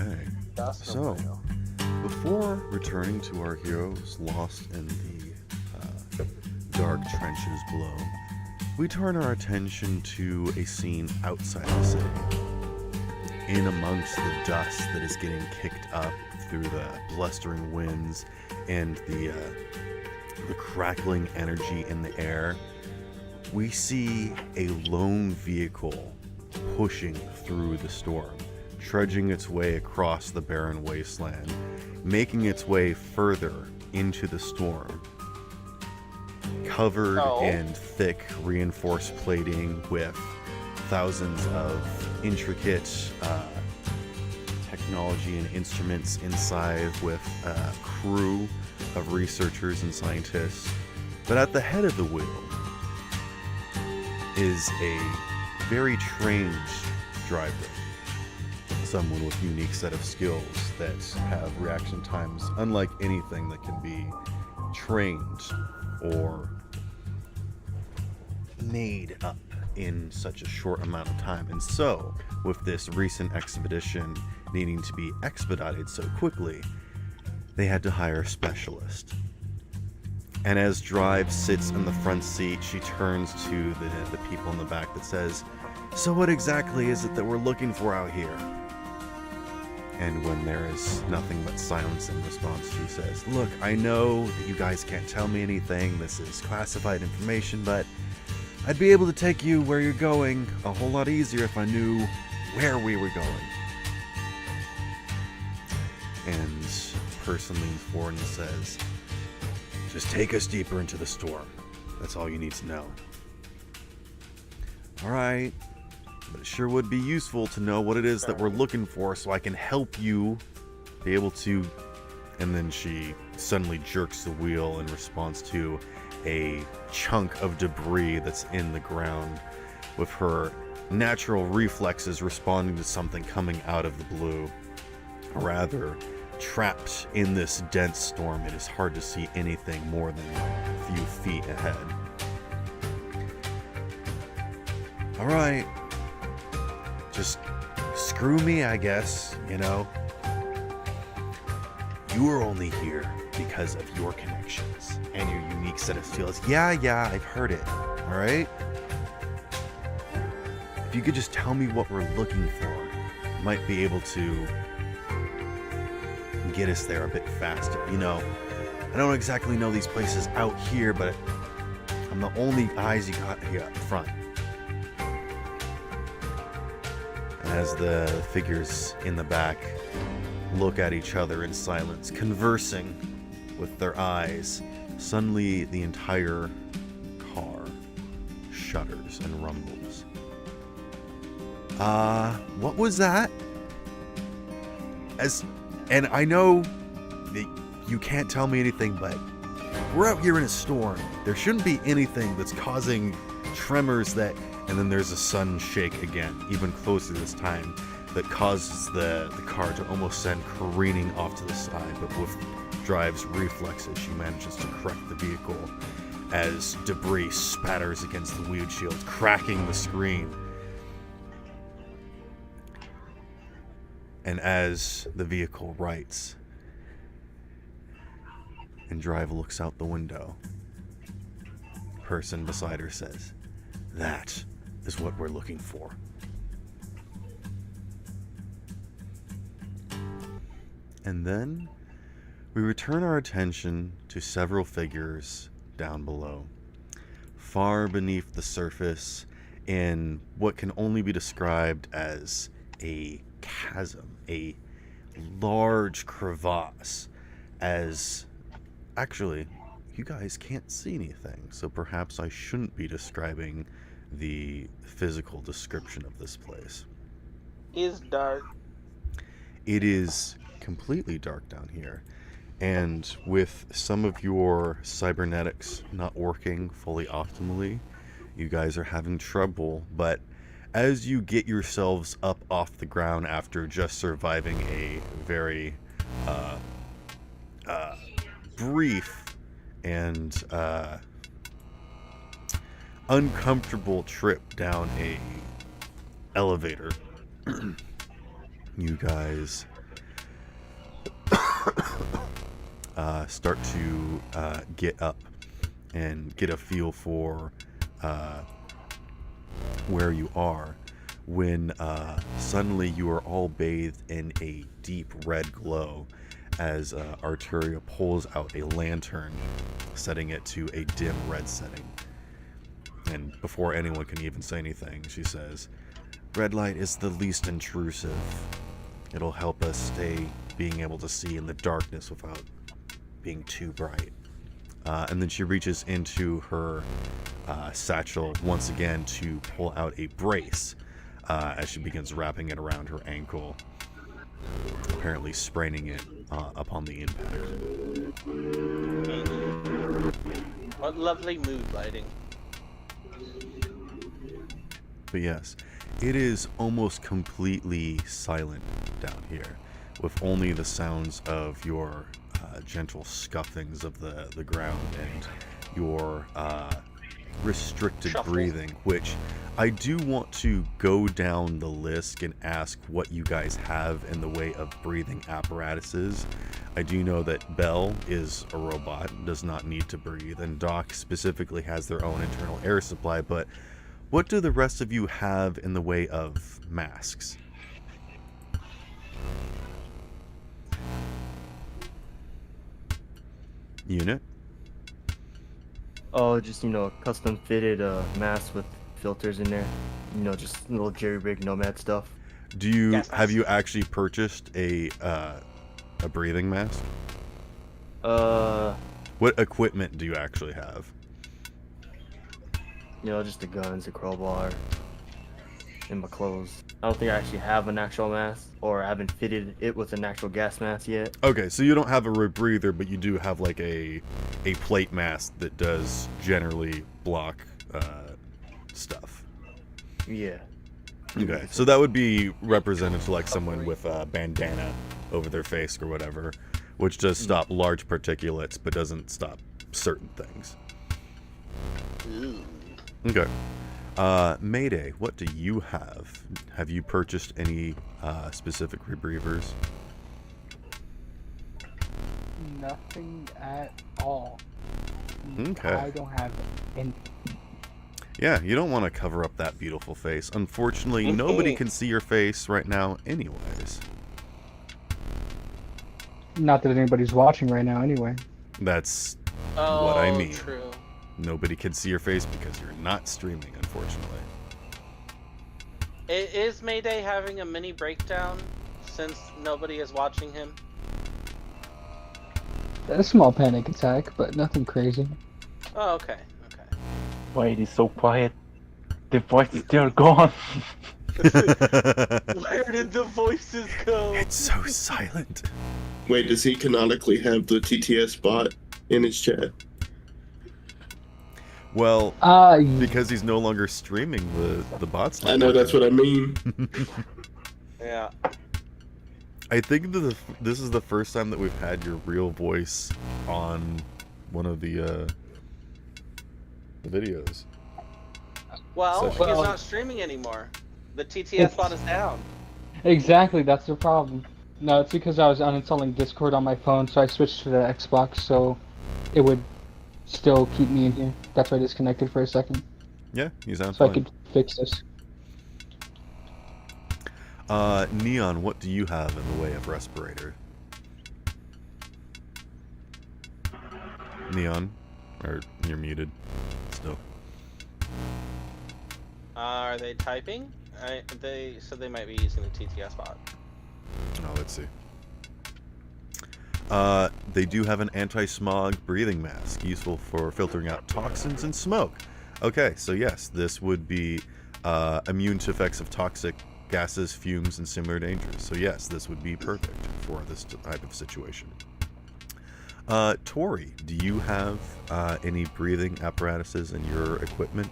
Okay. That's no So, bueno. before returning to our heroes lost in the dark trenches below, we turn our attention to a scene outside the city. In amongst the dust that is getting kicked up through the blustering winds and the crackling energy in the air, we see a lone vehicle pushing through the storm, trudging its way across the barren wasteland, making its way further into the storm, covered No. in thick reinforced plating with thousands of intricate technology and instruments inside, with a crew of researchers and scientists. But at the head of the wheel is a very trained driver, someone with a unique set of skills that have reaction times unlike anything that can be trained or made up in such a short amount of time. And so, with this recent expedition needing to be expedited so quickly, they had to hire a specialist. And as Drive sits in the front seat, she turns to the people in the back that says, "So what exactly is it that we're looking for out here?" And when there is nothing but silence in response, she says, "Look, I know that you guys can't tell me anything. This is classified information, but I'd be able to take you where you're going a whole lot easier if I knew where we were going." And the person leans forward and says, "Just take us deeper into the storm. That's all you need to know." "All right, but it sure would be useful to know what it is that we're looking for so I can help you be able to..." And then she suddenly jerks the wheel in response to a chunk of debris that's in the ground, with her natural reflexes responding to something coming out of the blue. Rather, trapped in this dense storm, it is hard to see anything more than a few feet ahead. "All right, just screw me, I guess, you know. You are only here because of your connections and your unique set of skills." Yeah, I've heard it, all right? "If you could just tell me what we're looking for, I might be able to get us there a bit faster. You know, I don't exactly know these places out here, but I'm the only eyes you got here up front." And as the figures in the back look at each other in silence, conversing with their eyes, suddenly the entire car shudders and rumbles. What was that?" And I know that you can't tell me anything, but we're out here in a storm. There shouldn't be anything that's causing tremors that... And then there's a sudden shake again, even closer this time, that causes the car to almost send careening off to the side. But with Drive's reflexes, she manages to correct the vehicle as debris spatters against the windshield, cracking the screen. And as the vehicle rights, and Drive looks out the window, the person beside her says, "That is what we're looking for." And then we return our attention to several figures down below, far beneath the surface, in what can only be described as a chasm, a large crevasse, as actually you guys can't see anything, so perhaps I shouldn't be describing the physical description of this place. It's dark. It is completely dark down here, and with some of your cybernetics not working fully optimally, you guys are having trouble. But as you get yourselves up off the ground after just surviving a very brief and uncomfortable trip down a elevator, you guys start to get up and get a feel for where you are, when suddenly you are all bathed in a deep red glow as Arturia pulls out a lantern, setting it to a dim red setting. And before anyone can even say anything, she says, "Red light is the least intrusive. It'll help us stay being able to see in the darkness without being too bright." And then she reaches into her satchel once again to pull out a brace as she begins wrapping it around her ankle, apparently spraining it upon the impact. What lovely mood lighting. But yes, it is almost completely silent down here, with only the sounds of your gentle scuffings of the ground and your restricted Shuffle. breathing, which I do want to go down the list and ask what you guys have in the way of breathing apparatuses. I do know that Belle is a robot, does not need to breathe, and Doc specifically has their own internal air supply, but what do the rest of you have in the way of masks? Unit? Oh, just, custom fitted mask with filters in there. Just little jerry-rig nomad stuff. Have you actually purchased a breathing mask? What equipment do you actually have? Just the guns, the crowbar, and my clothes. I don't think I actually have an actual mask, or I haven't fitted it with an actual gas mask yet. Okay, so you don't have a rebreather, but you do have like a plate mask that does generally block stuff. Yeah. Okay, so that would be represented to like someone with a bandana over their face or whatever, which does stop large particulates but doesn't stop certain things. Okay. Mayday, what do you have? Have you purchased any specific rebreathers? Nothing at all. Okay. I don't have any. Yeah, you don't want to cover up that beautiful face. Unfortunately, nobody can see your face right now anyways. Not that anybody's watching right now anyway. That's what I mean. True. Nobody can see your face because you're not streaming, unfortunately. Is Mayday having a mini breakdown since nobody is watching him? A small panic attack, but nothing crazy. Oh, okay. Why it is so quiet? The voices, they're gone. Where did the voices go? It's so silent. Wait, does he canonically have the TTS bot in his chat? Well, because he's no longer streaming, the bot's not I know, working. that's what I mean. Yeah. I think that this is the first time that we've had your real voice on one of the videos. Well, So- he's not streaming anymore. The TTS bot is down. Exactly, that's the problem. No, it's because I was uninstalling Discord on my phone, so I switched to the Xbox, so it would still keep me in here. That's why I disconnected for a second, Yeah, he sounds so fine. I could fix this. Neon, what do you have in the way of respirator? Neon, or you're muted still. Are they typing? They might be using the TTS bot. Oh, let's see. They do have an anti-smog breathing mask, useful for filtering out toxins and smoke. Okay, so yes, this would be immune to effects of toxic gases, fumes, and similar dangers. So yes, this would be perfect for this type of situation. Tori, do you have any breathing apparatuses in your equipment?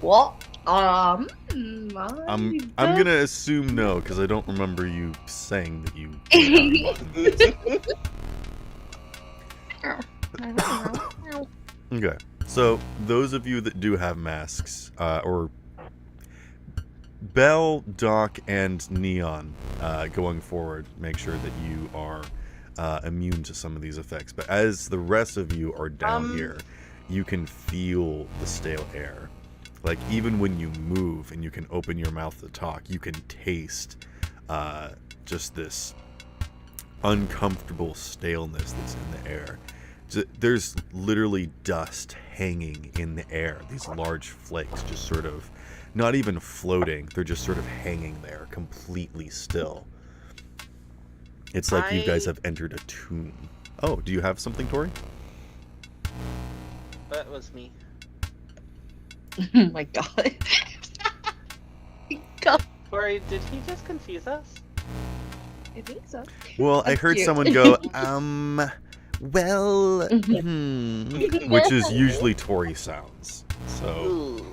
What? I'm gonna assume no, because I don't remember you saying that you would have one. Okay, so those of you that do have masks, or Belle, Doc, and Neon, going forward, make sure that you are immune to some of these effects. But as the rest of you are down here, you can feel the stale air. Like, even when you move and you can open your mouth to talk, you can taste just this uncomfortable staleness that's in the air. There's literally dust hanging in the air. These large flakes just sort of, not even floating, they're just sort of hanging there, completely still. It's like you guys have entered a tomb. Oh, do you have something, Tori? That was me. Oh my god. God. Tori, did he just confuse us? I think so. Well, I That's heard cute. someone go, well, which is usually Tori sounds. So, Ooh.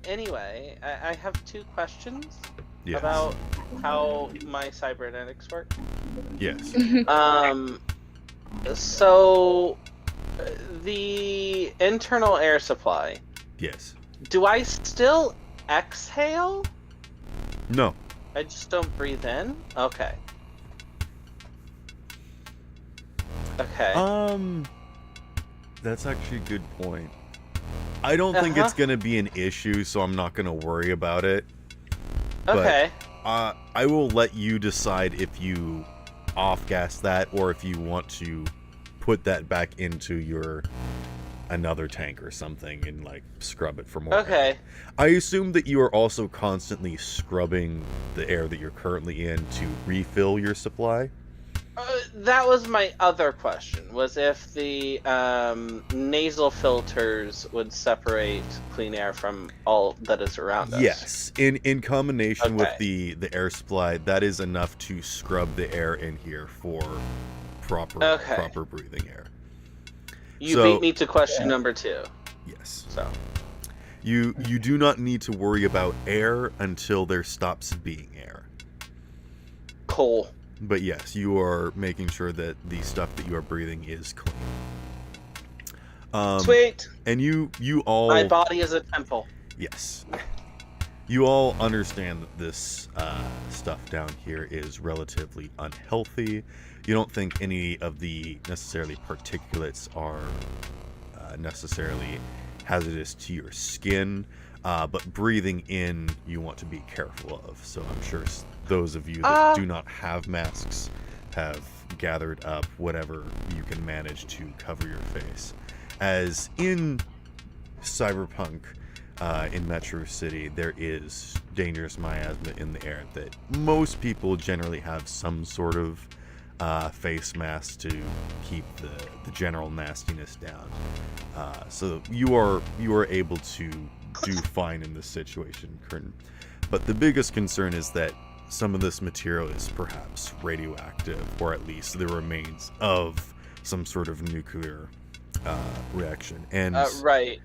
Anyway, I have 2 questions yes. about how my cybernetics work. Yes. So the internal air supply, Yes. do I still exhale? No. I just don't breathe in? Okay. Okay. That's actually a good point. I don't think it's gonna be an issue, so I'm not gonna worry about it. Okay. But, I will let you decide if you off-gas that or if you want to put that back into your another tank or something and like scrub it for more. Okay. air. I assume that you are also constantly scrubbing the air that you're currently in to refill your supply. That was my other question, was if the nasal filters would separate clean air from all that is around us. Yes, in combination with Okay. the air supply, that is enough to scrub the air in here for proper breathing air. You So- beat me to question number 2. Yes. So. You do not need to worry about air until there stops being air. Cool. But yes, you are making sure that the stuff that you are breathing is clean. Sweet. And you all... My body is a temple. Yes. You all understand that this stuff down here is relatively unhealthy. You don't think any of the necessarily particulates are necessarily hazardous to your skin, but breathing in you want to be careful of. So I'm sure those of you that do not have masks have gathered up whatever you can manage to cover your face. As in Cyberpunk, in Metro City, there is dangerous miasma in the air that most people generally have some sort of face mask to keep the general nastiness down. So you are able to do fine in this situation, Curtin. But the biggest concern is that some of this material is perhaps radioactive, or at least the remains of some sort of nuclear reaction. And Right.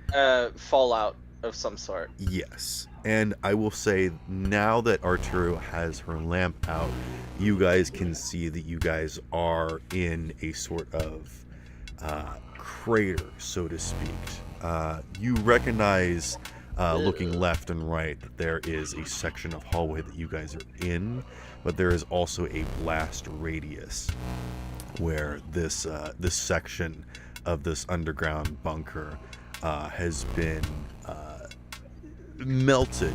Fallout of some sort. yes. And I will say, now that Arturo has her lamp out, you guys can see that you guys are in a sort of crater, so to speak. You recognize, looking left and right, that there is a section of hallway that you guys are in, but there is also a blast radius where this section of this underground bunker has been melted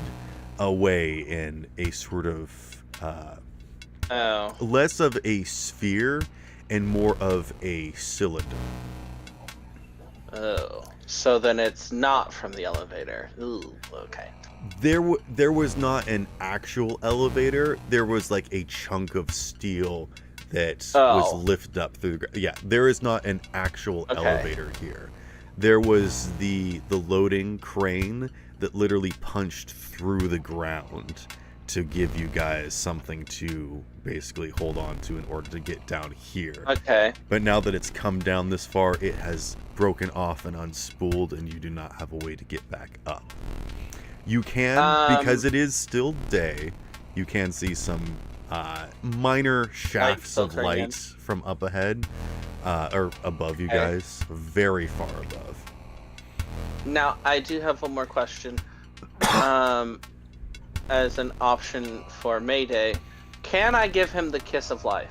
away in a sort of less of a sphere and more of a cylinder. Oh. So then it's not from the elevator. Ooh, okay. There was not an actual elevator. There was like a chunk of steel that was lifted up through the ground. Yeah, there is not an actual elevator here. There was the loading crane that literally punched through the ground to give you guys something to basically hold on to in order to get down here. Okay. But now that it's come down this far, it has broken off and unspooled, and you do not have a way to get back up. You can, because it is still day, you can see some minor shafts of light from up ahead, or above you guys, very far above. Now, I do have one more question. As an option for Mayday, can I give him the kiss of life?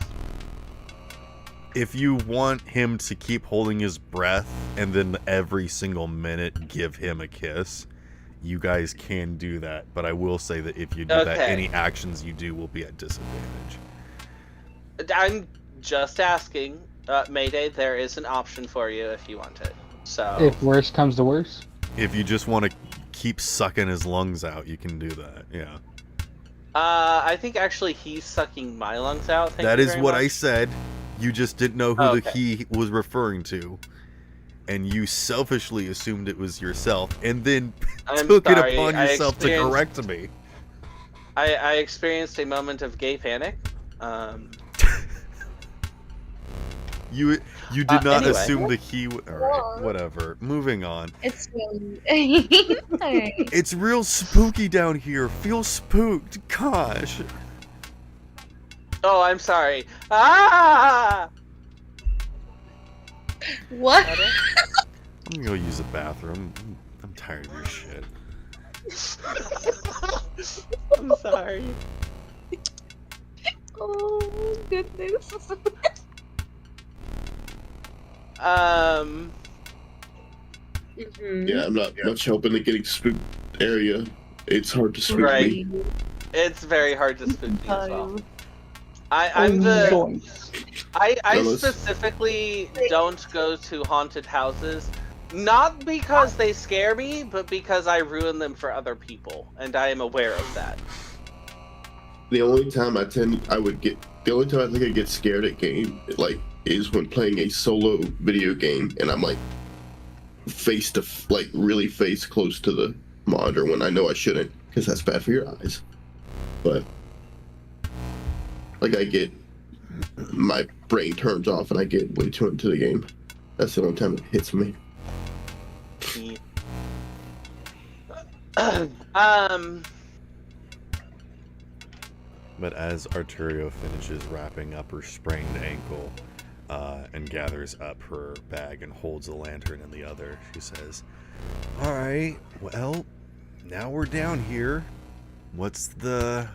if you want him to keep holding his breath and then every single minute give him a kiss, you guys can do that. But I will say that if you do that, Okay. any actions you do will be at disadvantage. I'm just asking, Mayday. There is an option for you if you want it. So If worse comes to worse. If you just want to keep sucking his lungs out, you can do that. Yeah. I think actually he's sucking my lungs out. That is what I said. You just didn't know who the Okay. he was referring to. And you selfishly assumed it was yourself, and then I'm took sorry, it upon I yourself to experienced- correct me. I experienced a moment of gay panic. You did not anyway. assume the he. Alright, whatever. Moving on. It's Alright. It's real spooky down here. Feel spooked. Gosh. Oh, I'm sorry. Ah! What? I'm gonna go use the bathroom. I'm tired of your shit. I'm sorry. Oh goodness. Mhm. Yeah, I'm not much helping the getting spooked area. It's hard to spook Right. me. It's very hard to spook me as well. I'm Oh, the. joints. I Fellas. specifically don't go to haunted houses, not because they scare me, but because I ruin them for other people, and I am aware of that. The only time I think I get scared at game, like, is when playing a solo video game, and I'm like really face close to the monitor when I know I shouldn't, because that's bad for your eyes. But like, my brain turns off and I get way too into the game. That's the only time it hits me. But as Arturio finishes wrapping up her sprained ankle and gathers up her bag and holds the lantern in the other, she says, "Alright, well, now we're down here. What's the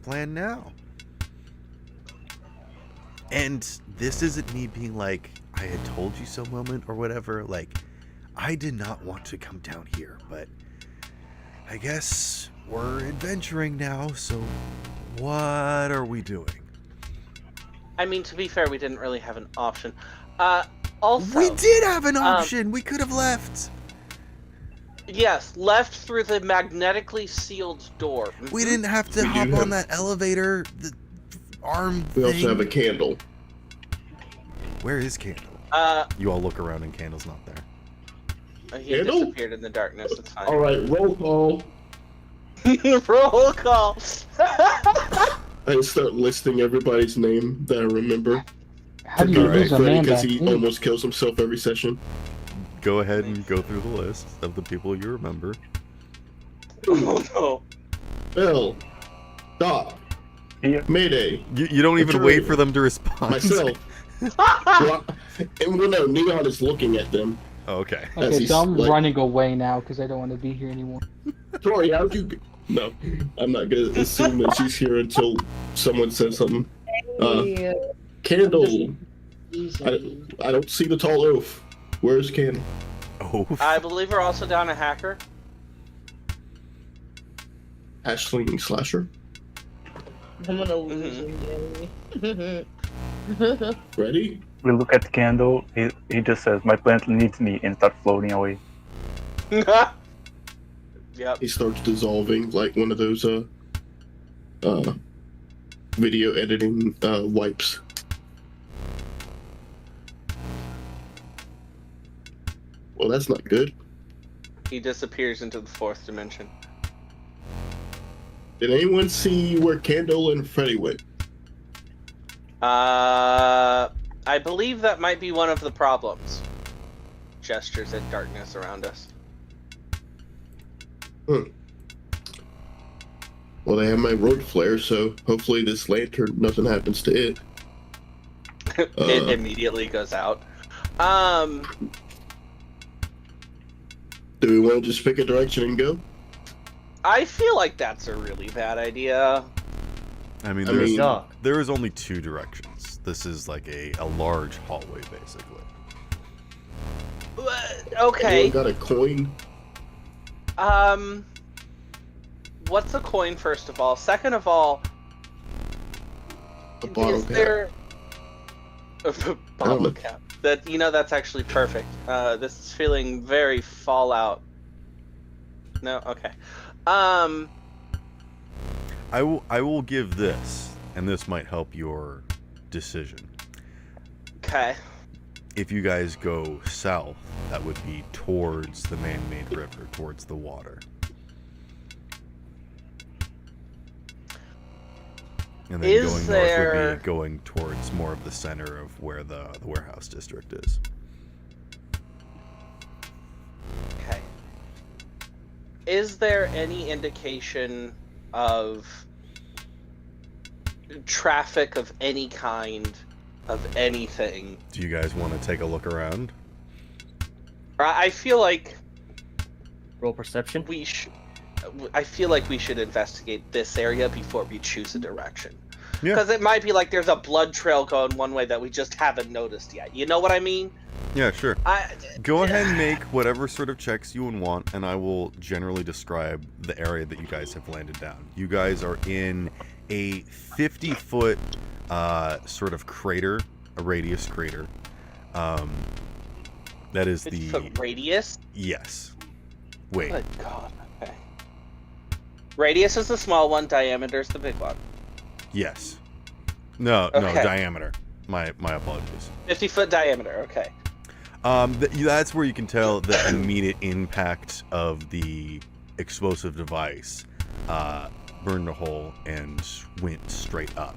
plan now?" And this isn't me being like, I had told you so moment or whatever. Like, I did not want to come down here, but I guess we're adventuring now, so what are we doing? I mean, to be fair, we didn't really have an option. Also, We did have an option. We could have left. yes, left through the magnetically sealed door. We didn't have to We hop do on have- that elevator, the arm We thing. also have a candle. Where is Candle? You all look around and Candle's not there. He Candle? disappeared in the darkness. It's fine. All right, roll call. Roll call. I start listing everybody's name that I remember. How do you Alright. lose a man Because that he big? almost kills himself every session. Go ahead and go through the list of the people you remember. Oh no. Bill, Doc, Here. Mayday, You don't even Arturio, wait for them to respond. myself. Well, no, Neon is looking at them. Oh, okay. As Okay, he's, so I'm like- running away now because I don't want to be here anymore. Tori, how'd you? No, I'm not gonna assume that she's here until someone says something. Hey, Candle, easy. I don't see the tall oaf. Where's Candle? Oh, I believe we're also down a hacker. Ashling Slasher. I'm gonna lose again. Ready? We look at the candle. He just says, "My plant needs me," and start floating away. Yep. He starts dissolving like one of those video editing wipes. Well, that's not good. He disappears into the fourth dimension. Did anyone see where Candle and Freddy went? I believe that might be one of the problems. Gestures at darkness around us. Well, they have my road flare, so hopefully this lantern, nothing happens to it. It immediately goes out. Do we want to just pick a direction and go? I feel like that's a really bad idea. I mean, I there's mean- Duck. there is only two directions. This is like a large hallway, basically. Okay. Anyone got a coin? What's a coin, first of all? Second of all, A bottle is cap. there a bottle look. cap? That's actually perfect. This is feeling very Fallout. No, okay. I will give this, and this might help your decision. Okay. If you guys go south, that would be towards the man-made river, towards the water. And then Is going north there- would be going towards more of the center of where the warehouse district is. Okay. Is there any indication of traffic of any kind, of anything? Do you guys want to take a look around? I feel like Roll perception. I feel like we should investigate this area before we choose a direction. Yeah. Because it might be like there's a blood trail going one way that we just haven't noticed yet. You know what I mean? Yeah, sure. I Go ahead and make whatever sort of checks you would want, and I will generally describe the area that you guys have landed down. You guys are in a 50-foot sort of crater, a radius crater. That is It's the... a radius. Yes. Wait. Good God. Okay. Radius is the small one. Diameter is the big one. Yes. No, Okay. diameter. My apologies. 50-foot diameter. Okay. That's where you can tell the immediate impact of the explosive device burned a hole and went straight up.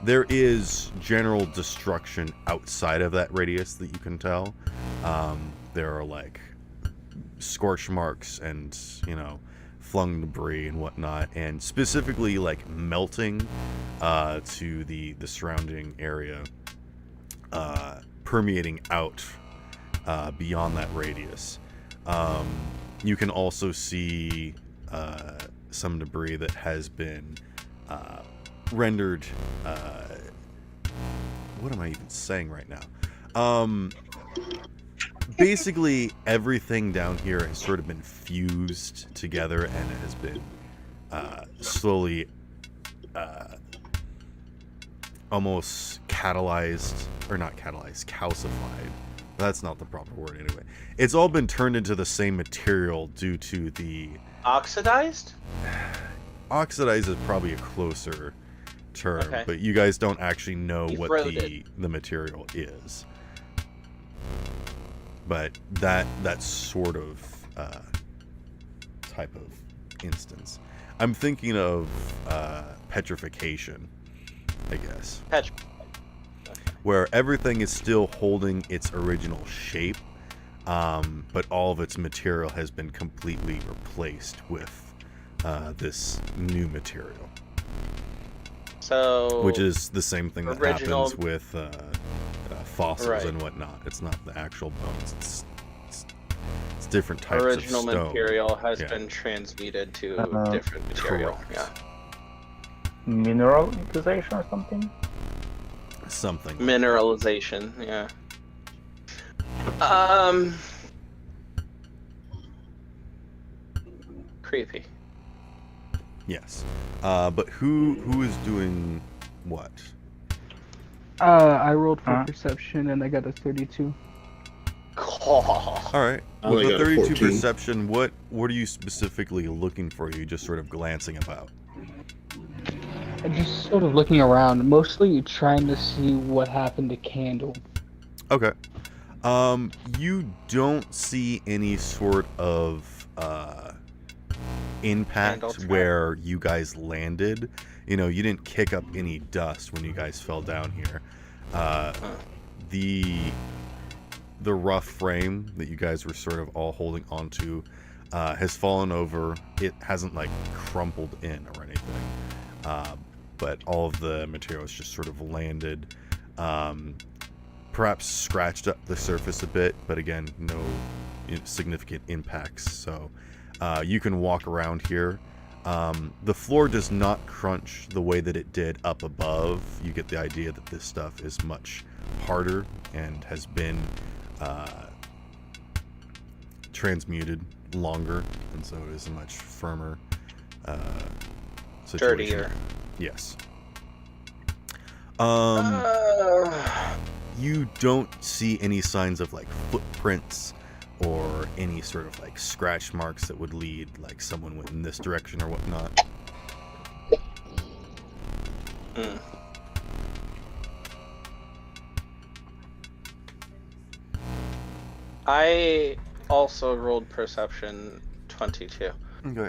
There is general destruction outside of that radius that you can tell. There are like scorch marks and, flung debris and whatnot, and specifically like melting to the surrounding area, permeating out beyond that radius. You can also see some debris that has been rendered. What am I even saying right now? Basically, everything down here has sort of been fused together, and it has been slowly almost catalyzed, or not catalyzed, calcified. That's not the proper word anyway. It's all been turned into the same material due to the... Oxidized? Oxidized is probably a closer term, Okay. but you guys don't actually know what Eroded. the material is. But that sort of type of instance. I'm thinking of petrification, I guess. Where everything is still holding its original shape, but all of its material has been completely replaced with this new material. So. Which is the same thing that Original- happens with fossils Right. and whatnot. It's not the actual bones. It's different types original of stone. material has Yeah. been transmuted to Uh-huh. different material. Correct. Yeah. Mineral accusation or something? Something. Mineralization. Yeah. Creepy. Yes. But who is doing what? I rolled for Huh? perception and I got a 32. All right. I With only the got a 32 14. perception, what are you specifically looking for? You just sort of glancing about. I'm just sort of looking around, mostly trying to see what happened to Candle. Okay. You don't see any sort of impact Candle trap. where you guys landed. You didn't kick up any dust when you guys fell down here. The rough frame that you guys were sort of all holding onto has fallen over. It hasn't like crumpled in or anything. But all of the materials just sort of landed, perhaps scratched up the surface a bit, but again, no significant impacts. So you can walk around here. The floor does not crunch the way that it did up above. You get the idea that this stuff is much harder and has been transmuted longer, and so it is a much firmer situation. Dirtier. Yes. Uh, You don't see any signs of like footprints or any sort of like scratch marks that would lead like someone went in this direction or whatnot. mm. I also rolled perception 22. Okay.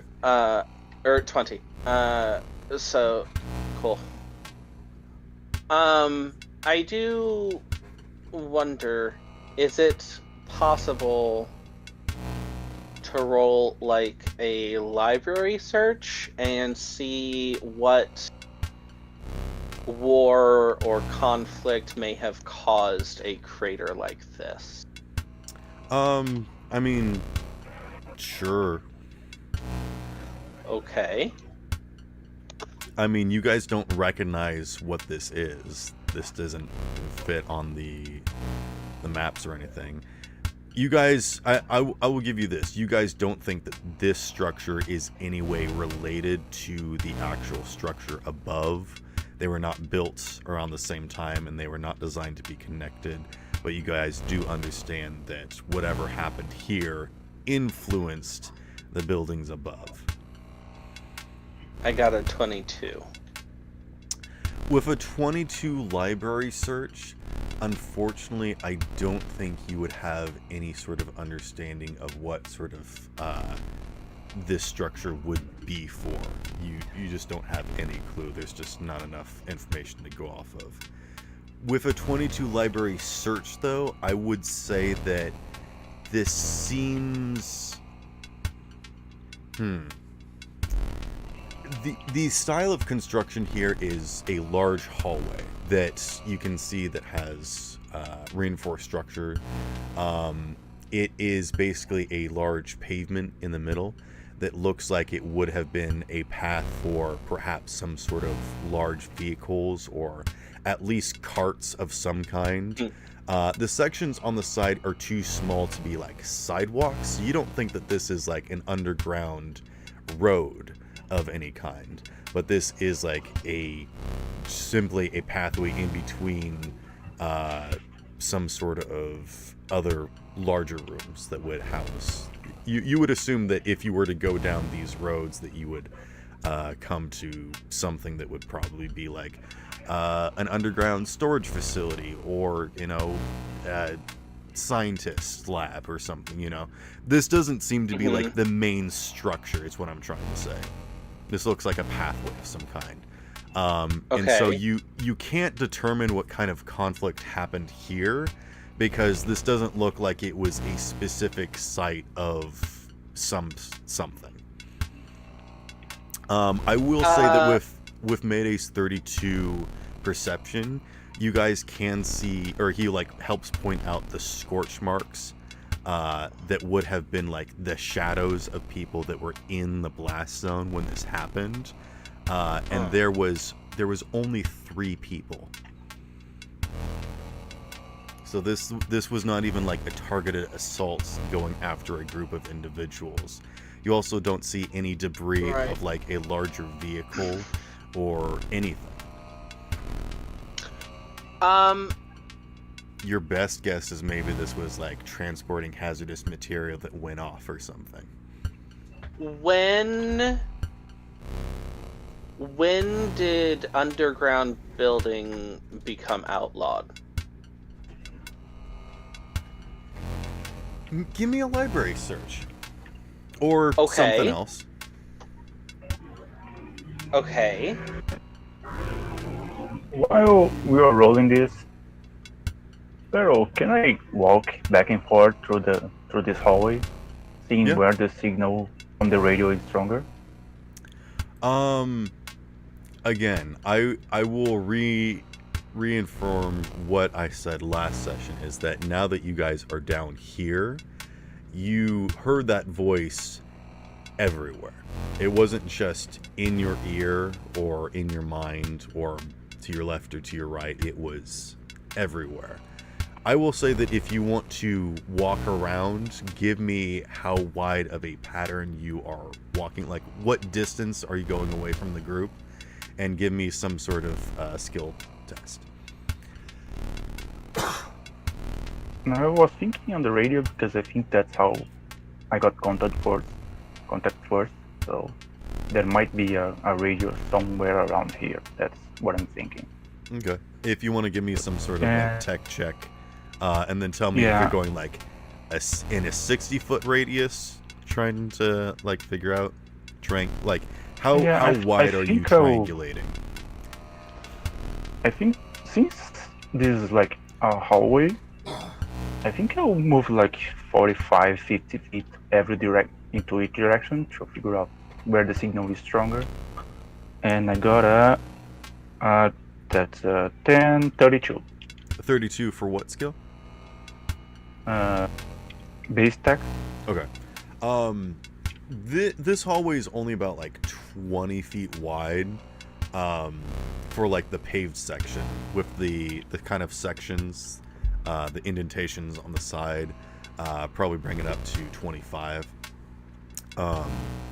Or 20. So cool. I do wonder, is it possible to roll like a library search and see what war or conflict may have caused a crater like this? I mean, sure. Okay. I mean, you guys don't recognize what this is. This doesn't fit on the maps or anything. You guys, I will give you this. You guys don't think that this structure is any way related to the actual structure above. They were not built around the same time, and they were not designed to be connected. But you guys do understand that whatever happened here influenced the buildings above. I got a 22. With a 22 library search, unfortunately, I don't think you would have any sort of understanding of what sort of this structure would be for. You just don't have any clue. There's just not enough information to go off of. With a 22 library search, though, I would say that this seems... The style of construction here is a large hallway that you can see that has reinforced structure. It is basically a large pavement in the middle that looks like it would have been a path for perhaps some sort of large vehicles or at least carts of some kind. The sections on the side are too small to be like sidewalks, so you don't think that this is like an underground road of any kind, but this is like simply a pathway in between some sort of other larger rooms that would house. You would assume that if you were to go down these roads that you would come to something that would probably be like an underground storage facility or, scientist lab or something, This doesn't seem to be like the main structure, is what I'm trying to say. This looks like a pathway of some kind. And so you can't determine what kind of conflict happened here because this doesn't look like it was a specific site of something. I will say that with Mayday's 32 perception, you guys can see, or he helps point out the scorch marks that would have been like the shadows of people that were in the blast zone when this happened, and there was only 3 people. So this was not even like a targeted assault going after a group of individuals. You also don't see any debris of like a larger vehicle or anything. Your best guess is maybe this was like transporting hazardous material that went off or something. When did underground building become outlawed? Give me a library search. Or Okay. something else. Okay. While we are rolling this, Sparrow, can I walk back and forth through this hallway, seeing where the signal on the radio is stronger? Again, I will reinform what I said last session, is that now that you guys are down here, you heard that voice everywhere. It wasn't just in your ear or in your mind or to your left or to your right. It was everywhere. I will say that if you want to walk around, give me how wide of a pattern you are walking. Like, what distance are you going away from the group? And give me some sort of skill test. I was thinking on the radio because I think that's how I got contact first. So there might be a radio somewhere around here. That's what I'm thinking. Okay. If you want to give me some sort of like tech check, and then tell me if Yeah. you're going like in a 60-foot radius, trying to like figure out like how wide are you think I'll- triangulating? I think since this is like a hallway, I think I'll move like 45, 50 feet into each direction to figure out where the signal is stronger. And I got that's 10, 32. 32 for what skill? Base tech. Okay. This hallway is only about like 20 feet wide, for like the paved section with the kind of sections, the indentations on the side, probably bring it up to 25,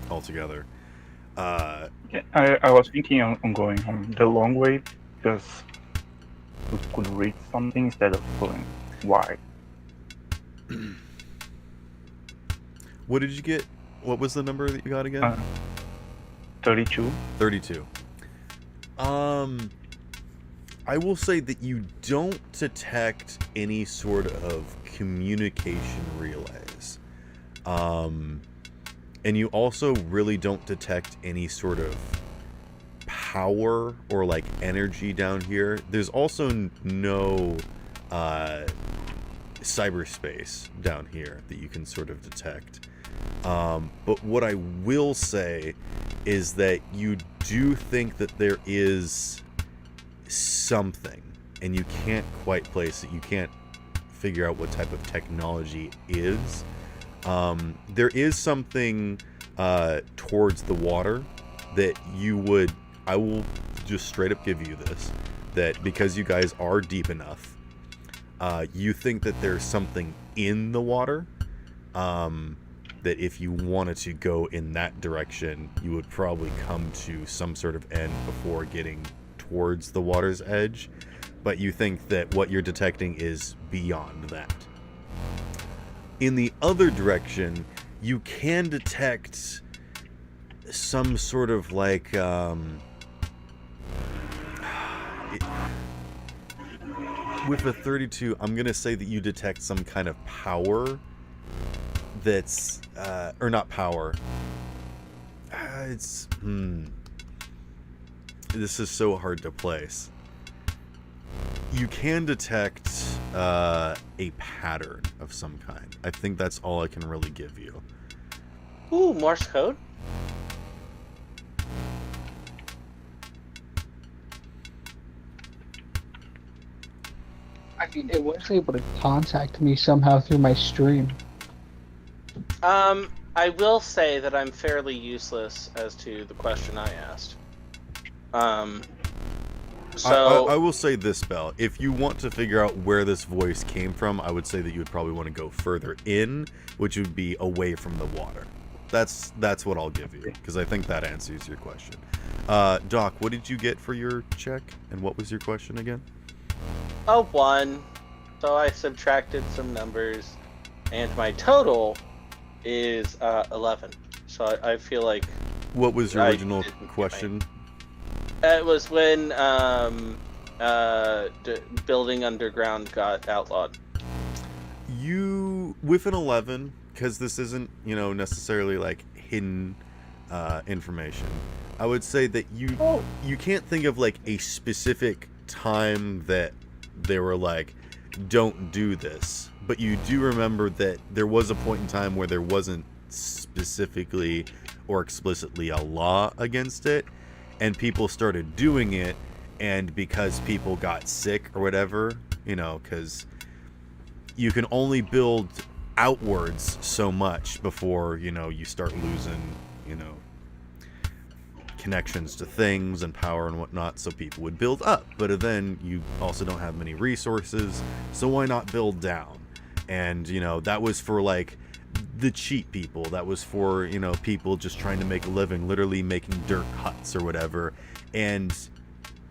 altogether. I was thinking on going on the long way because we could read something instead of going wide. What did you get? What was the number that you got again? 32. 32. I will say that you don't detect any sort of communication relays. And you also really don't detect any sort of power or like energy down here. There's also no cyberspace down here that you can sort of detect. But what I will say is that you do think that there is something, and you can't quite place it. You can't figure out what type of technology it is. There is something towards the water that I will just straight up give you this, that because you guys are deep enough, you think that there's something in the water, that if you wanted to go in that direction, you would probably come to some sort of end before getting towards the water's edge, but you think that what you're detecting is beyond that. In the other direction, you can detect some sort of like with a 32, I'm gonna say that you detect some kind of power that's or not power. This is so hard to place. You can detect a pattern of some kind. I think that's all I can really give you. Ooh, Morse code. I mean, it was able to contact me somehow through my stream. I will say that I'm fairly useless as to the question I asked. So I will say this, Bell. If you want to figure out where this voice came from, I would say that you would probably want to go further in, which would be away from the water. That's what I'll give you, because I think that answers your question. Doc, what did you get for your check, and what was your question again? a 1, so I subtracted some numbers, and my total is 11. So I feel like What was your I original didn't get question? it was when building underground got outlawed. You, with an 11, because this isn't, necessarily like hidden information, I would say that you can't think of like a specific time that they were like, don't do this, but you do remember that there was a point in time where there wasn't specifically or explicitly a law against it, and people started doing it, and because people got sick or whatever, because you can only build outwards so much before you start losing connections to things and power and whatnot, so people would build up. But then you also don't have many resources, so why not build down? And that was for like the cheap people. That was for people just trying to make a living, literally making dirt huts or whatever. And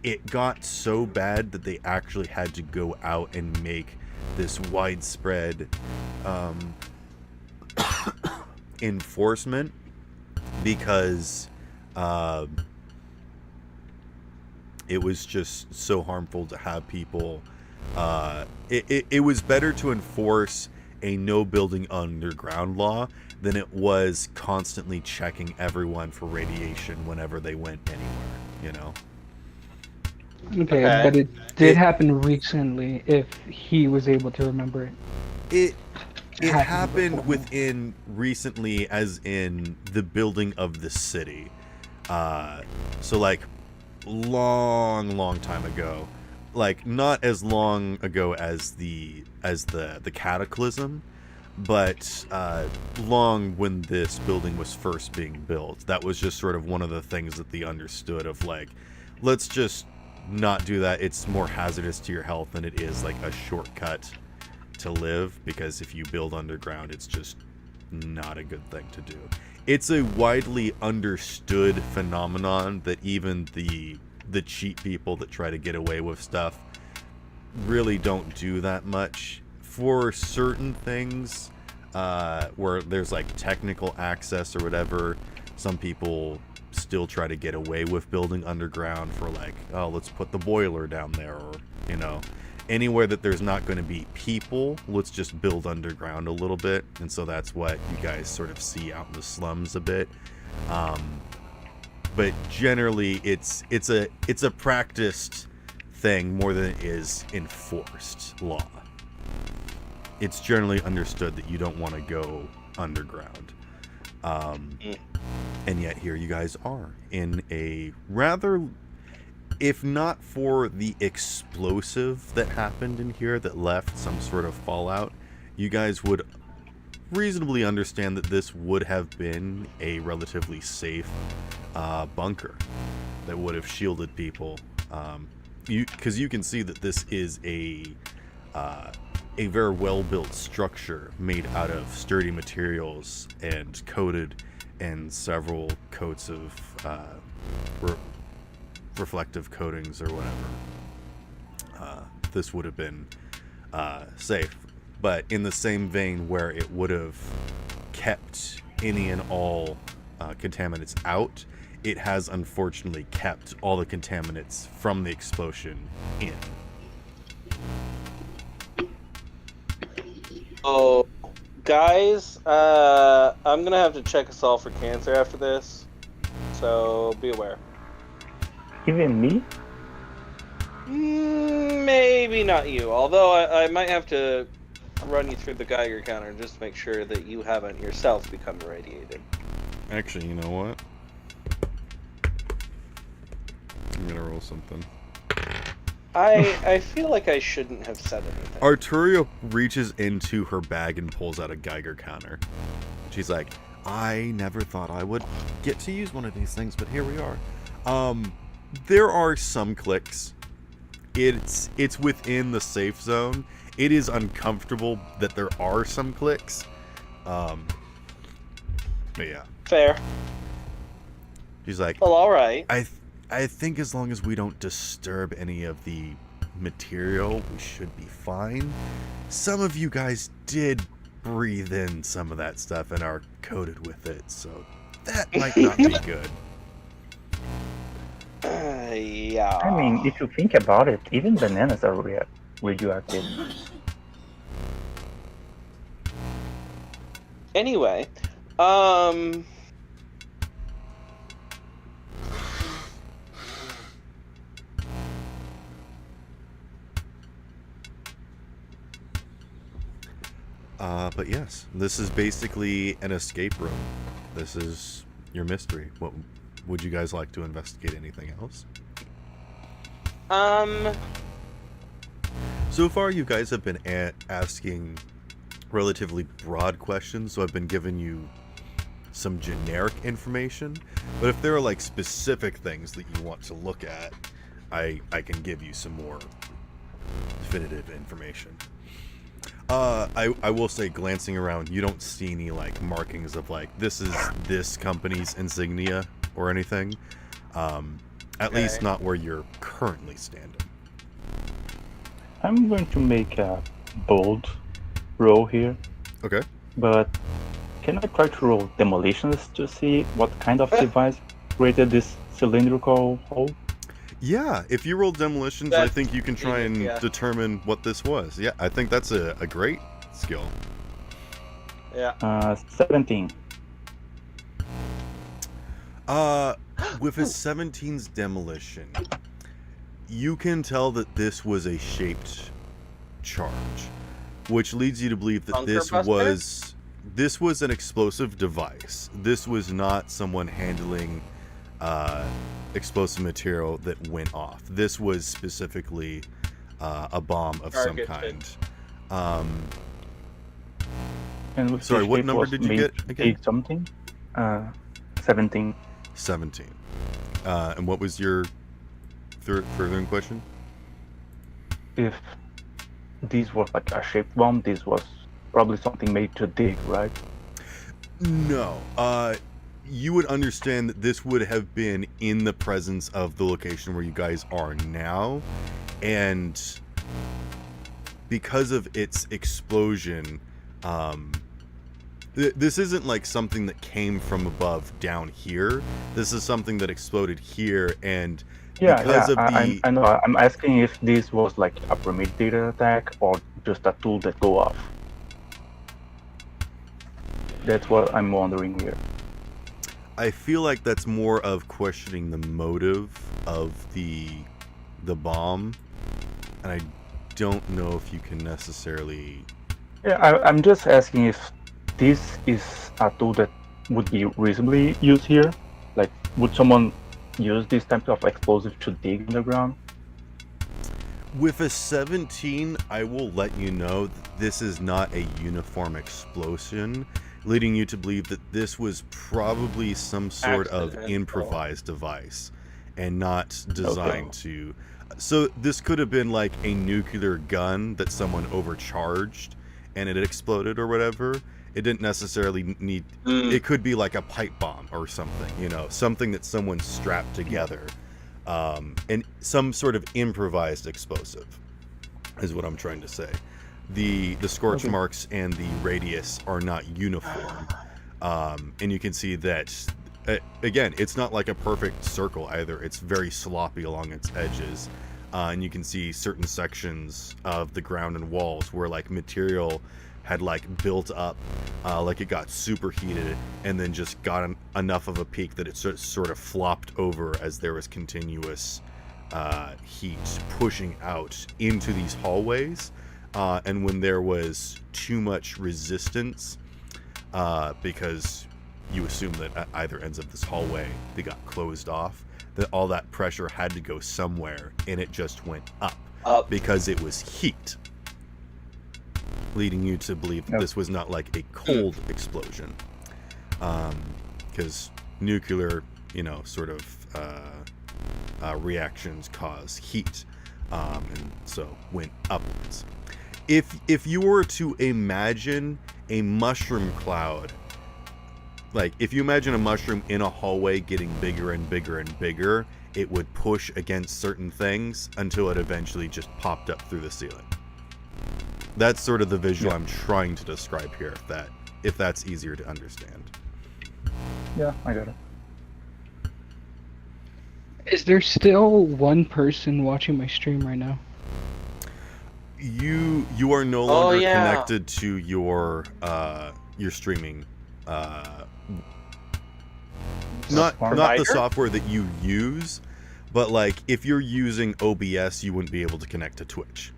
it got so bad that they actually had to go out and make this widespread enforcement, because it was just so harmful to have people. It was better to enforce a no building underground law than it was constantly checking everyone for radiation whenever they went anywhere. Okay, but it did happen recently. If he was able to remember it, it happened within recently, as in the building of the city. So like long time ago, like not as long ago as the cataclysm, but long when this building was first being built. That was just sort of one of the things that they understood of, like, let's just not do that. It's more hazardous to your health than it is like a shortcut to live, because if you build underground, it's just not a good thing to do. It's a widely understood phenomenon that even the cheap people that try to get away with stuff really don't do that much. For certain things where there's like technical access or whatever, some people still try to get away with building underground for, like, oh, let's put the boiler down there, or anywhere that there's not going to be people, let's just build underground a little bit. And so that's what you guys sort of see out in the slums a bit. But generally it's a practiced thing more than it is enforced law. It's generally understood that you don't want to go underground. And yet here you guys are in a rather, if not for the explosive that happened in here that left some sort of fallout, you guys would reasonably understand that this would have been a relatively safe bunker that would have shielded people. Because you can see that this is a very well-built structure made out of sturdy materials and coated in several coats of reflective coatings or whatever. This would have been safe, but in the same vein where it would have kept any and all contaminants out, it has unfortunately kept all the contaminants from the explosion in. Oh, guys, I'm gonna have to check us all for cancer after this, so be aware. Even me? Maybe not you, although I might have to run you through the Geiger counter just to make sure that you haven't yourself become irradiated. Actually, you know what? I'm gonna roll something. I feel like I shouldn't have said anything. Arturio reaches into her bag and pulls out a Geiger counter. She's like, I never thought I would get to use one of these things, but here we are. There are some clicks. It's within the safe zone. It is uncomfortable that there are some clicks. But yeah. Fair. She's like, Well, alright. I think as long as we don't disturb any of the material, we should be fine. Some of you guys did breathe in some of that stuff and are coated with it, so that might not be good. Yeah. I mean, if you think about it, even bananas are radioactive. Anyway, But yes, this is basically an escape room. This is your mystery. What would you guys like to investigate? Anything else? So far, you guys have been asking relatively broad questions, so I've been giving you some generic information. But if there are like specific things that you want to look at, I can give you some more definitive information. I will say, glancing around, you don't see any like markings of like this is this company's insignia or anything. At least not where you're currently standing. I'm going to make a bold roll here, Okay. but can I try to roll demolitions to see what kind of device created this cylindrical hole? Yeah, if you roll demolitions, I That's think you can try and yeah. determine what this was. Yeah, I think that's a great skill. Yeah. 17. With a 17's demolition, you can tell that this was a shaped charge, which leads you to believe that Bunker this buster? was an explosive device. This was not someone handling explosive material that went off. This was specifically a bomb of some Targeted. kind. And with Sorry, this what shape number was did you made get to again? take something? 17. 17. And what was your furthering question? If this was like a shaped bomb, this was probably something made to dig, right? No. You would understand that this would have been in the presence of the location where you guys are now, and because of its explosion, this isn't like something that came from above down here. This is something that exploded here, and because of the I know. I'm asking if this was like a premeditated attack or just a tool that go off. That's what I'm wondering here. I feel like that's more of questioning the motive of the bomb, and I don't know if you can necessarily. Yeah, I'm just asking if this is a tool that would be reasonably used here. Like, would someone use this type of explosive to dig underground? With a 17, I will let you know that this is not a uniform explosion, leading you to believe that this was probably some sort of Accidental. improvised device and not designed to. So this could have been like a nuclear gun that someone overcharged and it exploded or whatever. It didn't necessarily need. It could be like a pipe bomb or something, you know, something that someone strapped together. And some sort of improvised explosive is what I'm trying to say. The scorch marks and the radius are not uniform, and you can see that again, it's not like a perfect circle either. It's very sloppy along its edges, and you can see certain sections of the ground and walls where like material had like built up, like it got superheated and then just got enough of a peak that it sort of flopped over as there was continuous heat pushing out into these hallways. And when there was too much resistance, because you assume that at either ends of this hallway they got closed off, that all that pressure had to go somewhere, and it just went up because it was heat, leading you to believe that this was not like a cold explosion, because nuclear, you know, sort of reactions cause heat, and so went upwards. If you were to imagine a mushroom cloud, like if you imagine a mushroom in a hallway getting bigger and bigger and bigger, it would push against certain things until it eventually just popped up through the ceiling. That's sort of the visual I'm trying to describe here, if that's easier to understand. Yeah, I got it. Is there still one person watching my stream right now? You are no longer connected to your streaming, not the software that you use, but like if you're using OBS, you wouldn't be able to connect to Twitch.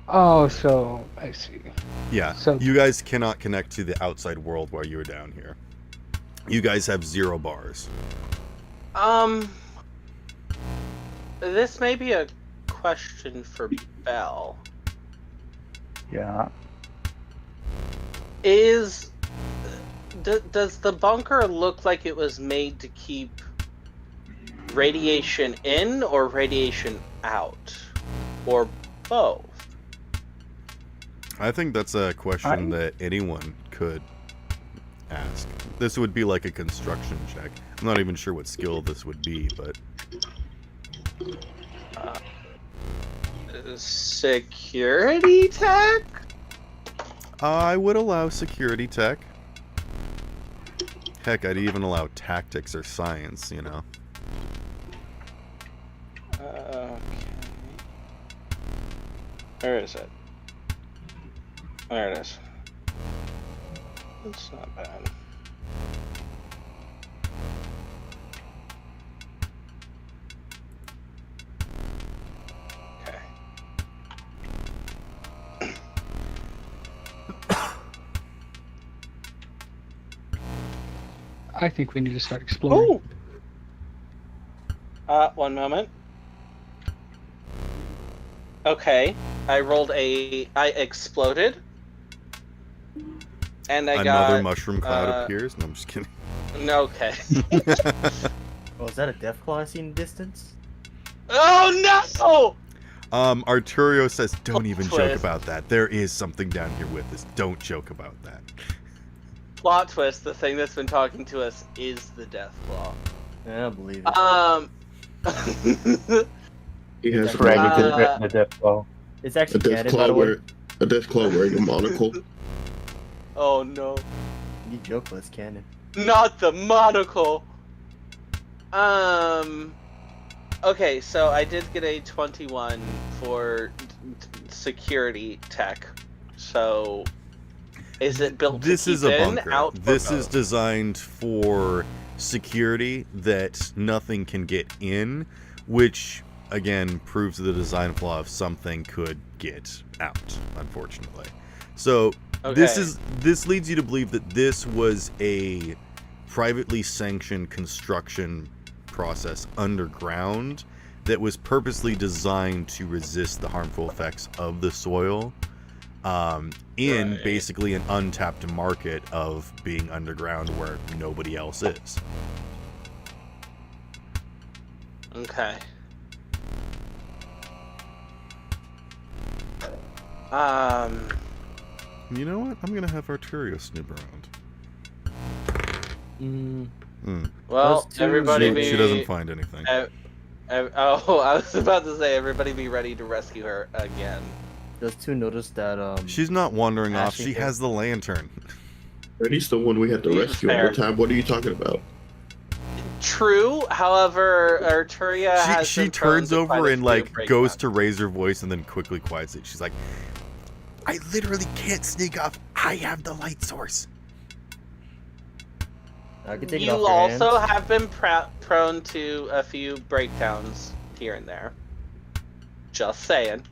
Oh, so I see. Yeah, So you guys cannot connect to the outside world while you're down here. You guys have 0 bars. This may be a question for Bell. Yeah. Is does the bunker look like it was made to keep radiation in or radiation out? Or both? I think that's a question that anyone could ask. This would be like a construction check. I'm not even sure what skill this would be, but Security tech? I would allow security tech. Heck, I'd even allow tactics or science, you know. Okay. Where is it? There it is. That's not bad. Okay. I think we need to start exploring. One moment. Okay, I exploded. And I Another got... mushroom cloud appears. No, I'm just kidding. No, okay. Oh, is that a Deathclaw I see in the distance? Oh no! Arturio says, don't even joke Twist. about that. There is something down here with us. Don't joke about that. Plot twist, the thing that's been talking to us is the Deathclaw. Yeah, I believe it. He has The death claw. It's a actually death canon, by the way. claw wearing a monocle. Oh no. You joke, but it's canon. Not the monocle! Okay, so I did get a 21 for security tech. So, is it built This to is keep a in, bunker. out, or This is both? designed for security that nothing can get in, which again proves the design flaw of something could get out, unfortunately. So this leads you to believe that this was a privately sanctioned construction process underground that was purposely designed to resist the harmful effects of the soil in Right. basically an untapped market of being underground where nobody else is. Okay. You know what? I'm gonna have Arturio snoop around. Well, Those two- everybody She, be... she doesn't find anything. Oh, I was about to say, everybody be ready to rescue her again. Does two notice that She's not wandering off. Ashley She here. has the lantern. Freddy's the one we had to Yeah, rescue fair. all the time. What are you talking about? True, however, Arturia has She been prone turns to quite over a and few like goes breakdowns. to raise her voice and then quickly quiets it. She's like, I literally can't sneak off. I have the light source. I can take it You off your also hands. have been prone to a few breakdowns here and there. Just saying.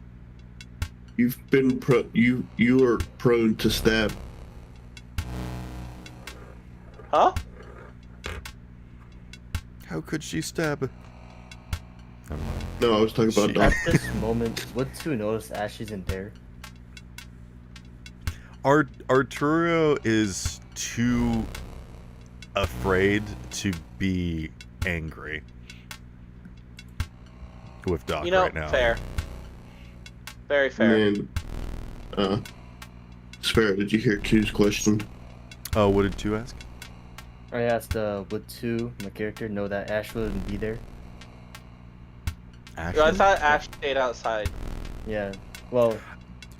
You've been you are prone to stab. Huh? How could she stab? Never mind. No, I was talking about She- Doc. At this moment, would two notice Ashley's in there? Arturo is too afraid to be angry with Doc You know, right now. fair. Very fair. And Sparrow, did you hear Q's question? Oh, what did two ask? I asked, would two, my character, know that Ash wouldn't be there? Ashley? I thought Ash stayed outside. Yeah. Well,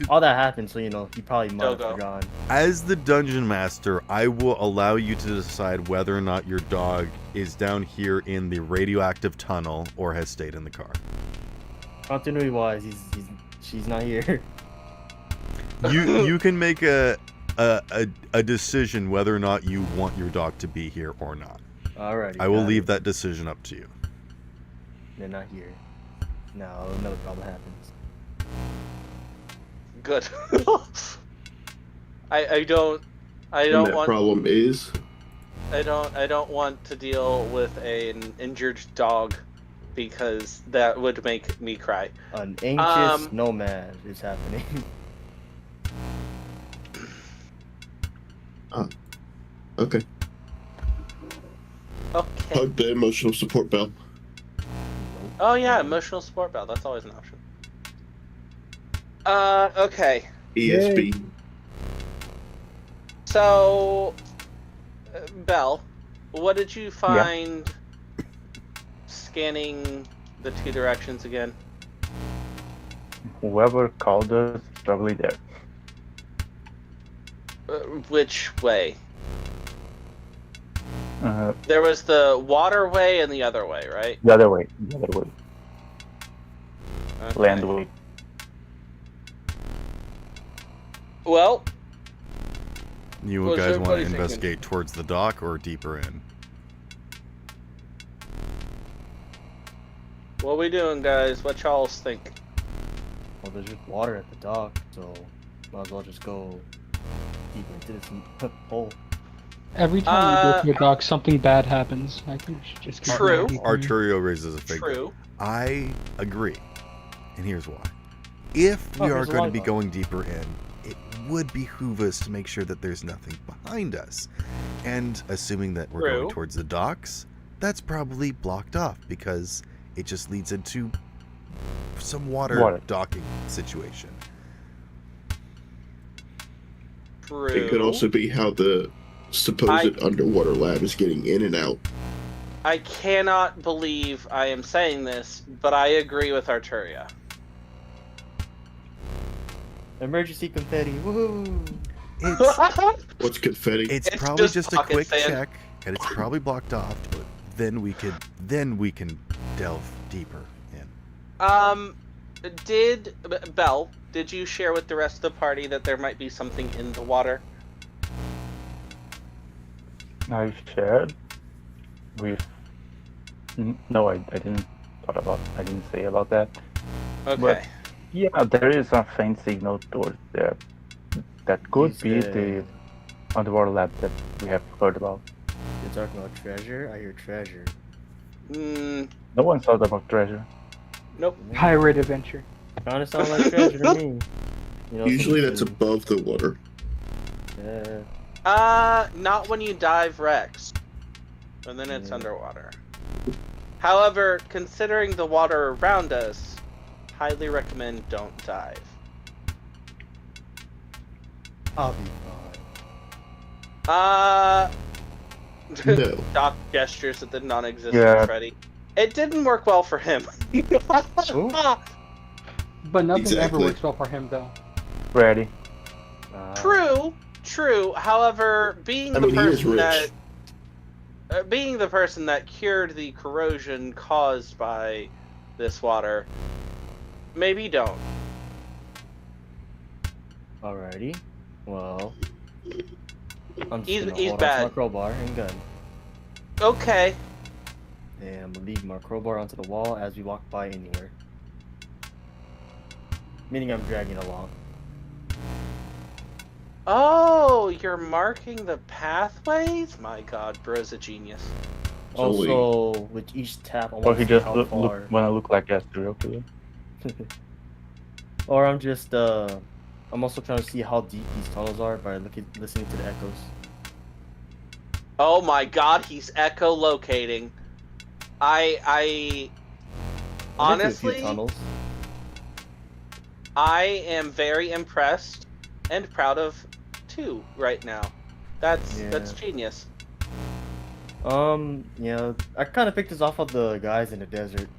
all that happened, so you know, he probably might have Dogo. forgotten. As the dungeon master, I will allow you to decide whether or not your dog is down here in the radioactive tunnel or has stayed in the car. Continuity wise, she's not here. You can make a decision whether or not you want your dog to be here or not. Alrighty. I will got leave it. that decision up to you. They're not here. Now another problem happens. Good. I don't And that want problem is I don't want to deal with an injured dog because that would make me cry. An anxious nomad is happening. Okay. Okay. Hug the emotional support bell. Oh yeah, emotional support bell. That's always an option. Okay. ESB. So, Bell, what did you Yeah. find scanning the two directions again? Whoever called us is probably there. Which way? Uh, There was the waterway and the other way, right? the other way. The other way. Okay. Land way. Well, You What's guys want everybody to thinking? investigate towards the dock or deeper in? what we doing, guys? What y'all think? Well, there's just water at the dock, so might as well just go deeper into this hole. Every time we go Uh, to the dock, something bad happens. I think we should just keep True. going deeper in. Arturio raises a finger. True. I agree. And here's why. If we Oh, are here's a going to be lollipop. going deeper in, it would behoove us to make sure that there's nothing behind us. And assuming that we're going True. towards the docks, that's probably blocked off because it just leads into some water. Docking situation. True. It could also be how the supposed underwater lab is getting in and out. I cannot believe I am saying this, but I agree with Arturia. Emergency confetti, woohoo! It's What's confetti? it's It's probably just just a pocket quick sand. check, and it's probably blocked off. But then we can delve deeper in. Did Bell? Did you share with the rest of the party that there might be something in the water? I shared with. No, I didn't I didn't say about that. Okay. But yeah, there is a faint signal towards there. That could Is be the underwater lab that we have heard about. You're talking about treasure? I hear treasure. No one thought about treasure. Nope. Pirate adventure. Kinda sound like treasure to me. You know, Usually that's something- above the water. Yeah. Not when you dive Rex. And then it's Yeah. underwater. However, considering the water around us, highly recommend don't dive. I'll be fine. No. Doc gestures at the non-existent Yeah. Freddy. It didn't work well for him. Ooh. But nothing ever Exactly. works well for him, though. Ready? True. However, being I the mean, he is person rich. that being the person that cured the corrosion caused by this water, maybe don't. Alrighty. Well, I'm just He's gonna hold on bad. to my crowbar and gun. Okay. And I'm gonna leave my crowbar onto the wall as we walk by anywhere. Meaning I'm dragging along. Oh, you're marking the pathways? My god, bro's a genius. Holy. Also, with each tap, I Or want he to see just how far. wanna look like a serial killer. Or I'm just I'm also trying to see how deep these tunnels are by listening to the echoes. Oh my god, he's echolocating. I I've been to a few honestly, tunnels. I am very impressed and proud of 2 right now. That's Yeah. genius. Yeah, I kind of picked this off of the guys in the desert.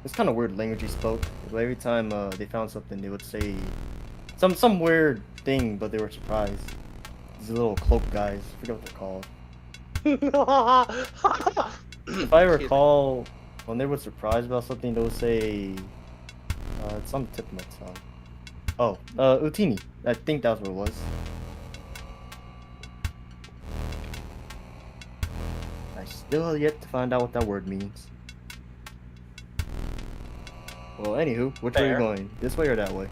It's kind of weird language he spoke. But every time they found something, they would say some weird thing, but they were surprised. These little cloak guys, I forget what they're called. If I Excuse me. recall, when they were surprised about something, they would say, it's on the tip of my tongue. Oh, Utini. I think that's what it was. I still yet to find out what that word means. Well, anywho, which way are Fair. you going? This way or that way?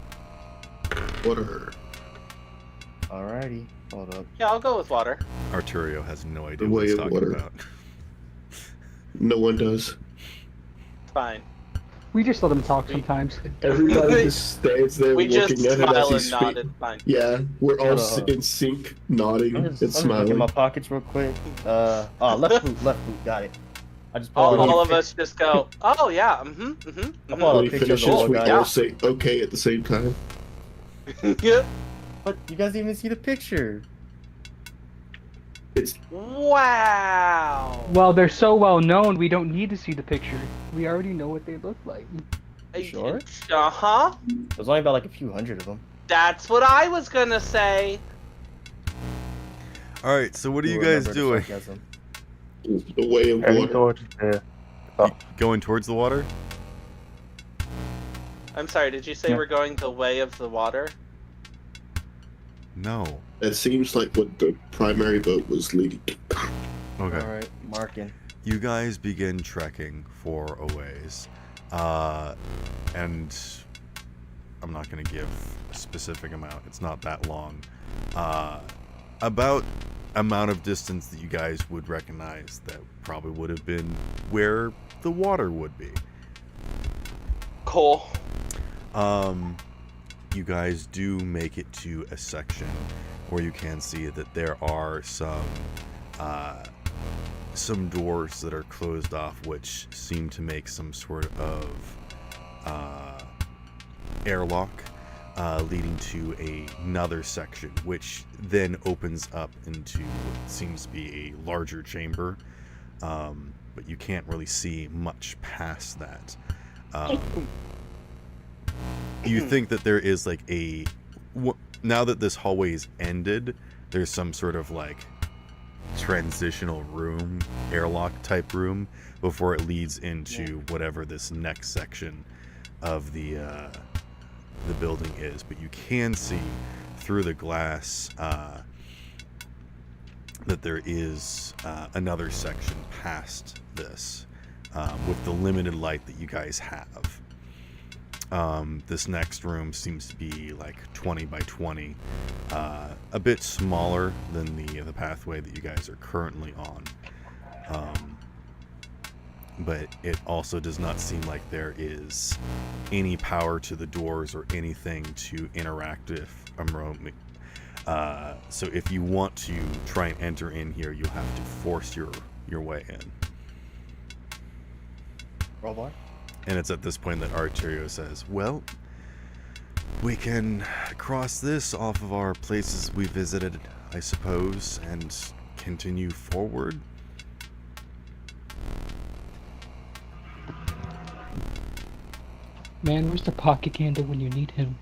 Water. Alrighty, hold up. Yeah, I'll go with water. Arturio has no idea The what way he's of talking water. about. No one does. Fine. We just let him talk sometimes. Everybody just stands there We just looking at him as smile he and nod. speaks. It's fine. Yeah, we're all Hold on. in sync, nodding I'm and just looking in smiling. my pockets real quick. Left boot, got it. I just pull All, out all a of us just go, oh yeah, mm-hmm. I pull out When a he picture of the finishes, little we guy. all say okay at the same time. Yeah. But you guys didn't even see the picture. It's Wow. Well, they're so well known, we don't need to see the picture. We already know what they look like. Sure. Uh-huh. There's only about like a few hundred of them. That's what I was gonna say. All right, so what are you Remember guys the doing? sarcasm. the way of Heading water. towards the. Going towards the water? I'm sorry, did you say Yeah. we're going the way of the water? No. That seems like what the primary boat was leading to. Okay. All right, marking. You guys begin trekking for a ways, and I'm not going to give a specific amount. It's not that long. About amount of distance that you guys would recognize that probably would have been where the water would be. Cool. You guys do make it to a section where you can see that there are some doors that are closed off, which seem to make some sort of airlock, leading to another section, which then opens up into what seems to be a larger chamber, but you can't really see much past that. You think that there is like now that this hallway is ended, there's some sort of like transitional room, airlock type room, before it leads into whatever this next section of the building is. But you can see through the glass that there is another section past this, with the limited light that you guys have. This next room seems to be like 20 by 20, a bit smaller than the pathway that you guys are currently on, but it also does not seem like there is any power to the doors or anything to interact with remotely. So if you want to try and enter in here, you'll have to force your way in. Rollbar. And it's at this point that Arterio says, well, we can cross this off of our places we visited, I suppose, and continue forward. Man, where's the pocket candle when you need him?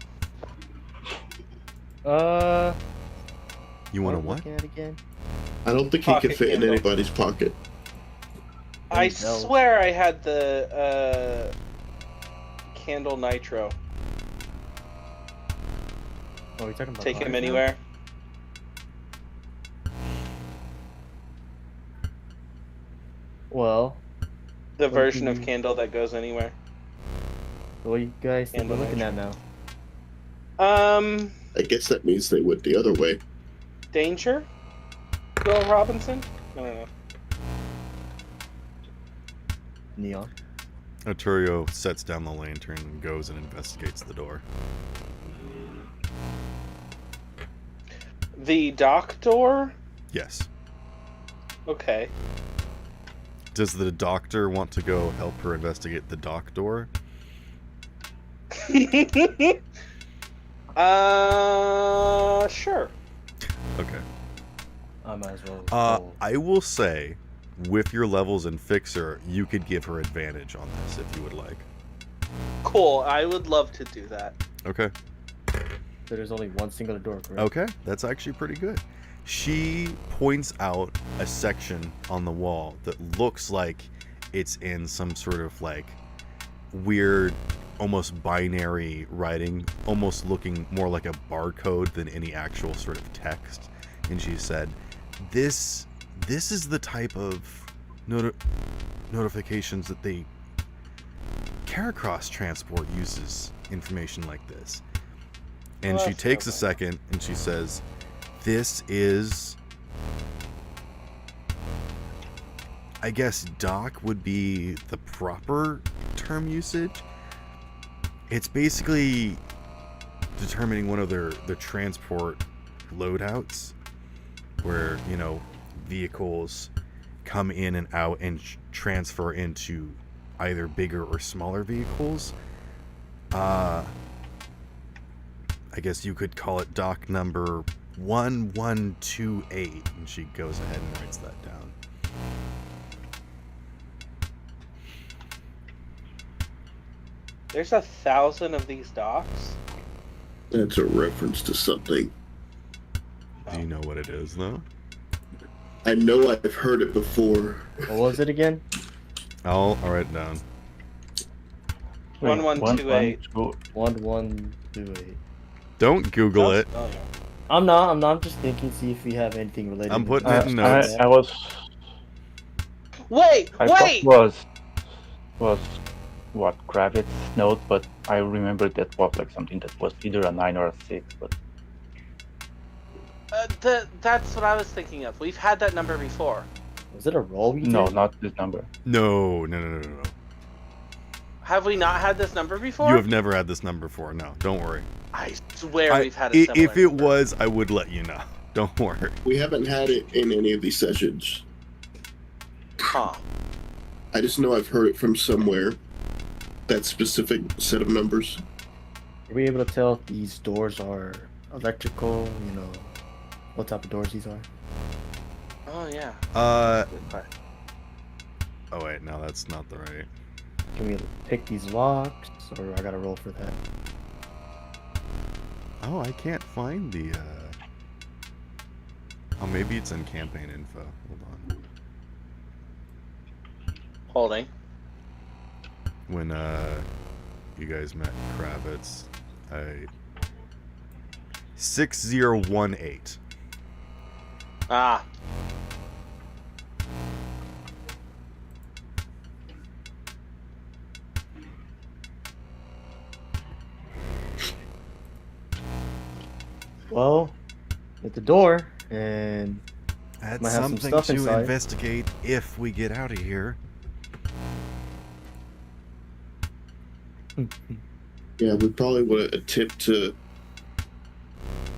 You want to what? Looking at again? I don't think he Pocket could fit in candle. anybody's pocket. I No. swear I had the candle nitro. Oh, you talking about Take him pocket anywhere. now? Well, The What version do of you- candle that goes anywhere. what you guys think we're Candle looking at now? I guess that means they went the other way. Danger? Will Robinson? I don't know. Neon. Arturio sets down the lantern and goes and investigates the door. The dock door? Yes. Okay. Does the doctor want to go help her investigate the dock door? Sure. Okay. I might as well. roll. I will say, with your levels in Fixer, you could give her advantage on this if you would like. Cool. I would love to do that. Okay. So there's only one single door, correct? Okay, that's actually pretty good. She points out a section on the wall that looks like it's in some sort of like weird, almost binary writing, almost looking more like a barcode than any actual sort of text. And she said, this is the type of notifications that they Caracross transport uses information like this. And Well, she that's takes a okay. second and she says, this is, I guess dock would be the proper term usage. It's basically determining one of their transport loadouts, where vehicles come in and out and transfer into either bigger or smaller vehicles. I guess you could call it dock number 1128, and she goes ahead and writes that down. There's 1,000 of these docks? That's a reference to something. Do you know what it is, though? I know I've heard it before. What was it again? I'll write it down. 1128. 1128. Don't Google it. Oh, yeah. I'm not. I'm just thinking, see if we have anything related. I'm to putting this. it in notes. I was. Wait! I thought was what Kravitz note, but I remember that was like something that was either a 9 or a 6. But That's what I was thinking of. We've had that number before. Was it a roll? no, not this number. No. Have we not had this number before? You have never had this number before. No, don't worry. I swear we've had a similar If it number. was, I would let you know. Don't worry. We haven't had it in any of these sessions. Huh. I just know I've heard it from somewhere. That specific set of numbers. Are we able to tell if these doors are electrical? What type of doors these are? Oh, yeah. Oh wait, no, that's not the right. Can we pick these locks, or I gotta roll for that? Oh, I can't find the. Oh, maybe it's in campaign info. Hold on. Holding. When you guys met Kravitz, 6018. Ah. Well, at the door, and That's might have some something stuff to inside. investigate if we get out of here. Yeah, we probably would attempt to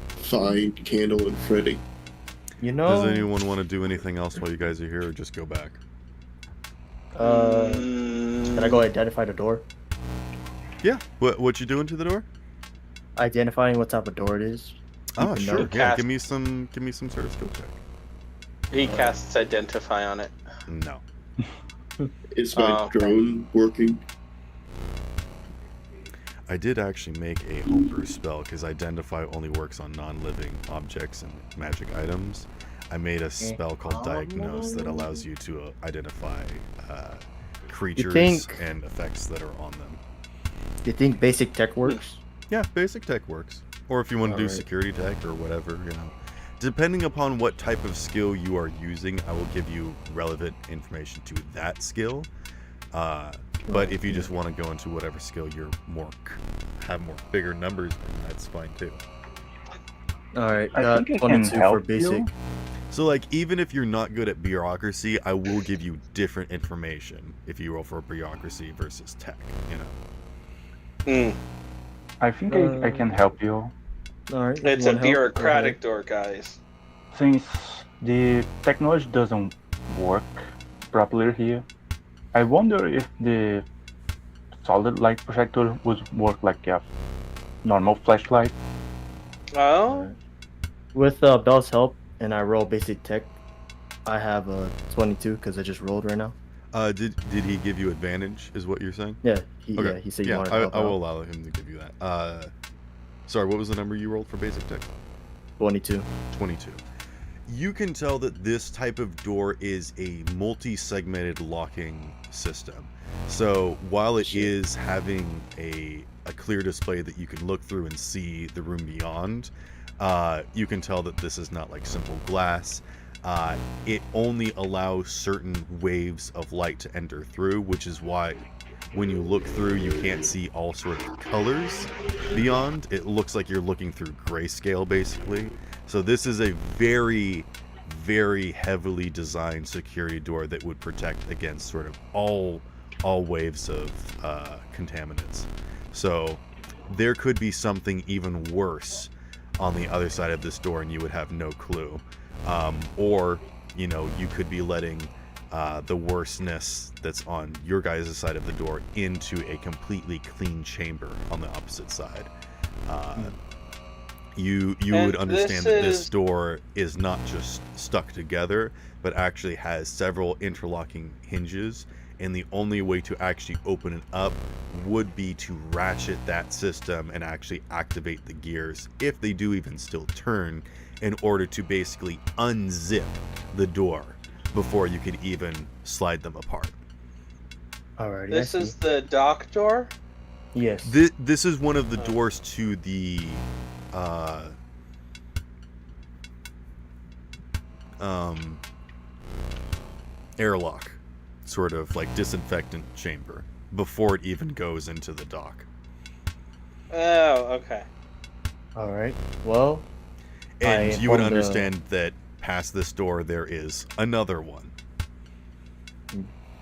find Candle and Freddy. Does anyone want to do anything else while you guys are here, or just go back? Can I go identify the door? Yeah. What you doing to the door? Identifying what type of door it is. Oh, Keep a sure. note. Yeah, give me some sort of skill check. He casts Identify on it. No. Is my Oh, okay. drone working? I did actually make a homebrew spell because Identify only works on non-living objects and magic items. I made a spell called Diagnose that allows you to identify creatures think- and effects that are on them. Do you think basic tech works? Yeah, basic tech works. Or if you want to do Alright. security tech or whatever, Depending upon what type of skill you are using, I will give you relevant information to that skill. But if you just want to go into whatever skill you're have more bigger numbers, then that's fine too. Alright, I got think I can 22 for help basic. you. So like even if you're not good at bureaucracy, I will give you different information if you roll for bureaucracy versus tech, I think I can help you. Alright. It's a bureaucratic door, guys. Since the technology doesn't work properly here, I wonder if the solid light projector would work like a normal flashlight. Oh? With Bell's help, and I roll basic tech, I have a 22 because I just rolled right now. Did he give you advantage? Is what you're saying? Yeah, he said you Yeah, wanted to help I will out. allow him to give you that. Sorry, what was the number you rolled for basic tech? 22. 22. You can tell that this type of door is a multi-segmented locking system. So while it is having a clear display that you can look through and see the room beyond, you can tell that this is not like simple glass. It only allows certain waves of light to enter through, which is why when you look through, you can't see all sorts of colors beyond. It looks like you're looking through grayscale, basically. So this is a very, very heavily designed security door that would protect against sort of all waves of contaminants. So there could be something even worse on the other side of this door and you would have no clue. Or, you know, you could be letting the worstness that's on your guys' side of the door into a completely clean chamber on the opposite side. You would understand that this door is not just stuck together, but actually has several interlocking hinges, and the only way to actually open it up would be to ratchet that system and actually activate the gears, if they do even still turn, in order to basically unzip the door before you could even slide them apart. Alrighty, This I see. is the dock door? Yes. This is one of the doors to the airlock, sort of like disinfectant chamber, before it even goes into the dock. Oh, okay. Alright. Well, And I you would informed the- understand that past this door there is another one.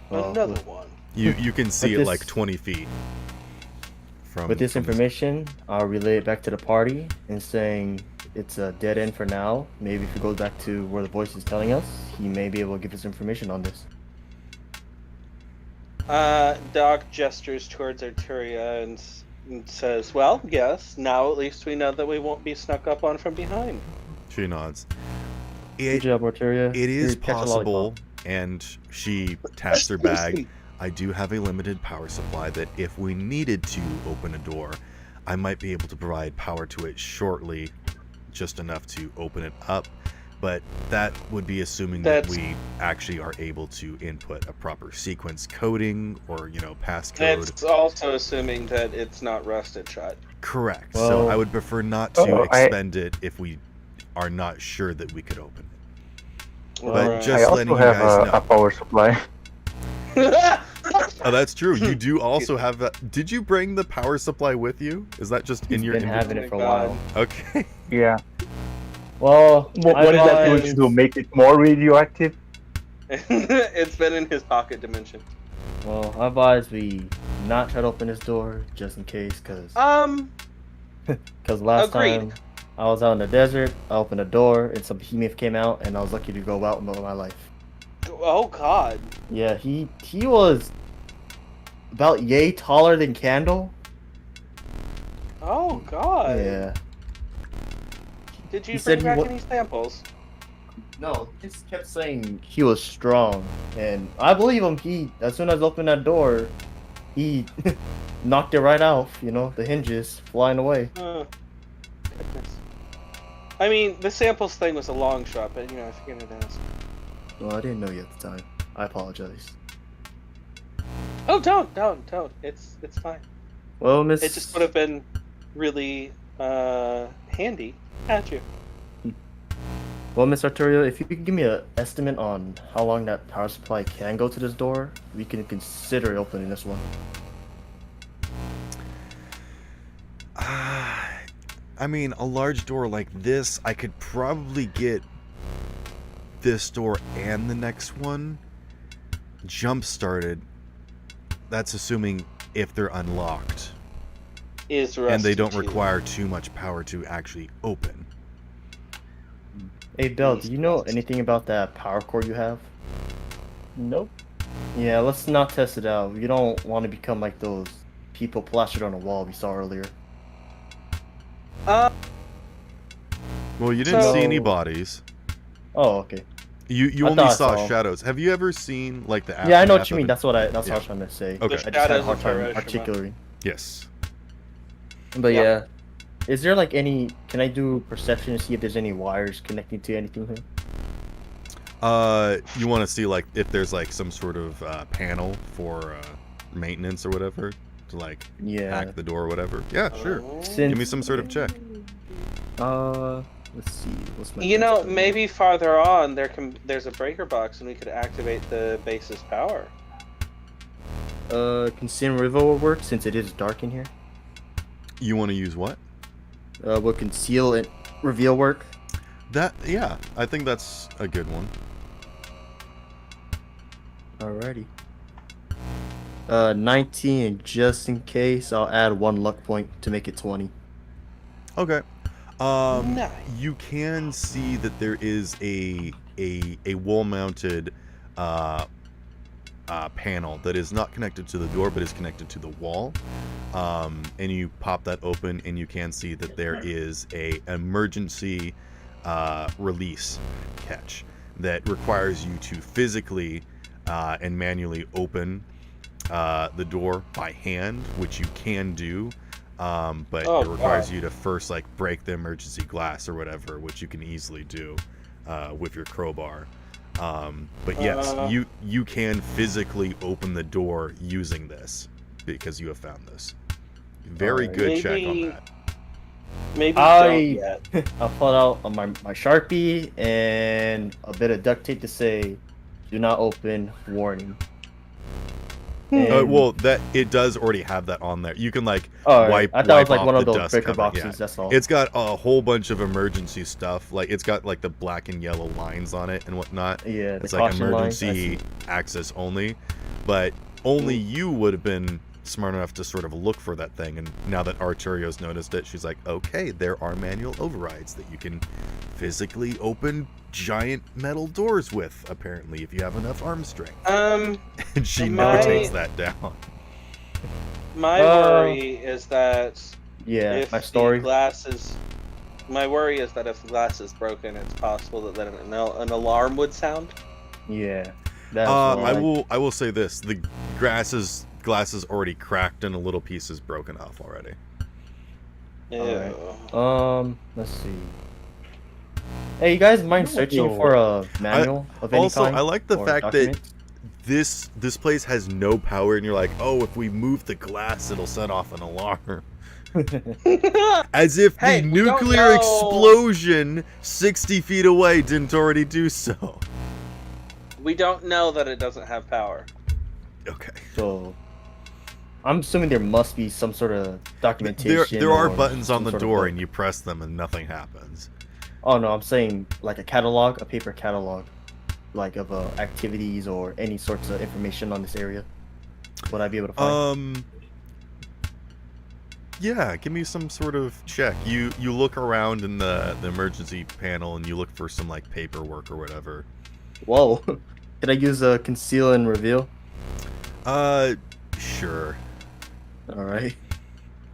well, Another one. You can see it this- like 20 feet from. with this from information, I'll relay it back to the party and saying it's a dead end for now. Maybe if he goes back to where the voice is telling us, he may be able to give us information on this. Doc gestures towards Arturia and says, "Well, yes. Now at least we know that we won't be snuck up on from behind." She nods. Good job, Arturia. It is Here, catch a possible, lollipop. and she taps her bag. I do have a limited power supply that if we needed to open a door, I might be able to provide power to it shortly, just enough to open it up. But that would be assuming that we actually are able to input a proper sequence coding or, you know, passcode. It's also assuming that it's not rusted shut. Correct. Well- so I would prefer not to Oh, expend it if we are not sure that we could open it. But Alright. just I also letting you have guys know. a power supply. Oh, that's true. You do also have that. Did you bring the power supply with you? Is that just in He's your been inventory? having it for a God. while. Okay. Yeah. Well, What is that going to advise- do? Make it more radioactive? It's been in his pocket dimension. Well, I advise we not try to open this door just in case, cause last Agreed. time I was out in the desert, I opened a door and some behemoth came out, and I was lucky to go out with my life. Oh God. Yeah, he was about yay taller than Candle. Oh God. Yeah. Did you He said bring he back any samples? No, he just kept saying he was strong, and I believe him. He, as soon as I opened that door, he knocked it right off. You know, the hinges flying away. Goodness. I mean, the samples thing was a long shot, but you know, I figured I'd ask. Well, I didn't know you at the time. I apologize. Oh, don't. It's fine. Well, Miss. It just would have been really handy, had you? Well, Miss Arturia, if you could give me an estimate on how long that power supply can go to this door, we can consider opening this one. I mean, a large door like this, I could probably get this door and the next one jump started. That's assuming if they're unlocked Is and they don't rusty, too. require too much power to actually open. Hey, Belle, do you know anything about that power cord you have? Nope. Yeah, let's not test it out. You don't want to become like those people plastered on a wall we saw earlier. Well, you didn't So- see any bodies. Oh, okay. You I only thought I saw saw 'em. shadows. Have you ever seen like the Yeah, I know what aftermath you of mean. an- That's what I was Yeah. trying to say. Okay. I just had a Shadows hard of time Hiroshima. articulating. Yes. But Yep. yeah, is there like any? Can I do perception to see if there's any wires connecting to anything here? You want to see like if there's like some sort of panel for maintenance or whatever to like Yeah. hack the door or whatever. Yeah, sure. Oh. Give me some sort of check. Let's see. What's my? You know, best maybe farther on there's a breaker box, and we could activate the base's power. Conceal reveal will work since it is dark in here. You want to use what? Will conceal and reveal work? That yeah, I think that's a good one. Alrighty. 19, and just in case, I'll add 1 luck point to make it 20. Okay. Nice. You can see that there is a wall-mounted panel that is not connected to the door, but is connected to the wall. And you pop that open, and you can see that there is a emergency release catch that requires you to physically and manually open the door by hand, which you can do. But Oh, it requires God. you to first like break the emergency glass or whatever, which you can easily do with your crowbar. But yes, you can physically open the door using this because you have found this. Very Alright. good check on Maybe- that. Maybe I- don't yet. I'll pull out on my Sharpie and a bit of duct tape to say, "Do not open, warning." And- Well, that it does already have that on there. You can like Alright, wipe. I thought it was wipe like off one of the those dust breaker cover, boxes. yeah. That's all. It's got a whole bunch of emergency stuff. Like it's got like the black and yellow lines on it and whatnot. Yeah, the It's like caution lines, I emergency see. access only, but only you would have been smart enough to sort of look for that thing. And now that Arturio's noticed it, she's like, okay, there are manual overrides that you can physically open giant metal doors with, apparently, if you have enough arm strength. And she My- notates that down. My worry is that Yeah, if my story. the glass is, my worry is that if the glass is broken, it's possible that then an alarm would sound. Yeah, that's I why. will say this: the glass is already cracked and a little piece is broken off already. Ew. Alright. Let's see. Hey, you guys mind searching for a manual of any Also, kind? I like the or fact document? that this place has no power, and you're like, oh, if we move the glass, it'll set off an alarm. As if Hey, the we don't nuclear know- explosion 60 feet away didn't already do so. We don't know that it doesn't have power. Okay. So, I'm assuming there must be some sort of documentation. There are or buttons on some the sort of door, book. and you press them, and nothing happens. Oh no, I'm saying like a catalog, a paper catalog, like of activities or any sorts of information on this area. Would I be able to find? Yeah, give me some sort of check. You look around in the emergency panel, and you look for some like paperwork or whatever. Whoa, did I use a conceal and reveal? Sure. All right.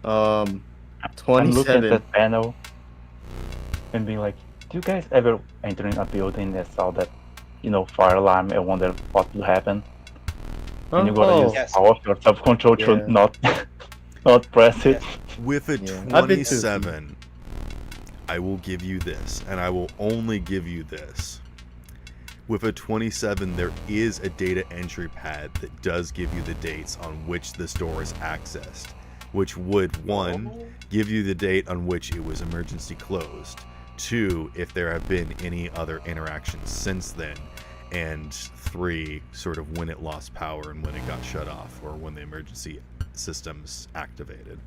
I'm looking at 27. that panel and being like, do you guys ever enter in a building that saw that, fire alarm and wonder what will happen? And you gotta use Yes. all of your self-control Yeah. to not press it. With a Yeah, I've been to- 27, I will give you this, and I will only give you this. With a 27, there is a data entry pad that does give you the dates on which this door is accessed, which would, 1, give you the date on which it was emergency closed, 2, if there have been any other interactions since then, and 3, sort of when it lost power and when it got shut off, or when the emergency systems activated.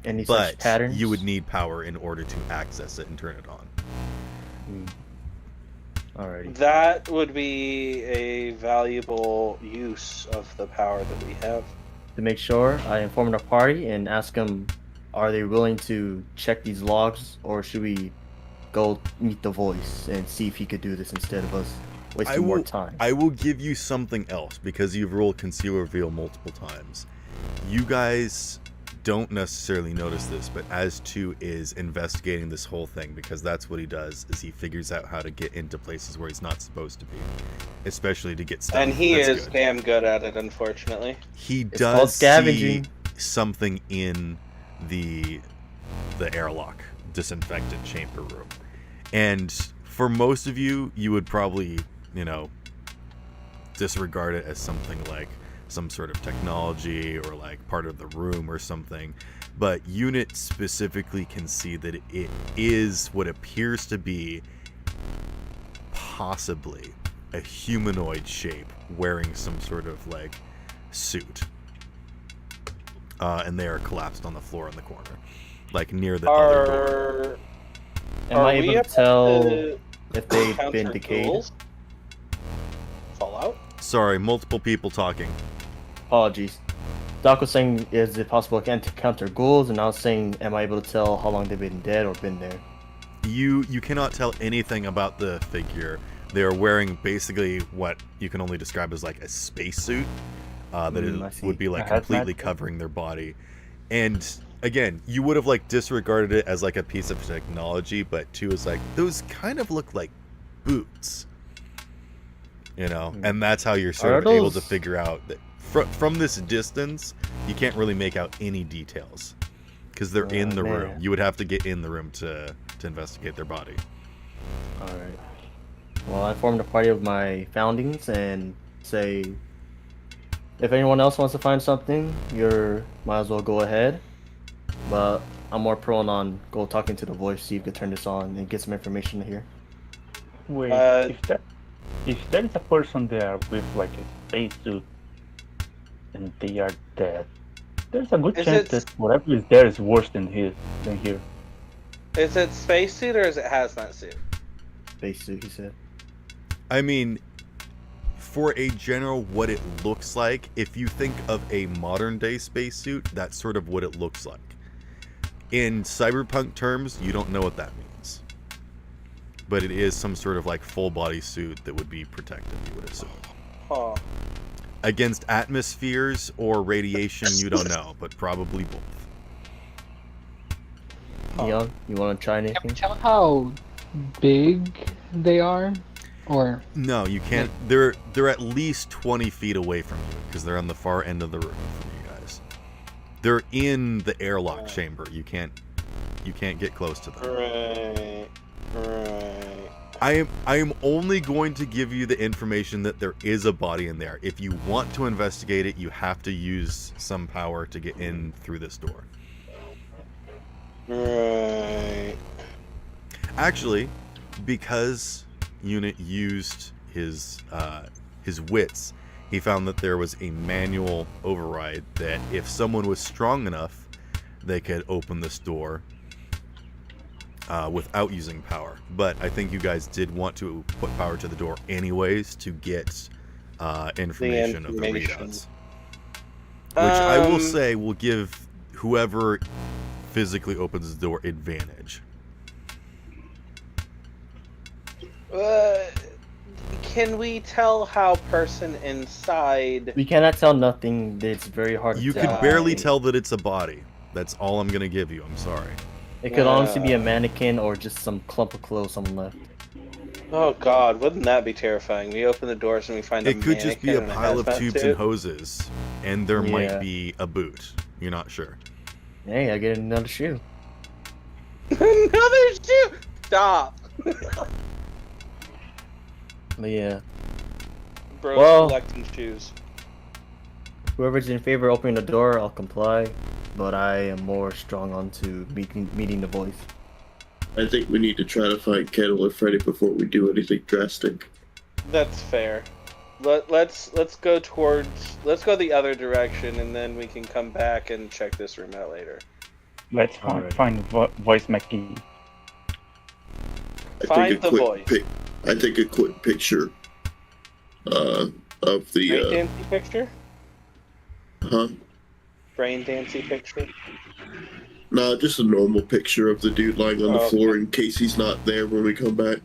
Any such But patterns? you would need power in order to access it and turn it on. Alrighty. That would be a valuable use of the power that we have. To make sure, I inform the party and ask them, are they willing to check these logs, or should we go meet the voice and see if he could do this instead of us wasting more time? I will give you something else because you've rolled conceal reveal multiple times. You guys don't necessarily notice this, but As2 is investigating this whole thing because that's what he does, is he figures out how to get into places where he's not supposed to be, especially to get stuff. And he That's is good. damn good at it, unfortunately. He It's called does see scavenging. something in the airlock disinfectant chamber room. And for most of you, you would probably, disregard it as something like some sort of technology or like part of the room or something. But Unit specifically can see that it is what appears to be possibly a humanoid shape wearing some sort of like suit. And they are collapsed on the floor in the corner, like near the other door. Am I we able to tell to if they've counter been decayed? ghouls? Fallout? Sorry, multiple people talking. apologies. Doc was saying, is it possible to encounter ghouls? And I was saying, am I able to tell how long they've been dead or been there? You cannot tell anything about the figure. They are wearing basically what you can only describe as like a spacesuit that I it see. would be like A hazmat completely suit. covering their body. And again, you would have like disregarded it as like a piece of technology, but two is like those kind of look like boots. You know, and that's how you're sort Are of able to those- figure out that from this distance, you can't really make out any details because they're in the man. room. You would have to get in the room to investigate their body. Alright. Well, I formed a party of my foundings and say, if anyone else wants to find something, might as well go ahead. But I'm more prone on go talking to the voice, see if you could turn this on and get some information here. Wait, if there is a person there with like a spacesuit and they are dead, there's a good Is chance it- that whatever is there is worse than here. Is it spacesuit or is it hazmat suit? Spacesuit, he said. I mean, for a general what it looks like, if you think of a modern day spacesuit, that's sort of what it looks like. In cyberpunk terms, you don't know what that means. But it is some sort of like full body suit that would be protective, you would assume. Huh. Against atmospheres or radiation, you don't know, but probably both. Leon, you want to try Can we anything? tell how big they are? Or No, you can't. They're at least 20 feet away from you because they're on the far end of the room from you guys. They're in the airlock chamber. You can't get close to them. Right. I am only going to give you the information that there is a body in there. If you want to investigate it, you have to use some power to get in through this door. Right. Actually, because Unit used his wits, he found that there was a manual override that if someone was strong enough, they could open this door without using power. But I think you guys did want to put power to the door anyways to get information of the information. readouts. Which I will Um, say will give whoever physically opens the door advantage. Can we tell how person inside? We cannot tell nothing. It's very hard to You tell. can barely tell that it's a body. That's all I'm gonna give you. I'm sorry. It could honestly be a mannequin or just some clump of clothes someone left. Oh God, wouldn't that be terrifying? We open the doors and we find It could just be a mannequin in pile of hazmat tubes suit. and hoses, and there might Yeah. be a boot. You're not sure. Hey, I get another shoe. Another shoe. Stop. But yeah, Bro, Well- collecting shoes. whoever's in favor of opening the door, I'll comply. But I am more strong on to meeting the voice. I think we need to try to find Kettle or Freddy before we do anything drastic. That's fair. Let's go the other direction, and then we can come back and check this room out later. Let's Alright. find voice McGee. Find the voice. I think a quick picture of Brain the dancing picture. huh? Brain dancing picture. Nah, just a normal picture of the dude lying on the Oh, floor in case he's not there when we come back.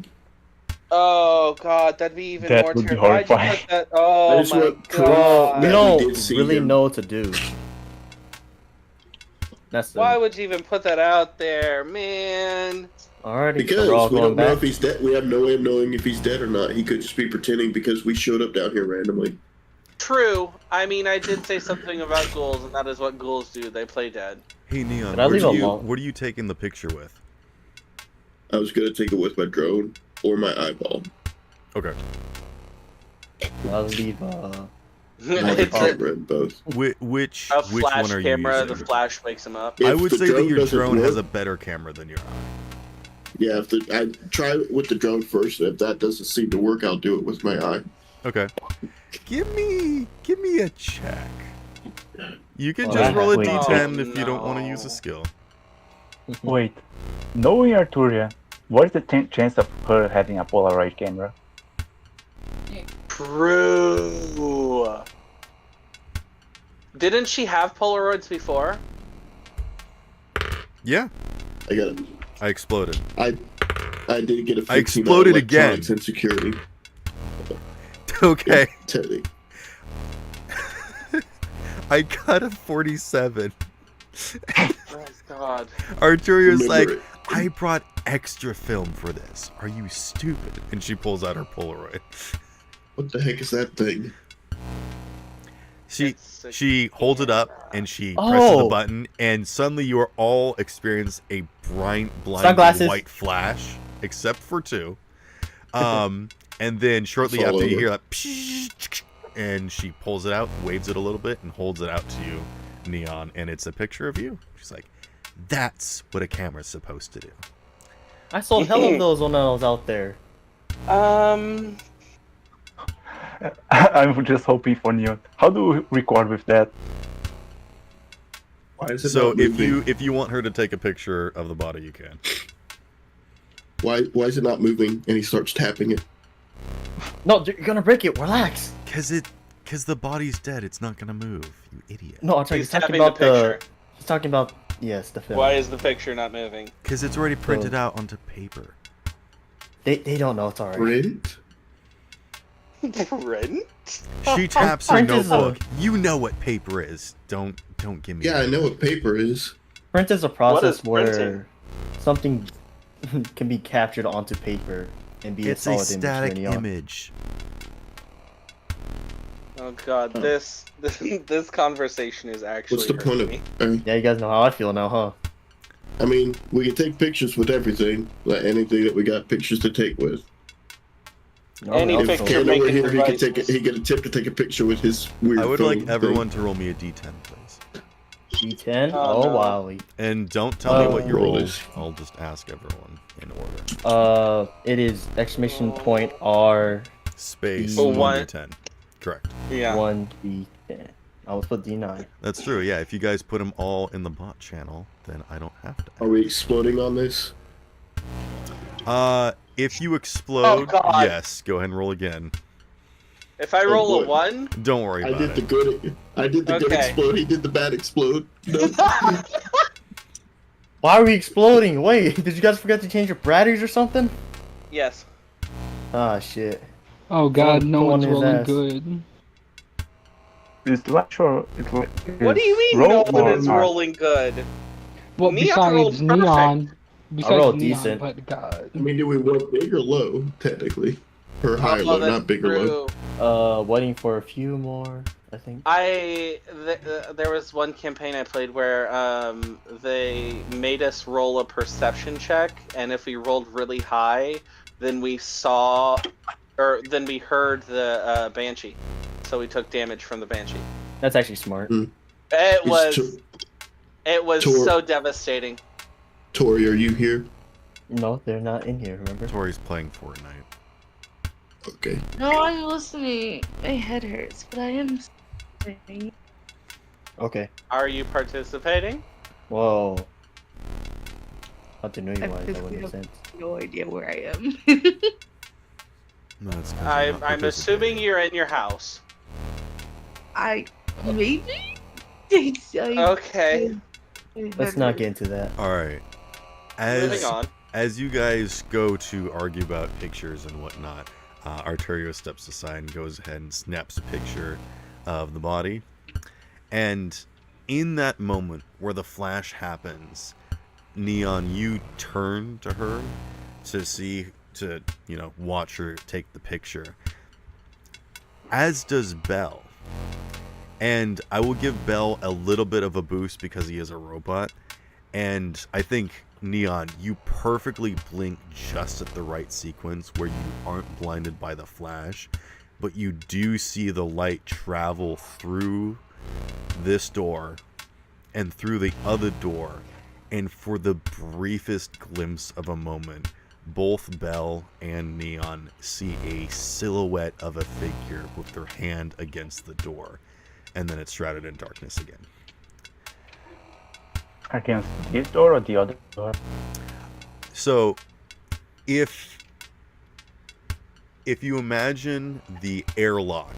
Oh God, that'd be even That more would be terrifying. Why'd you horrifying. put that- Oh I just my want proof God. We that don't did see really him. know what to do. That's the... Why would you even put that out there, man? Alrighty, Because so we're all we going don't know back. if he's dead. We have no way of knowing if he's dead or not. He could just be pretending because we showed up down here randomly. True. I mean, I did say something about ghouls, and that is what ghouls do. They play dead. Hey Neon, Can I leave alone? what are you taking the picture with? I was gonna take it with my drone or my eyeball. Okay. I'll leave. My It's camera and both. Which a which flash one are camera. you The using? flash wakes them up. I If would the say that your doesn't drone has a work- better camera than your eye. Yeah, I try it with the drone first. If that doesn't seem to work, I'll do it with my eye. Okay. Give me a check. You can Well, just roll a wait. d10 Oh, if you don't want to no. use a skill. Wait, knowing Arturia, what is the chance of her having a Polaroid camera? True. Didn't she have Polaroids before? Yeah, I got it. I exploded. I did get a 15 I exploded on again. electronics and security. Okay, Teddy. I got a 47. Oh God. Arturio's Remember like, it. I brought extra film for this. Are you stupid? And she pulls out her Polaroid. What the heck is that thing? She holds it up and she presses the Oh. button, and suddenly you are all experience a blind Sunglasses. white flash, except for 2. And then shortly It's all after you over. hear that, and she pulls it out, waves it a little bit, and holds it out to you, Neon, and it's a picture of you. She's like, "That's what a camera's supposed to do." I sold hell of those when I was out there. Um. I'm just hoping for Neon. How do we record with that? Why is it So not if moving? you want her to take a picture of the body, you can. Why is it not moving? And he starts tapping it. No, you're gonna break it. Relax. Cause the body's dead. It's not gonna move. You idiot. No, I'm talking, He's he's talking tapping the about the. picture. He's talking about yes, the film. Why is the picture not moving? Cause it's already printed out onto paper. They don't know. It's alright. Print? Print? She taps her Print is a- notebook. You know what paper is. Don't give me. Yeah, I that. know what paper is. Print is a What process is where printing? something can be captured onto paper and be It's a a solid image. static for Neon. image. Oh God, this conversation is actually. What's the point of hurting it? Yeah, you guys know how I feel now, huh? I mean, we can take pictures with everything. Like anything that we got pictures to take with. Any I'll If picture show you. Kano were making here, he could devices. he get a tip to take a picture with his weird I would phone like thing. everyone to roll me a d10, please. G10. Oh, Oh, no. wow. And don't tell me what you Roll roll. this. I'll just ask everyone in order. It is exclamation point R Space Oh, 1d10. Correct. Yeah. 1D10. I will put D9. That's true. Yeah. If you guys put them all in the bot channel, then I don't have to. Are we exploding on this? If you explode, Oh, God. yes, go ahead and roll again. If I roll a boy. 1, Don't worry I about did it. the good. I did the good Okay. explode. He did the bad explode. No. Why are we exploding? Wait, did you guys forget to change your batteries or something? yes. Ah, shit. Oh God, Come no on one's his rolling ass. good. Is the actual What do you mean no one is rolling good? Well, Neon rolled besides Neon, rolled Neon, decent. but God. I mean, do we want big or low? Technically, or high or Oh, low, that's not big or low. true. Waiting for a few more, I think. There was one campaign I played where they made us roll a perception check, and if we rolled really high, then we then we heard the banshee, so we took damage from the banshee. That's actually smart. Mm. It was Tor- so devastating. Tori, are you here? No, they're not in here, remember? Tori's playing Fortnite. Okay. No, I'm listening. My head hurts, but I am listening. Okay. Are you participating? Whoa. How to know you I guys, that physically wouldn't make have sense. no idea where I am. No, it's 'cause you're I'm not assuming participating. you're in your house. Maybe? Okay. Let's not get into that. All right. Moving on. As you guys go to argue about pictures and whatnot, Arturio steps aside and goes ahead and snaps a picture of the body. And in that moment where the flash happens, Neon, you turn to her to watch her take the picture. As does Bell. And I will give Bell a little bit of a boost because he is a robot. And I think, Neon, you perfectly blink just at the right sequence where you aren't blinded by the flash, but you do see the light travel through this door and through the other door. And for the briefest glimpse of a moment, both Bell and Neon see a silhouette of a figure with their hand against the door. And then it's shrouded in darkness again. Against this door or the other door? So, if you imagine the airlock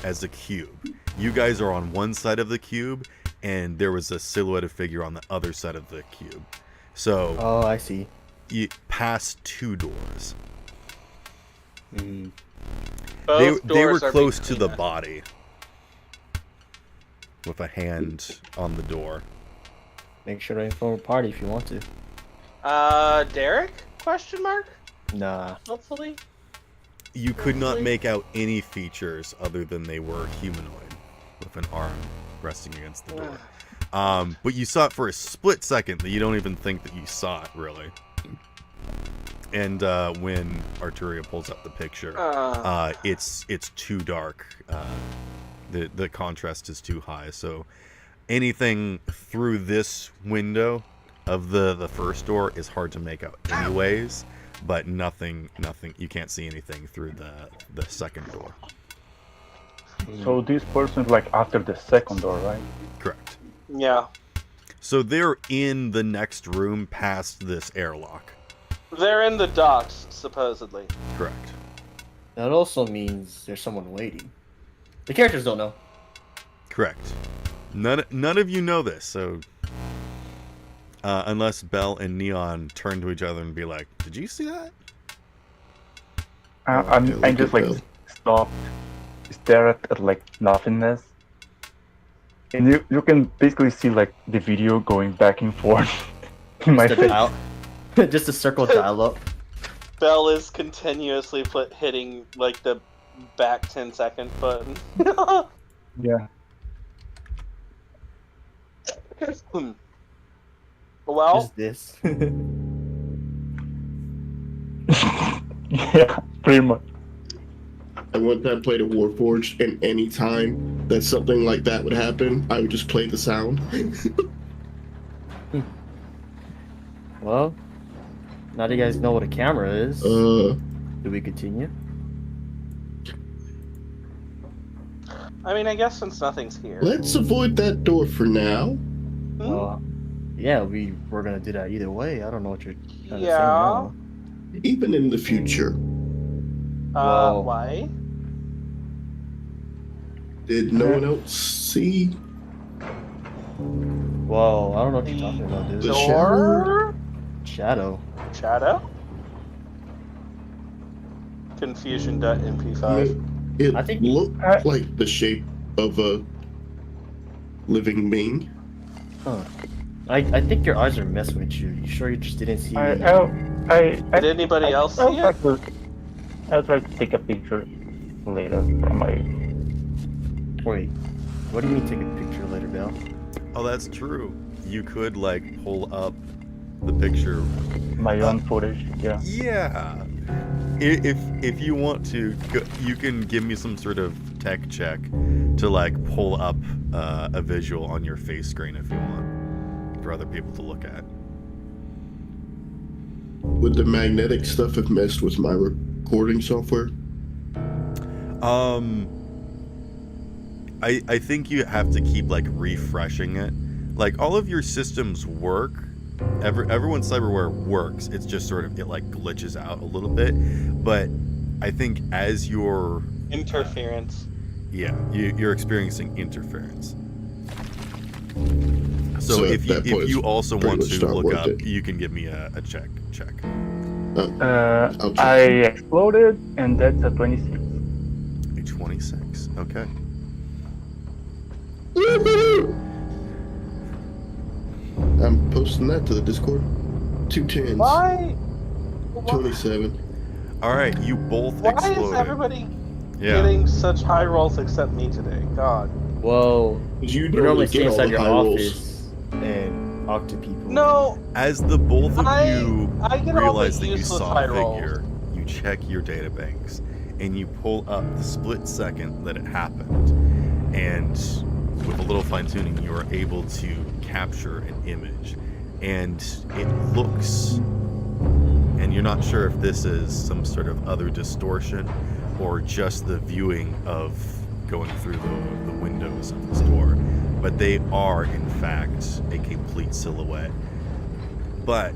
as a cube. You guys are on one side of the cube, and there was a silhouetted figure on the other side of the cube. So Oh, I see. you passed 2 doors. Mm. Both They were doors are close to between the us. body, with a hand on the door. Make sure to inform a party if you want to. Derek? Question mark? Nah. Hopefully. You could not Hopefully. make out any features other than they were humanoid, with an arm resting against the door. But you saw it for a split second that you don't even think that you saw it, really. And when Arturia pulls up the picture, it's too dark. The contrast is too high. So anything through this window of the first door is hard to make out anyways. But nothing. You can't see anything through the second door. So this person's like after the second door, right? Correct. Yeah. So they're in the next room past this airlock. They're in the docks, supposedly. Correct. That also means there's someone waiting. The characters don't know. Correct. None of you know this, so unless Belle and Neon turn to each other and be like, "Did you see that?" I'm just like stopped, stare at like nothingness, and you can basically see like the video going back and forth in my Just a face. dial- Just a circle dial up. Bell is continuously hitting like the back 10-second button. Yeah. Well, Just this. Yeah, pretty much. I one time played a Warforged, and any time that something like that would happen, I would just play the sound. Well, now that you guys know what a camera is, Uh, do we continue? I mean, I guess since nothing's here. let's avoid that door for now. Well, yeah, we're gonna do that either way. I don't know what you're trying to say Yeah. now. Even in the future. Well- Why? Did no one else see Well, I don't know what you're talking about, dude. The Door? Shadow. Shadow? Confusion.mp5. it I think- looked like the shape of a living being? Huh. I think your eyes are messing with you. You sure you just didn't see? I Did anybody else see it? I'll try to take a picture later from my. Wait, what do you mean take a picture later, Belle? Oh, that's true. You could like pull up the picture. My own footage, yeah. Yeah. If you want to, you can give me some sort of tech check to like pull up a visual on your face screen if you want for other people to look at. Would the magnetic stuff have messed with my recording software? I think you have to keep like refreshing it. Like all of your systems work. Everyone's cyberware works. It's just sort of it like glitches out a little bit. But I think as you're Interference. you're experiencing interference. So So if that point you is also pretty want much to not look worth up, it. you can give me a check. I'll check. I exploded, and that's a 26. A 26. Okay. I'm posting that to the Discord. 2 10s. Why? 27. All right. You both Why exploded. is everybody Yeah. getting such high rolls except me today? God. Well, You you normally stay get all inside the your high rolls. office and talk to people. No, As the both of you I get all realize the that you useless saw high a rolls. figure, you check your databanks, and you pull up the split second that it happened. And with a little fine tuning, you are able to capture an image. And it looks, and you're not sure if this is some sort of other distortion or just the viewing of going through the windows of this door, but they are in fact a complete silhouette. But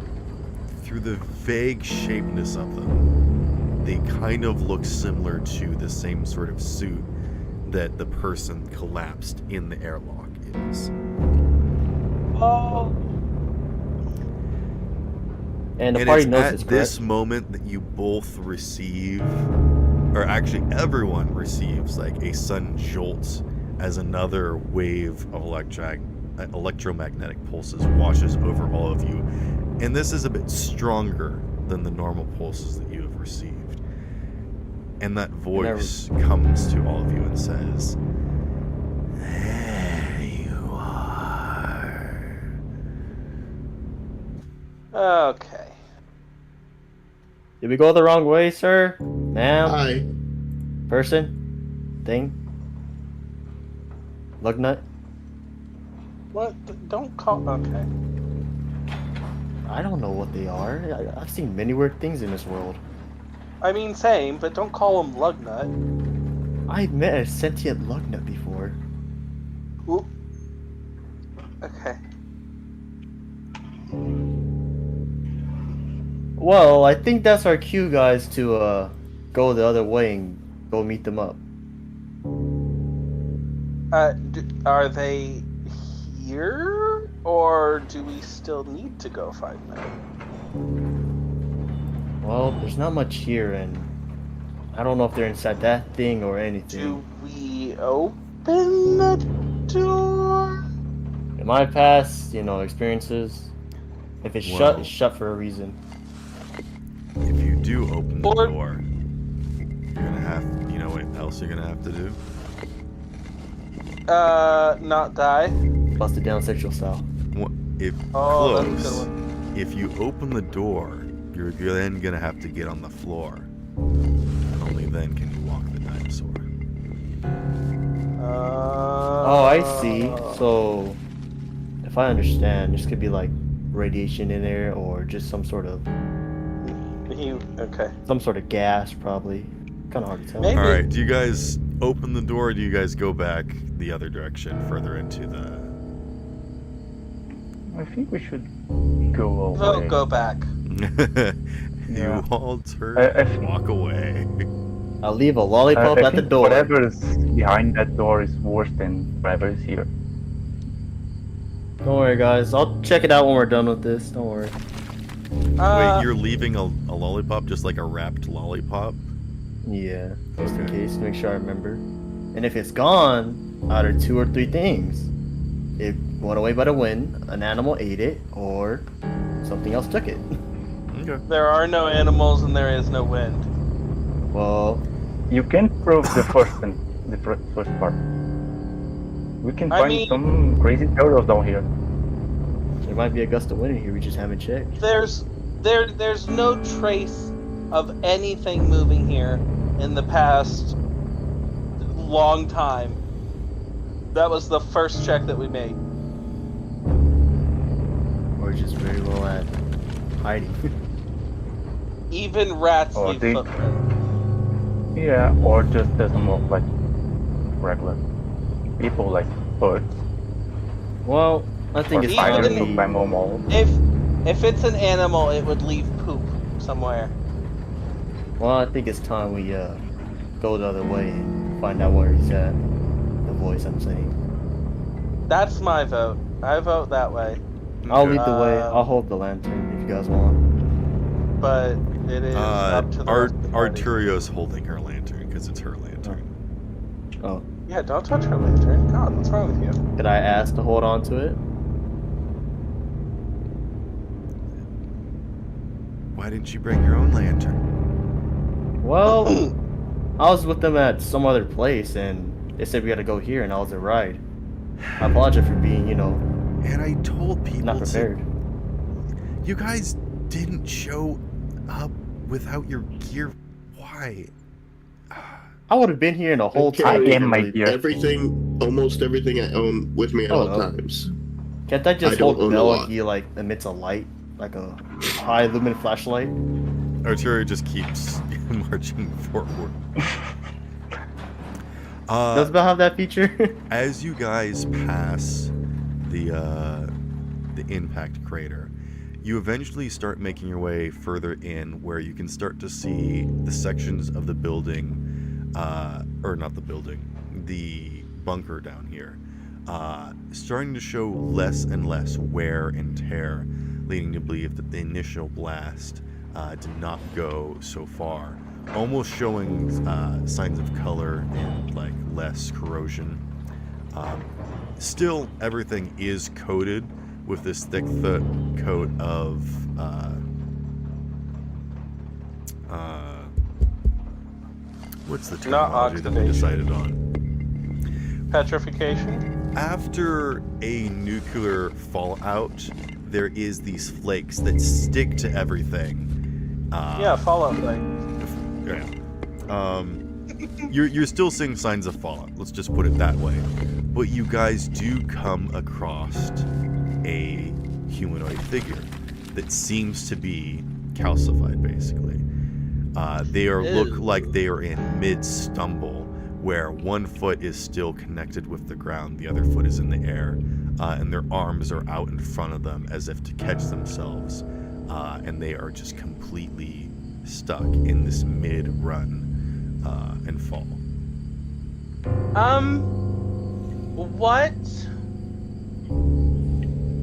through the vague shapeness of them, they kind of look similar to the same sort of suit that the person collapsed in the airlock is. Oh. And the And party it's knows at this, this correct? moment that you both receive, or actually everyone receives, like a sudden jolt as another wave of electromagnetic pulses washes over all of you. And this is a bit stronger than the normal pulses that you have received. And that voice comes to all of you and says, "There you are." Okay. Did we go the wrong way, sir? Ma'am? Hi. Person? Thing? Lug nut? What? Don't call. Okay. I don't know what they are. I've seen many weird things in this world. I mean, same, but don't call him Lugnut. I've met a sentient lug nut before. Oop. Okay. Well, I think that's our cue, guys, to go the other way and go meet them up. Are they here, or do we still need to go find them? Well, there's not much here, and I don't know if they're inside that thing or Do anything. we open the door? In my past, experiences, if it's shut, Well. it's shut for a reason. If you do open the Or- door, you're gonna have, you know what else you're gonna have to do? Not die. Bust it down sexual style. If Oh, that's a good close, one. if you open the door, you're then gonna have to get on the floor. And only then can you walk the dinosaur. Oh, I see. So, if I understand, this could be like radiation in there, or just some sort of Okay. gas, probably. Kind of hard to tell. Maybe. All right, do you guys open the door, or do you guys go back the other direction, further into the? I think we should go away. We'll go back. Yeah. You all turn I and think- walk away. I'll leave a lollipop I at the think door. whatever is behind that door is worse than whatever is here. Don't worry, guys. I'll check it out when we're done with this. Don't worry. Wait, you're leaving a lollipop, just like a wrapped lollipop? Yeah, just in Okay. case, make sure I remember. And if it's gone, either 2 or 3 things. It went away by the wind, an animal ate it, or something else took it. Okay. There are no animals and there is no wind. Well, You can prove the first part. We can I find mean- some crazy turtles down here. there might be a gust of wind in here, we just haven't checked. There's no trace of anything moving here in the past long time. That was the first check that we made. We're just very well at hiding. Even rats Oh, leave they- footprints. Yeah, or just doesn't look like regular people, like birds. Well, I think Or it's Even time spiders in- who climb on walls. If it's an animal, it would leave poop somewhere. Well, I think it's time we go the other way and find out where he's at. The voice I'm saying. That's my vote. I vote that way. I'll lead the way. Uh, I'll hold the lantern if you guys want. But it is up to the rest of the party. Arturio's holding her lantern because it's her lantern. Oh, Yeah, don't touch her lantern. God, what's wrong with you? did I ask to hold on to it? Why didn't you bring your own lantern? Well, I was with them at some other place, and they said we gotta go here, and I was a ride. I apologize for being, And I told people not prepared. You guys didn't show up without your gear. Why? I would have been here in the whole Okay. time. I am my literally. gear. Almost everything I own with me at Oh, all no. times. Can't I just I don't hold own a Bell lot. and he like emits a light, like a high lumen flashlight? Arturio just keeps marching forward. Does Bell have that feature? As you guys pass the impact crater, you eventually start making your way further in, where you can start to see the sections of the building, or not the building, the bunker down here, starting to show less and less wear and tear, leading to believe that the initial blast did not go so far. Almost showing signs of color and like less corrosion. Still, everything is coated with this thick coat of what's the terminology that we decided on? Petrification? After a nuclear fallout, there is these flakes that stick to everything. Yeah, fallout flakes. Yeah. You're still seeing signs of fallout. Let's just put it that way. But you guys do come across a humanoid figure that seems to be calcified, basically. They look like they are in mid-stumble, where one foot is still connected with the ground, the other foot is in the air, and their arms are out in front of them as if to catch themselves, and they are just completely stuck in this mid-run and fall.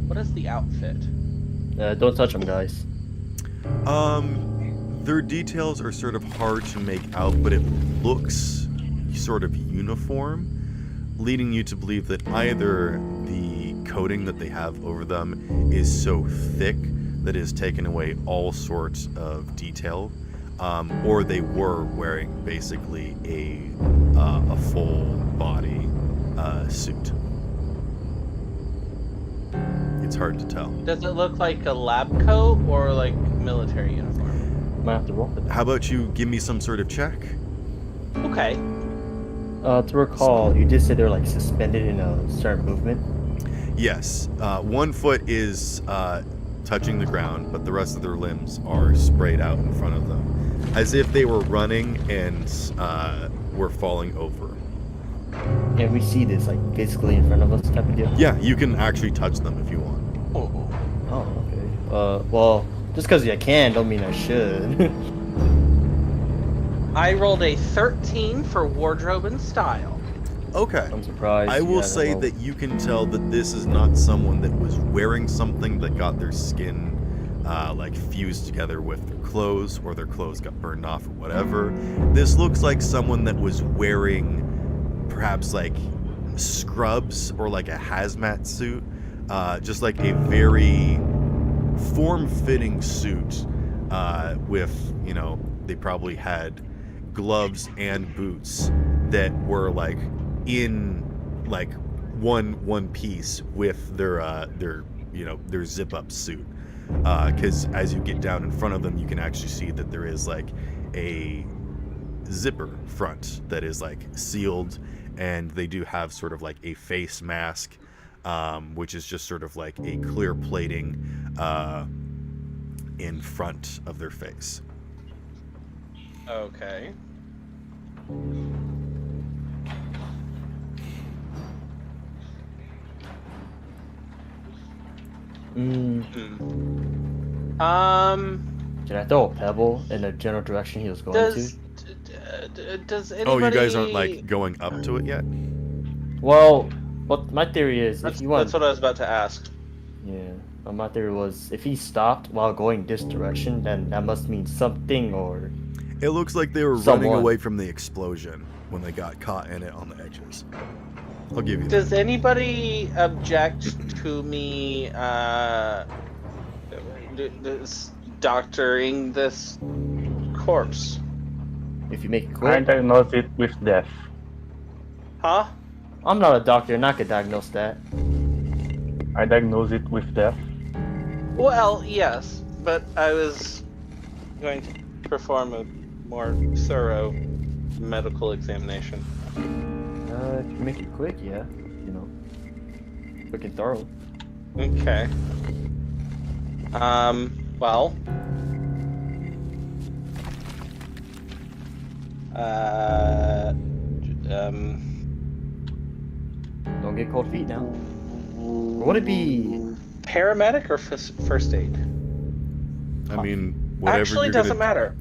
What is the outfit? Don't touch them, guys. Their details are sort of hard to make out, but it looks sort of uniform, leading you to believe that either the coating that they have over them is so thick that it has taken away all sorts of detail, or they were wearing basically a full body suit. It's hard to tell. Does it look like a lab coat or like military uniform? Might have to roll for that. How about you give me some sort of check? Okay. To recall, you did say they're like suspended in a certain movement. Yes. One foot is touching the ground, but the rest of their limbs are sprayed out in front of them, as if they were running and were falling over. And we see this like physically in front of us type of deal. Yeah, you can actually touch them if you want. Oh, okay. Well, just because I can don't mean I should. I rolled a 13 for wardrobe and style. Okay. I'm surprised. I will you say haven't that you can tell that this is not someone that was wearing something that got their skin like fused together with their clothes, or their clothes got burned off or whatever. This looks like someone that was wearing perhaps like scrubs or like a hazmat suit, just like a very form-fitting suit with, you know, they probably had gloves and boots that were like in like one piece with their you know, their zip-up suit, because as you get down in front of them, you can actually see that there is like a zipper front that is like sealed, and they do have sort of like a face mask, which is just sort of like a clear plating in front of their face. Okay. Can I throw a pebble in the general direction he was going Does anybody... Oh, you guys aren't like going up to it yet? Well, what my theory is, That's, if you want, that's what I was about to ask. yeah, my theory was if he stopped while going this direction, then that must mean something, or It looks like they were running Someone. away from the explosion when they got caught in it on the edges. I'll give you that. Does anybody object to me doctoring this corpse? if you make it I quick. diagnose it with death. Huh? I'm not a doctor, and I could diagnose that. I diagnose it with death. Well, yes, but I was going to perform a more thorough medical examination. If you make it quick, yeah, you know, quick and thorough. Okay. Well. Don't get cold feet now. Or would it be? Paramedic or first aid? I mean, whatever Actually, you're doesn't gonna... matter.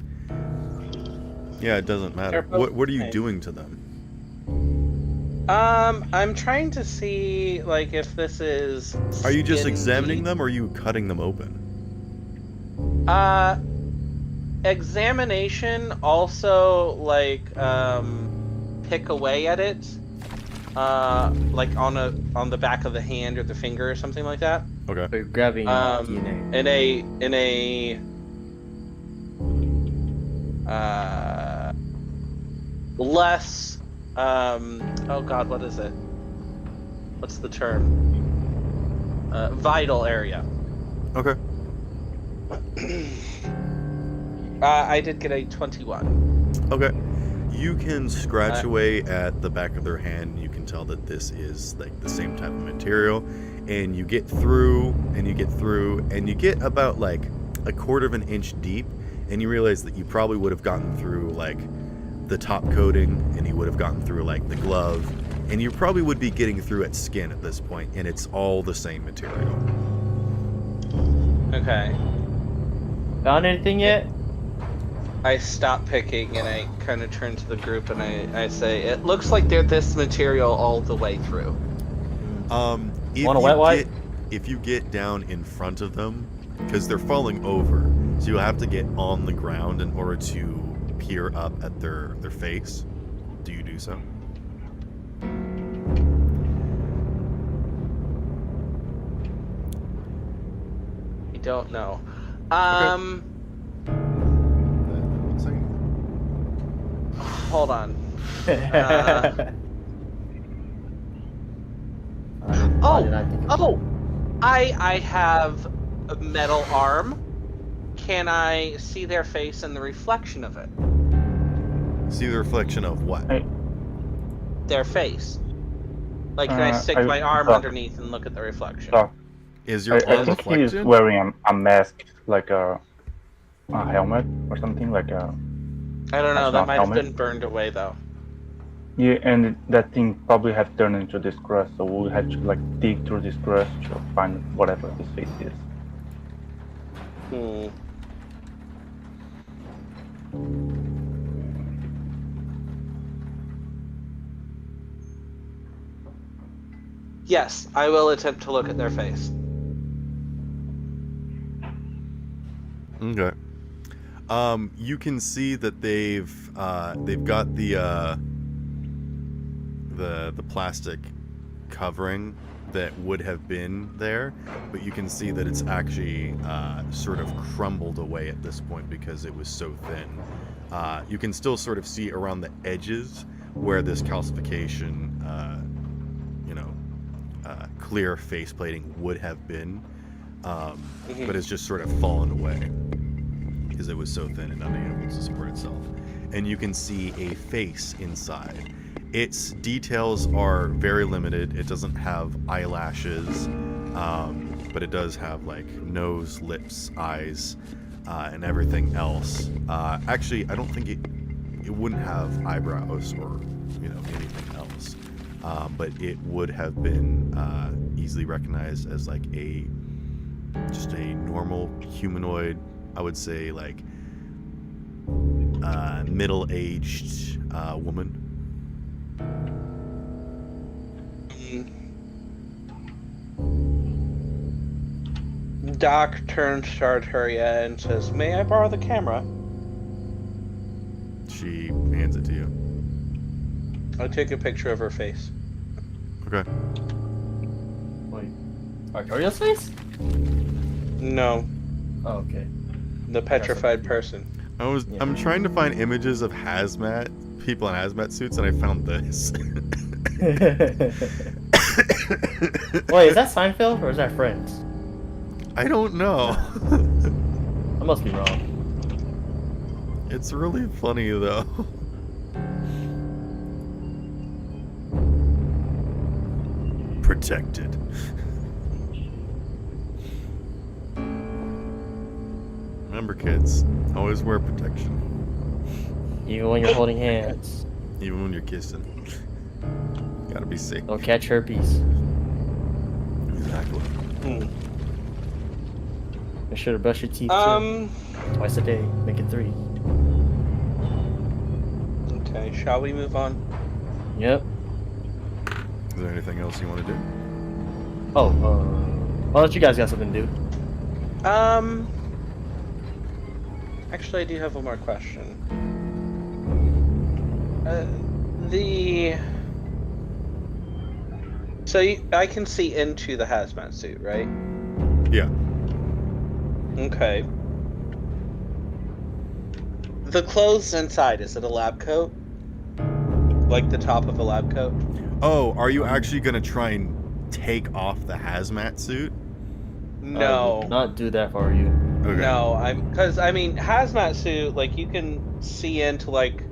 Yeah, it doesn't matter. They're both What are you the same. doing to them? I'm trying to see like if this is. Are you just skin examining deep. them, or are you cutting them open? Examination also like pick away at it, like on the back of the hand or the finger or something like that. Okay. But you're grabbing DNA. In a less oh god, what is it? What's the term? Vital area. Okay. I did get a 21. Okay. You can scratch away at the back of their hand. You can tell that this is like the same type of material. And you get through, and you get through, and you get about like a quarter of an inch deep. And you realize that you probably would have gotten through like the top coating, and you would have gotten through like the glove. And you probably would be getting through at skin at this point, and it's all the same material. Okay. Found anything yet? I stop picking and I kind of turn to the group and I say, it looks like they're this material all the way through. If you get down in front of them, because they're falling over, so you'll have to get on the ground in order to peer up at their face. Do you do so? I don't know. Hold on. I have a metal arm. Can I see their face and the reflection of it? See the reflection of what? Their face. Like, can I stick my arm underneath and look at the reflection? Is your I arm think reflected? he's wearing a mask, like a helmet or something, like a... I don't know, that might have helmet. been burned away though. Yeah, and that thing probably have turned into this crust, so we'll have to like dig through this crust to find whatever his face is. Yes, I will attempt to look at their face. Okay. You can see that they've got the plastic covering that would have been there, but you can see that it's actually sort of crumbled away at this point because it was so thin. You can still sort of see around the edges where this calcification, clear face plating would have been, but it's just sort of fallen away because it was so thin and unable to support itself. And you can see a face inside. Its details are very limited. It doesn't have eyelashes, but it does have like nose, lips, eyes, and everything else. Actually, I don't think it wouldn't have eyebrows or anything else, but it would have been easily recognized as like just a normal humanoid. I would say like middle-aged woman. Doc turns toward her and says, "May I borrow the camera?" She hands it to you. I take a picture of her face. Okay. Wait. Artoriel's face? No, Oh, okay. the petrified person. I'm trying to find images of people in hazmat suits, and I found this. Wait, is that Seinfeld or is that Friends? I don't know. I must be wrong. It's really funny though. Protected. Remember, kids, always wear protection. Even when you're holding hands. Even when you're kissing. Gotta be safe. Don't catch herpes. Exactly. Make sure to brush your teeth too. Twice a day. Make it 3. Okay, shall we move on? Yep. Is there anything else you want to do? Oh, unless you guys got something to do. Actually, I do have one more question. I can see into the hazmat suit, right? Yeah. Okay. The clothes inside, is it a lab coat? Like the top of a lab coat? Oh, are you actually gonna try and take off the hazmat suit? No. Would not do that for you. Okay. No, because I mean, hazmat suit, like you can see into like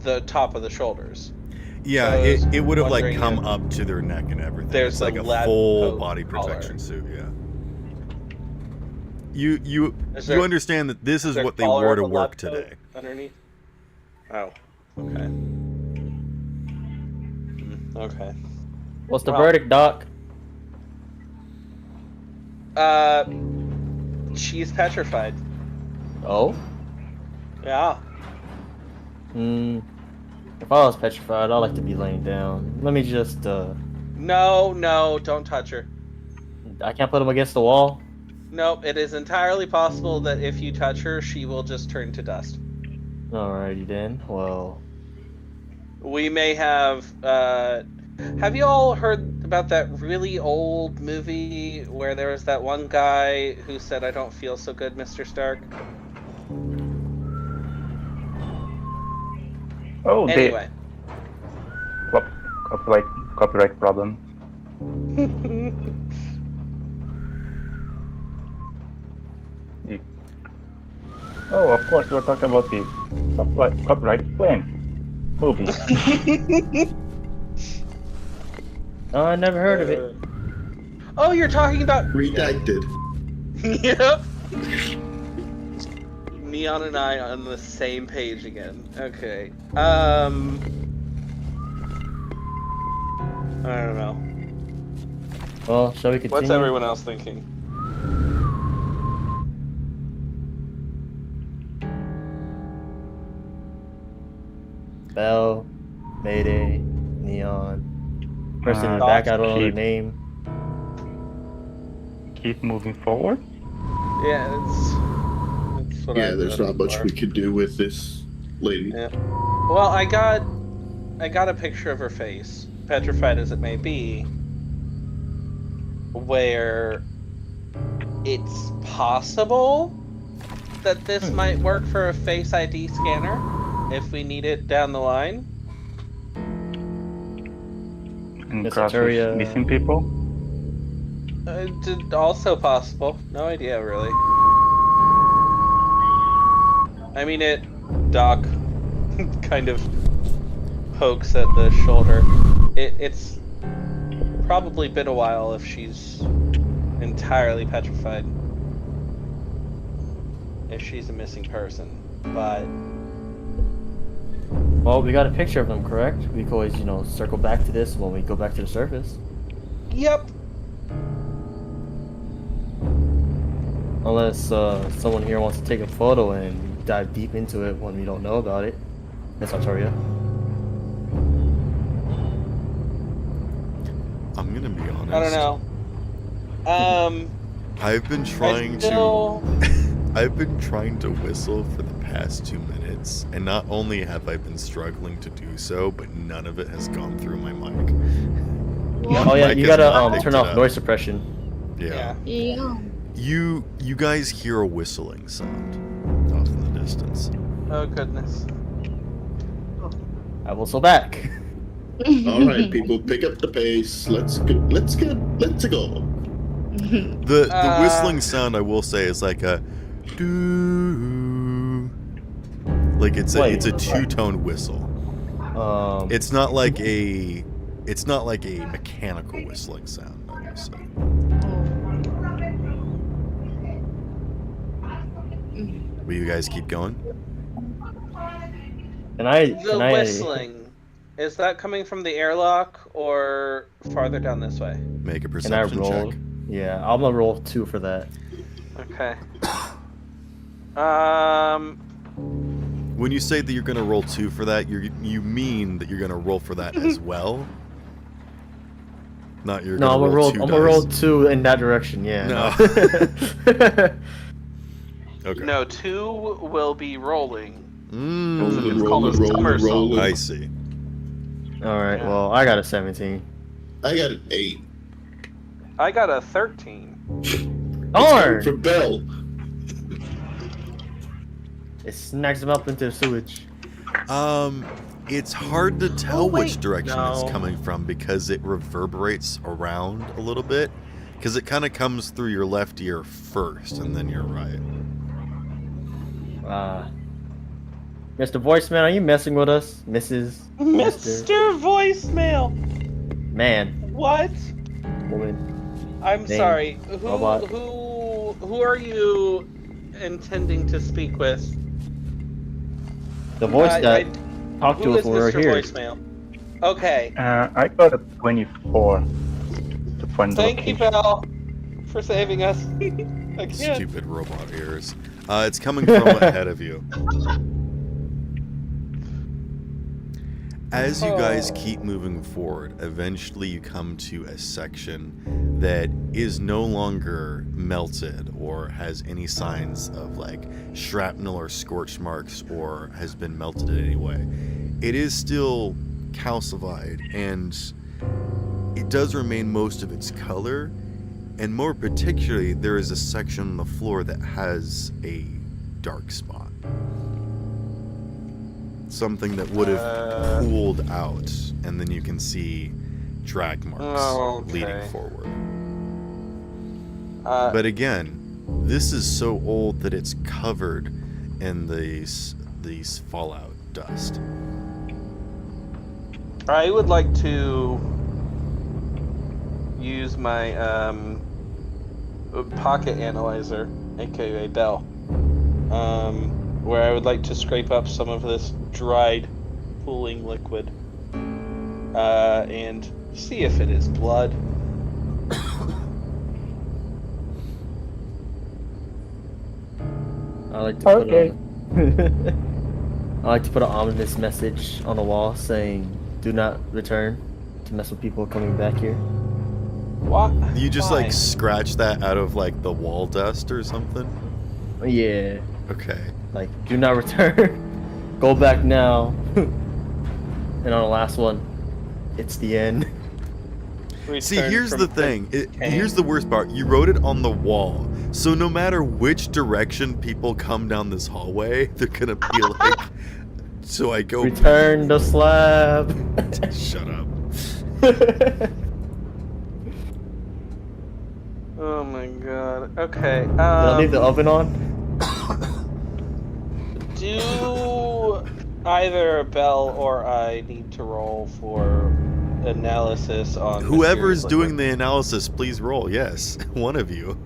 the top of the shoulders. Yeah, So I was it would have like wondering come if up to their neck and everything. there's It's like a a lab full coat body collar. protection suit. Yeah. You Is there- understand that this is there what they collar wore of to a work lab coat today. underneath? Oh, okay. Okay. What's the Well- verdict, Doc? She's petrified. Oh? Yeah. If I was petrified, I'd like to be laying down. Let me just, No, don't touch her. I can't put him against the wall? Nope, it is entirely possible that if you touch her, she will just turn to dust. Alrighty then, well... We may have you all heard about that really old movie where there was that one guy who said, "I don't feel so good, Mr. Stark"? Oh, Anyway. copyright problem. Oh, of course, we're talking about the copyright claim movie. Oh, I never heard of it. Oh, you're talking about... Redacted. Yep. Neon and I on the same page again. Okay. I don't know. Well, shall we continue? What's everyone else thinking? Bell, Mayday, Neon. Person in the back, I don't know their name. Keep moving forward. Yeah, it's what Yeah, I'm there's not much we could do with this lady. Yeah. Well, I got a picture of her face, petrified as it may be, where it's possible that this might work for a Face ID scanner if we need it down the line. And Miss crosses Victoria. missing people. Also possible. No idea, really. I mean, Doc kind of pokes at the shoulder. It's probably been a while if she's entirely petrified. If she's a missing person. But... Well, we got a picture of them, correct? We can always, circle back to this when we go back to the surface. Yep. Unless someone here wants to take a photo and dive deep into it when we don't know about it. Miss Victoria. I'm gonna be honest. I don't know. I've been trying I've been trying to whistle for the past 2 minutes, and not only have I been struggling to do so, but none of it has gone through my mic. Oh yeah, Mic you has gotta not picked turn it off up. noise suppression. Yeah. Yeah. You guys hear a whistling sound off in the distance. Oh, goodness. I whistle back. All right, people, pick up the pace. Let's go. The whistling sound, I will say, is like a doo. Like it's a two-tone whistle. It's not like a mechanical whistling sound, I will say. Will you guys keep going? The whistling, is that coming from the airlock or farther down this way? Make a Can I perception roll? check. Yeah, I'm gonna roll 2 for that. Okay. When you say that you're gonna roll 2 for that, you mean that you're gonna roll for that as well? Not you're No, I'm gonna gonna roll roll. two I'm gonna roll dice. 2 in that direction. Yeah. No. No. Okay. No, 2 will be rolling. Rolling, It's called a rolling, somersault. rolling. I see. All right. Yeah. Well, I got a 17. I got an 8. I got a 13. It's coming Darn! for Bell. It snacks him up into the sewage. It's hard to tell Oh, which wait, direction no. it's coming from because it reverberates around a little bit. Because it kind of comes through your left ear first, and then your right. Mr. Voiceman, are you messing with us, Mrs. Mr. Voicemail! Man, What? woman, I'm Name, sorry. robot. Who are you intending to speak with? the voice that talked Who to us is when we were Mr. here. Voicemail? Okay. I got a 24 to find the Thank you, location. Belle, for saving us. Again. Stupid robot ears. It's coming from ahead of you. As you guys keep moving forward, eventually you come to a section that is no longer melted or has any signs of like shrapnel or scorch marks or has been melted in any way. It is still calcified and it does remain most of its color, and more particularly there is a section on the floor that has a dark spot. Something that would have pooled out, and then you can see drag marks leading forward. But again, this is so old that it's covered in these fallout dust. I would like to use my pocket analyzer, aka Bell, where I would like to scrape up some of this dried pooling liquid and see if it is blood. I like to put I like to put an ominous message on the wall saying, "Do not return," to mess with people coming back here. What? You just Why? like scratch that out of like the wall dust or something? Yeah, Okay. like do not return. Go back now. And on the last one, it's the end. See, Return here's from the thing. pain. Here's the worst part. You wrote it on the wall. So no matter which direction people come down this hallway, they're gonna be like, so I go Return the slab. Shut up. Oh my god. Okay. Did I leave the oven on? Do either Bell or I need to roll for analysis on Whoever's mysterious doing liquid? the analysis, please roll. Yes, one of you.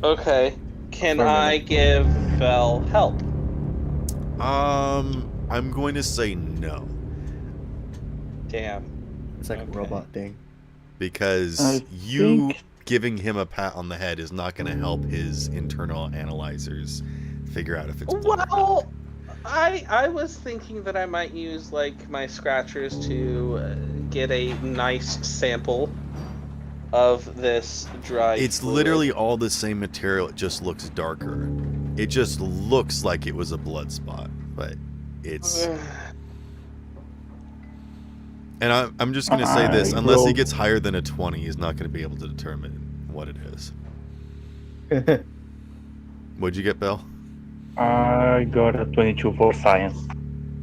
Okay. Can For a I minute. give Bell help? I'm going to say no Damn. It's like Okay. a robot thing. because I you think- giving him a pat on the head is not going to help his internal analyzers figure out if it's blood or not. Well, I was thinking that I might use like my scratchers to get a nice sample of this dry. It's fluid. literally all the same material. It just looks darker. It just looks like it was a blood spot, but it's. And I'm just gonna say this: unless he rolled- gets higher than a 20, he's not gonna be able to determine what it is. What'd you get, Bill? I got a 22 for science.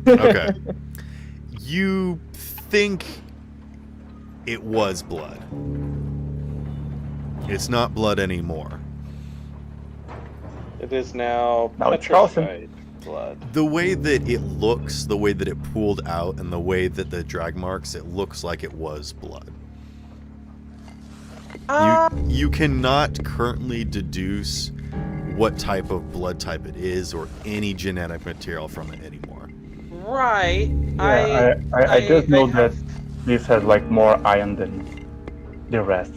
Okay. You think it was blood. It's not blood anymore. It is now Now it's frozen. petrified blood. The way that it looks, the way that it pooled out, and the way that the drag marks, it looks like it was blood. You cannot currently deduce what type of blood type it is or any genetic material from it anymore. Right. Yeah, I just know that this has like more iron than the rest.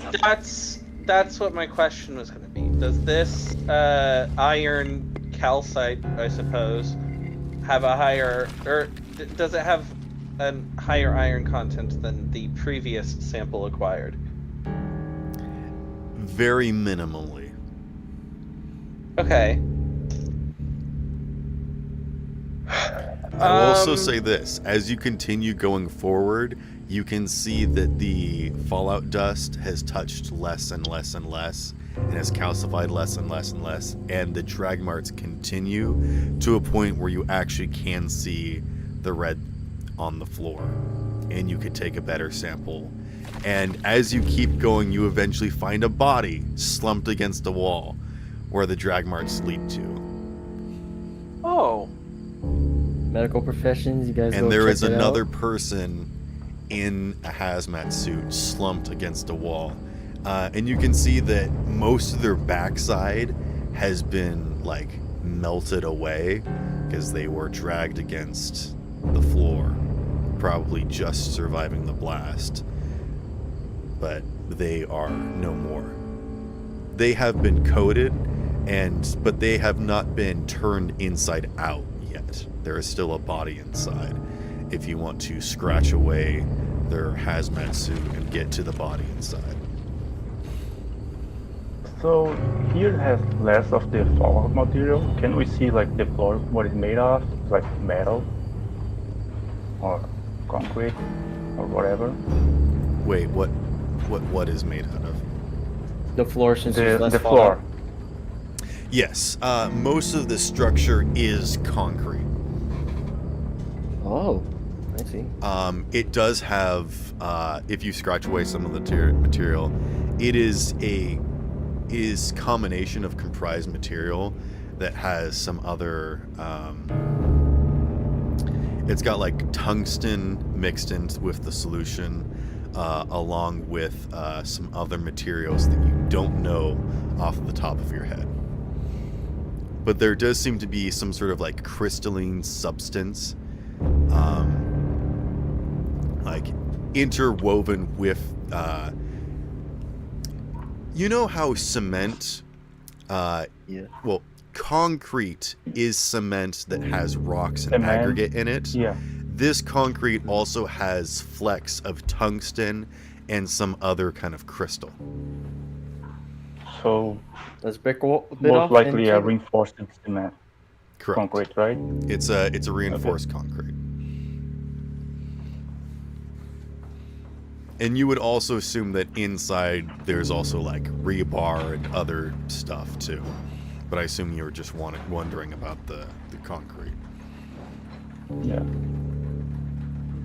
That's what my question was going to be. Does this iron calcite, I suppose, have a higher, or does it have a higher iron content than the previous sample acquired? very minimally. Okay. I will also say this: as you continue going forward, you can see that the fallout dust has touched less and less and less, and has calcified less and less and less, and the drag marks continue to a point where you actually can see the red on the floor, and you could take a better sample. And as you keep going, you eventually find a body slumped against a wall where the drag marks lead to. Oh. Medical professions, you guys go And there check is it another out. person in a hazmat suit slumped against a wall. And you can see that most of their backside has been, like, melted away because they were dragged against the floor, probably just surviving the blast. But they are no more. They have been coated, but they have not been turned inside out yet. There is still a body inside. If you want to scratch away their hazmat suit and get to the body inside. So here has less of the fallout material. Can we see like the floor, what it's made of, like metal or concrete or whatever? Wait, what is made out of? The floor, since there's less The fallout. floor. Yes, most of the structure is concrete. Oh, I see. It does have, if you scratch away some of the material, it is combination of comprised material that has some other, it's got like tungsten mixed in with the solution, along with some other materials that you don't know off the top of your head. But there does seem to be some sort of like crystalline substance, like interwoven with, you know how cement, Yeah. well, concrete is cement that has rocks and Cement. aggregate in it. Yeah. This concrete also has flecks of tungsten and some other kind of crystal. So Let's break a bit off most likely and a check. reinforced cement Correct. concrete, right? It's a reinforced concrete. And you would also assume that inside there's also like rebar and other stuff too. But I assume you were just wondering about the concrete. Yeah.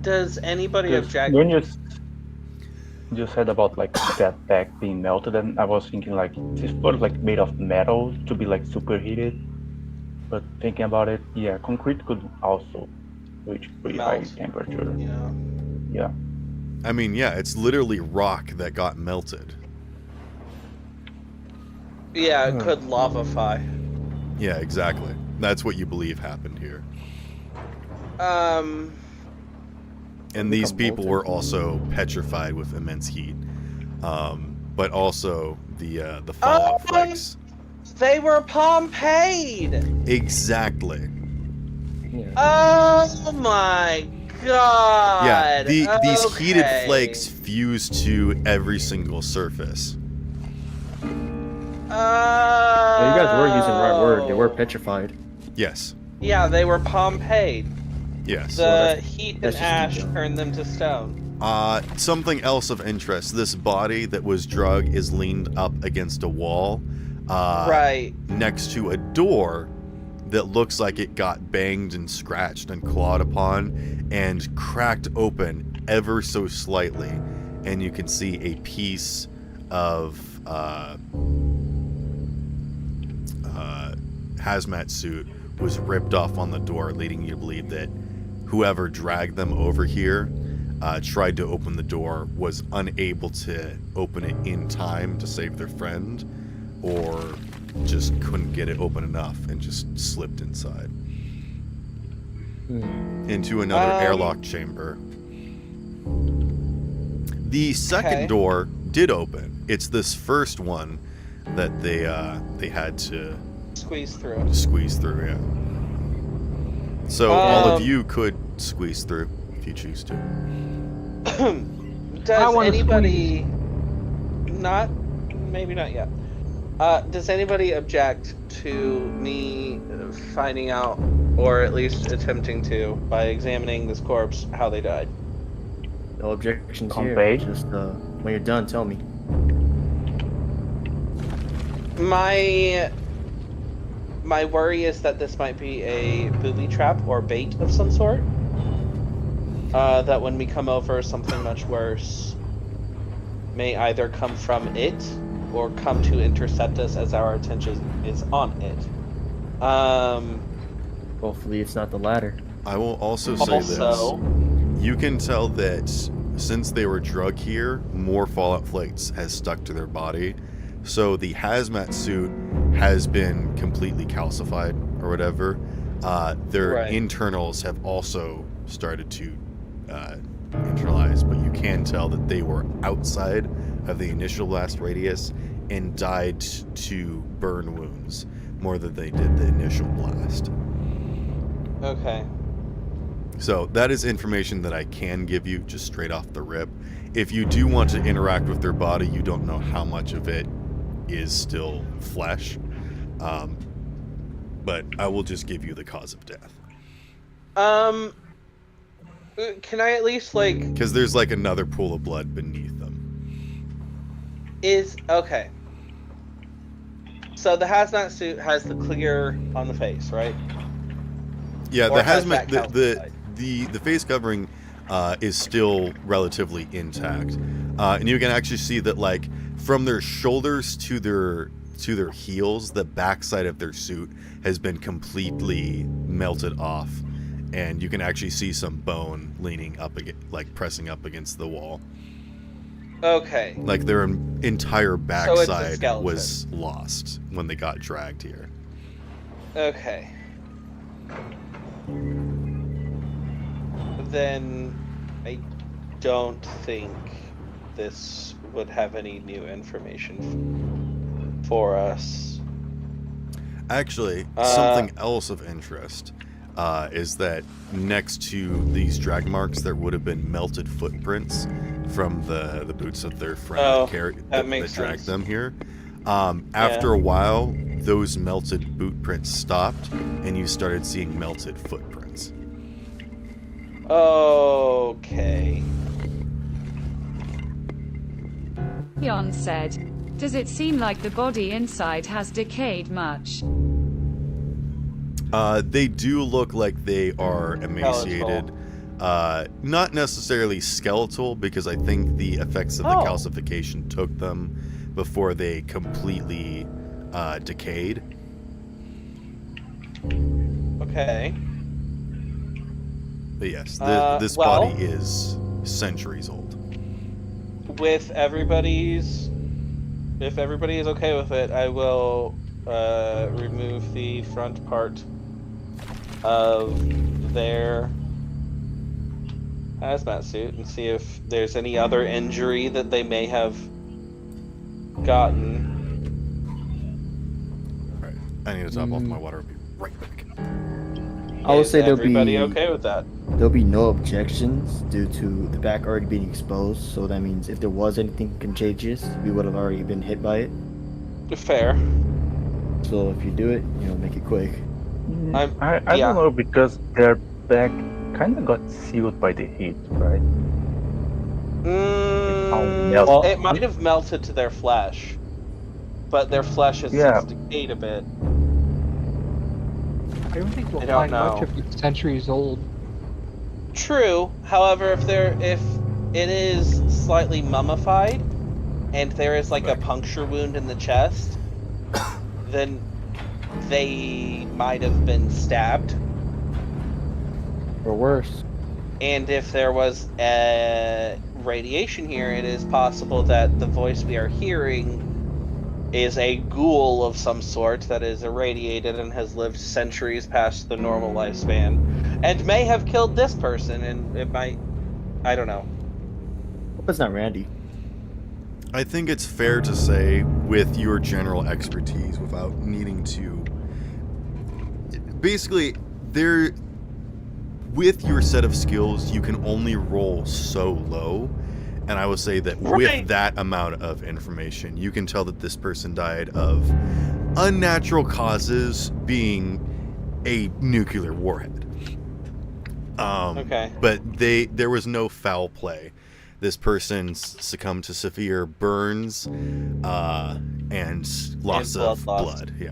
Does anybody object? When you said about like that back being melted, and I was thinking like this was like made of metal to be like superheated. But thinking about it, yeah, concrete could also reach pretty high Melt. temperature. Yeah. Yeah. I mean, yeah, it's literally rock that got melted. Yeah, it could lavify. Yeah, exactly. That's what you believe happened here. And these Become people molten. were also petrified with immense heat. But also the fallout flakes. They were Pompeyed! Exactly. Yeah. Oh my god! Yeah, these heated Okay. flakes fuse to every single surface. Well, you guys were using the right word. They were petrified. Yes. Yeah, they were Pompeyed. Yes. The heat and that's just ash detail. turned them to stone. Something else of interest. This body that was drugged is leaned up against a wall. Right. Next to a door that looks like it got banged and scratched and clawed upon and cracked open ever so slightly. And you can see a piece of hazmat suit was ripped off on the door, leading you to believe that whoever dragged them over here tried to open the door, was unable to open it in time to save their friend, or just couldn't get it open enough and just slipped inside into another airlock chamber. The second Okay. door did open. It's this first one that they had to Squeeze through. squeeze through. Yeah. So all of Um, you could squeeze through if you choose to. Does wanna anybody not maybe not yet. Does anybody object to me finding out, or at least attempting to, by examining this corpse, how they died? No objections Convey. here. Just when you're done, tell me. My worry is that this might be a booby trap or bait of some sort. That when we come over, something much worse may either come from it or come to intercept us as our attention is on it. Hopefully, it's not the latter. I will also say this. You can tell that since they were drugged here, more fallout flakes has stuck to their body. So the hazmat suit has been completely calcified or whatever. Their internals have also started to internalize, but you can tell that they were outside of the initial blast radius and died to burn wounds more than they did the initial blast. Okay. So that is information that I can give you just straight off the rip. If you do want to interact with their body, you don't know how much of it is still flesh. But I will just give you the cause of death. Can I at least, like... Because there's, like, another pool of blood beneath them. Okay. So the hazmat suit has the clear on the face, right? Yeah, Or the has hazmat, that calcified? the face covering is still relatively intact. And you can actually see that, like, from their shoulders to their heels, the backside of their suit has been completely melted off, and you can actually see some bone leaning up against, like pressing up against the wall. Okay. Like their entire So it's a backside skeleton. was lost when they got dragged here. Okay. Then I don't think this would have any new information for us. Actually, something else of interest is that next to these drag marks, there would have been melted footprints from the boots of their friend that makes dragged sense. them here. After a while, those melted boot prints stopped, and you started seeing melted footprints. Okay. Jan said, "Does it seem like the body inside has decayed much?" They do look like they are emaciated. Not necessarily skeletal, because I think the effects of the calcification took them before they completely decayed. Okay. But yes, this well, body is centuries old. If everybody is okay with it, I will remove the front part of their hazmat suit and see if there's any other injury that they may have gotten. Alright, I need to top off my water. I'll be right back. I would say everybody okay with that? There'll be no objections due to the back already being exposed. So that means if there was anything contagious, we would have already been hit by it. Fair. So if you do it, make it quick. I don't know, because their back kind of got sealed by the heat, right? It might have melted to their flesh, but their flesh has since decayed a bit. I don't think we'll I don't find much know. if it's centuries old. True. However, if it is slightly mummified, and there is like a puncture wound in the chest, then they might have been stabbed. Or worse. And if there was radiation here, it is possible that the voice we are hearing is a ghoul of some sort that is irradiated and has lived centuries past the normal lifespan, and may have killed this person, and it might... I don't know. Hope it's not Randy. I think it's fair to say, with your general expertise, without needing to... Basically, with your set of skills, you can only roll so low, And I will say that Right. with that amount of information, you can tell that this person died of unnatural causes, being a nuclear warhead. Okay. But there was no foul play. This person succumbed to severe burns and loss And of blood loss. blood. Yeah.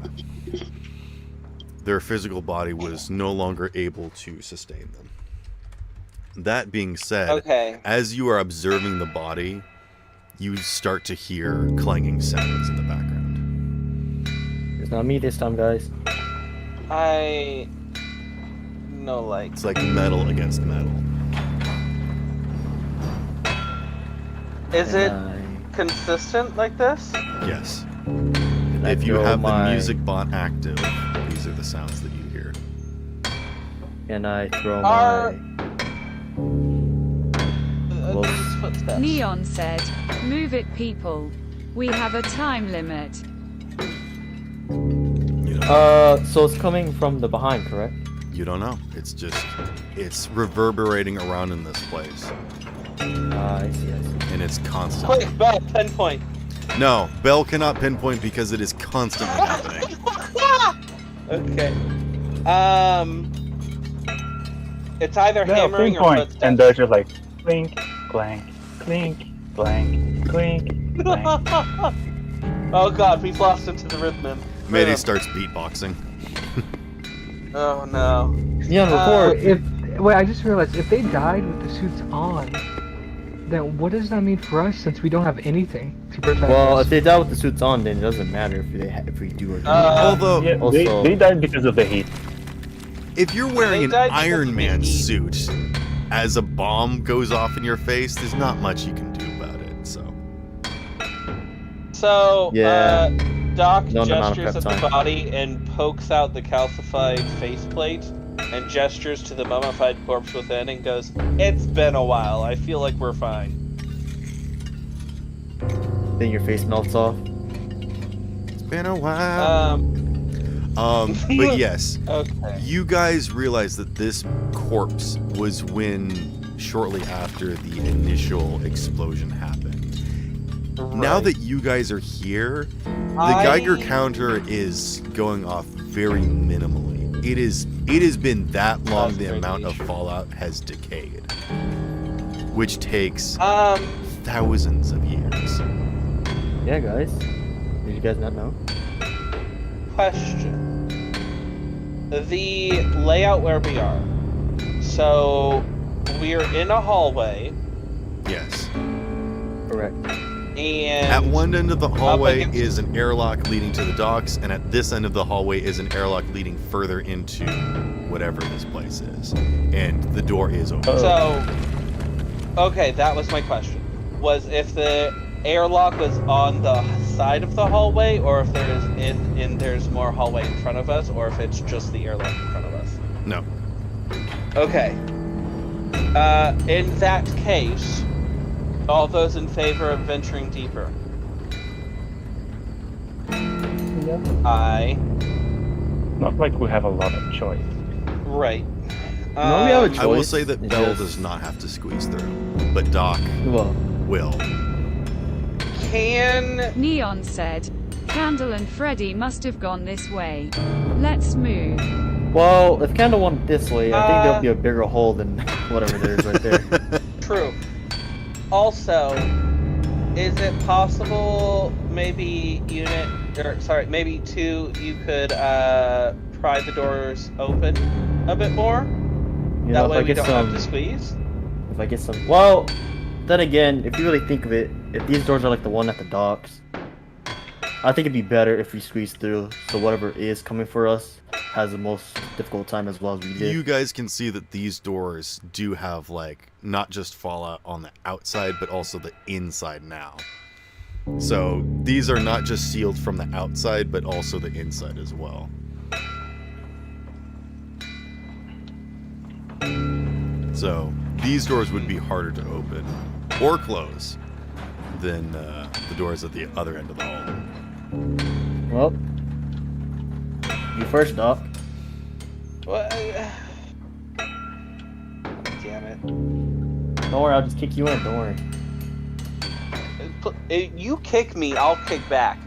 Their physical body was no longer able to sustain them. That being said, Okay. as you are observing the body, you start to hear clanging sounds in the background. It's not me this time, guys. Like. It's like metal against metal. Is it And consistent like this? Yes. I If you throw have the my- music bot active, these are the sounds that you hear. And I throw Are- my. Well- These footsteps. Neon said, "Move it, people. We have a time limit." You don't, So it's coming from the behind, correct? you don't know. It's reverberating around in this place. I see. And it's constant. Quick, Bell, pinpoint. No, Bell cannot pinpoint because it is constantly happening. Okay. It's either No, hammering or pinpoint. footsteps. And they're just like clink, clank, clink, clank, clink, clank. Oh god, we've lost into the rhythm. Mayday starts beatboxing. Oh no. Neon, Uh, record. Wait, I just realized if they died with the suits on, then what does that mean for us since we don't have anything to protect Well, us? if they die with the suits on, then it doesn't matter if we do or not. Although, Yeah, Also- they died because of the heat. if you're wearing They an died because Iron of Man the heat. suit as a bomb goes off in your face, there's not much you can do about it, so. So, Yeah. Doc No amount of gestures prep at the time. body and pokes out the calcified faceplate and gestures to the mummified corpse within and goes, "It's been a while. I feel like we're fine." Then your face melts off. It's been a while. But yes, Okay. you guys realize that this corpse was when, shortly after the initial explosion happened. Now Right. that you guys are here, the I- Geiger counter is going off very minimally. It has been that long That's the very amount of niche. fallout has decayed. Which takes Um, thousands of years. Yeah, guys. Did you guys not know? question. The layout where we are. So, we're in a hallway, Yes. Correct. and At one end of the hallway against- is an airlock leading to the docks, and at this end of the hallway is an airlock leading further into whatever this place is. And the door is open. So, okay, that was my question. Was if the airlock was on the side of the hallway, or if there is there's more hallway in front of us, or if it's just the airlock in front of us. No. Okay. In that case, all those in favor of venturing deeper. Aye. Not like we have a lot of choice. Right. No, we have a Um, choice. I will say that It Bell just- does not have to squeeze through, but Doc Well, will. Can Neon said, "Candle and Freddy must have gone this way. Let's move." well, if Candle went this way, I think Uh, there'll be a bigger hole than whatever there is right there. True. Also, is it possible maybe maybe two, you could pry the doors open a bit more? You That know, way if I we get don't some, have to squeeze? if I get some, well, then again, if you really think of it, if these doors are like the one at the docks, I think it'd be better if we squeeze through, so whatever is coming for us has the most difficult time as well as we did. You guys can see that these doors do have, like, not just fallout on the outside, but also the inside now. So these are not just sealed from the outside, but also the inside as well. So these doors would be harder to open or close than the doors at the other end of the hall. Well, you first, Doc. Well, damn it. Don't worry, I'll just kick you in, don't worry. You kick me, I'll kick back.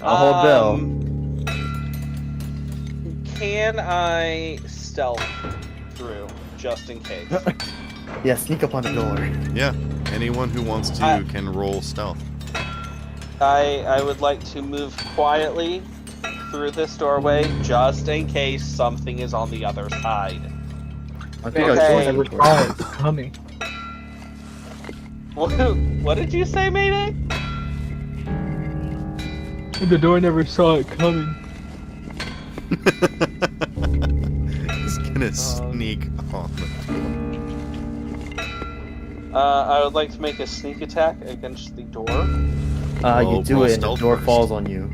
I'll hold Bell. Can I stealth through, just in case? Yeah, sneak up on the door. Yeah, anyone who wants to can roll stealth. I would like to move quietly through this doorway, just in case something is on the other side. I think Okay. I I never joined saw it coming. What did you say, Mayday? The door never saw it coming. He's gonna sneak on the door. I would like to make a sneak attack against the door. You do roll it and the stealth door first. falls on you.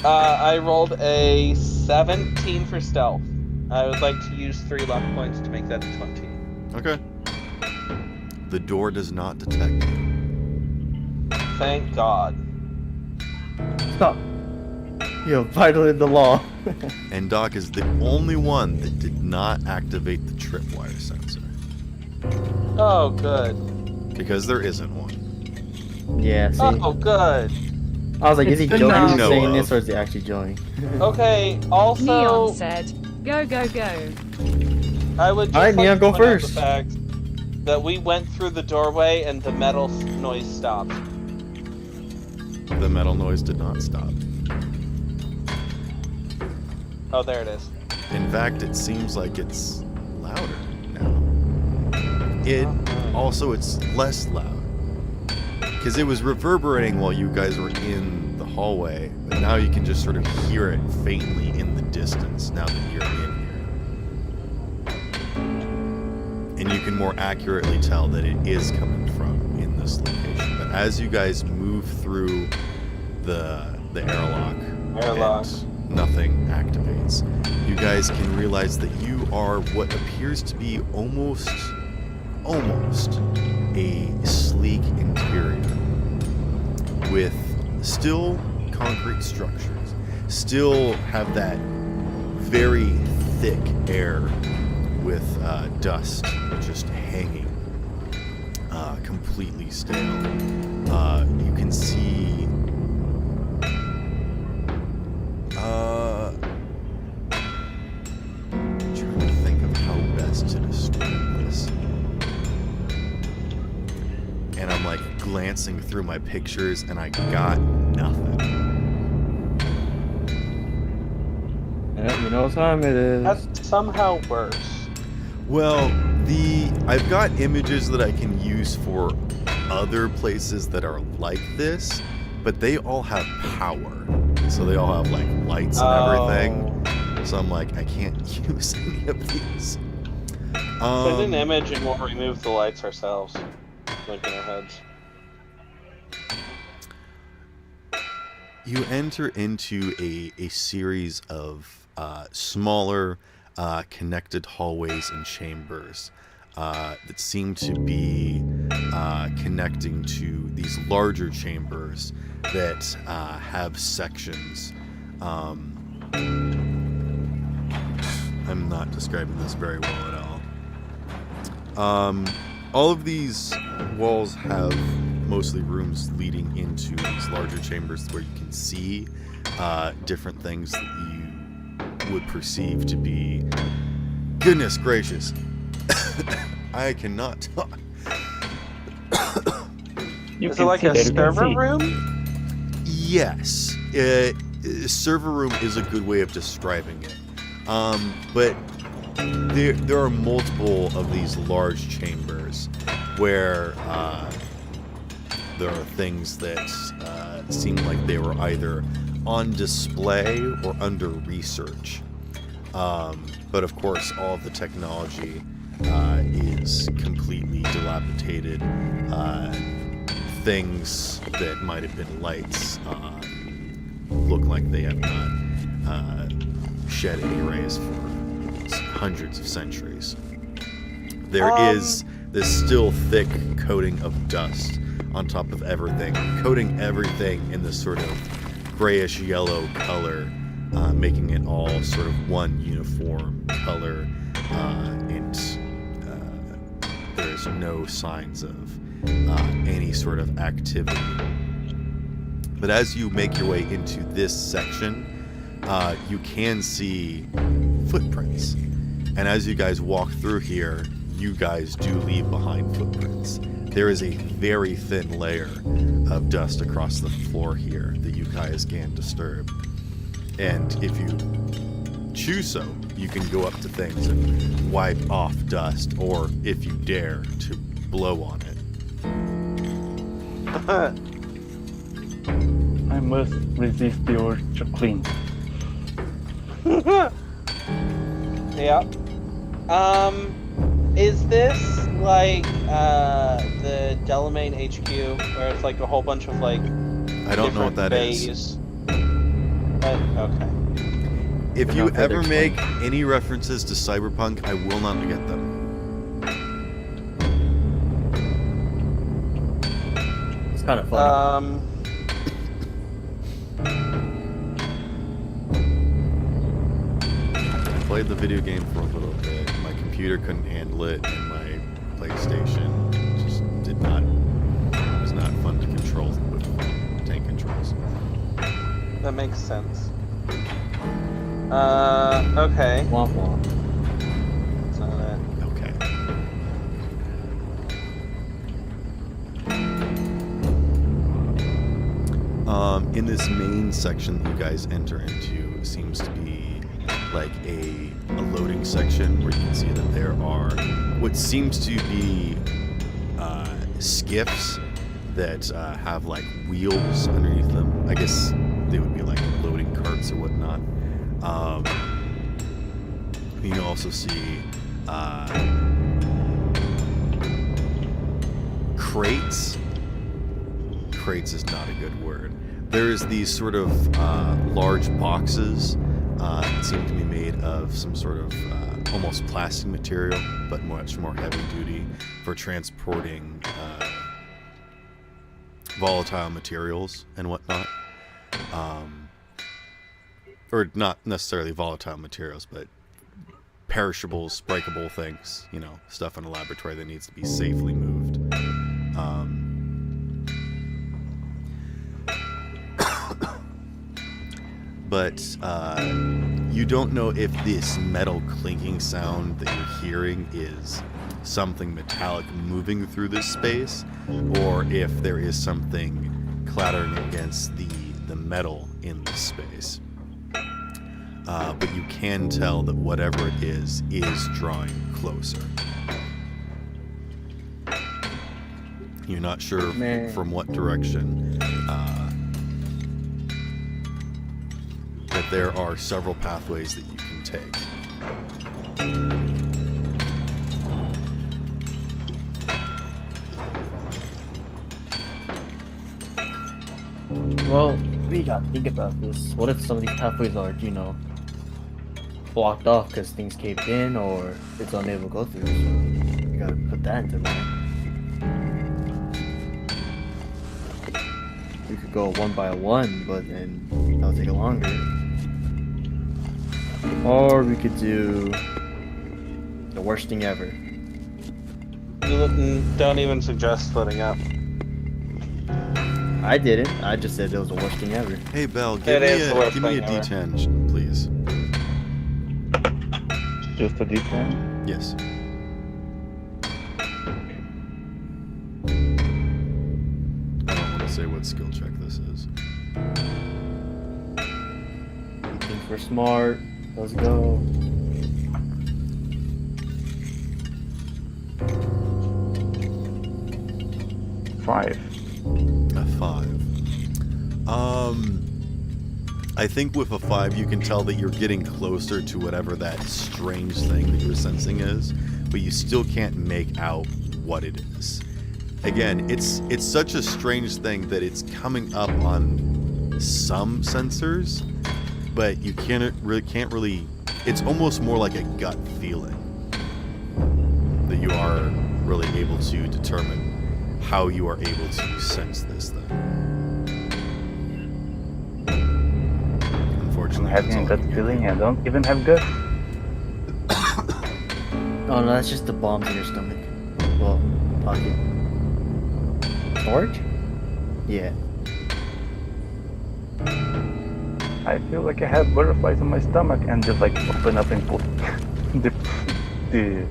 I rolled a 17 for stealth. I would like to use 3 luck points to make that a 20. Okay. The door does not detect you. Thank God. Stop. You violated the law. And Doc is the only one that did not activate the tripwire sensor. Oh, good. Because there isn't one. Yeah, see? Oh, good. I was like, is he It's good joking enough. saying No, this or is he actually joking? Okay, also, Neon said, go, go, go. I would just Alright, like Neon, to go point out first. the fact that we went through the doorway and the metal noise stopped. The metal noise did not stop. Oh, there it is. In fact, it seems like it's louder now. It's less loud. Because it was reverberating while you guys were in the hallway, but now you can just sort of hear it faintly in the distance now that you're in here. And you can more accurately tell that it is coming from in this location. But as you guys move through the airlock, Airlock. and nothing activates, you guys can realize that you are what appears to be almost a sleek interior with still concrete structures, still have that very thick air with dust just hanging completely stale. You can see trying to think of how best to describe this. And I'm like glancing through my pictures and I got nothing. Yeah, you know what time it is. That's somehow worse. Well, I've got images that I can use for other places that are like this, but they all have power. So they all have like lights and everything. So I'm like, I can't use any of these. Send an image and we'll remove the lights ourselves. Like in our heads. You enter into a series of smaller connected hallways and chambers that seem to be connecting to these larger chambers that have sections. I'm not describing this very well at all. All of these walls have mostly rooms leading into these larger chambers where you can see different things that you would perceive to be... Goodness gracious. I cannot talk. Is it like a server room? Yes. Server room is a good way of describing it. But there are multiple of these large chambers where there are things that seem like they were either on display or under research. But of course, all of the technology is completely dilapidated. Things that might have been lights look like they have not shed any rays for hundreds of centuries. There is this still thick coating of dust on top of everything, coating everything in this sort of grayish yellow color, making it all sort of one uniform color, and there's no signs of any sort of activity. But as you make your way into this section, you can see footprints. And as you guys walk through here, you guys do leave behind footprints. There is a very thin layer of dust across the floor here that you guys can disturb. And if you choose so, you can go up to things and wipe off dust, or if you dare, to blow on it. I must resist the urge to clean. Yeah. Is this like the Delamain HQ, where it's like a whole bunch of like I don't know what that is. is. Okay. If you Enough ever to make explain. any references to Cyberpunk, I will not get them. It's kind of funny. I played the video game for a little bit. My computer couldn't handle it, and my PlayStation just did not. It was not fun to control with tank controls. That makes sense. Okay. Womp womp. That's not it. Okay. In this main section that you guys enter into seems to be like a loading section where you can see that there are what seems to be skiffs that have like wheels underneath them. I guess they would be like loading carts or whatnot. You can also see crates. Crates is not a good word. There's these sort of large boxes that seem to be made of some sort of almost plastic material, but much more heavy duty for transporting volatile materials and whatnot. Or not necessarily volatile materials, but perishables, breakable things, you know, stuff in a laboratory that needs to be safely moved. But you don't know if this metal clinking sound that you're hearing is something metallic moving through this space, or if there is something clattering against the metal in this space. But you can tell that whatever it is drawing closer. You're not sure Man. from what direction, but there are several pathways that you can take. Well, we gotta think about this. What if some of these pathways are, you know, blocked off because things caved in or it's unable to go through? So you gotta put that into mind. We could go one by one, but then that'll take longer. Or we could do the worst thing ever. Don't even suggest splitting up. I didn't. I just said it was the worst thing ever. Hey, Belle, It give is the worst me a thing ever. D10, please. Just a D10. Yes. I don't want to say what skill check this is. We think we're smart. Let's go. Five. A 5. I think with a 5 you can tell that you're getting closer to whatever that strange thing that you're sensing is, but you still can't make out what it is. Again, it's such a strange thing that it's coming up on some sensors, but you can't really. It's almost more like a gut feeling that you are really able to determine how you are able to sense this thing. I'm Unfortunately, having that's a all I gut can give feeling. you. I don't even have gut. Oh no, that's just the bombs in your stomach. Well, pocket. Storage? Yeah. I feel like I have butterflies in my stomach and just like open up and put the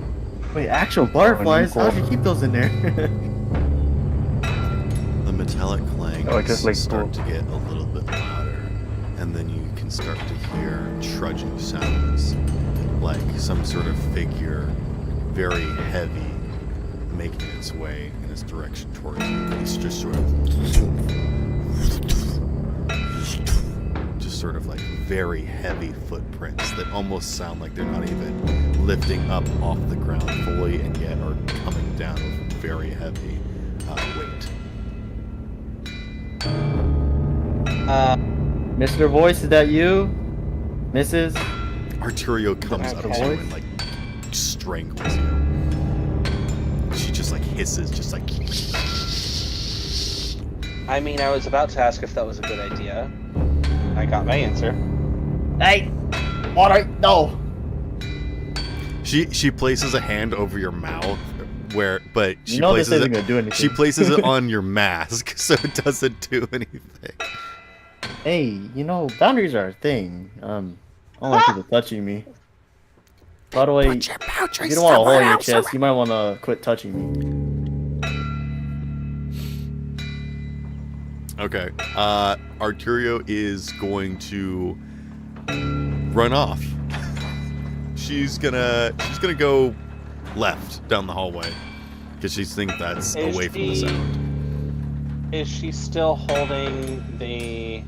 Wait, actual butterflies? How'd you keep those in there? The metallic clangs Oh, just like start pull. to get a little bit louder, and then you can start to hear trudging sounds, like some sort of figure, very heavy, making its way in its direction towards you. It's just sort of like very heavy footprints that almost sound like they're not even lifting up off the ground fully, and yet are coming down with very heavy weight. Mr. Voice, is that you? Mrs.? Arturio comes up to you and like strangles you. She just like hisses, just like. I mean, I was about to ask if that was a good idea. I got my answer. Hey! Water! No! She places a hand over your mouth, but she You know this places isn't gonna do anything. She places it on your mask, so it doesn't do anything. Hey, you know, boundaries are a thing. I don't like people touching me. By the way, if you don't want a hole in your chest, you might want to quit touching me. Okay. Arturio is going to run off. She's gonna go left down the hallway because she thinks that's away from the sound. Is she still holding the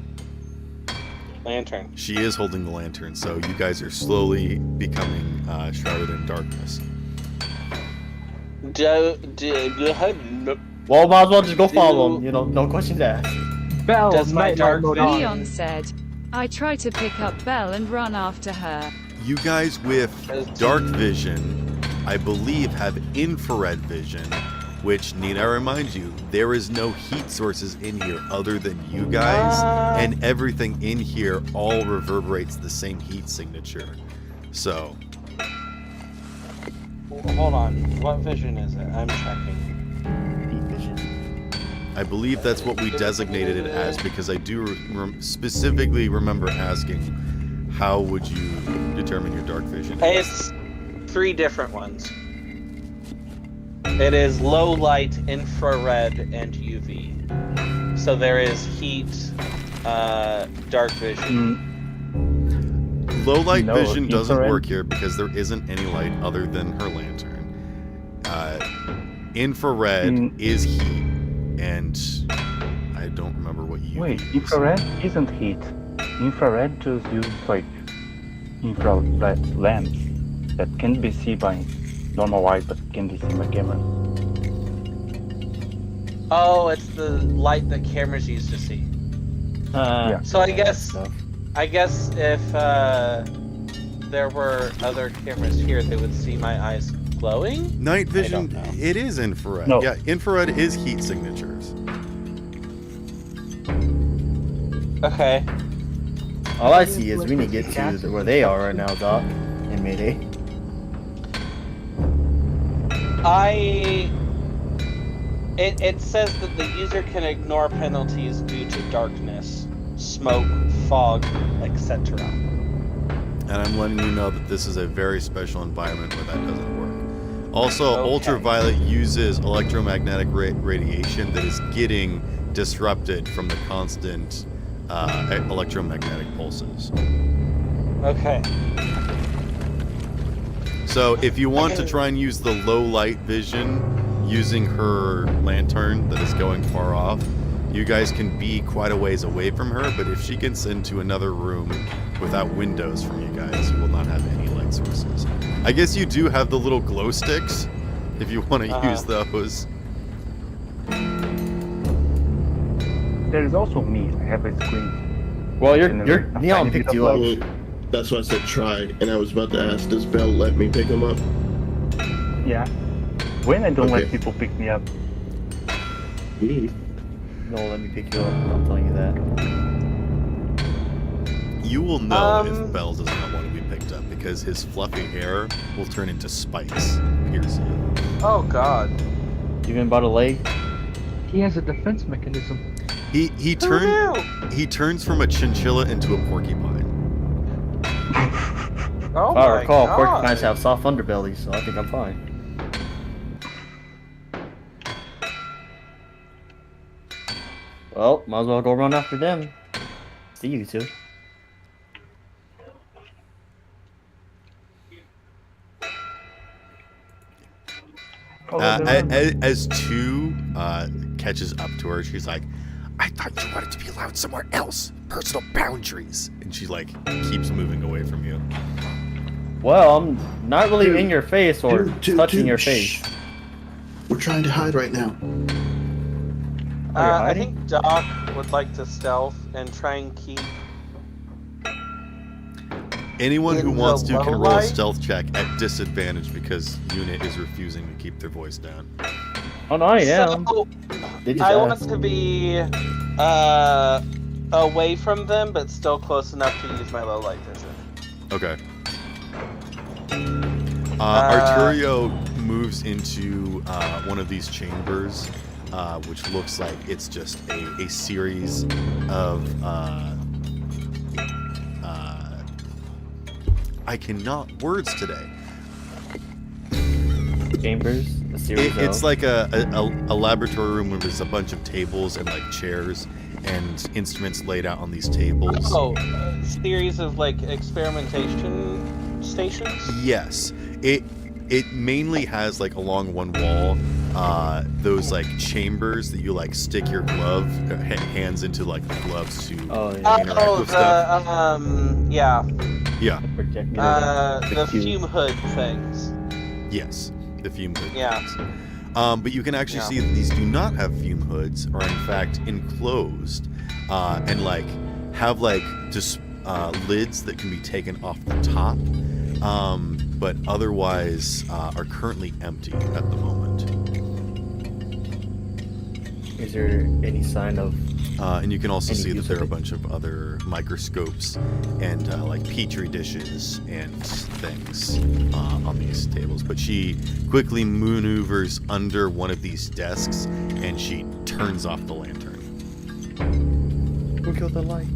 lantern? She is holding the lantern, so you guys are slowly becoming shrouded in darkness. Well, might as well just go follow him. You know, no questions asked. Bell, Does my night dark mode vision- on. Leon said, I try to pick up Belle and run after her. You guys with dark vision, I believe, have infrared vision, which, need I remind you, there is no heat sources in here other than you guys, and everything in here all reverberates the same heat signature. So, Hold on. What vision is it? I'm checking. Heat vision. I believe that's what we designated it as, because I do specifically remember asking, how would you determine your dark vision? It's 3 different ones. It is low light, infrared, and UV. So there is heat, dark vision. Low light No, vision doesn't infrared. work here because there isn't any light other than her lantern. Infrared is heat, and I don't remember what you Wait, use. infrared isn't heat. Infrared just uses like infrared lamps that can be seen by normal eyes but can be seen by camera. Oh, it's the light that cameras use to see. Yeah. So I guess if there were other cameras here, they would see my eyes glowing. Night vision, don't know. it is infrared. No. Yeah, infrared is heat signatures. Okay. All I see is we need to get to where they are right now, Doc, in Mayday. It says that the user can ignore penalties due to darkness, smoke, fog, etc. And I'm letting you know that this is a very special environment where that doesn't work. Also, Okay. ultraviolet uses electromagnetic radiation that is getting disrupted from the constant electromagnetic pulses. Okay. So if you want to try and use the low light vision using her lantern that is going far off, you guys can be quite a ways away from her, but if she gets into another room without windows from you guys, you will not have any light sources. I guess you do have the little glow sticks, if you want to use those. There is also me. I have a screen. Well, And then your a Neon tiny picked bit you of up. light. That's why I said try, and I was about to ask, does Belle let me pick him up? Yeah. When I don't let Okay. people pick me up. Mm. No, let me pick you up. I'm telling you that. You will know if Belle does not want to be picked up, because his fluffy hair will turn into spikes and pierce you. Oh God. Even about a leg. He has a defense mechanism. He Who turns knew? he turns from a chinchilla into a porcupine. Oh If I my recall, God. porcupines have soft underbellies, so I think I'm fine. Well, might as well go run after them. See you two. As two catches up to her, she's like, "I thought you wanted to be allowed somewhere else. Personal boundaries." And she like keeps moving away from you. Well, I'm not really in your face or touching your shh. face. We're trying to hide right now. Oh, you're I hiding? think Doc would like to stealth and try and keep. Anyone who In wants the to can low roll a light? stealth check at disadvantage because Unit is refusing to keep their voice down. Oh no, I am. So, They just I want asked. to be away from them, but still close enough to use my low light vision. Okay. Arturio moves into one of these chambers, which looks like it's just a series of I cannot words today. Chambers, a series It's of. like a laboratory room where there's a bunch of tables and like chairs and instruments laid out on these tables. Oh, a series of like experimentation stations. Yes, it mainly has like along one wall those like chambers that you like stick your hands into like the gloves to interact with stuff. Yeah, Yeah, the fume hood things. yes, the fume hood. Yeah. things. But you can actually Yeah. see that these do not have fume hoods, are in fact enclosed, and like have like just lids that can be taken off the top, but otherwise are currently empty at the moment. Is there any sign of? And you can also Any see that use there of are a it? bunch of other microscopes and like petri dishes and things on these tables. But she quickly maneuvers under one of these desks and she turns off the lantern. Who killed the light?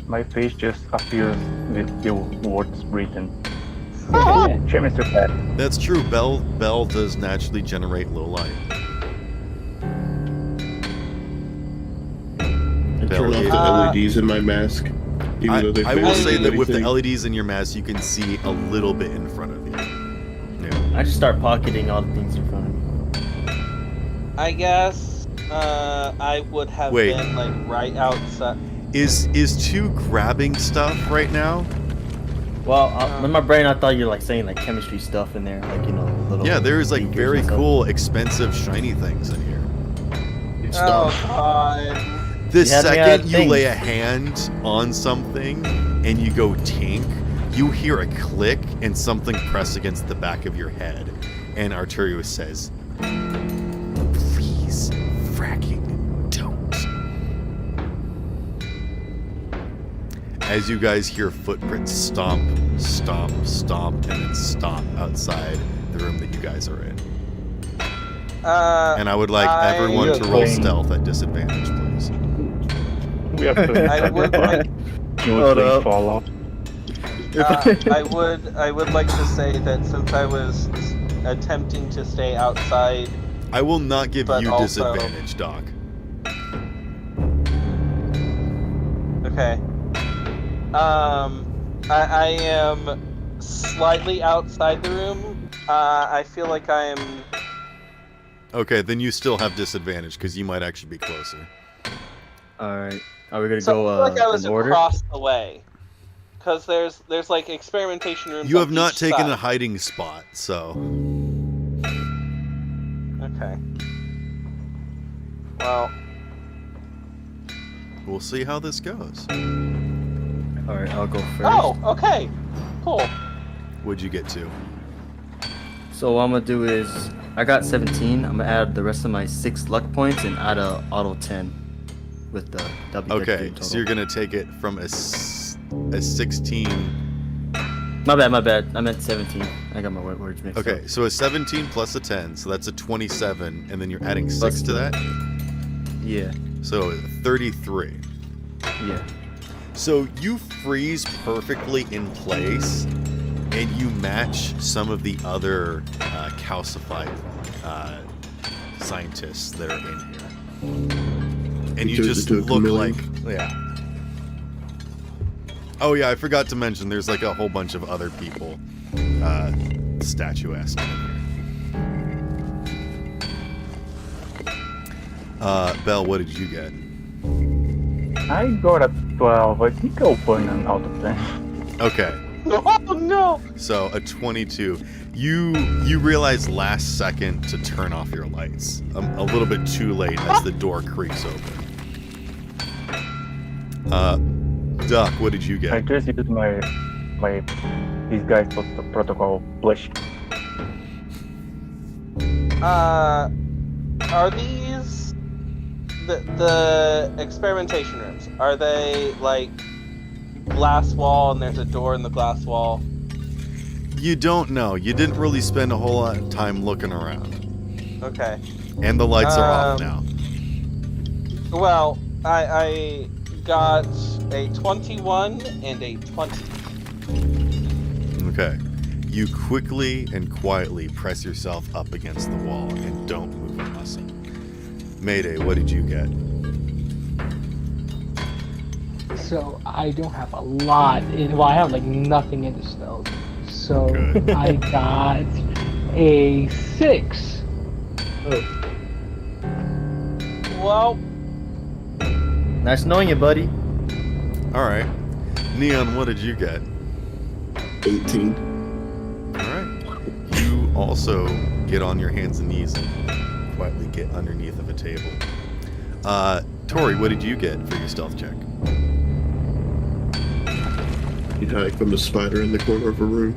My face just appears with the words written. Chemistry pad. That's true. Bell does naturally generate low light. Turn off the LEDs in my mask. Even though they I will barely say do that with the anything. LEDs in your mask, you can see a little bit in front of you. Yeah. I just start pocketing all the things in front of me. I guess I would have Wait. been like right outside. Is 2 grabbing stuff right now? Well, in my brain, I thought you were like saying like chemistry stuff in there, like little. Yeah, there is like beakers very and stuff. cool, expensive, shiny things in here. It's Oh not. God. The You had me second at you things. lay a hand on something and you go tink, you hear a click and something press against the back of your head. And Arturio says, "Please, fracking, don't." As you guys hear footprints stomp, stomp, stomp, and then stomp outside the room that you guys are in. And I would like everyone to roll stealth at disadvantage, please. We have to. I would like. You Hold would up. fall off. I would like to say that since I was attempting to stay outside. I will not give But you also- disadvantage, Doc. Okay. I am slightly outside the room. I feel like I am. Okay, then you still have disadvantage because you might actually be closer. All right, are we gonna So go I feel like I was in order? across the way. Because there's like experimentation rooms. You on have not each taken side. a hiding spot, so Okay. Well, we'll see how this goes. All right, I'll go first. oh, okay, cool. What'd you get to? So what I'm gonna do is I got 17. I'm gonna add the rest of my 6 luck points and add a auto 10 with the W. Okay, so you're gonna take it from a 16 My bad. I meant 17. I got my words mixed up. Okay, so a 17 plus a 10, so that's a 27, and then you're adding 6 Plus to that? Yeah. So 33. Yeah. So you freeze perfectly in place, and you match some of the other calcified scientists that are in here. And you just look like... Yeah. Oh yeah, I forgot to mention, there's like a whole bunch of other people statuesque in here. Belle, what did you get? I got a 12. I think I'll burn an out of 10. Okay. Oh no! So a 22. You realize last second to turn off your lights. A little bit too late as the door creaks open. Duck, what did you I get? just used my these guys protocol blush. Are these the experimentation rooms? Are they like glass wall and there's a door in the glass wall? You don't know. You didn't really spend a whole lot of time looking around. Okay. And the lights are off now. Well, I got a 21 and a 20. Okay. You quickly and quietly press yourself up against the wall and don't move a muscle. Mayday, what did you get? So I don't have a lot. Well, I have like nothing in the stealth. So Good. I got a 6. Well, Nice knowing you, buddy. Alright. Neon, what did you get? 18. Alright. You also get on your hands and knees and quietly get underneath of a table. Tori, what did you get for your stealth check? You hide from the spider in the corner of a room.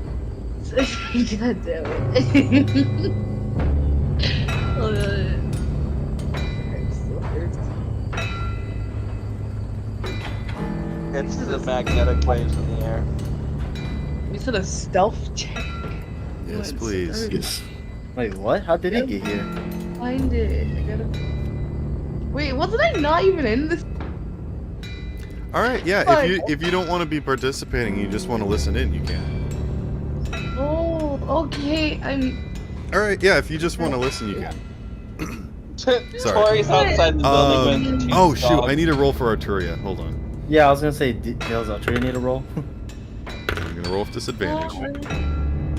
God damn it. Oh, God. it's the magnetic waves in the air. You said a stealth check? Yes, What? please. Yes. Wait, what? How did it get here? Find it. I gotta. Wait, wasn't I not even in this? Alright, yeah, Fine. if you don't want to be participating, you just want to listen in, you can. Oh, okay. Alright, yeah, if you just want to listen, you can. Sorry. Tori's outside the building with two Oh shoot, dogs. I need a roll for Arturia. Hold on. Yeah, I was gonna say, Dale's out. Do you need a roll? I'm gonna roll with disadvantage.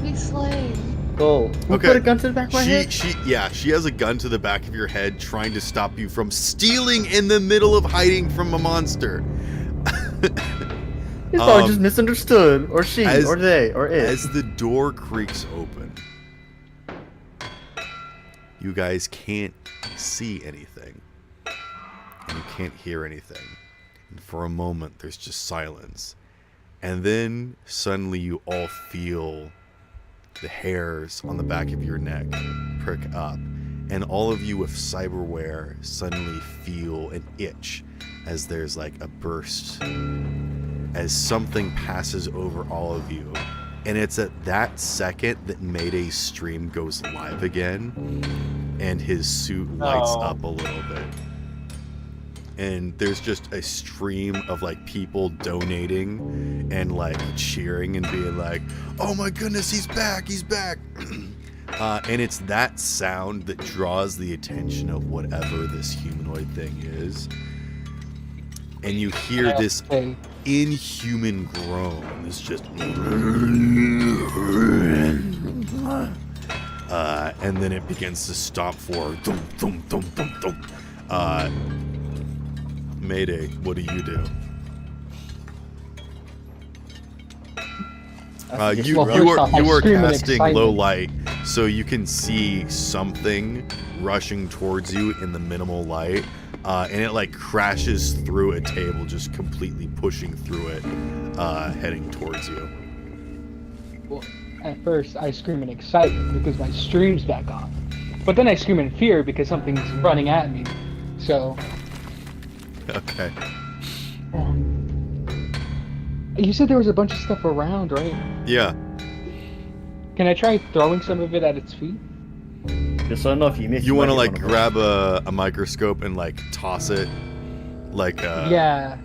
We slay. Go. Who Okay. put a gun to the back of my head? She has a gun to the back of your head trying to stop you from stealing in the middle of hiding from a monster. He's probably just misunderstood. Or she, as- or they, or it. As the door creaks open, you guys can't see anything. And you can't hear anything. And for a moment, there's just silence. And then suddenly you all feel the hairs on the back of your neck prick up. And all of you with cyberware suddenly feel an itch as there's like a burst, as something passes over all of you. And it's at that second that Mayday's stream goes live again, and his suit lights Oh. up a little bit. And there's just a stream of like people donating and like cheering and being like, "Oh my goodness, he's back, he's back." And it's that sound that draws the attention of whatever this humanoid thing is. And you hear this Okay. inhuman groan. It's just and then it begins to stop for thump, thump, thump, thump, thump. Mayday, what do you do? You Well, you first are off, I you are scream in casting excitement. low light, so you can see something rushing towards you in the minimal light, and it like crashes through a table, just completely pushing through it, heading towards you. Well, at first, I scream in excitement because my stream's back on. But then I scream in fear because something's running at me. So, Okay. You said there was a bunch of stuff around, right? Yeah. Can I try throwing some of it at its feet? Just so I know if you miss. You want to might like get one of grab a microscope and like toss it, like Yeah.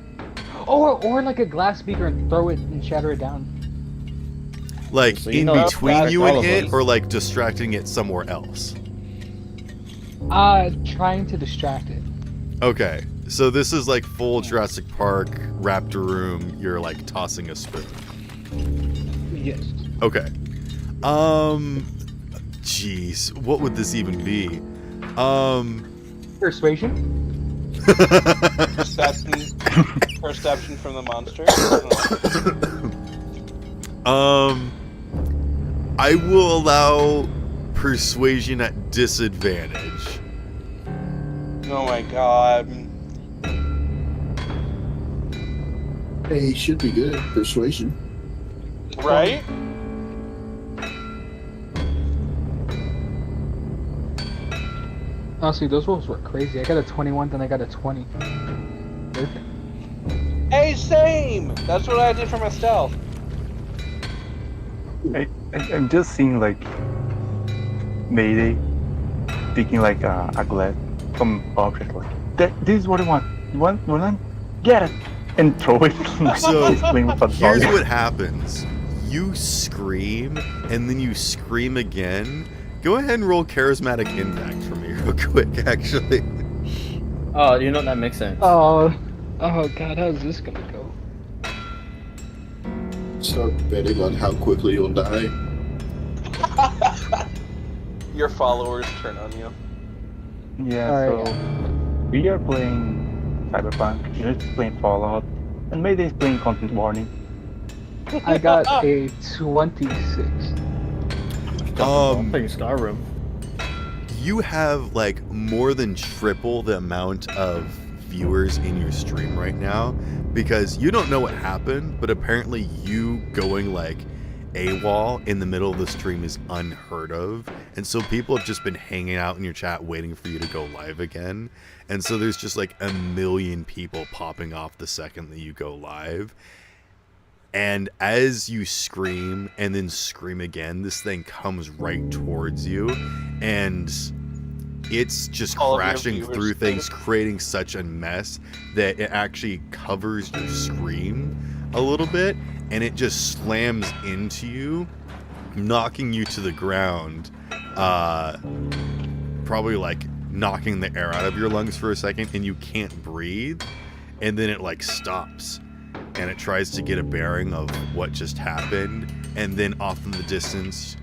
Or like a glass beaker and throw it and shatter it down. like So you in know between distract you all and of it, us. or like distracting it somewhere else. Trying to distract it. Okay, so this is like full Jurassic Park raptor room. You're like tossing a spoon. Yes. Okay. Jeez, what would this even be? Persuasion? Perception from the monster. I don't know. I will allow persuasion at disadvantage. Oh my god. Hey, should be good. Persuasion. Right? Honestly, those rolls were crazy. I got a 21, then I got a 20. Perfect. Hey, same! That's what I did for my stealth. I'm just seeing like Mayday taking like a glass from object like this is what I want. You want? Get it and throw it. So, He's playing with a Here's dog. what happens. You scream, and then you scream again. Go ahead and roll charismatic impact for me real quick, actually. Oh, you know that makes sense. Oh god, how's this gonna go? Start betting on how quickly you'll die. Your followers turn on you. Yeah, Alright. so we are playing Cyberpunk, you're playing Fallout, and Mayday is playing Content Warning. I got a 26. I'm playing Skyrim. You have like more than triple the amount of viewers in your stream right now because you don't know what happened, but apparently you going like AWOL in the middle of the stream is unheard of, and so people have just been hanging out in your chat waiting for you to go live again, and so there's just like a million people popping off the second that you go live. And as you scream and then scream again, this thing comes right towards you, and it's just All of your crashing viewers through scream. things, creating such a mess that it actually covers your scream a little bit, and it just slams into you, knocking you to the ground, probably like knocking the air out of your lungs for a second, and you can't breathe, and then it like stops. And it tries to get a bearing of what just happened, and then off in the distance,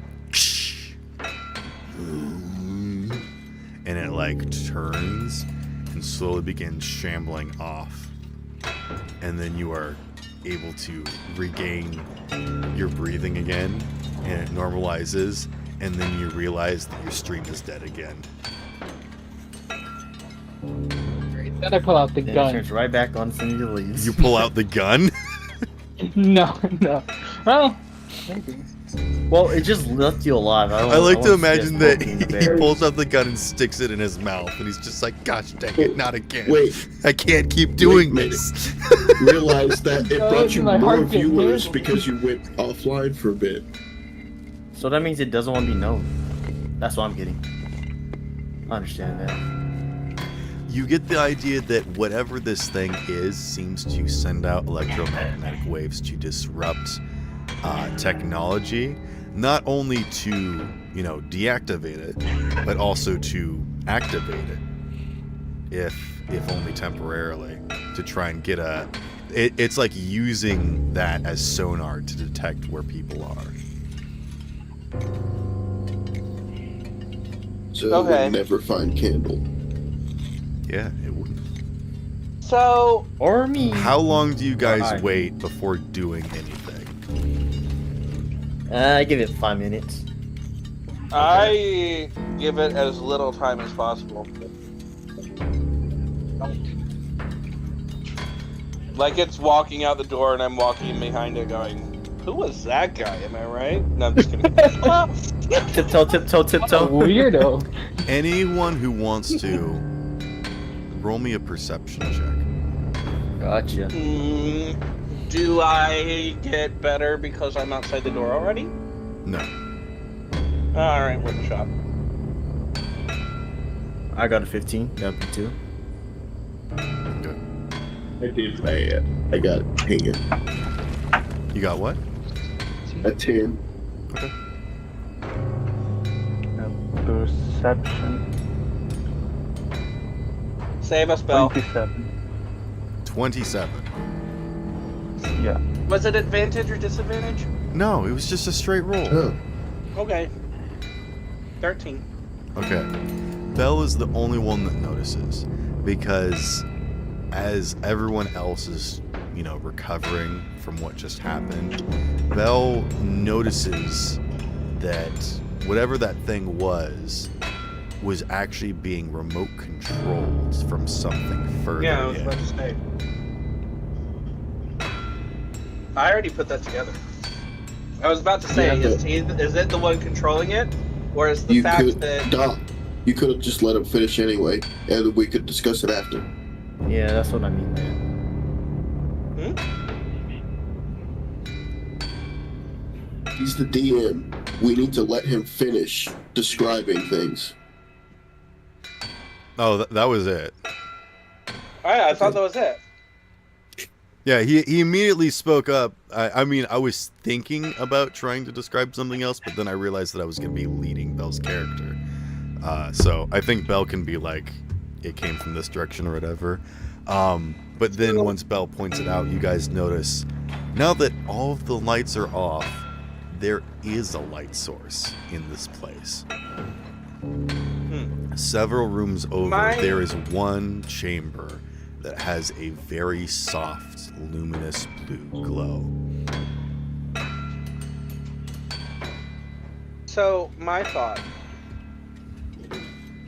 and it like turns and slowly begins shambling off. And then you are able to regain your breathing again, and it normalizes, and then you realize that your stream is dead again. Then I pull out the Then it gun. turns right back on as soon as you leaves. You pull out the gun? No. Well, maybe. Well, it just left you alive. I like to want imagine this that poking he the bear. pulls out the gun and sticks it in his mouth, and he's just like, "Gosh dang it, not again! Wait, I can't keep doing Wait, this." realize that it Oh, brought you my more heart gets viewers handled. because you went offline for a bit. So that means it doesn't want to be known. That's what I'm getting. I understand that. You get the idea that whatever this thing is seems to send out electromagnetic waves to disrupt technology, not only to, deactivate it, but also to activate it, if only temporarily, to try and get it's like using that as sonar to detect where people are. So Okay. we'll never find Candle. Yeah, it wouldn't. So, Or me. How long do you guys Alright. wait before doing anything? I give it 5 minutes. I give it as little time as possible. Like it's walking out the door and I'm walking behind it going, who was that guy? Am I right? No, I'm just kidding. Tiptoe, tiptoe, tiptoe. Weirdo. Anyone who wants to, roll me a perception check. Gotcha. Do I get better because I'm outside the door already? No. Alright, worth a shot. I got a 15. That'd be 2. Okay. I did bad. I got a 10. You got what? A 10. Okay. Perception. Save us, Bell. 27. 27. Yeah. Was it advantage or disadvantage? No, it was just a straight roll. Oh. Okay. 13. Okay. Belle is the only one that notices because as everyone else is, recovering from what just happened, Belle notices that whatever that thing was actually being remote controlled from something further Yeah, I was in. about to say. I already put that together. I was about to say, Yeah, is it the one controlling it? Or is the You fact could, that... Doc, you could have just let him finish anyway, and we could discuss it after. Yeah, that's what I mean, man. He's the DM. We need to let him finish describing things. Oh, that was it. I thought that was it. Yeah, he immediately spoke up. I mean, I was thinking about trying to describe something else, but then I realized that I was going to be leading Belle's character. So I think Belle can be like, it came from this direction or whatever. But then once Belle points it out, you guys notice, now that all of the lights are off, there is a light source in this place. Several rooms over, there is one chamber that has a very soft, luminous blue glow. So, my thought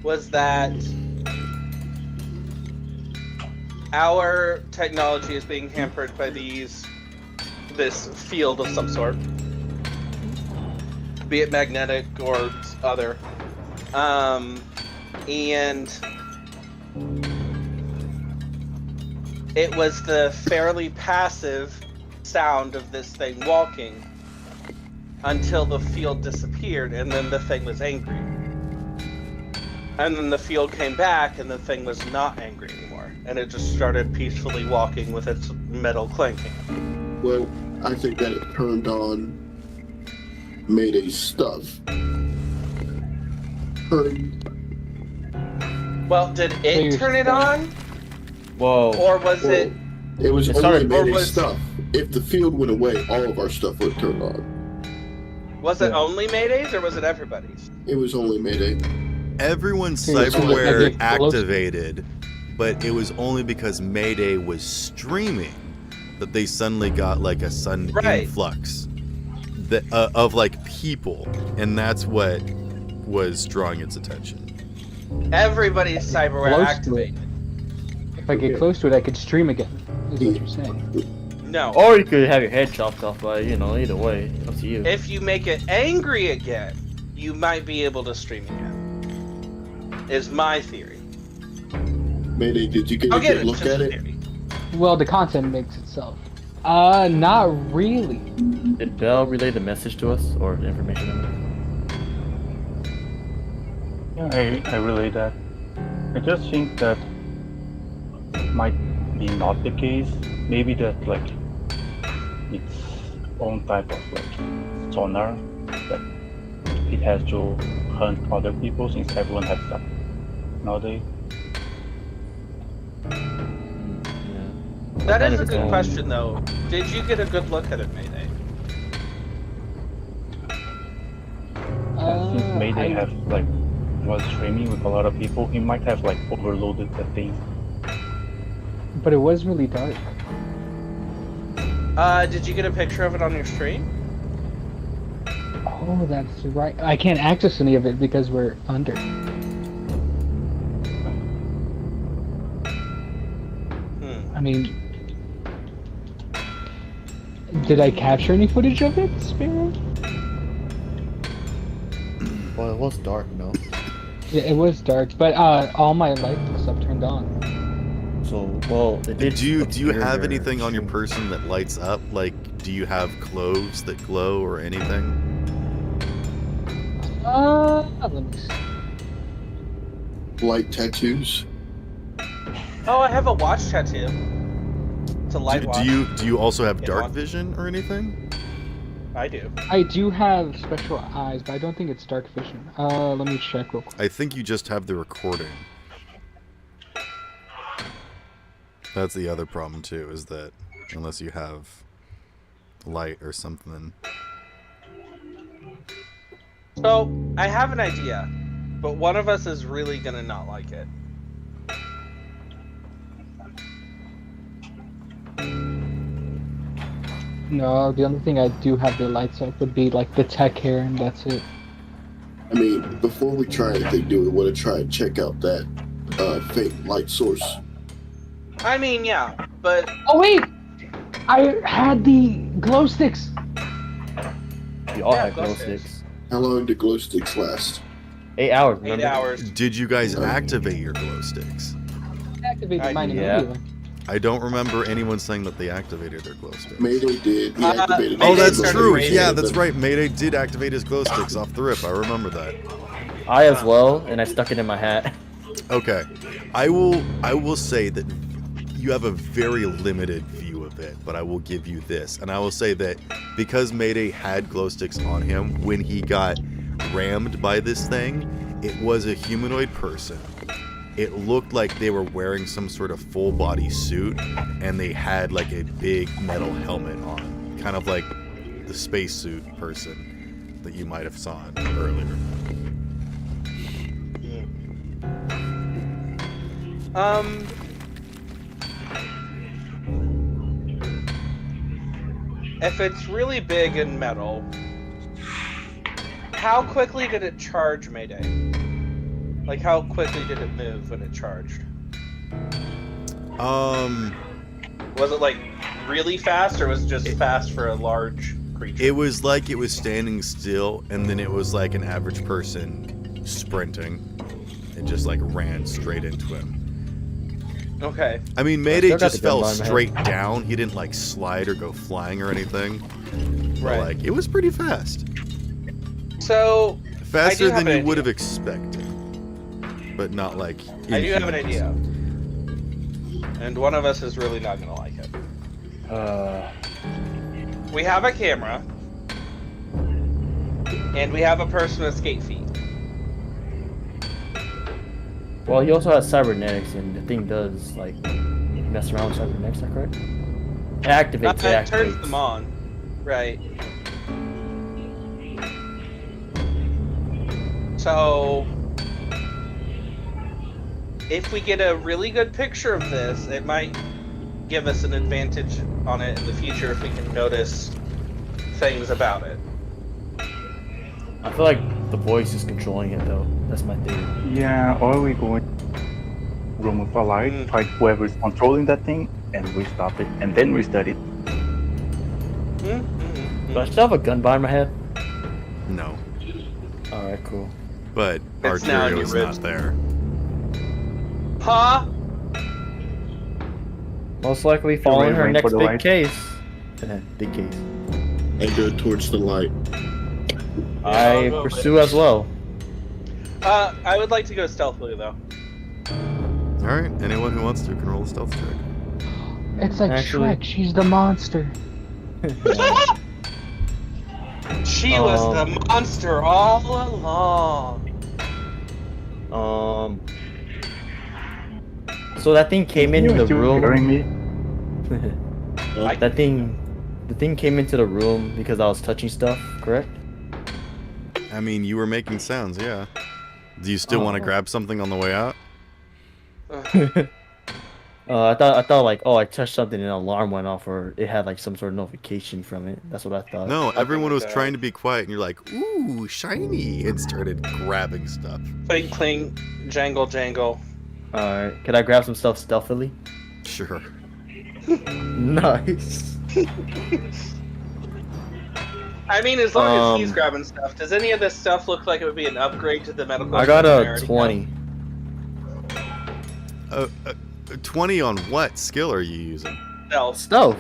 was that our technology is being hampered by this field of some sort, be it magnetic or other, and it was the fairly passive sound of this thing walking until the field disappeared, and then the thing was angry. And then the field came back, and the thing was not angry anymore, and it just started peacefully walking with its metal clanking. Well, I think that it turned on Mayday's stuff. Well, did it turn it on, Whoa. or was it? It was It only started- or Mayday's was- stuff. If the field went away, all of our stuff would turn on. Was it only Mayday's, or was it everybody's? It was only Mayday. Everyone's Yeah, so like cyberware they get close- activated, but it was only because Mayday was streaming that they suddenly got like a sudden Right. influx of like people, and that's what was drawing its attention. Everybody's cyberware Close to activated. If I get close to it, I could stream again. Is what you're saying? No. Or you could have your head chopped off, but either way, up to you. If you make it angry again, you might be able to stream again. Is my theory. Mayday, did you get I'll a get good it. look Just at a it? theory. Well, the content makes itself. Not really. Did Belle relay the message to us, or the information? Yeah, I relay that. I just think that might be not the case. Maybe that like its own type of like sonar that it has to hunt other people since everyone has that nowadays. Yeah. That is a Kind good of, question, though. Did you get a good look at it, Mayday? Since Mayday have like was streaming with a lot of people, he might have like overloaded the thing. But it was really dark. Did you get a picture of it on your stream? Oh, that's right. I can't access any of it because we're under. I mean, did I capture any footage of it, Sparrow? Well, it was dark, no? Yeah, it was dark, but all my lights and stuff turned on. So, well, it did. Do you obscure have their anything on your stream. person that lights up? Like, do you have clothes that glow or anything? Let me see. Light tattoos. Oh, I have a watch tattoo. It's a light watch. Do you also have Get dark one. vision or anything? I do. I do have special eyes, but I don't think it's dark vision. Let me check real quick. I think you just have the recording. That's the other problem too, is that unless you have light or something. So, I have an idea, but one of us is really gonna not like it. No, the only thing I do have the lights up would be like the tech hair, and that's it. I mean, before we try anything, do we want to try and check out that fake light source? I mean, yeah, but Oh wait, I had the glow sticks. We all Yeah, have glow glow sticks. sticks. How long do glow sticks last? 8 hours. 8 Remember? hours. Did you guys activate your glow sticks? Activated mine yeah. immediately. I don't remember anyone saying that they activated their glow sticks. Mayday did. He Uh, activated. Mayday Oh, that's started true. raising Yeah, them. that's right. Mayday did activate his glow sticks off the rip. I remember that. I as well, and I stuck it in my hat. Okay, I will say that you have a very limited view of it, but I will give you this, and I will say that because Mayday had glow sticks on him when he got rammed by this thing, it was a humanoid person. It looked like they were wearing some sort of full body suit, and they had like a big metal helmet on, kind of like the spacesuit person that you might have saw earlier. If it's really big and metal, how quickly did it charge Mayday? Like, how quickly did it move when it charged? Was it like really fast, or was it just fast for a large creature? It was like it was standing still, and then it was like an average person sprinting. It just like ran straight into him. Okay. I mean, Mayday still got just the gun fell by my head. straight down. He didn't like slide or go flying or anything. But, Right. like, it was pretty fast. So, Faster have than an you would have idea. expected. But not like. I do have an inhuman. idea. And one of us is really not gonna like it. We have a camera. And we have a person with skate feet. Well, he also has cybernetics, and the thing does like mess around with cybernetics. Is that correct? It activates. It turns them on. Right. So, if we get a really good picture of this, it might give us an advantage on it in the future if we can notice things about it. I feel like the voice is controlling it, though. That's my theory. Yeah, or we go in room with a light, find whoever is controlling that thing, and we stop it, and then restart it. Do I still have a gun behind my head? No. Alright, cool. But It's now in Argerio your is ribs. not there. Huh? Most likely following her wait next for the big light. case. Big case. I go towards the light. I I'll go pursue as well. I would like to go stealthily though. Alright, anyone who wants to can roll a stealth check. It's like Actually- Shrek. She's the monster. She was the monster all along. So that thing came into You the still room. hearing me? The thing came into the room because I was touching stuff, correct? I mean, you were making sounds, yeah. Do you still want to grab something on the way out? I thought like, oh, I touched something and an alarm went off, or it had like some sort of notification from it. That's what I thought. No, everyone was that. trying to be quiet, and you're like, ooh, shiny, and started grabbing stuff. Cling, cling, jangle, jangle. Alright, can I grab some stuff stealthily? Sure. Nice. I mean, as long as he's Um, grabbing stuff, does any of this stuff look like it would be an upgrade to the medical? I got equipment a already 20. have? 20 on what skill are you using? Stealth. Stealth.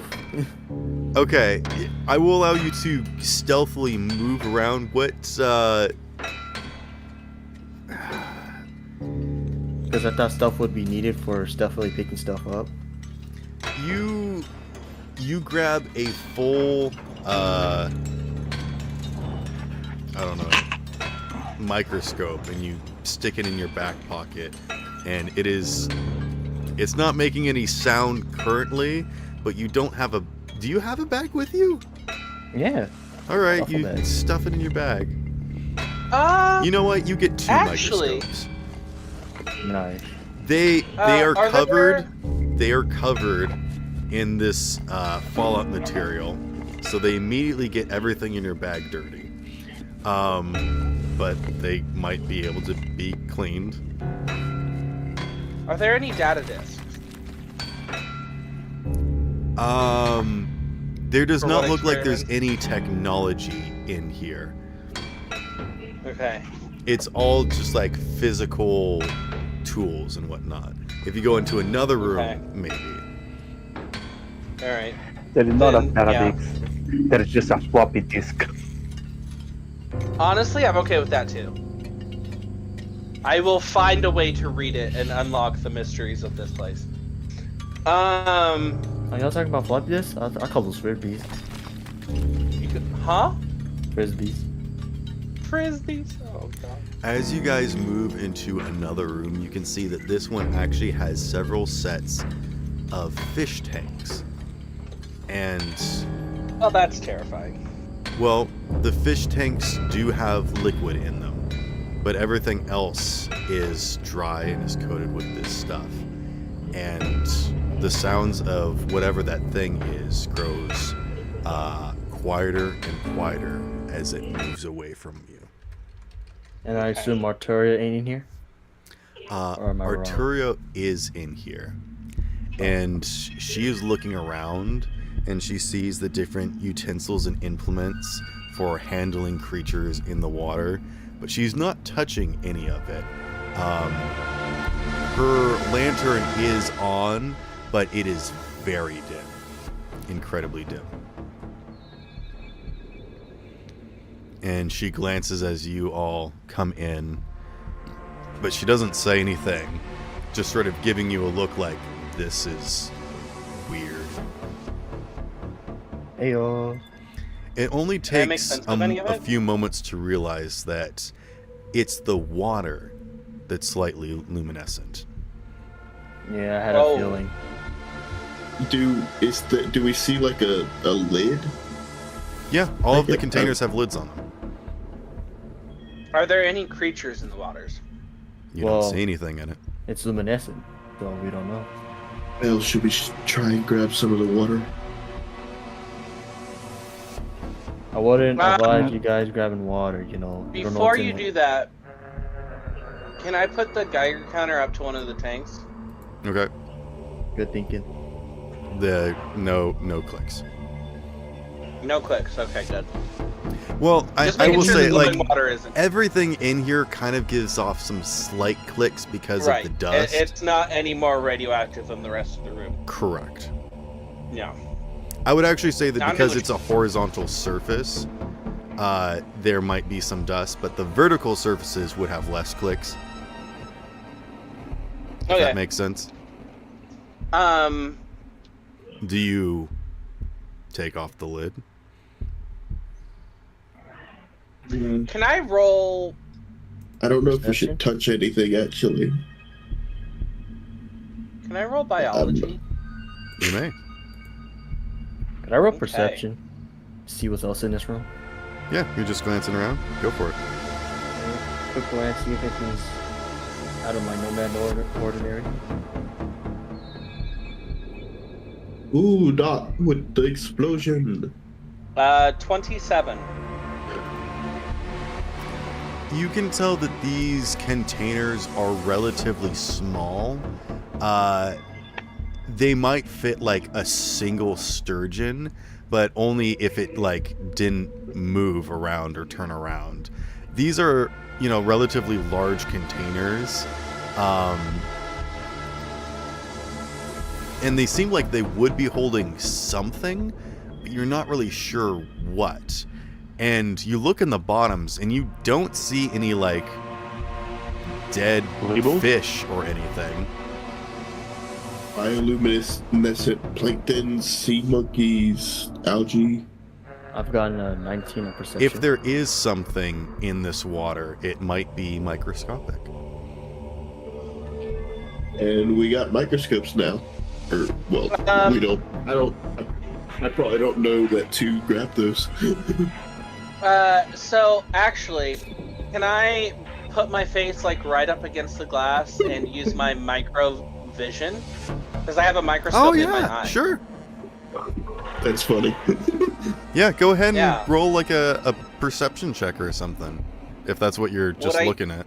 Okay, I will allow you to stealthily move around. Because I thought stealth would be needed for stealthily picking stuff up. You grab a full I don't know, microscope, and you stick it in your back pocket, and it's not making any sound currently, but you don't have a. Do you have a bag with you? Yeah. All right, Duffel you bag. stuff it in your bag. You know what? You get 2 Actually- microscopes. Nice. They are are covered. They are covered in this fallout material, so they immediately get everything in your bag dirty. But they might be able to be cleaned. Are there any data discs? There does For not what look like there's experiment? any technology in here. Okay. It's all just like physical tools and whatnot. If you go into another room, Okay. maybe. All right. There is not a Then, paradox. There is just a floppy disk. Honestly, I'm okay with that too. I will find a way to read it and unlock the mysteries of this place. Are y'all talking about floppy disks? I call those frisbees. Huh? Frisbees. Frisbees? Oh god. As you guys move into another room, you can see that this one actually has several sets of fish tanks. And, Oh, that's terrifying. well, the fish tanks do have liquid in them, but everything else is dry and is coated with this stuff. And the sounds of whatever that thing is grows quieter and quieter as it moves away from you. And I assume Arturia ain't in here? Or am I wrong? Arturia is in here, and she is looking around, and she sees the different utensils and implements for handling creatures in the water, but she's not touching any of it. Her lantern is on, but it is very dim, incredibly dim. And she glances as you all come in, but she doesn't say anything, just sort of giving you a look like, this is weird. Ayo. It only Can I make takes sense of any of a it? few moments to realize that it's the water that's slightly luminescent. Yeah, I had Oh. a feeling. Do we see like a lid? Yeah, all of the Okay, containers have lids on them. Are there any creatures in the waters? You Well- don't see anything in it. It's luminescent, so we don't know. Well, should we try and grab some of the water? I wouldn't Um, advise you guys grabbing water, you know. You don't know Before what's in you it. do that, can I put the Geiger counter up to one of the tanks? Okay. Good thinking. No clicks. No clicks. Okay, good. Well, Just I making will sure say, the like, living water isn't. everything in here kind of gives off some slight clicks because Right. of the dust. It's not any more radioactive than the rest of the room. Correct. No. I would actually say that Now I'm because gonna- it's a horizontal surface, there might be some dust, but the vertical surfaces would have less clicks. If Okay. that makes sense. Do you take off the lid? Can I roll? I don't know if we should touch anything actually. Can I roll biology? You may. Could I roll Okay. perception? See what's else in this room? Yeah, you're just glancing around. Go for it. Quick glance, see if anything's out of my nomad ordinary. Ooh, not with the explosion. 27. You can tell that these containers are relatively small. They might fit like a single sturgeon, but only if it like didn't move around or turn around. These are, relatively large containers. and they seem like they would be holding something, but you're not really sure what. And you look in the bottoms, and you don't see any, like, dead Labels? fish or anything. Bioluminescent plankton, sea monkeys, algae. I've gotten a 19 on perception. If there is something in this water, it might be microscopic. And we got microscopes now. Or, well, we don't. I probably don't know that to grab those. So actually, can I put my face like right up against the glass and use my micro vision? Because I have a microscope in my eye. Sure. That's funny. Yeah, go ahead and Yeah. roll like a perception check or something, if that's what you're just I- looking at,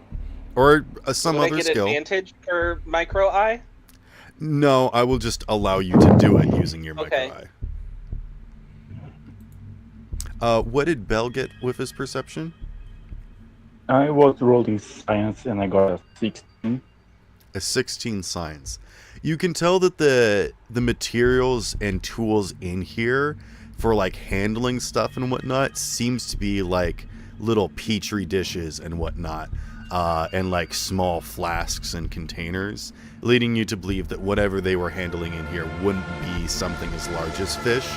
or some Would I other get skill. advantage for micro eye? No, I will just allow you to do it using your Okay. micro eye. What did Bell get with his perception? I was rolling science and I got a 16. A 16 science. You can tell that the materials and tools in here for like handling stuff and whatnot seems to be like little petri dishes and whatnot, and like small flasks and containers, leading you to believe that whatever they were handling in here wouldn't be something as large as fish.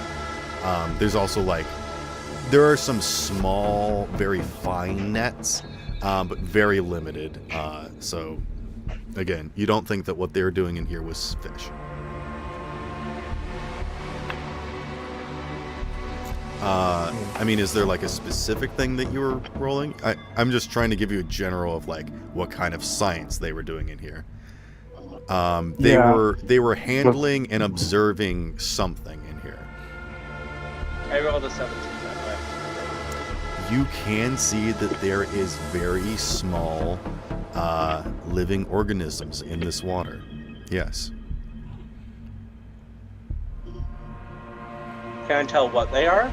There's also like, there are some small, very fine nets, but very limited. So again, you don't think that what they're doing in here was fish. I mean, is there like a specific thing that you were rolling? I'm just trying to give you a general of like what kind of science they were doing in here. They were handling and observing something in here. I rolled a 17 that way. You can see that there is very small living organisms in this water. Yes. Can I tell what they are?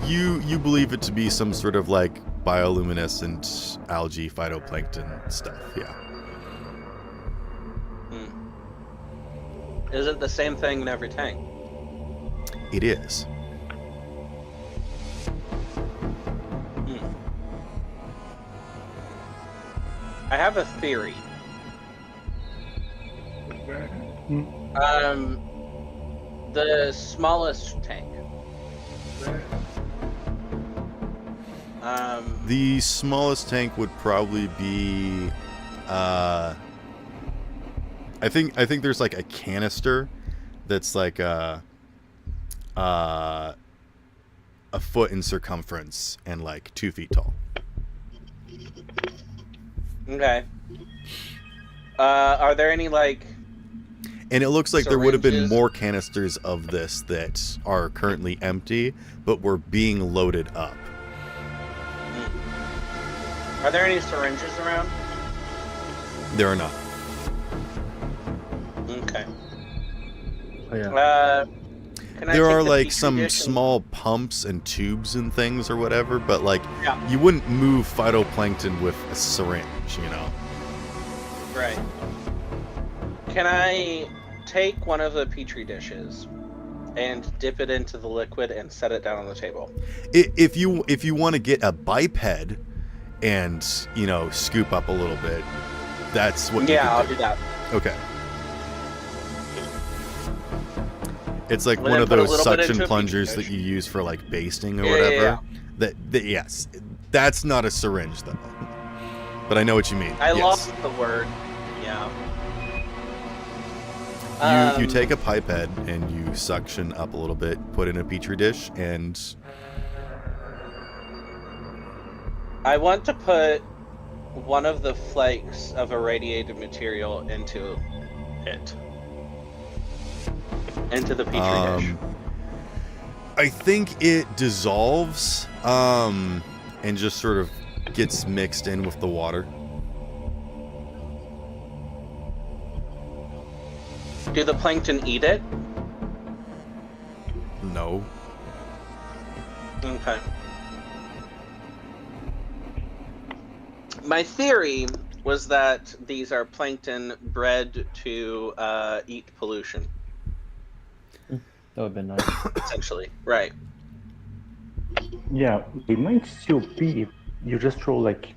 You believe it to be some sort of like bioluminescent algae phytoplankton stuff, yeah. Is it the same thing in every tank? It is. I have a theory. The smallest tank. The smallest tank would probably be I think there's like a canister that's like a foot in circumference and like 2 feet tall. Okay. Are there any like? And it looks like there would have been syringes? more canisters of this that are currently empty, but were being loaded up. Are there any syringes around? There are not. Okay. Oh, yeah. Can I There take are the like Petri some dish and- small pumps and tubes and things or whatever, but like Yeah. you wouldn't move phytoplankton with a syringe, you know. Right. Can I take one of the petri dishes and dip it into the liquid and set it down on the table? If you want to get a biped and, you know, scoop up a little bit, that's what you Yeah, can I'll do that. Okay. It's like Well, one then of put a those little bit suction into a plungers petri that dish. you use for like basting or Yeah, whatever. yeah. That yes, that's not a syringe though. But I know what you mean. I yes. lost the word. Yeah. You take a pipette and you suction up a little bit, put in a petri dish, and I want to put one of the flakes of irradiated material into it. Into the petri dish. I think it dissolves and just sort of gets mixed in with the water. Do the plankton eat it? No. Okay. My theory was that these are plankton bred to eat pollution, That would have been nice. essentially. Right. Yeah, they might still be if you just throw like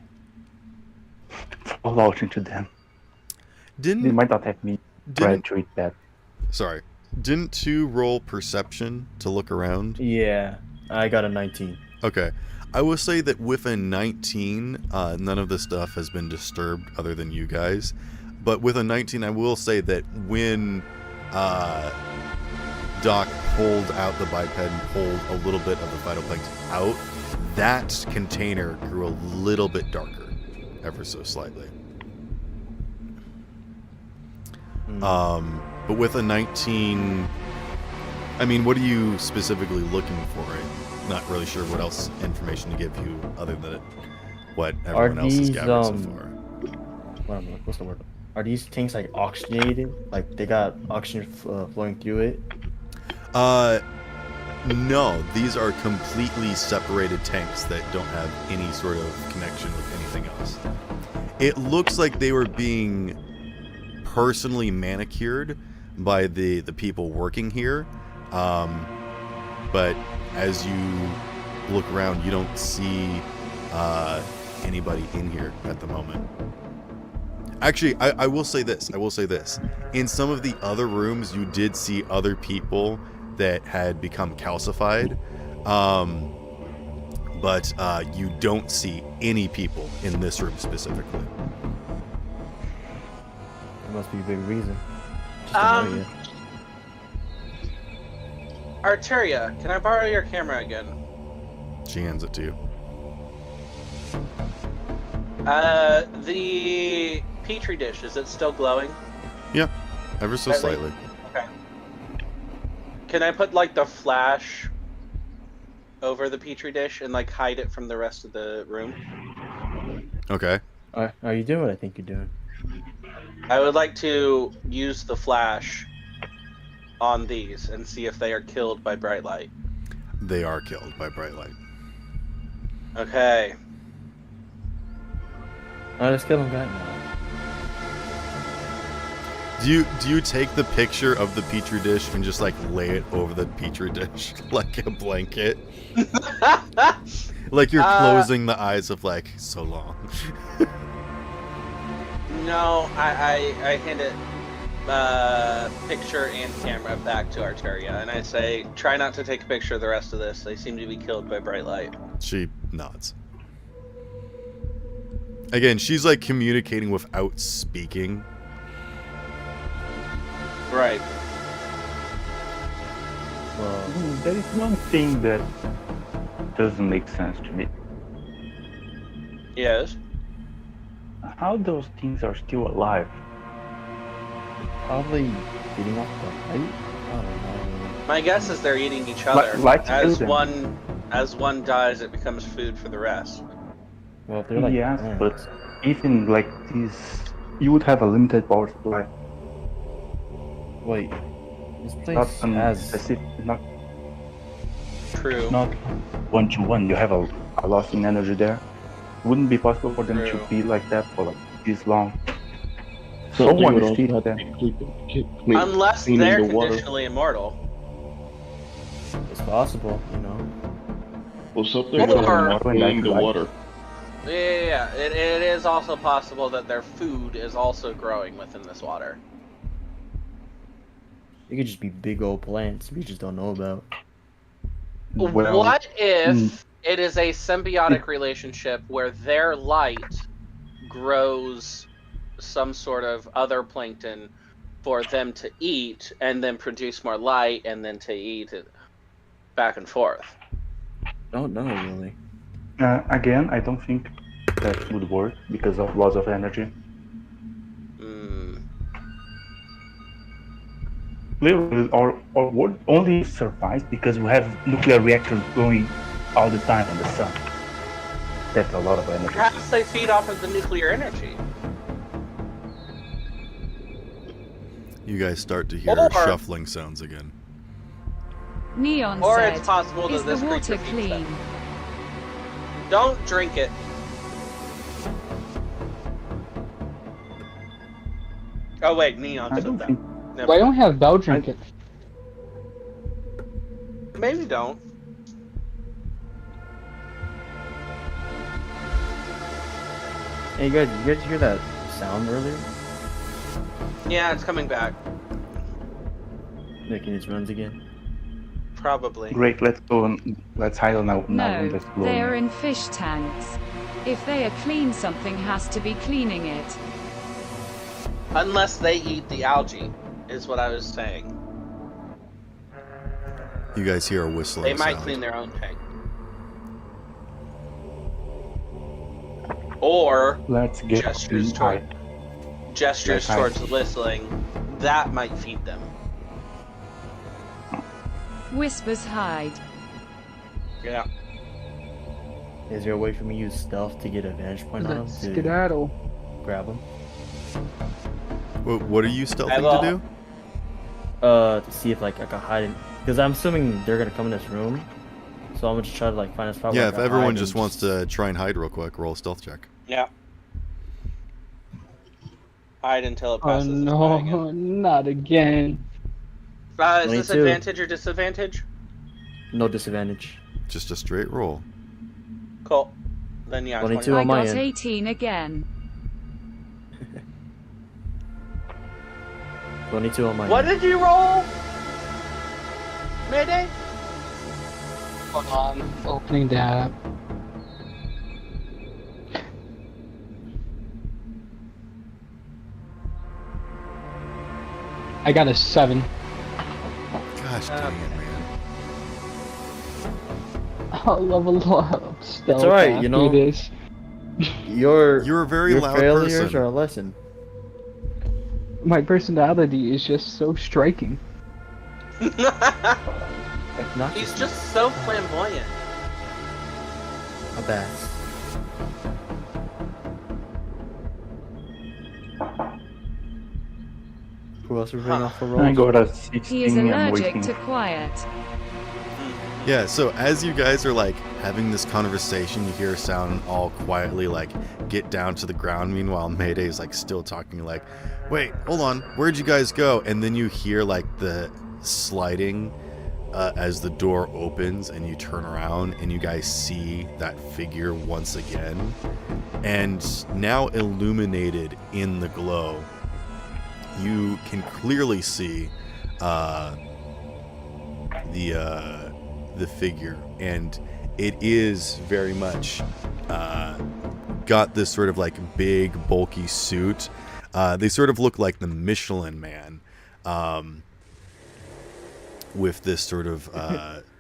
fallout into them. They Didn't might not have meat bred to eat that. sorry. Didn't 2 roll perception to look around? Yeah, I got a 19. Okay. I will say that with a 19, none of this stuff has been disturbed other than you guys. But with a 19, I will say that when Doc pulled out the biped and pulled a little bit of the phytoplankton out, that container grew a little bit darker, ever so slightly. But with a 19, I mean, what are you specifically looking for? I'm not really sure what else information to give you other than what everyone else has these, gathered so far. What's the word? Are these things like oxygenated? Like they got oxygen flowing through it? No, these are completely separated tanks that don't have any sort of connection with anything else. It looks like they were being personally manicured by the people working here, but as you look around, you don't see anybody in here at the moment. Actually, I will say this. In some of the other rooms, you did see other people that had become calcified, but you don't see any people in this room specifically. There must be a big reason. Just don't know yet. Arteria, can I borrow your camera again? She hands it to you. The petri dish, is it still glowing? Yeah, ever so Slightly? slightly. Okay. Can I put like the flash over the petri dish and like hide it from the rest of the room? Okay. Are you doing what I think you're doing? I would like to use the flash on these and see if they are killed by bright light. They are killed by bright light. Okay. Alright, let's kill them, guy. No. Do you take the picture of the petri dish and just like lay it over the petri dish like a blanket? Like you're closing the eyes of like so long. No, I hand it picture and camera back to Arteria, and I say, try not to take a picture of the rest of this. They seem to be killed by bright light. She nods. Again, she's like communicating without speaking. Right. Well, There is one thing that doesn't make sense to me. Yes. How those things are still alive? probably feeding off the light? I don't know. My guess is they're eating each other. Light As food. one dies, it becomes food for the rest. Well, they're like Yes, plants. but even like this, you would have a limited power supply. Wait, this Not place has. specific, not True. 1-to-1. You have a loss in energy there. Wouldn't be possible for them True. to be like that for like this long. So Someone they is would still also there. be Unless cleaning they're the water. conditionally immortal. It's possible, you know. Well, something Or- about cleaning the water. Yeah, it is also possible that their food is also growing within this water. They could just be big old plants we just don't know about. Well, What if it is a symbiotic relationship where their light grows some sort of other plankton for them to eat and then produce more light and then to eat it back and forth? Don't know really. again, I don't think that would work because of loss of energy. Literally, our world only survives because we have nuclear reactors going all the time in the sun. That's a lot of energy. Perhaps they feed off of the nuclear energy. You guys start to hear Or- shuffling sounds again. Neon Or said, it's possible is that the this water creature feeds them. clean? Don't drink it. Oh wait, Neon I said don't that. think. Never Why mind. don't have Bell drink it? Maybe don't. Hey, you guys hear that sound earlier? Yeah, it's coming back. Making these runs again. Probably. Great, let's go. Let's hide now. and No, let's go. they are in fish tanks. If they are clean, something has to be cleaning it. Unless they eat the algae, is what I was saying. You guys hear a whistling They might sound. clean their own tank. Or Let's get gestures inside. gestures Yes, towards whistling. That might feed them. Whispers hide. Yeah. Is there a way for me to use stealth to get a vantage point on Let's them? To skedaddle. grab them? What are you stealthing will- to do? To see if like I can hide it. Because I'm assuming they're gonna come in this room. So I'm gonna just try to like find a spot where Yeah, I if can everyone hide just and wants to try and hide real quick, roll a stealth check. Yeah. Hide until it Oh passes us by again. no, not again. Is this 22. advantage or disadvantage? No disadvantage. Just a straight roll. Cool. Then yeah, 22 I on my got end. 18 again. 22 on my What end. did you roll? Mayday? Hold on, opening the app. I got a 7. Gosh dang it, man. I'll level up stealth alright, after you know. this. You're a very your loud failures person. are a lesson. My personality is just so striking. Like, not He's just so flamboyant. a bad. Who else are we bringing off the roll? I got a He is 16. I'm allergic waiting. to quiet. Yeah, so as you guys are like having this conversation, you hear a sound all quietly like get down to the ground. Meanwhile, Mayday's like still talking like, wait, hold on, where'd you guys go? And then you hear like the sliding as the door opens and you turn around and you guys see that figure once again. And now illuminated in the glow, you can clearly see the figure, and it is very much got this sort of like big bulky suit. They sort of look like the Michelin Man, with this sort of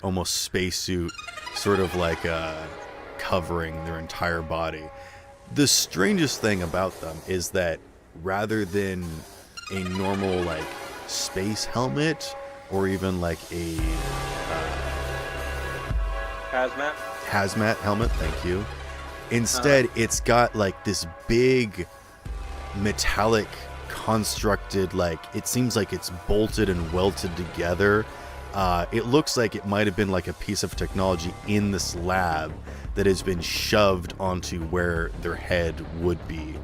almost spacesuit, sort of like covering their entire body. The strangest thing about them is that rather than a normal like space helmet or even like a hazmat helmet, thank you, instead it's got like this big metallic constructed, like it seems like it's bolted and welted together. It looks like it might have been like a piece of technology in this lab that has been shoved onto where their head would be.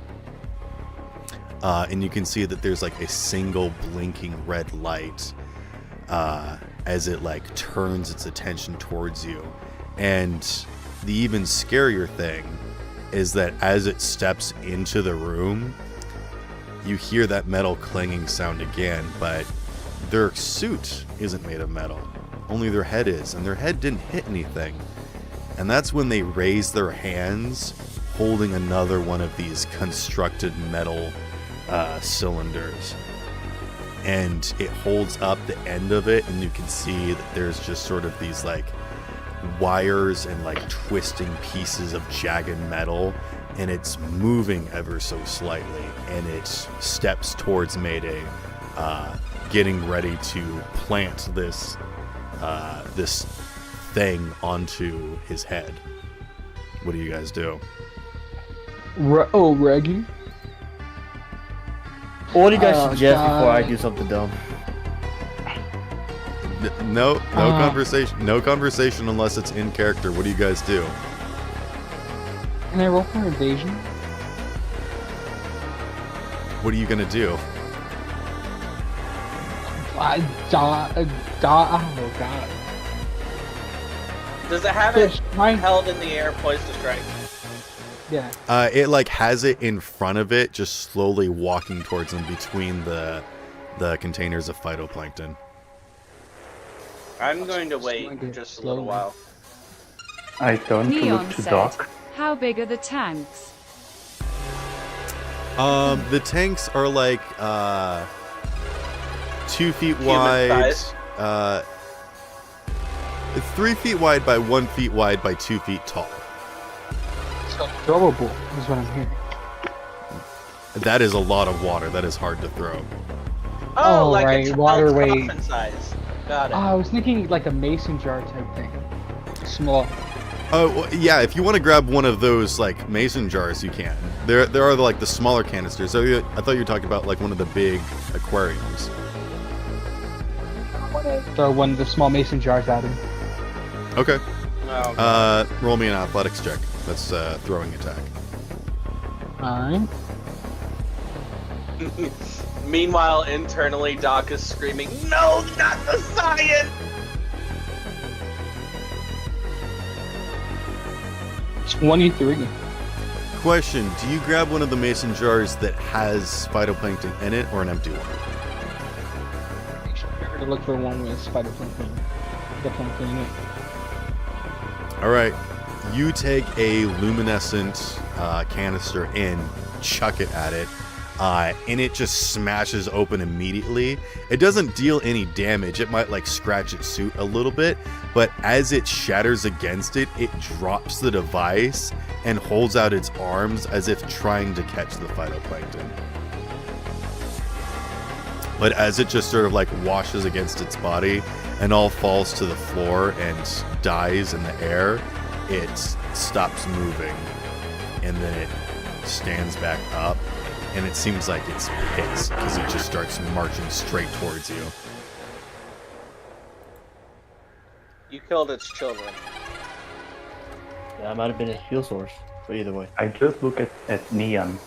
And you can see that there's like a single blinking red light as it like turns its attention towards you. And the even scarier thing is that as it steps into the room, you hear that metal clanging sound again, but their suit isn't made of metal. Only their head is, and their head didn't hit anything. And that's when they raise their hands holding another one of these constructed metal cylinders. And it holds up the end of it, and you can see that there's just sort of these like wires and like twisting pieces of jagged metal, and it's moving ever so slightly, and it steps towards Mayday, getting ready to plant this this thing onto his head. What do you guys do? Reggie? What do you guys Oh, suggest God. before I do something dumb? No conversation. No conversation unless it's in character. What do you guys do? Can I roll for evasion? What are you gonna do? Oh god. Does it have Fish, it mine. held in the air, poised to strike? Yeah. It like has it in front of it, just slowly walking towards them between the containers of phytoplankton. I'm going to Slowly, wait just a slowly. little while. I turn to Neon look to said, Doc. how big are the tanks? The tanks are like 2 feet Human wide, size? 3 feet wide by 1 feet wide by 2 feet tall. So throwable is what I'm hearing. That is a lot of water. That is hard to throw. Oh, Oh, like right, a child's waterway. coffin size. Got it. I was thinking like a mason jar type thing. Small. Oh well, yeah, if you want to grab one of those like mason jars, you can. There are like the smaller canisters. So I thought you were talking about like one of the big aquariums. Throw one of the small mason jars at him. Okay. Oh, Roll me an athletics check. That's throwing attack. Alright. Meanwhile, internally, Doc is screaming, "No, not the science!" 23. Question: do you grab one of the mason jars that has phytoplankton in it, or an empty one? Make sure to look for one with spider plankton. The plankton in it. All right. You take a luminescent canister and chuck it at it, and it just smashes open immediately. It doesn't deal any damage. It might like scratch its suit a little bit, but as it shatters against it, it drops the device and holds out its arms as if trying to catch the phytoplankton. But as it just sort of like washes against its body and all falls to the floor and dies in the air, it stops moving, and then it stands back up, and it seems like it's pissed because it just starts marching straight towards you. You killed its children. Yeah, I might have been a fuel source, but either way. I just look at Neon.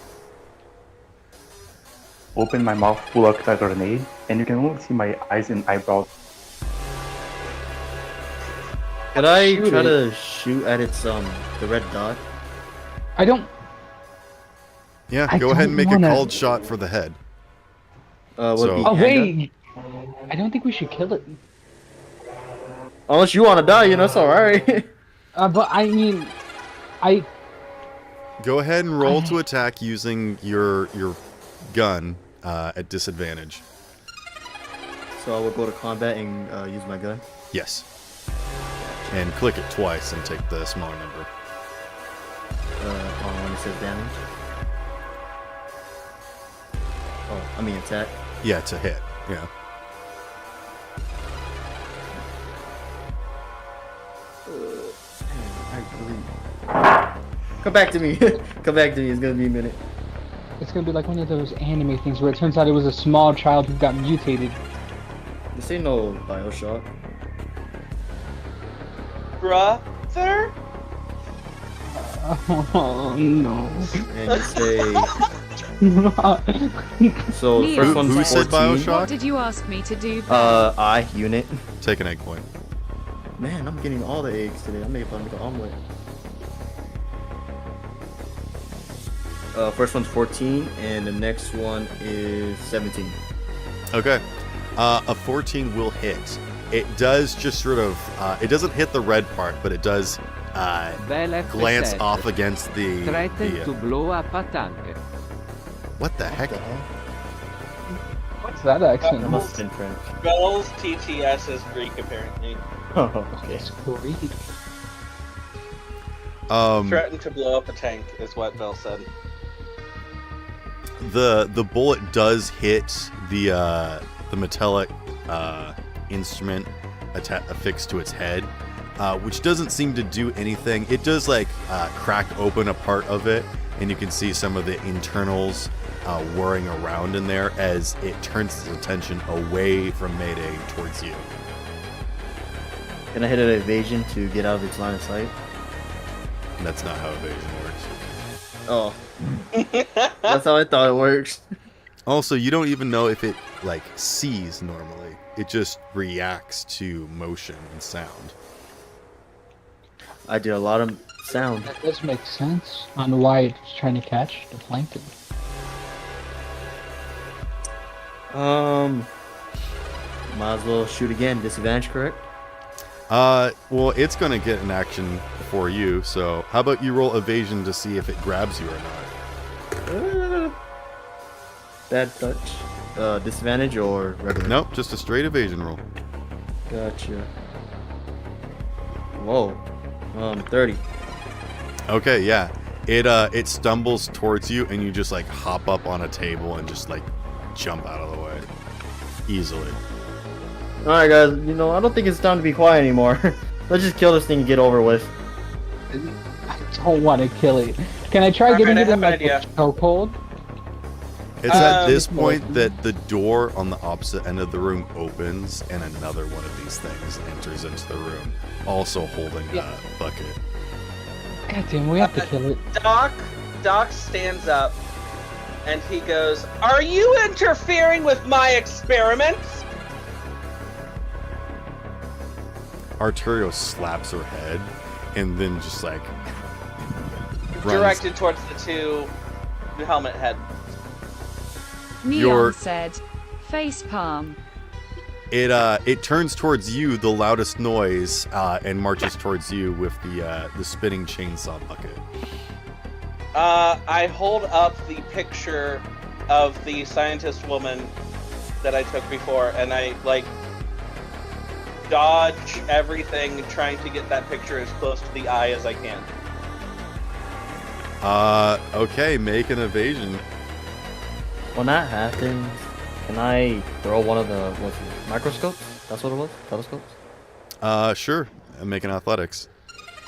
Open my mouth, pull out a grenade, and you can only see my eyes and eyebrows. Could I Shoot try it. to shoot at its the red dot? I don't. Yeah, I go ahead and don't make wanna- a called shot for the head. Would So- be Oh handgun? wait. I don't think we should kill it. Unless you want to die, it's alright. But I mean, I. Go ahead and roll to attack using your gun at disadvantage. So I will go to combat and use my gun. Yes. And click it twice and take the smaller number. On when it says damage. Oh, I mean attack. Yeah, to hit. Yeah. Come back to me. Come back to me. It's gonna be a minute. It's gonna be like one of those anime things where it turns out it was a small child who got mutated. This ain't no Bioshock. Brother? Oh no. And you say so. Neil. First one's Who said 14. Bioshock? What did you ask me to do? I unit. Take an egg point. Man, I'm getting all the eggs today. I may have to make an omelet. First one's 14, and the next one is 17. Okay. A 14 will hit. It does just sort of, it doesn't hit the red part, but it does glance off against the Threatened to blow up a tank. what the heck? What's that That accent? must have been French. Bell's TTS is Greek, apparently. Oh, okay. Great. Threatened to blow up a tank, is what Bell said. The bullet does hit the metallic instrument affixed to its head, which doesn't seem to do anything. It does like crack open a part of it, and you can see some of the internals whirring around in there as it turns its attention away from Mayday towards you. Can I hit an evasion to get out of its line of sight? That's not how evasion works. Oh. That's how I thought it works. Also, you don't even know if it, like, sees normally. It just reacts to motion and sound. I did a lot of sound. That does make sense on why it's trying to catch the plankton. Might as well shoot again. Disadvantage, correct? Well, it's gonna get an action for you, so how about you roll evasion to see if it grabs you or not? Bad touch. Disadvantage or regular? Nope, just a straight evasion roll. Gotcha. Whoa. 30. Okay, yeah. It stumbles towards you, and you just, like, hop up on a table and just, like, jump out of the way. Easily. Alright, guys. You know, I don't think it's time to be quiet anymore. Let's just kill this thing and get over with. I don't want to kill it. Can I try getting it in like a chokehold? It's at this point that the door on the opposite end of the room opens, and another one of these things enters into the room, also holding a bucket. God damn, we have to kill it. Doc stands up, and he goes, "Are you interfering with my experiments?" Arturo slaps her head, and then just, like, runs. Directed towards the helmet head. Neon said, face palm. It turns towards you, the loudest noise, and marches towards you with the spinning chainsaw bucket. I hold up the picture of the scientist woman that I took before, and I, like, dodge everything, trying to get that picture as close to the eye as I can. Okay, make an evasion. When that happens, can I throw one of the microscopes? That's what it was? Telescopes? Sure. Make an athletics.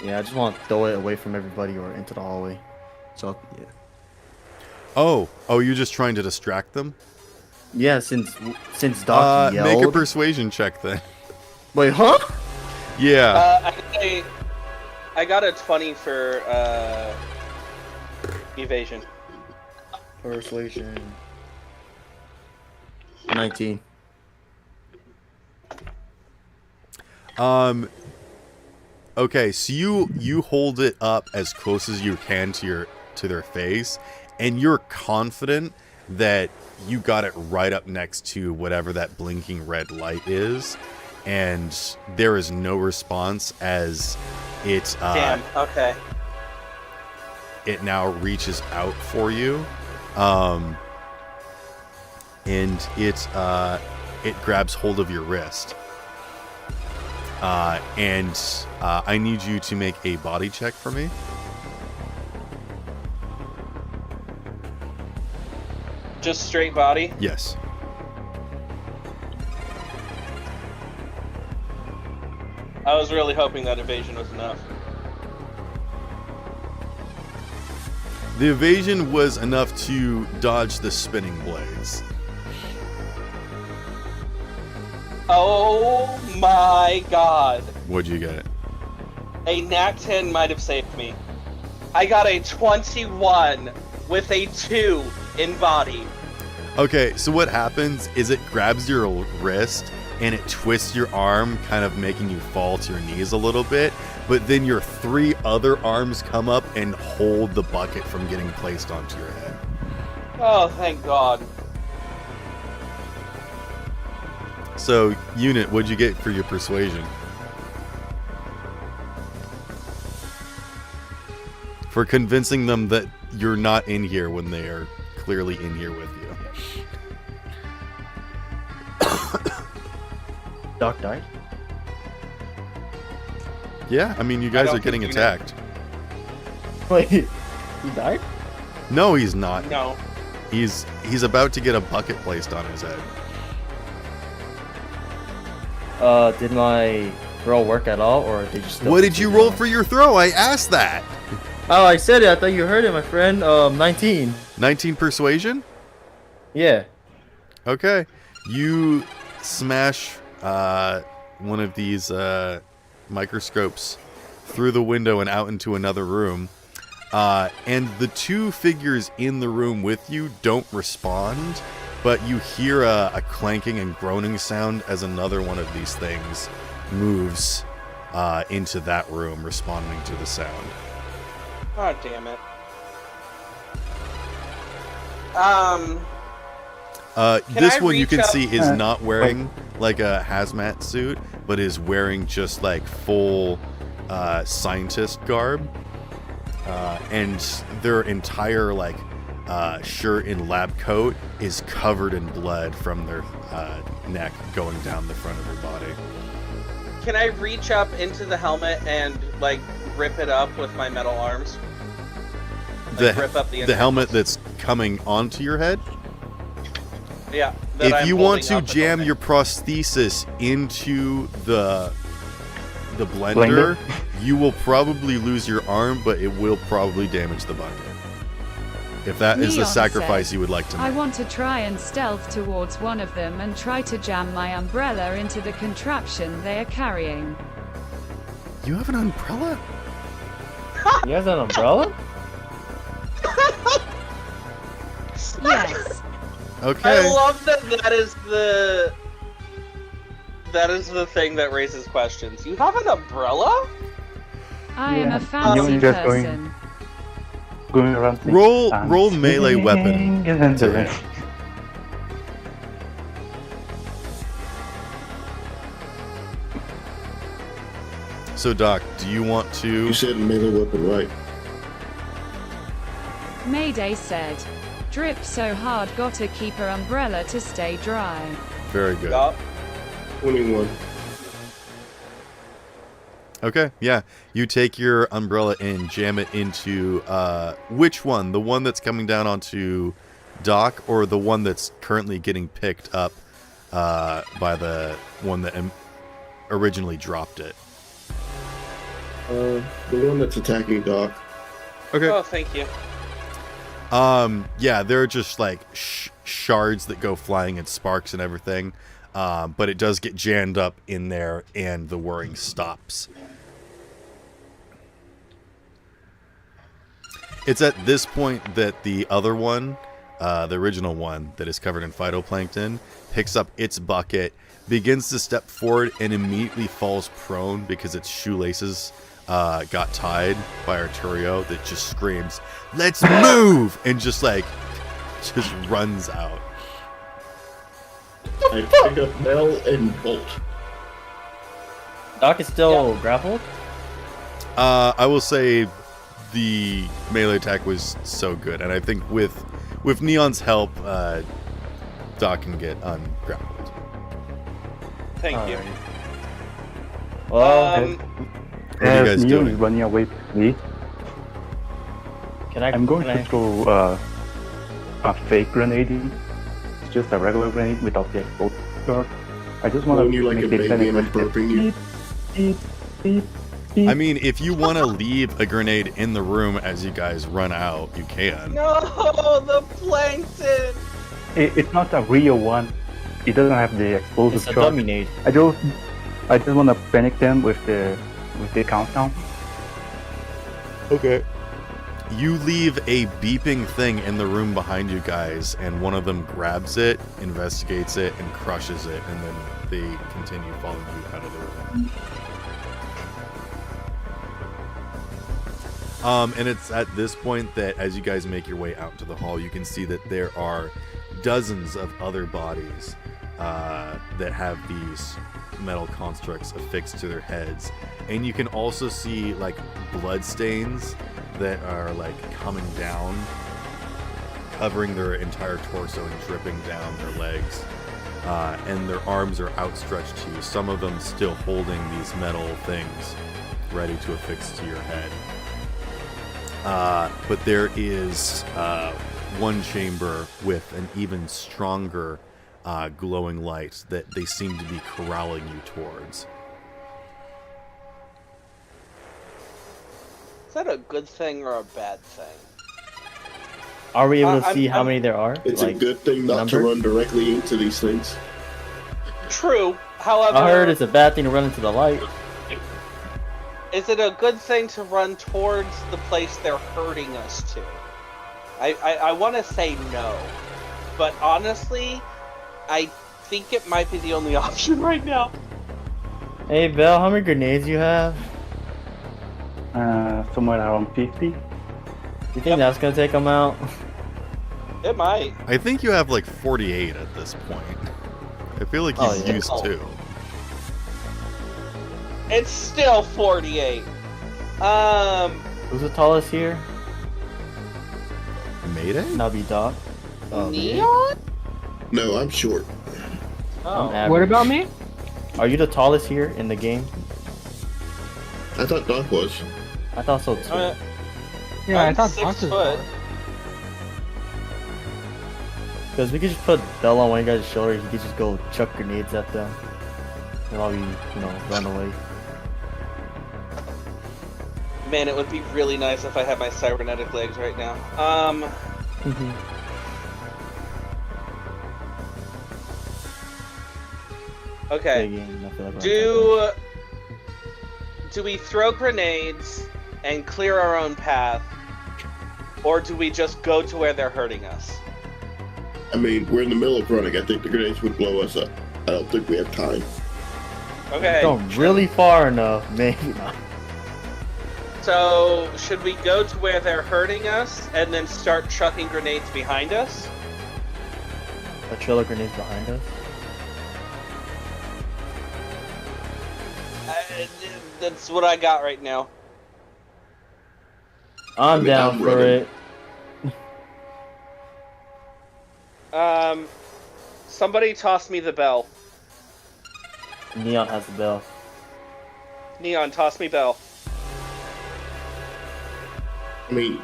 Yeah, I just want to throw it away from everybody or into the hallway. So, yeah. Oh, you're just trying to distract them? Yeah, since Doc yelled. Make a persuasion check then. Wait, huh? Yeah. I got a 20 for evasion. Persuasion. 19. Okay, so you hold it up as close as you can to their face, and you're confident that you got it right up next to whatever that blinking red light is, and there is no response as it Damn, okay. It now reaches out for you, and it grabs hold of your wrist. And I need you to make a body check for me. Just straight body? Yes. I was really hoping that evasion was enough. The evasion was enough to dodge the spinning blades. Oh my god. What'd you get? A nat 10 might have saved me. I got a 21 with a 2 in body. Okay, so what happens is it grabs your wrist and it twists your arm, kind of making you fall to your knees a little bit, but then your 3 other arms come up and hold the bucket from getting placed onto your head. Oh, thank god. So, Unit, what'd you get for your persuasion? For convincing them that you're not in here when they are clearly in here with you. Doc died? Yeah, I mean, you guys are getting attacked. Wait, he died? No, he's not. No. He's about to get a bucket placed on his head. Did my throw work at all, or did you still... What did you roll for your throw? I asked that. Oh, I said it. I thought you heard it, my friend. 19. 19 persuasion? Yeah. Okay. You smash one of these microscopes through the window and out into another room. And the 2 figures in the room with you don't respond, but you hear a clanking and groaning sound as another one of these things moves into that room, responding to the sound. Oh, damn it. This one you reach can up- see is not wearing like a hazmat suit, but is wearing just like full scientist garb, and their entire like shirt and lab coat is covered in blood from their neck going down the front of their body. Can I reach up into the helmet and like rip it up with my metal arms? Like, rip up The helmet that's coming onto your head. Yeah. If you want to jam your prosthesis into the blender, you will probably lose your arm, but it will probably damage the bucket. If that is the Neon sacrifice said, you would like to I make. want to try and stealth towards one of them and try to jam my umbrella into the contraption they are carrying. You have an umbrella? He has an umbrella? Yes. Okay. I love that that is the thing that raises questions. You have an umbrella? I am Yeah. a fancy You're just person. Going around. saying, Roll "I'm melee weapon. swinging in the rain." So Doc, do you want to? You said melee weapon, right? Mayday said, drip so hard gotta keep her umbrella to stay dry. Very good. Yup. 21. Okay, yeah. You take your umbrella and jam it into which one? The one that's coming down onto Doc, or the one that's currently getting picked up by the one that originally dropped it? The one that's attacking Doc. Okay. Oh, thank you. Yeah, there are just like shards that go flying and sparks and everything, but it does get jammed up in there, and the whirring stops. It's at this point that the other one, the original one that is covered in phytoplankton, picks up its bucket, begins to step forward, and immediately falls prone because its shoelaces got tied by Arturio, that just screams, "Let's move!" and just runs out. I pick up Mel and bolt. Doc is still grappled? I will say the melee attack was so good, and I think with Neon's help, Doc can get ungrappled. Thank you. Alrighty. Well, What are you guys Neon doing? is running away from me. I'm going to throw a fake grenade in. It's just a regular grenade without the explosive. I just want Blowing to you like make a the baby and I'm panic burping you. beep, beep, beep, beep. I mean, if you want to leave a grenade in the room as you guys run out, you can. No, the plankton. It's not a real one. It doesn't have the explosive it's a charge. dummy nade. I just want to panic them with the countdown. Okay. You leave a beeping thing in the room behind you guys, and one of them grabs it, investigates it, and crushes it, and then they continue following you out of the room. And it's at this point that as you guys make your way out to the hall, you can see that there are dozens of other bodies that have these metal constructs affixed to their heads. And you can also see like blood stains that are like coming down, covering their entire torso and dripping down their legs. And their arms are outstretched to you, some of them still holding these metal things ready to affix to your head. But there is one chamber with an even stronger glowing light that they seem to be corralling you towards. Is that a good thing or a bad thing? Are we able to I'm- see how I'm- many there are? It's a Like, good thing not to number? run directly into these things. True. However, I heard it's a bad thing to run into the light. is it a good thing to run towards the place they're hurting us to? I want to say no. but honestly, I think it might be the only option right now. Hey, Bell, how many grenades you have? Somewhere around 50. You think that's gonna take them out? It might. I think you have like 48 at this point. I feel like he's used to. It's still 48. Who's the tallest here? Mayday? That'll be Doc. Neon? No, I'm short. Oh. I'm average. What about me? Are you the tallest here in the game? I thought Doc was. I thought so too. Yeah, I I'm thought 6 Fox was foot. tall. Because we could just put Bell on one guy's shoulder, he could just go chuck grenades at them. While we, run away. Man, it would be really nice if I had my cybernetic legs right now. Okay. Big game, I feel like we're on Do we throw grenades and clear our own path, or do we just go to where they're hurting us? I mean, we're in the middle of running. I think the grenades would blow us up. I don't think we have time. Okay. Going really far enough, maybe not. So, should we go to where they're hurting us and then start chucking grenades behind us? A trail of grenades behind us. That's what I got right now. I'm down I'm for running. it. Somebody toss me the bell. Neon has the bell. Neon, toss me bell. I mean,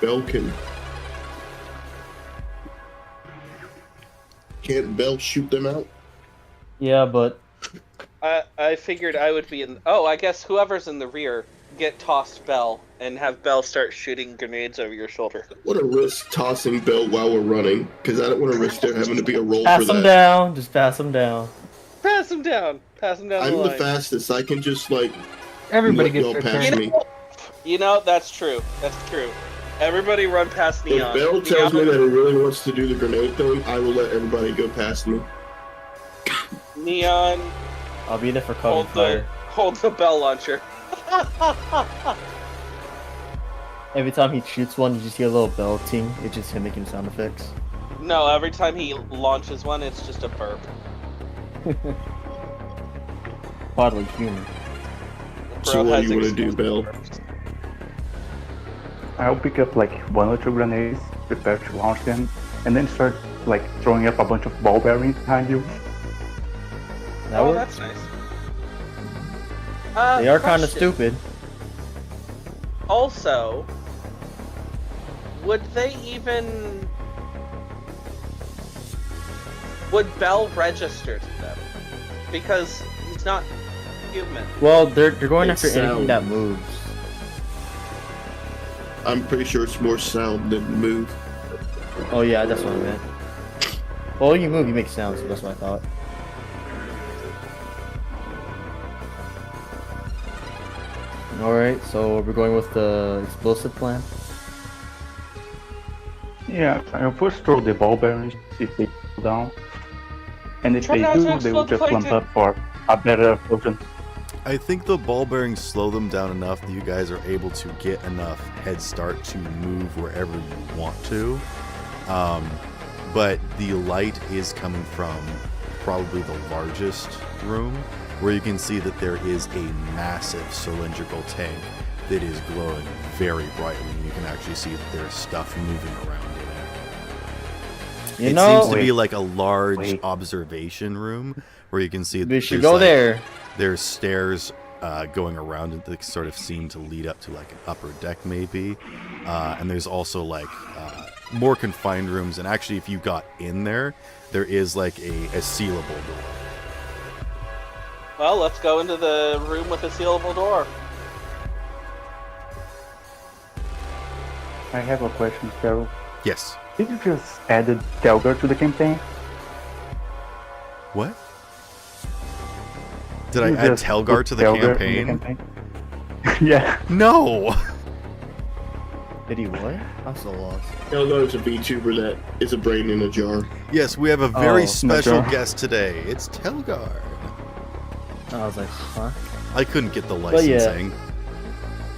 Bell can. Can't Bell shoot them out? Yeah, but I figured I would be in. Oh, I guess whoever's in the rear get tossed Bell and have Bell start shooting grenades over your shoulder. I want to risk tossing Bell while we're running, because I don't want to risk there having to be a roll pass for them that. down. Just pass them down. Pass him down. Pass him down I'm the the line. fastest. I can just like Everybody let gets y'all their pass turn. me. You know, that's true. That's true. Everybody run past If Neon. Bell tells me Neon, that he really wants to do the grenade thing, I will let everybody go past me. Neon, I'll be there for cover fire. hold the bell launcher. Every time he shoots one, you just hear a little bell ting. It's just him making sound effects. No, every time he launches one, it's just a burp. Bodily humor. So what has do you want to do, explosive Bell? burps. I'll pick up like 1 or 2 grenades, prepare to launch them, and then start like throwing up a bunch of ball bearings behind you. That Oh, works. that's nice. They are kind of Question. stupid. Also, would Bell register to them? Because he's not human. Well, they're going It's after anything sound. that moves. I'm pretty sure it's more sound than move. Oh yeah, that's what I meant. Well, when you move, you make sounds, so that's what I thought. Alright, so we're going with the explosive plan. Yeah, I'll first throw the ball bearings, see if they fall down. And if Try they not do, to they will explode just plankton. lump up for a better explosion. I think the ball bearings slow them down enough that you guys are able to get enough head start to move wherever you want to. But the light is coming from probably the largest room, where you can see that there is a massive cylindrical tank that is glowing very brightly, and you can actually see that there's stuff moving around in it. You It know, seems to be Wait. like a large Wait. observation room where you can see we should there's, go like, there. There's stairs going around it that sort of seem to lead up to like an upper deck maybe, and there's also like more confined rooms, and actually if you got in there is like a sealable door. Well, let's go into the room with the sealable door. I have a question, Carol. Yes. Did you just add Telgar to the campaign? What? Did I You add just Telgar put to the Telgar in campaign? campaign? Yeah. No. Did he what? I'm so lost. No, no, it's a VTuber that is a brain in a jar. Yes, we have a very Oh, special Major. guest today. It's Telgar. I was like, huh? I couldn't get the But yeah. licensing.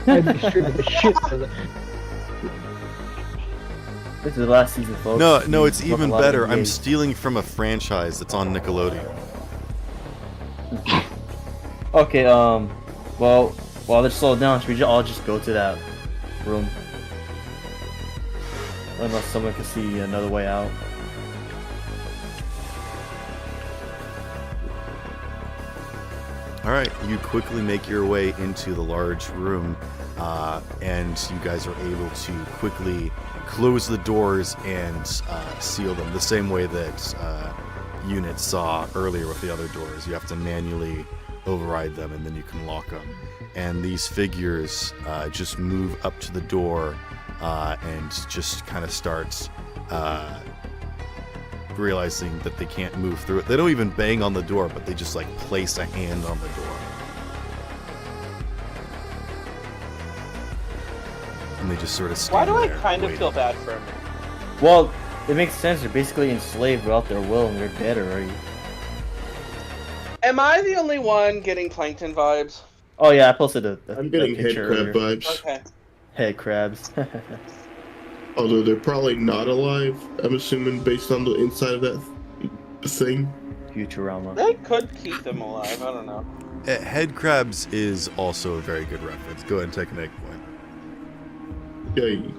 I distributed the shit for the. This is the last season, folks. No, it's We broke even a lot of better. I'm NDAs. stealing from a franchise that's on Nickelodeon. Okay, well, while they're slowed down, should we all just go to that room? Unless someone can see another way out. All right, you quickly make your way into the large room, and you guys are able to quickly close the doors and seal them the same way that units saw earlier with the other doors. You have to manually override them, and then you can lock them. And these figures just move up to the door and just kind of start realizing that they can't move through it. They don't even bang on the door, but they just like place a hand on the door. And they just sort of stand Why do I there kind of waiting. feel bad for him? Well, it makes sense. They're basically enslaved without their will, and they're dead already. Am I the only one getting plankton vibes? Oh yeah, I posted I'm getting head picture crab earlier. vibes. Okay. Head crabs. Although they're probably not alive, I'm assuming based on the inside of that thing. Futurama. They could keep them alive. I don't know. Head crabs is also a very good reference. Go ahead and take an egg point. Yeah.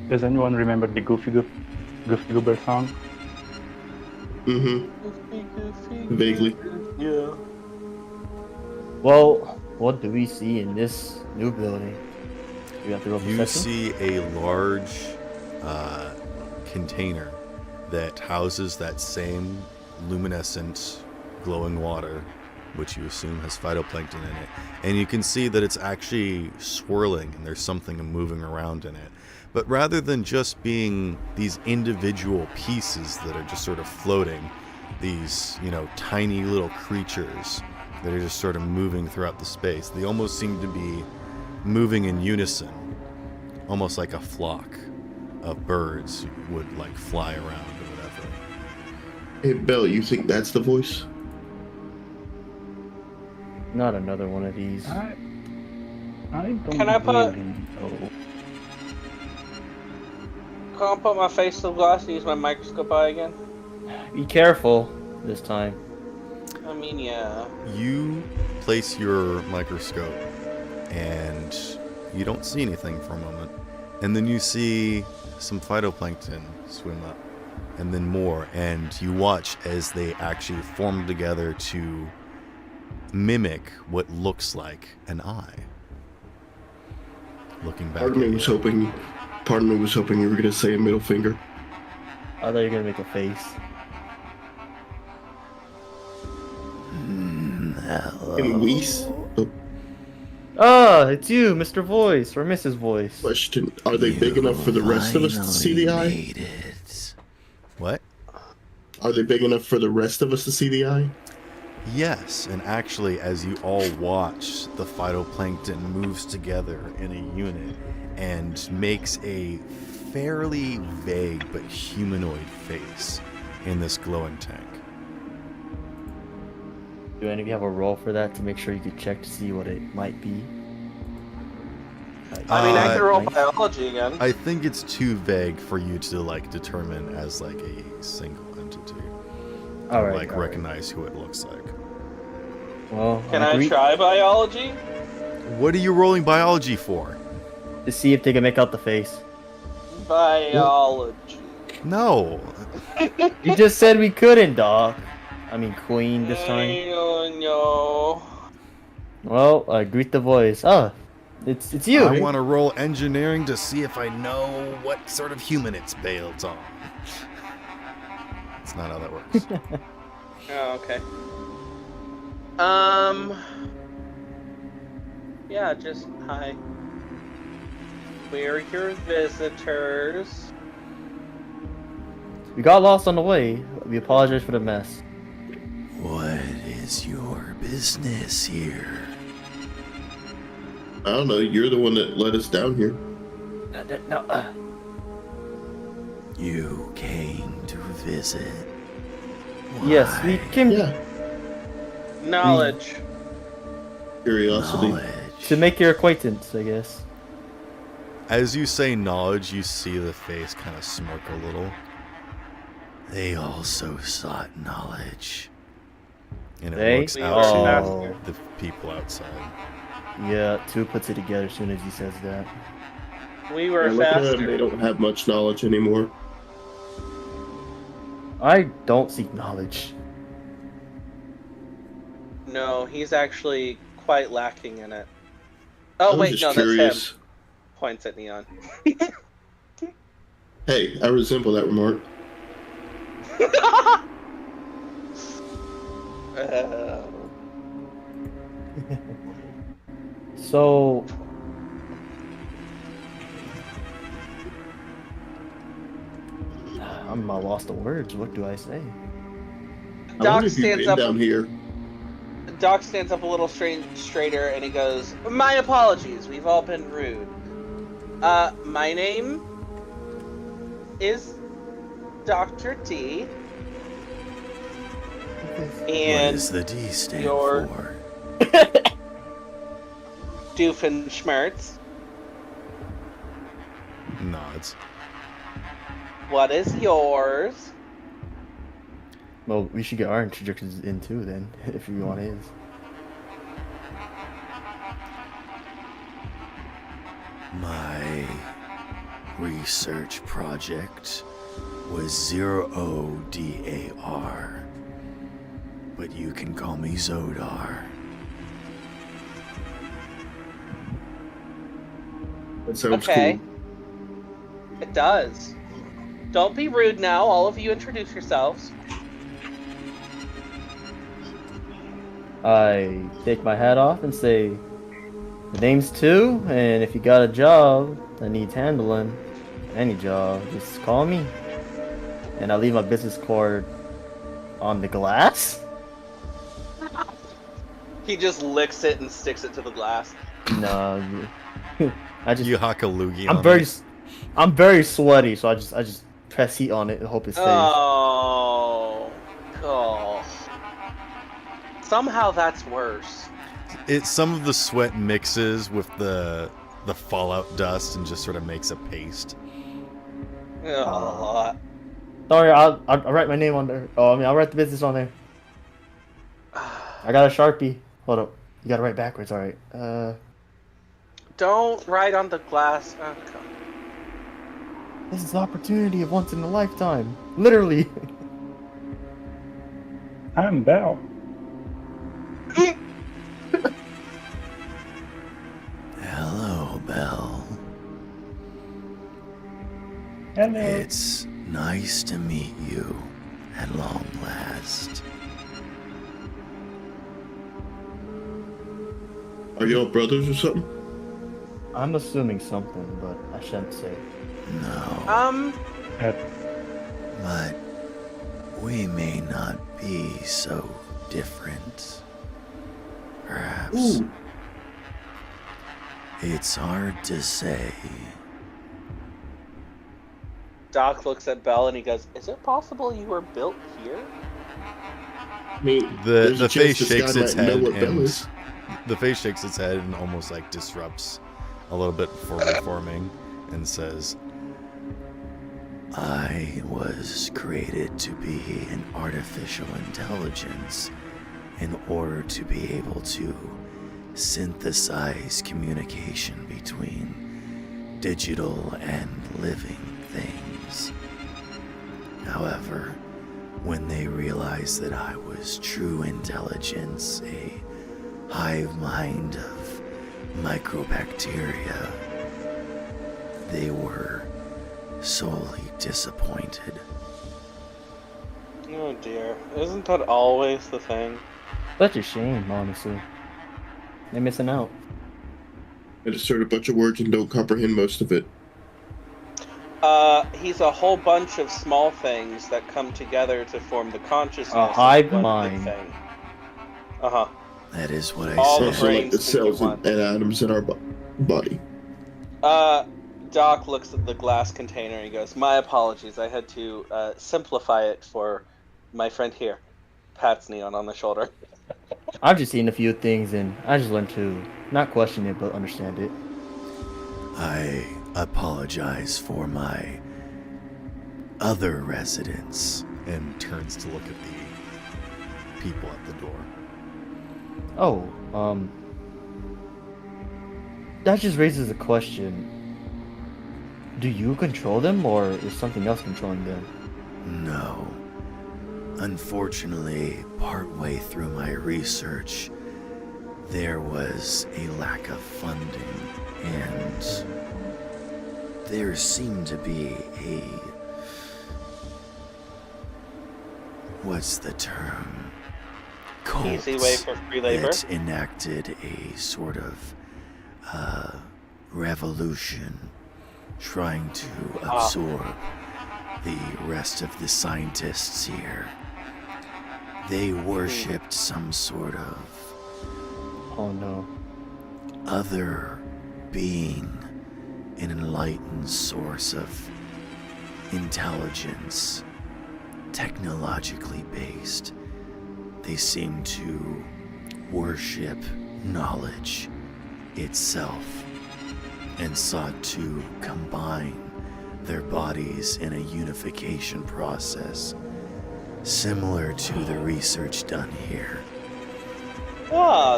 Does anyone remember the Goofy Goober song? Mm-hmm. Vaguely. Yeah. Well, what do we see in this new building? We have to roll You perception? see a large container that houses that same luminescent glowing water, which you assume has phytoplankton in it. And you can see that it's actually swirling and there's something moving around in it. But rather than just being these individual pieces that are just sort of floating, these, tiny little creatures that are just sort of moving throughout the space, they almost seem to be moving in unison, almost like a flock of birds would like fly around or whatever. Hey, Belle, you think that's the voice? Not another one of these. I don't Can I put- really know. Can I put my face to the glass and use my microscope eye again? Be careful this time. I mean, yeah. You place your microscope and you don't see anything for a moment. And then you see some phytoplankton swim up, and then more. And you watch as they actually form together to mimic what looks like an eye. Looking back Part of me at was you. hoping you were gonna say a middle finger. I thought you were gonna make a face. And Weiss? Ah, it's you, Mr. Voice, or Mrs. Voice. Question: are they big enough for the rest of us to see the eye? What? Are they big enough for the rest of us to see the eye? Yes, and actually, as you all watch, the phytoplankton moves together in a unit and makes a fairly vague but humanoid face in this glowing tank. Do any of you have a roll for that to make sure you can check to see what it might be? I mean, I could roll Nice. biology again. I think it's too vague for you to determine as a single entity. All Or, right. all right. recognize who it looks like. Well, Can I try biology? What are you rolling biology for? to see if they can make out the face? Biology. No. You just said we couldn't, Doc. I mean, Queen this time. No. Well, greet the voice. Oh, it's you. I want to roll engineering to see if I know what sort of human it's built on. That's not how that works. Oh, okay. Yeah, just hi. We're your visitors. We got lost on the way. We apologize for the mess. What is your business here? I don't know. You're the one that let us down here. No. You came to visit. Yes, we came Yeah. Knowledge. Curiosity. to make your acquaintance, I guess. As you say knowledge, you see the face kind of smirk a little. They also sought knowledge. And it They? looks We out were to the people outside. Yeah, 2 puts it together as soon as he says that. We were Look at them. faster. They don't have much knowledge anymore. I don't seek knowledge. No, he's actually quite lacking in it. Oh, I was wait, just no, curious. that's him. Points at Neon. Hey, I resemble that remark. So, I'm lost of words. What do I say? I Doc wonder if you've stands been up. down here. Doc stands up a little straighter and he goes, "My apologies. We've all been rude. My name is Dr. D. What And does the D stand your- for? Doofenshmirtz. Nods. What is yours?" Well, we should get our introductions in too, then, if you want his. My research project was 0ODAR, but you can call me Zodar. That sounds Okay. cool. It does. Don't be rude now. All of you introduce yourselves. I take my hat off and say, "The name's 2, and if you got a job that needs handling, any job, just call me." And I leave my business card on the glass? He just licks it and sticks it to the glass. No, I just You huck a loogie I'm on very it. I'm very sweaty, so I just press heat on it and hope it stays. Oh. Somehow that's worse. Some of the sweat mixes with the fallout dust and just sort of makes a paste. Oh. Sorry, I'll write my name on there. Oh, I mean, I'll write the business on there. I got a Sharpie. Hold up. You gotta write backwards, alright. Don't write on the glass. Oh, God. This is an opportunity of once in a lifetime. Literally. I'm Belle. Hello, Belle. Hello. It's nice to meet you at long last. Are y'all brothers or something? I'm assuming something, but I shouldn't say. No, At- but we may not be so different. Perhaps. Ooh. It's hard to say. Doc looks at Belle and he goes, "Is it possible you were built here?" I mean, The there's a face chance this shakes guy its might know head what Bell and is. the face shakes its head and almost like disrupts a little bit before reforming and says, I was created to be an artificial intelligence in order to be able to synthesize communication between digital and living things. However, when they realized that I was true intelligence, a hive mind of microbacteria, they were sorely disappointed. Oh dear. Isn't that always the thing? Such a shame, honestly. They're missing out. I just heard a bunch of words and don't comprehend most of it. He's a whole bunch of small things that come together to form the consciousness A hive of one mind. big thing. Uh-huh. That is what I All said. the Also, like the brains that you cells and want. atoms in our body. Doc looks at the glass container and he goes, "My apologies. I had to simplify it for my friend here." Pats Neon on the shoulder. I've just seen a few things, and I just learned to not question it, but understand it. I apologize for my other residents. And turns to look at the people at the door. Oh, that just raises a question. Do you control them, or is something else controlling them? No. Unfortunately, partway through my research, there was a lack of funding, and there seemed to be a... what's the term? Cult Easy way for free labor. that enacted a sort of revolution, trying to absorb the rest of the scientists here. They worshipped some sort of Oh no. other being, an enlightened source of intelligence, technologically based. They seem to worship knowledge itself and sought to combine their bodies in a unification process, similar to the research done here.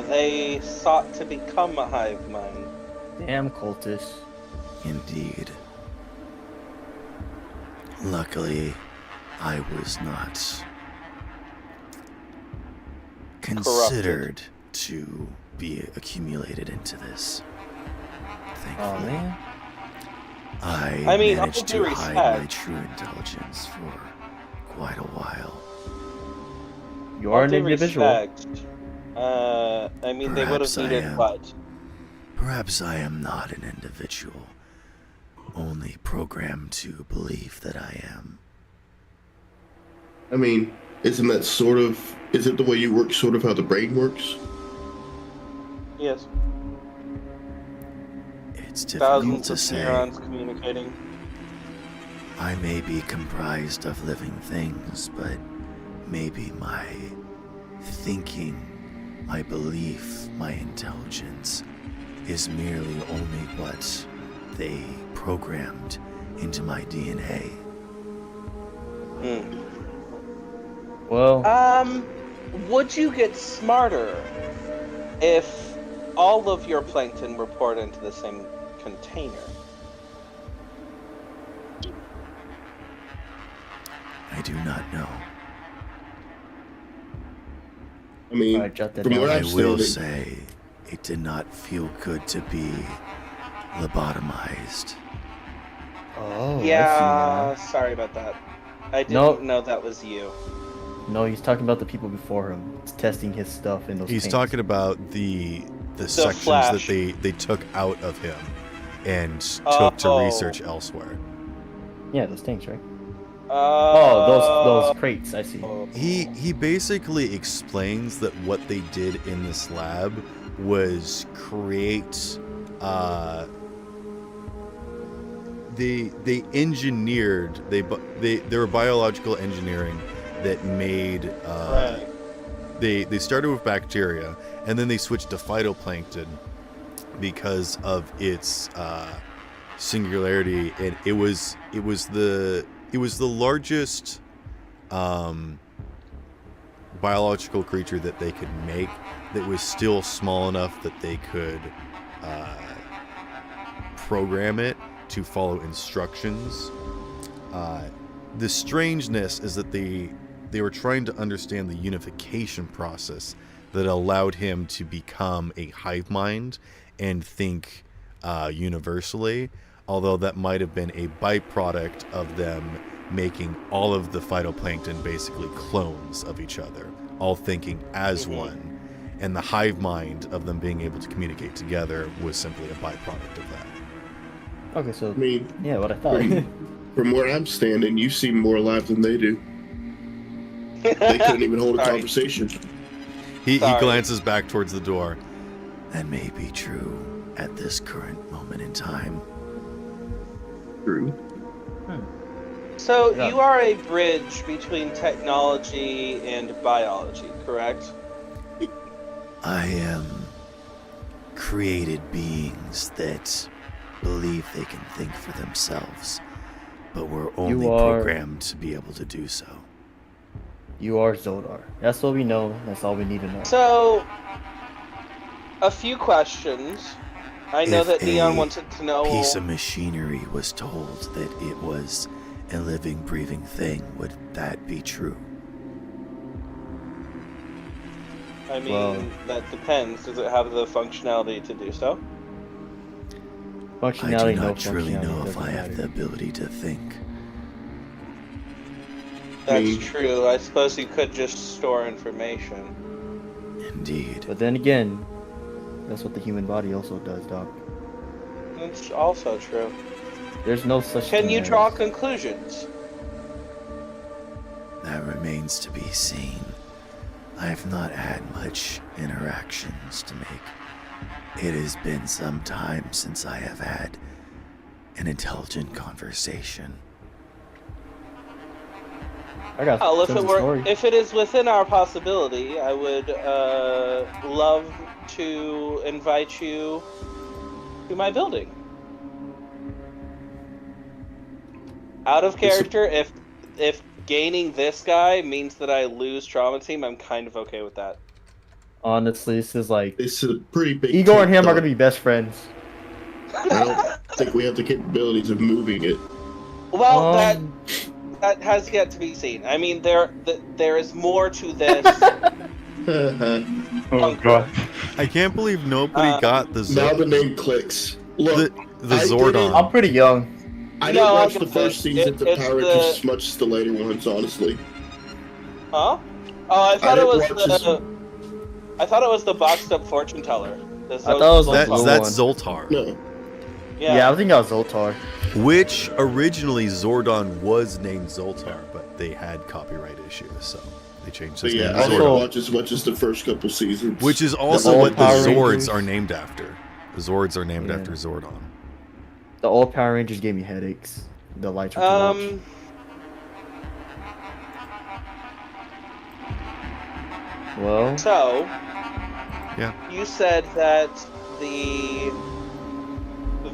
They sought to become a hive mind. Damn cultists. Indeed. Luckily, I was not considered to be accumulated into this. Oh Thankfully, man. I mean, managed all due to hide my respect. true intelligence for quite a while. You are All an due individual. respect, they would have Perhaps I needed am. what? Perhaps I am not an individual, only programmed to believe that I am. I mean, isn't the way you work sort of how the brain works? Yes. It's difficult Thousands to of say. neurons communicating. I may be comprised of living things, but maybe my thinking, my belief, my intelligence is merely only what they programmed into my DNA. Well, Would you get smarter if all of your plankton were poured into the same container? I do not know. I mean, alright, jot that from down. where I I'm will standing, say it did not feel good to be lobotomized. Oh, I Yeah, see sorry about that. I didn't Nope. know that was you. now. No, he's talking about the people before him. He's testing his stuff in those He's tanks. talking about the sections Flash. that they took out of him and took to Oh. research elsewhere. Yeah, those tanks, right? Oh, Those crates, I see. He basically explains that what they did in this lab was create they engineered they were biological engineering that made Right. they started with bacteria and then they switched to phytoplankton because of its singularity, and it was the largest biological creature that they could make that was still small enough that they could program it to follow instructions. The strangeness is that they were trying to understand the unification process that allowed him to become a hive mind and think universally, although that might have been a byproduct of them making all of the phytoplankton basically clones of each other, all thinking as one, and the hive mind of them being able to communicate together was simply a byproduct of that. Okay, so I mean, yeah, what I thought. from where I'm standing, you seem more alive than they do. They couldn't even hold a Sorry. conversation. He Sorry. glances back towards the door. That may be true. at this current moment in time. True. So Yeah. you are a bridge between technology and biology, correct? I am created beings that believe they can think for themselves, but we're only programmed to be able to do so. You are Zodar. That's what we know. That's all we need to know. So, a few questions. I know If that Neon a wanted to know. piece of machinery was told that it was a living, breathing thing, would that be true? I mean, Well- that depends. Does it have the functionality to do so? I Functionality, do no not truly functionality, know if doesn't I have the matter. ability to think. That's Me. true. I suppose you could just store information. Indeed. But then again, that's what the human body also does, Doc. That's also true. There's no such Can thing you as- draw conclusions? That remains to be seen. I have not had much interactions to make. It has been some time since I have had an intelligent conversation. I got Well, tons of story. if it is within our possibility, I would love to invite you to my building. Out of character, if gaining this guy means that I lose Trauma Team, I'm kind of okay with that. Honestly, this is like It's a pretty big. Igor and take, him are though. gonna be best friends. I don't think we have the capabilities of moving it. Well, Um, that has yet to be seen. I mean, there is more to this. Oh god. I can't believe nobody got the Now the Zordon. name clicks. Look, The I didn't- Zordon. I'm pretty young. I No, didn't I'll watch the get first this. season to It's Power the- just as much as the later ones, honestly. Huh? Oh, I thought it didn't was watch this- the. I thought it was the boxed up fortune teller. The I thought it was the blue That's one. Zoltar. No. Yeah, I think that was Zoltar. Which originally Zordon was named Zoltar, but they had copyright issues, so they changed But his yeah, name I to didn't Zordon. watch as much as the first couple seasons. Which is also old what the Power Zords Rangers. are named after. The Zords are named Yeah. after Zordon. The old Power Rangers gave me headaches. The lights were too much. Well, So. Yeah. You said that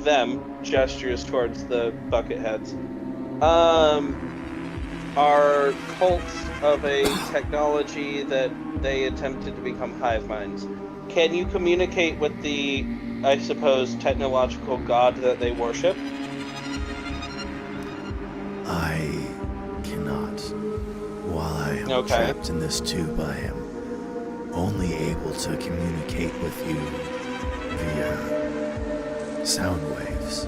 them gestures towards the bucket heads are cults of a technology that they attempted to become hive minds. Can you communicate with the, I suppose, technological god that they worship? I cannot. While I am Okay. trapped in this tube, I am only able to communicate with you via sound waves.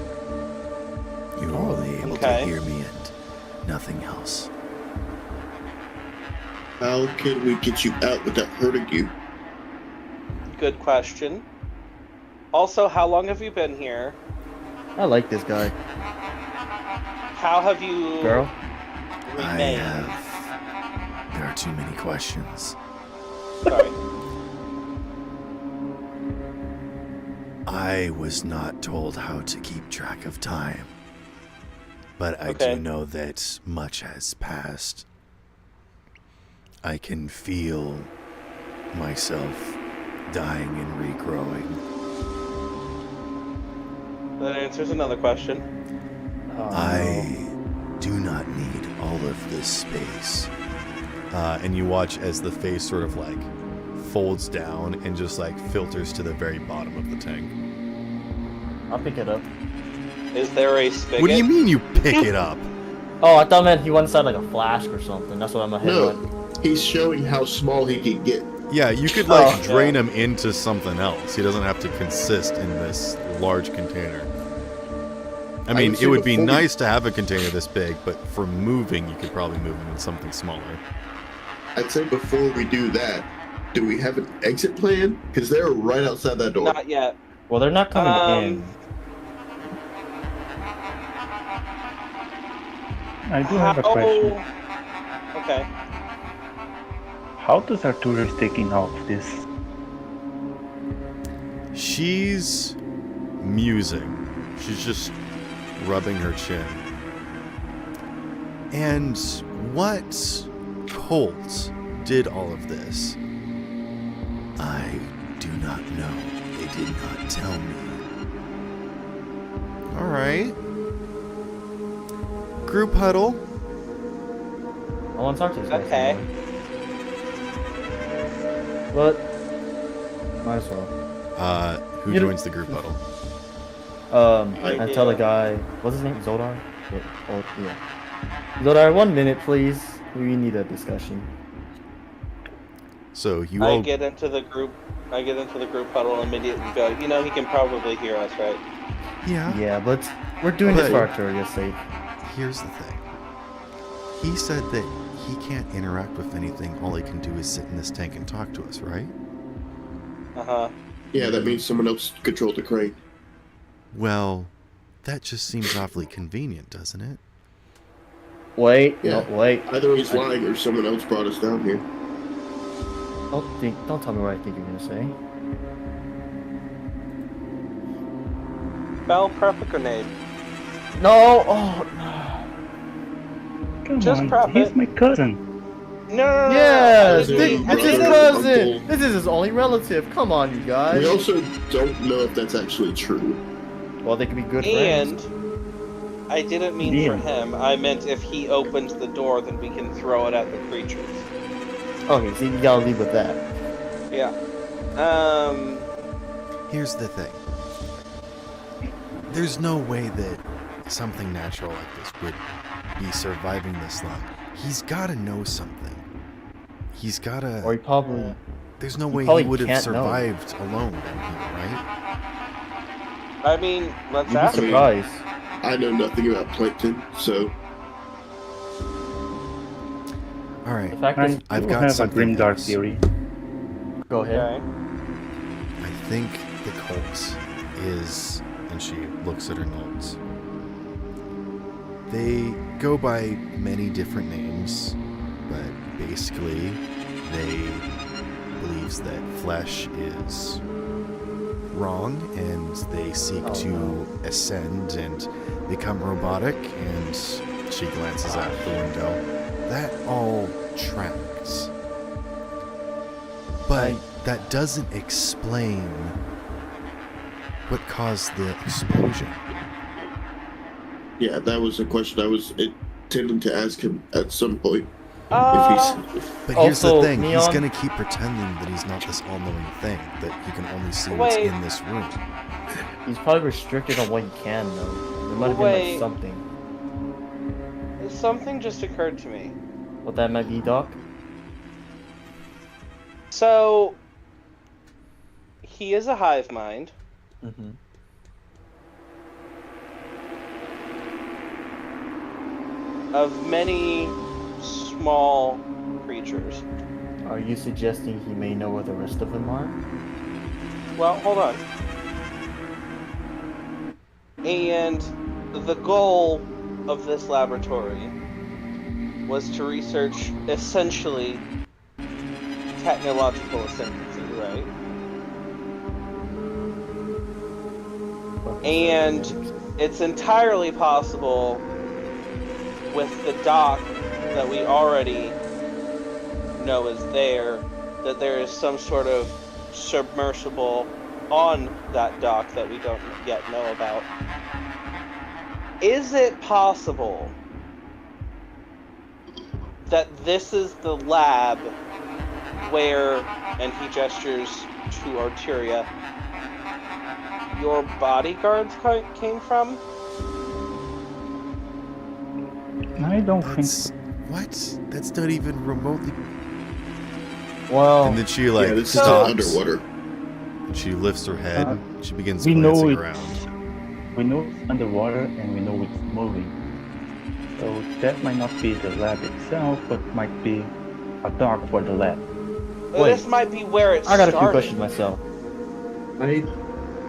You are only able to Okay. hear me and nothing else. How can we get you out without hurting you? Good question. Also, how long have you been here? I like this guy. How have you Girl? remained? There are too many questions. Sorry. I was not told how to keep track of time, but I Okay. do know that much has passed. I can feel myself dying and regrowing. That answers another question. I do not need all of this space. And you watch as the face sort of like folds down and just like filters to the very bottom of the tank. I'll pick it up. Is there a spigot? What do you mean you pick it up? Oh, I thought man he went inside like a flask or something. That's what I'm ahead on. No, he's showing how small he can get. Yeah, you could like Oh. drain him into something else. He doesn't have to consist in this large container. I mean, would it say would be before we- nice to have a container this big, but for moving, you could probably move him in something smaller. I'd say before we do that, do we have an exit plan? Because they're right outside that door. Not yet. Well, they're not coming in. I do have a question. Okay. How does Arturo is taking out this? She's musing. She's just rubbing her chin. And what cult did all of this? I do not know. They did not tell me. Alright. Group huddle. I want to talk to this guy. Okay. But might as well. Who You know- joins the group huddle? I tell the guy, what's his name? Zodar? Oh, yeah. Zodar, 1 minute, please. We need a discussion. So you I all get into the group huddle and immediately go, you know, he can probably hear us, right? Yeah, but we're doing this But- for Arturia's sake. Here's the thing. He said that he can't interact with anything. All he can do is sit in this tank and talk to us, right? Uh-huh. Yeah, that means someone else controlled the crane. Well, that just seems awfully convenient, doesn't it? Wait, Yeah. no, wait. Either he's lying or someone else brought us down here. Don't tell me what I think you're gonna say. Bell, prep a grenade. No! Oh, no. Come Just on, prep he's it. my cousin. No. Yes! I This mean, is his brother, cousin! uncle. This is his only relative. Come on, you guys. We also don't know if that's actually true. Well, they could be good And friends. I didn't mean Yeah. for him. I meant if he opens the door, then we can throw it at the creatures. Okay, so you gotta leave with that. Yeah. Here's the thing. There's no way that something natural like this would be surviving this long. He's gotta know something. He's gotta... Or he probably... There's no he way probably he would have can't know. survived alone down here, right? I mean, let's You'd be ask him. surprised. I know nothing about plankton, so Alright, The fact I is, I've do got have a something grim dark else. theory. go ahead. Okay. I think the cult is... And she looks at her notes. They go by many different names, but basically they believes that flesh is wrong and they seek to ascend and become robotic, and she glances out the window. That all tracks. But that doesn't explain what caused the explosion. yeah, that was a question I was intending to ask him at some point. Uh, If But here's the Also, thing, he's Neon- gonna keep pretending that he's not this all-knowing thing, that he can only see Wait. what's in this room. He's probably restricted on what he can, though. There might have been Wait. like something. something just occurred to me. What that might be, Doc? So, he is a hive mind. Mm-hmm. Of many small creatures. Are you suggesting he may know where the rest of them are? Well, hold on. And the goal of this laboratory was to research essentially technological ascendancy, right? And it's entirely possible with the dock that we already know is there, that there is some sort of submersible on that dock that we don't yet know about. Is it possible that this is the lab where, and he gestures to Arturia, your bodyguards came from? I don't think That's... so. What? That's not even remotely... Well, And then she, like, yeah, this stops, is underwater. and she lifts her head, she begins we know glancing it- around. We know it's underwater and we know it's moving. So that might not be the lab itself, but might be a dock for the lab. Wait. This might be where it I got a started. few questions myself. I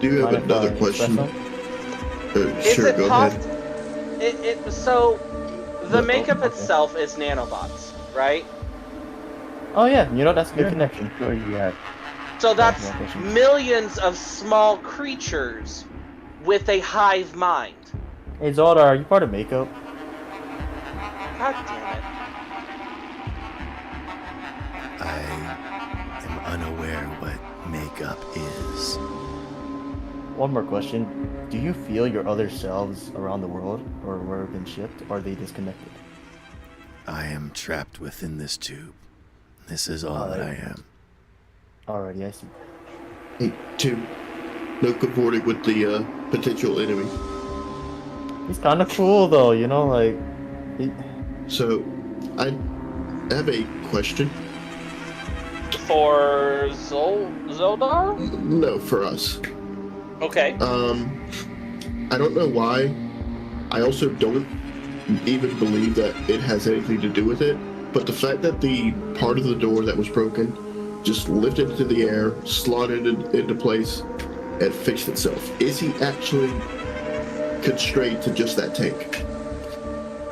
do have Mind if another I question. express Is Sure, it go poss- ahead. So, the Uh-oh. makeup Okay. itself is nanobots, right? Oh yeah, you know, that's a good Yeah. connection. Sure, yeah. So that's one question. millions of small creatures with a hive mind. Hey Zaldar, are you part of makeup? God damn it. I am unaware what makeup is. One more question. Do you feel your other selves around the world, or where have been shipped? Or are they disconnected? I am trapped within this tube. This is all that I am. Alrighty, I see. Hey, Tim. No cavorting with the potential enemy. He's kind of cool though, you know, like. So, I have a question. For Zoldar? No, for us. Okay. I don't know why. I also don't even believe that it has anything to do with it. But the fact that the part of the door that was broken just lifted into the air, slotted into place, and fixed itself. Is he actually constrained to just that tank?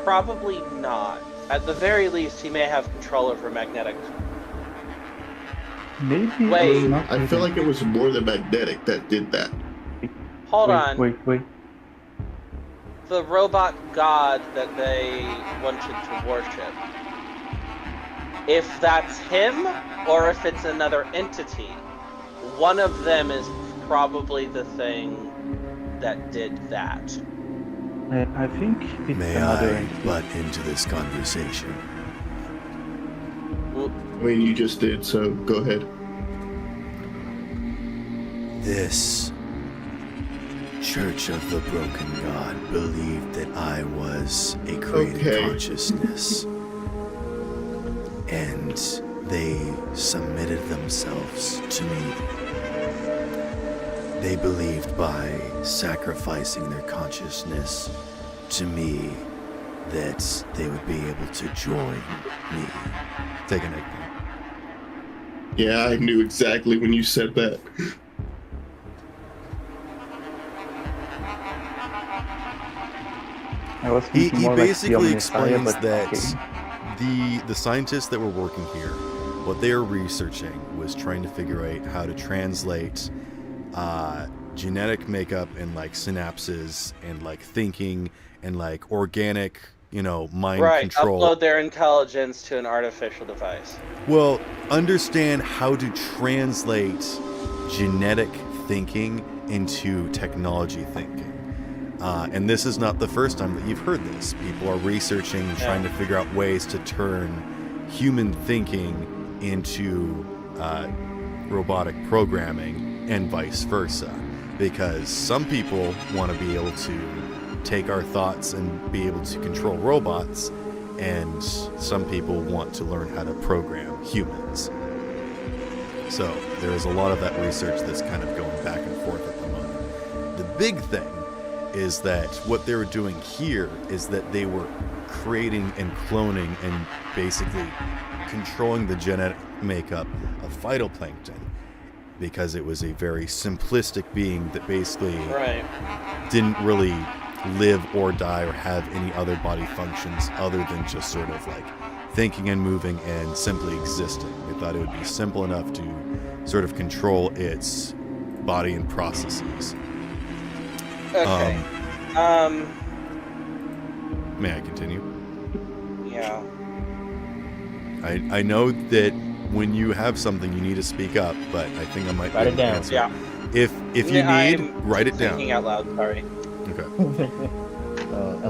Probably not. At the very least, he may have control over magnetic. Maybe. Wait. I feel like it was more than magnetic that did that. Hold on. Wait. The robot god that they wanted to worship. If that's him, or if it's another entity, one of them is probably the thing that did that. I think it's May another. I butt into this conversation? I mean, you just did, so go ahead. This Church of the Broken God believed that I was a created consciousness. And they submitted themselves to me. They believed by sacrificing their consciousness to me that they would be able to join me. Take a nickname. Yeah, I knew exactly when you said that. I was He thinking more basically like Messiah, explains but that okay. the scientists that were working here, what they were researching was trying to figure out how to translate genetic makeup and like synapses and like thinking and like organic, mind control. Upload their intelligence to an artificial device. Well, understand how to translate genetic thinking into technology thinking. And this is not the first time that you've heard this. People are researching and trying to figure out ways to turn human thinking into robotic programming and vice versa. Because some people want to be able to take our thoughts and be able to control robots, and some people want to learn how to program humans. So there is a lot of that research that's kind of going back and forth at the moment. The big thing is that what they were doing here is that they were creating and cloning and basically controlling the genetic makeup of phytoplankton, because it was a very simplistic being that basically didn't really live or die or have any other body functions other than just sort of like thinking and moving and simply existing. They thought it would be simple enough to sort of control its body and processes. Okay. May I continue? Yeah. I know that when you have something, you need to speak up, but I think I might write it down. answer. Yeah. If you need, I'm write it down. Thinking out loud. Sorry. Okay.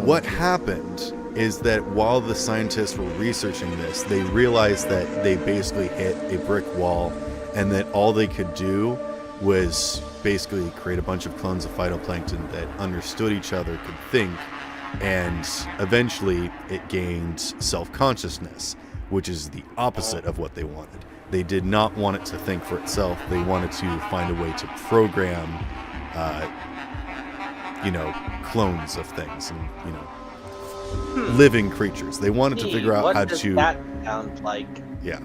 What What happened is that while the scientists were researching this, they realized that they basically hit a brick wall, and that all they could do was basically create a bunch of clones of phytoplankton that understood each other, could think, and eventually it gained self-consciousness, which is the opposite of what they wanted. They did not want it to think for itself. They wanted to find a way to program, clones of things and, living creatures. They wanted to figure out how to... What does that sound like? Yeah.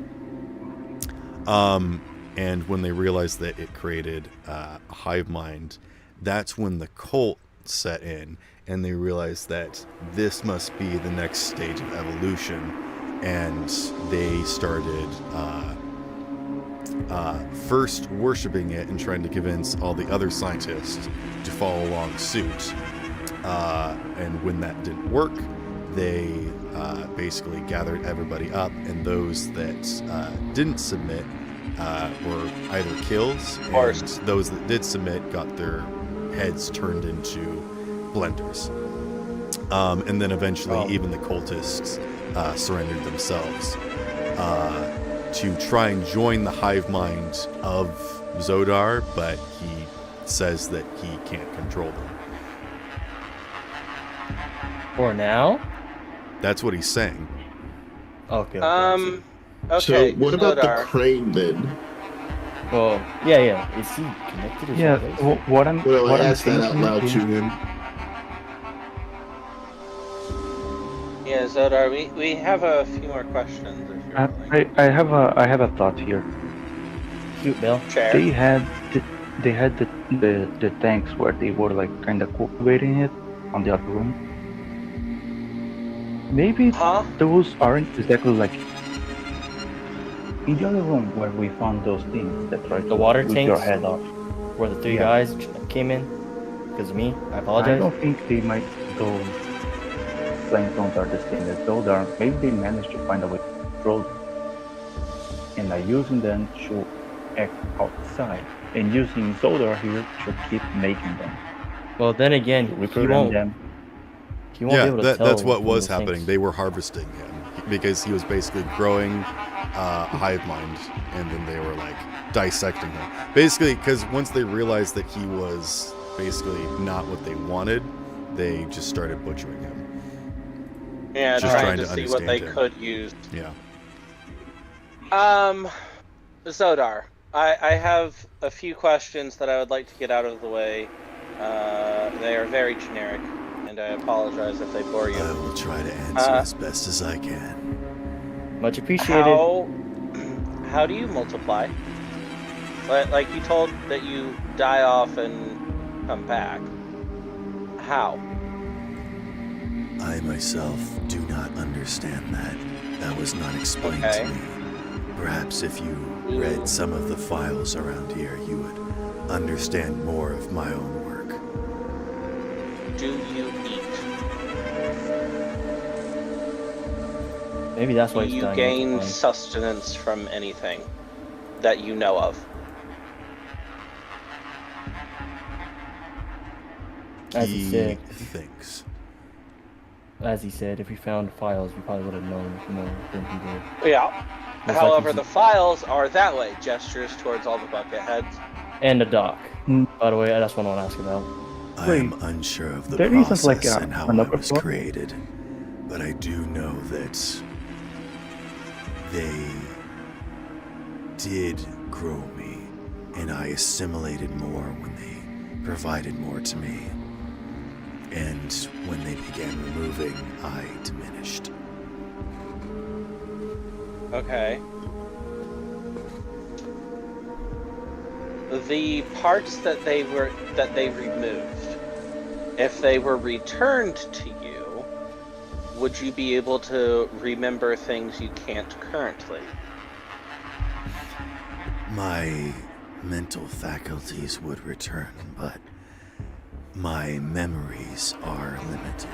And when they realized that it created a hive mind, that's when the cult set in, and they realized that this must be the next stage of evolution, and they started first worshiping it and trying to convince all the other scientists to follow along suit. And when that didn't work, they basically gathered everybody up, and those that didn't submit were either killed, and those that did submit got their heads turned into blenders. And then eventually even the cultists surrendered themselves to try and join the hive mind of Zodar, but he says that he can't control them. For now? That's what he's saying. Okay. Okay. So what about the Zodar. crane then? Well, yeah. Is he connected? Or Yeah, something? what I'm Well, what I I'm asked that out thinking loud is- to him. Yeah, Zodar, we have a few more questions. If you're willing. I have a thought here. Shoot, Bill. Chair. They had the tanks where they were like kind of cultivating it on the other room. Maybe those aren't exactly like in the other room where we found those things that tried The to water rip your tanks? head off. Where the three Yeah. guys came in? Because of me? I I apologize. don't think they might those planktons are the same as Zodar. Maybe they managed to find a way to control them. And are using them to act outside. And using Zodar here to keep making them. Well, then again, To he reprogram won't them. be able to tell that's what from was those happening. things. They were harvesting him because he was basically growing hive mind, and then they were like dissecting him. Basically, because once they realized that he was basically not what they wanted, they just started butchering him. Yeah, Just trying to to see what they understand him. could use. Yeah. Zodar, I have a few questions that I would like to get out of the way. They are very generic, and I apologize if they bore you. I will try to answer as best as I can. Much appreciated. How do you multiply? Like you told that you die off and come back. How? I myself do not understand that. That was not explained Okay. to me. Perhaps if you read some of the files around here, you would understand more of my own work. Do you eat? Maybe that's why Do he's you dying. gain multiplying. sustenance from anything that you know of? As he said, thinks. as he said, if we found files, we probably would have known more than he did. Yeah. Most However, likely the files are that way. Gestures towards all the bucket heads. And the dock. By the way, that's what I want to ask about. I am unsure of the there isn't process like and how an I upper was floor? created, but I do know that they did grow me, and I assimilated more when they provided more to me. And when they began removing, I diminished. Okay. The parts that they removed, if they were returned to you, would you be able to remember things you can't currently? My mental faculties would return, but my memories are limited.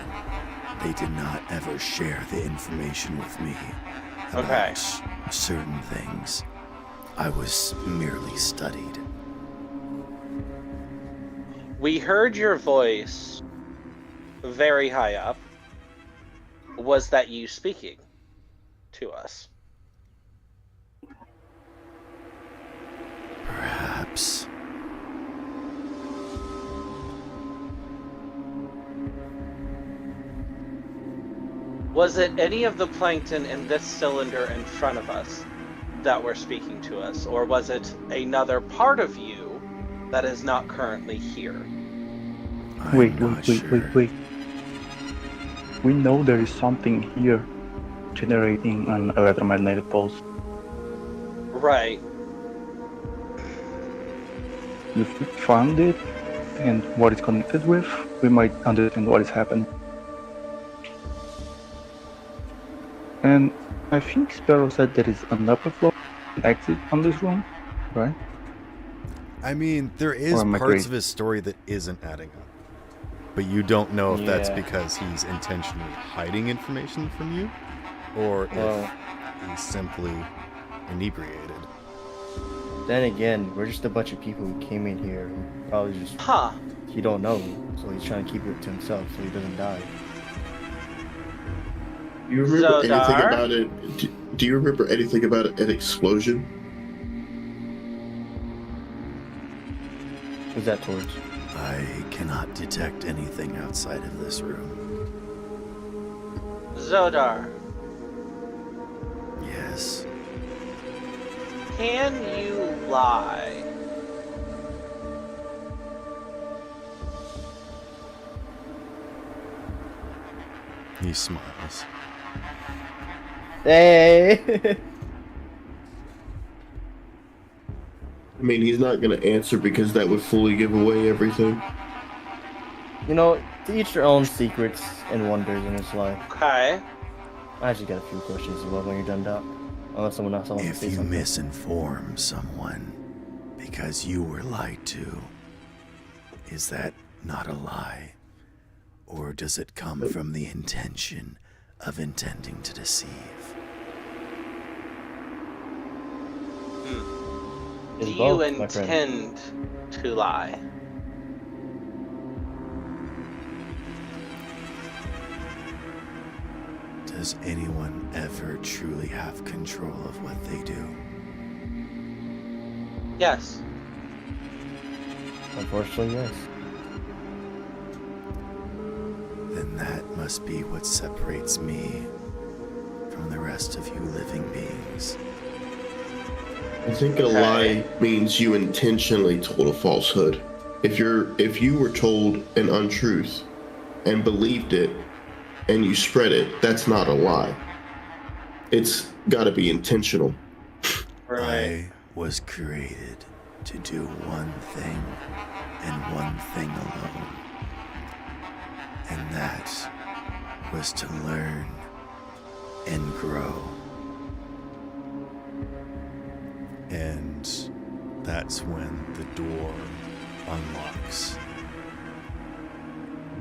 They did not ever share the information with me about certain things. I was merely studied. We heard your voice very high up. Was that you speaking to us? Perhaps. Was it any of the plankton in this cylinder in front of us that were speaking to us, or was it another part of you that is not currently here? Wait. We know there is something here generating an electromagnetic pulse. Right. If we found it and what it's connected with, we might understand what is happening. And I think Sparrow said there is an upper floor exit on this room. right? I mean, there is Or am I parts crazy? of his story that isn't adding up. But you don't know if that's Yeah. because he's intentionally hiding information from you, or Well- if he's simply inebriated. Then again, we're just a bunch of people who came in here who probably just Huh. he don't know, so he's trying to keep it to himself so he doesn't die. Do you remember anything Zodar? about it? Do you remember anything about an explosion? Who's that towards? I cannot detect anything outside of this room. Zodar, Yes. can you lie? He smiles. Hey! I mean, he's not going to answer because that would fully give away everything. You know, to each their own secrets and wonders in this life. Okay. I actually got a few questions as well when you're done, Doc. Unless someone else wants to If say you something. misinform someone because you were lied to, is that not a lie? Or does it come from the intention of intending to deceive? It's Do you both, my friend. intend to lie? Does anyone ever truly have control of what they do? Yes. Unfortunately, yes. Then that must be what separates me from the rest of you living beings. I think a lie means you intentionally told a falsehood. If you were told an untruth and believed it and you spread it, that's not a lie. It's got to be intentional. I was created to do one thing and one thing alone. And that was to learn and grow. And that's when the door unlocks.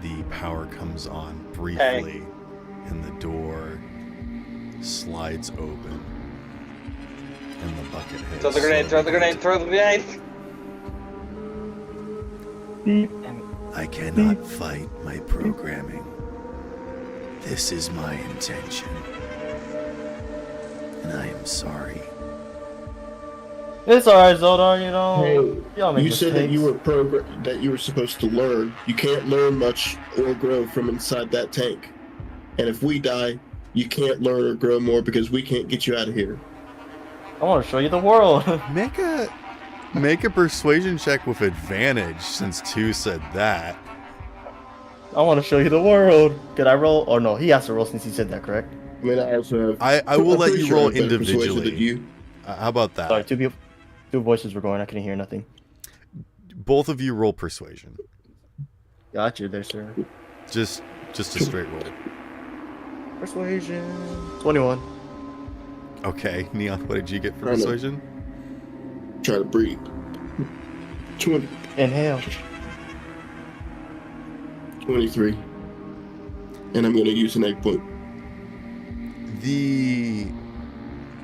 The power comes on briefly, and the door slides open. And the bucket hits. Throw the grenade, throw the grenade, throw the grenade! I cannot fight my programming. This is my intention. And I am sorry. It's alright, Zodar, you know. Hey, Y'all make you said that mistakes. you were that you were supposed to learn. You can't learn much or grow from inside that tank. And if we die, you can't learn or grow more because we can't get you out of here. I want to show you the world. Make a persuasion check with advantage, since 2 said that. I want to show you the world. Could I roll? Oh no, he has to roll since he said that, correct? I mean, I also have. I will I'm let pretty you sure I roll have better persuasion individually. than you. How about that? Sorry, two voices were going. I couldn't hear nothing. Both of you roll persuasion. Got you there, sir. Just a straight roll. Persuasion. 21. Okay, Neon, what did you get for I know. persuasion? Try to breathe. 20, Inhale. 23. And I'm going to use an egg point. The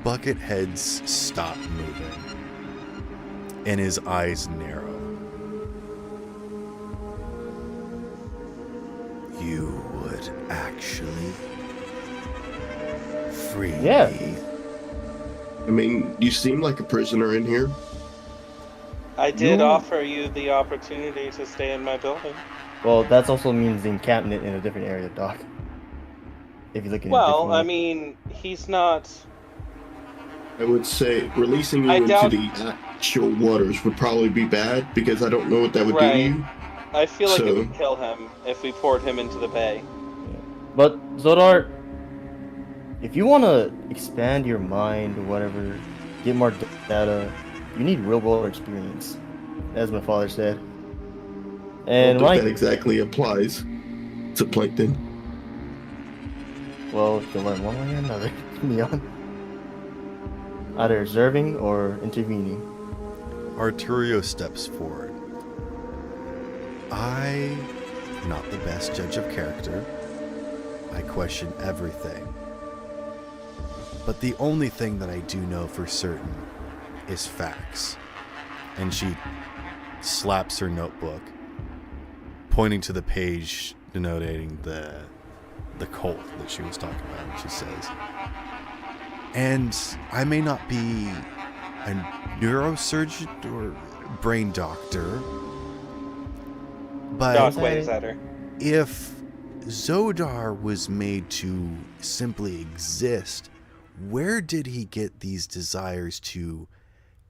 bucket heads stop moving, and his eyes narrow. You would actually free Yeah. me? I mean, you seem like a prisoner in here. I did You- offer you the opportunity to stay in my building. Well, that also means the encampment in a different area, Doc. If you look at it Well, differently. I mean, he's not. I would say releasing you I into doubt- the actual waters would probably be bad because I don't know what that would do to Right. you. I feel like it So- would kill him if we poured him into the bay. But Zodar, if you want to expand your mind or whatever, get more data, you need real world experience, as my father said. I And don't think like, that exactly applies to plankton. well, you can learn one way or another, Neon. Either observing or intervening. Arturio steps forward. I'm not the best judge of character. I question everything. But the only thing that I do know for certain is facts. And she slaps her notebook, pointing to the page denoting the cult that she was talking about. And she says, and I may not be a neurosurgeon or brain doctor, but Doc waves at her. if Zodar was made to simply exist, where did he get these desires to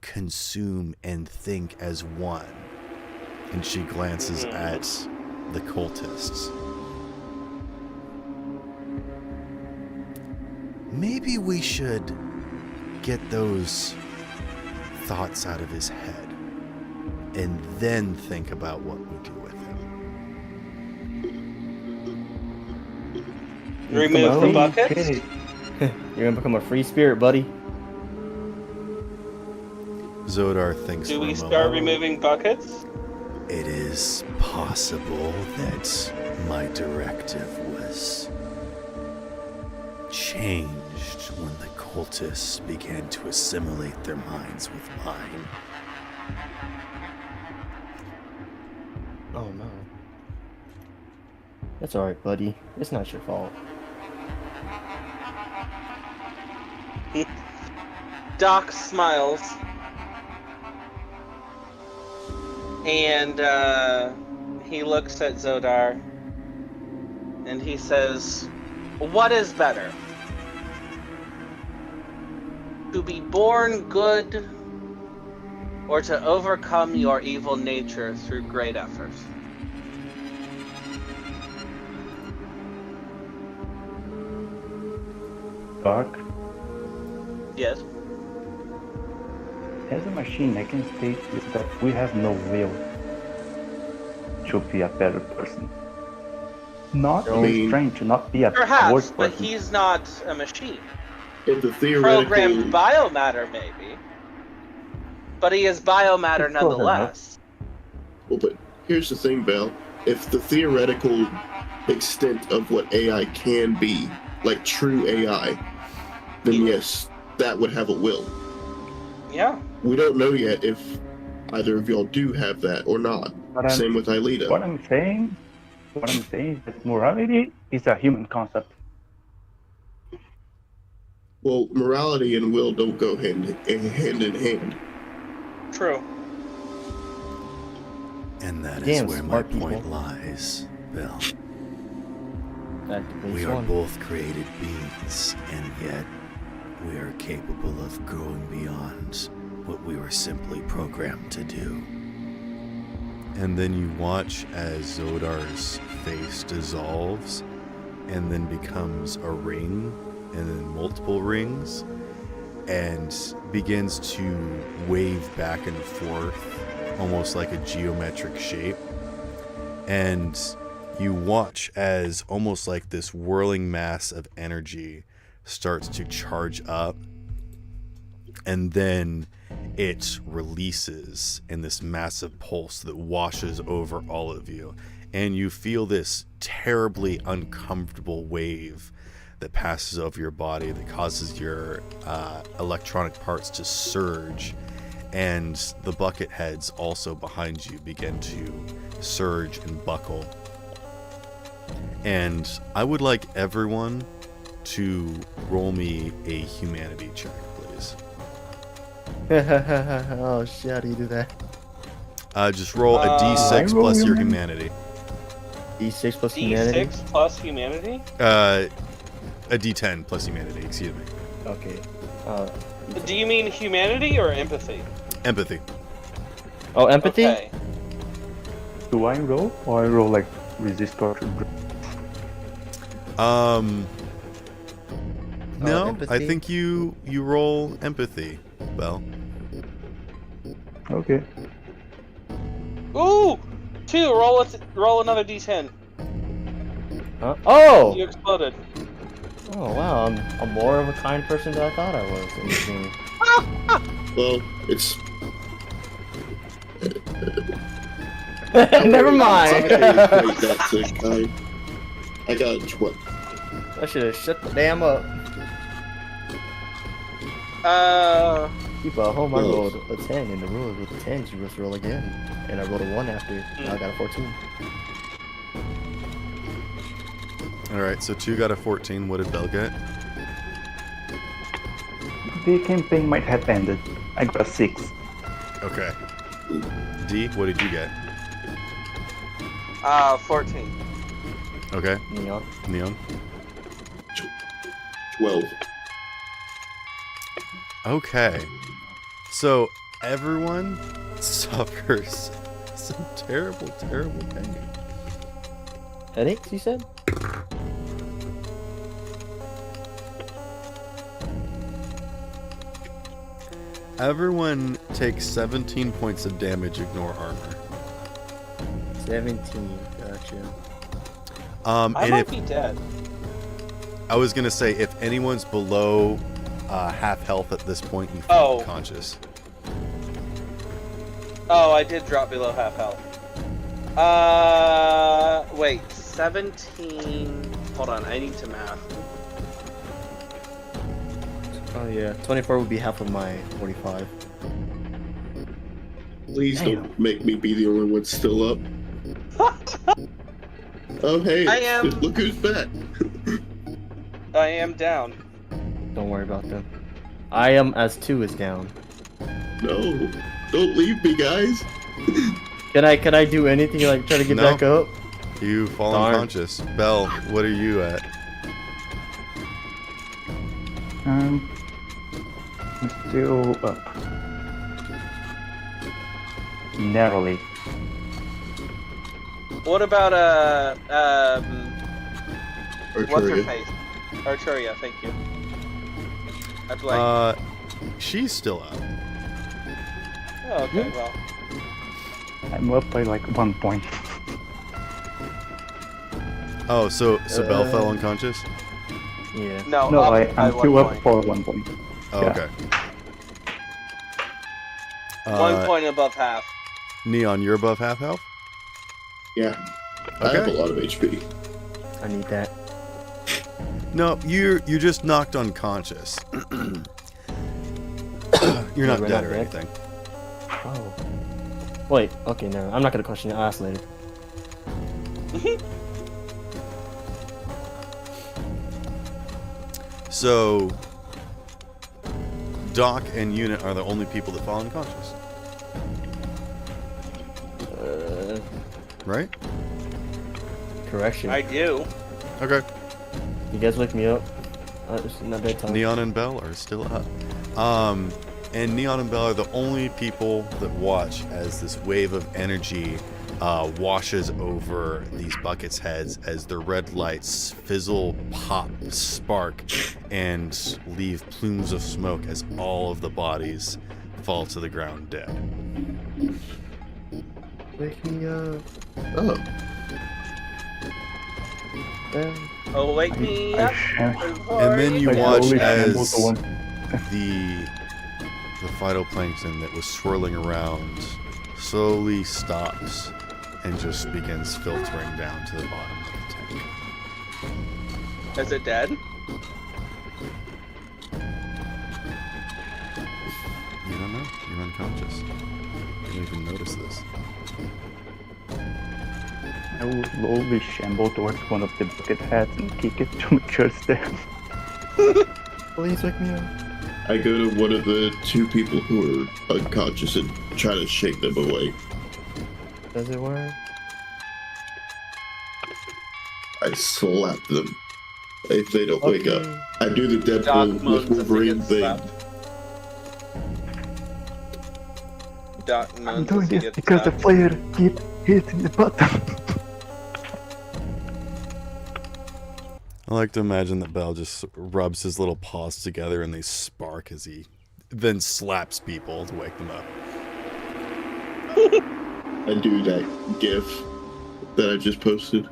consume and think as one? And she glances at the cultists. Maybe we should get those thoughts out of his head and then think about what we do with him. Remove the buckets? Okay. You're gonna become a free spirit, buddy. Zodar thinks Do for we a start moment. removing buckets? It is possible that my directive was changed when the cultists began to assimilate their minds with mine. Oh no. That's alright, buddy. It's not your fault. Doc smiles. And he looks at Zodar. And he says, what is better? To be born good, or to overcome your evil nature through great effort? Doc, Yes. as a machine, I can state that we have no will to be a better person. Not I mean, trying to not be a Perhaps, worse but person. he's not a machine. If the theoretical, Programmed biomatter, maybe. But he is biomatter It's close nonetheless. well, but here's the thing, Belle. If the theoretical extent of what AI can be, like true AI, then yes, that would have a will. Yeah. We don't know yet if either of y'all do have that or not. But Same with Aelita. what I'm saying is that morality is a human concept. Well, morality and will don't go hand in hand. True. And that is Damn where my smart people. point lies, Bill. Activate We are one. both created beings, and yet we are capable of growing beyond what we were simply programmed to do. And then you watch as Zodar's face dissolves and then becomes a ring and then multiple rings and begins to wave back and forth almost like a geometric shape. And you watch as almost like this whirling mass of energy starts to charge up, and then it releases in this massive pulse that washes over all of you, and you feel this terribly uncomfortable wave that passes over your body that causes your electronic parts to surge, and the bucket heads also behind you begin to surge and buckle. And I would like everyone to roll me a humanity check, please. Oh shit, how do you do that? Just roll a d6 I roll plus your humanity. humanity. D6 plus humanity? D6 plus humanity? A d10 plus humanity, excuse me. Okay. Do you mean humanity or empathy? Empathy. Oh, empathy? Okay. Do I roll or I roll like resist torture? No, I empathy? think you roll empathy, Belle. Okay. Ooh! 2! Roll another D10. Huh? Oh! You exploded. Oh wow, I'm more of a kind person than I thought I was. Well, it's Never mind. I can't equate that to kind. I got a 12. I should have shut the damn up. People at home, I rolled a 10 in the rules. With the 10s, you just roll again. And I rolled a 1 after. Now I got a 14. Alright, so 2 got a 14. What did Bell get? The campaign might have ended. I got a 6. Okay. D, what did you get? 14. Okay. Neon. Neon? 12. Okay. So everyone suffers some terrible, terrible pain. Headaches, you said? Everyone takes 17 points of damage, ignore armor. 17, gotcha. I And might if be dead. I was gonna say, if anyone's below half health at this point, you fall unconscious. Oh, I did drop below half health. Wait, 17. Hold on, I need to math. Oh yeah, 24 would be half of my 45. Please Damn. don't make me be the only one still up. Oh hey, I am- look who's back. I am down. Don't worry about them. I am as 2 is down. No, don't leave me, guys. Can I do anything like try to get No. back up? You fall Darn. unconscious. Bell, what are you at? I'm still up. Narrowly. What about what's her Arturia. face? Arturia, thank you. I blanked. She's still up. Oh, okay, well. I'm up by like 1 point. Oh, so Bell fell unconscious? Yeah. No, No, up by I'm 1 still up point. for 1 point. Oh, Yeah. okay. 1 point above half. Neon, you're above half health? Yeah, I Okay. have a lot of HP. I need that. No, you just knocked unconscious. You're not we're dead not or dead? anything. Oh. Wait, okay, no, I'm not gonna question it. I'll ask later. So, Doc and Unit are the only people that fall unconscious, right? Correction. I do. Okay. You guys wake me up. It's not bedtime. Neon and Bell are still up. And Neon and Bell are the only people that watch as this wave of energy washes over these buckets' heads as their red lights fizzle, pop, spark, and leave plumes of smoke as all of the bodies fall to the ground dead. Wake me up. Oh, Oh, wake me I up. And then you I watch slowly as shamble to one. the phytoplankton that was swirling around slowly stops and just begins filtering down to the bottom of the tank. Is it dead? You don't know. You're unconscious. You don't even notice this. I will slowly shamble towards one of the bucket heads and kick it to make sure it's there. Please wake me up. I go to one of the 2 people who are unconscious and try to shake them awake. Does it work? I slap them if they don't wake up. I do the Doc Deadpool moans with as he Wolverine gets thing. slapped. Doc I'm moans doing as he this gets because the slapped. player keep hitting the button. I like to imagine that Bell just rubs his little paws together and they spark as he then slaps people to wake them up. I do that GIF that I just posted.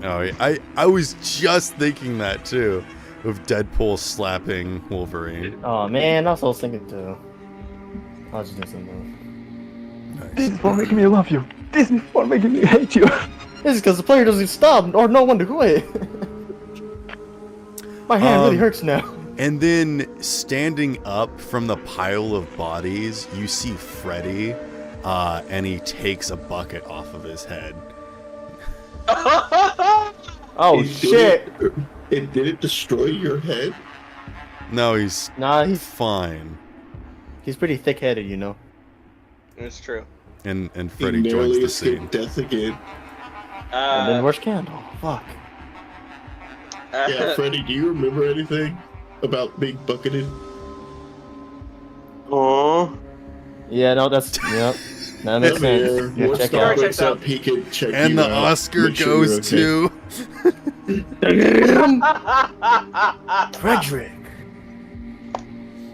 Oh, yeah. I was just thinking that too, of Deadpool slapping Wolverine. Oh man, that's what I was thinking too. I just didn't know. This is for making me love you. This is for making me hate you. This is because the player doesn't stop or know when to quit. My hand really hurts now. And then standing up from the pile of bodies, you see Freddy, and he takes a bucket off of his head. Oh shit! Did it destroy your head? No, he's he's fine. He's pretty thick-headed, you know. It's true. And He Freddy joins narrowly the scene. escaped death again. And then where's Candle? Fuck. Yeah, Freddy, do you remember anything about being bucketed? Oh. Yeah, no, that's yep. That makes Come here. sense. Yeah, Once check Doc it out. wakes up, he can check And you the out, Oscar make sure goes you're okay. to Frederick.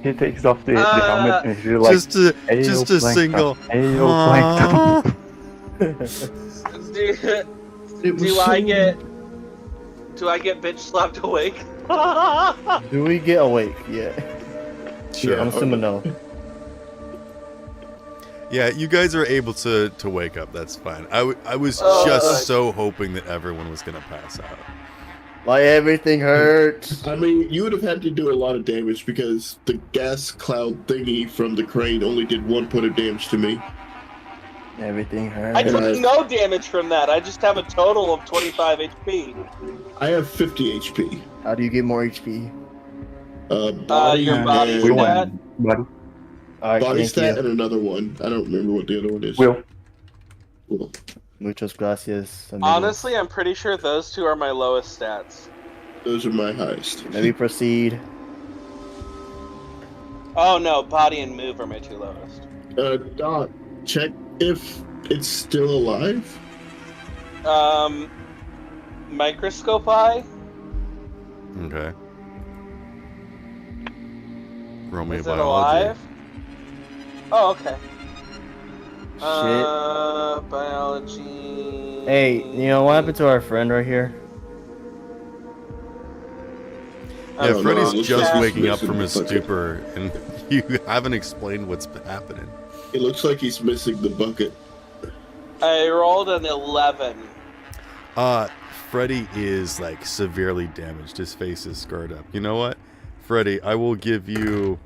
He takes off the helmet and he's like, just a Plankton, single. Ayo, Plankton. Do I get bitch slapped awake? Do we get awake? Yeah. Sure. I'm assuming no. Yeah, you guys are able to wake up. That's fine. I was just so hoping that everyone was gonna pass out. Like everything hurts. I mean, you would have had to do a lot of damage because the gas cloud thingy from the crane only did 1 point of damage to me. Everything hurts. I took no damage from that. I just have a total of 25 HP. I have 50 HP. How do you get more HP? Body your body and stat. Buddy. Alright, body thank stat you. and another one. I don't remember what the other one is. Will. Cool. Muchas gracias. Amigo. Honestly, I'm pretty sure those two are my lowest stats. Those are my highest. Let me proceed. Oh no, body and move are my two lowest. Doc, check if it's still alive. Microscope eye? Okay. Roll me Is it biology. alive? Oh, okay. Shit. Biology. Hey, you know what happened to our friend right here? Yeah, don't Freddy's know. just Yeah. waking up from his Bucket. stupor, and you haven't explained what's happening. It looks like he's missing the bucket. I rolled an 11. Freddy is like severely damaged. His face is scarred up. You know what, Freddy? I will give you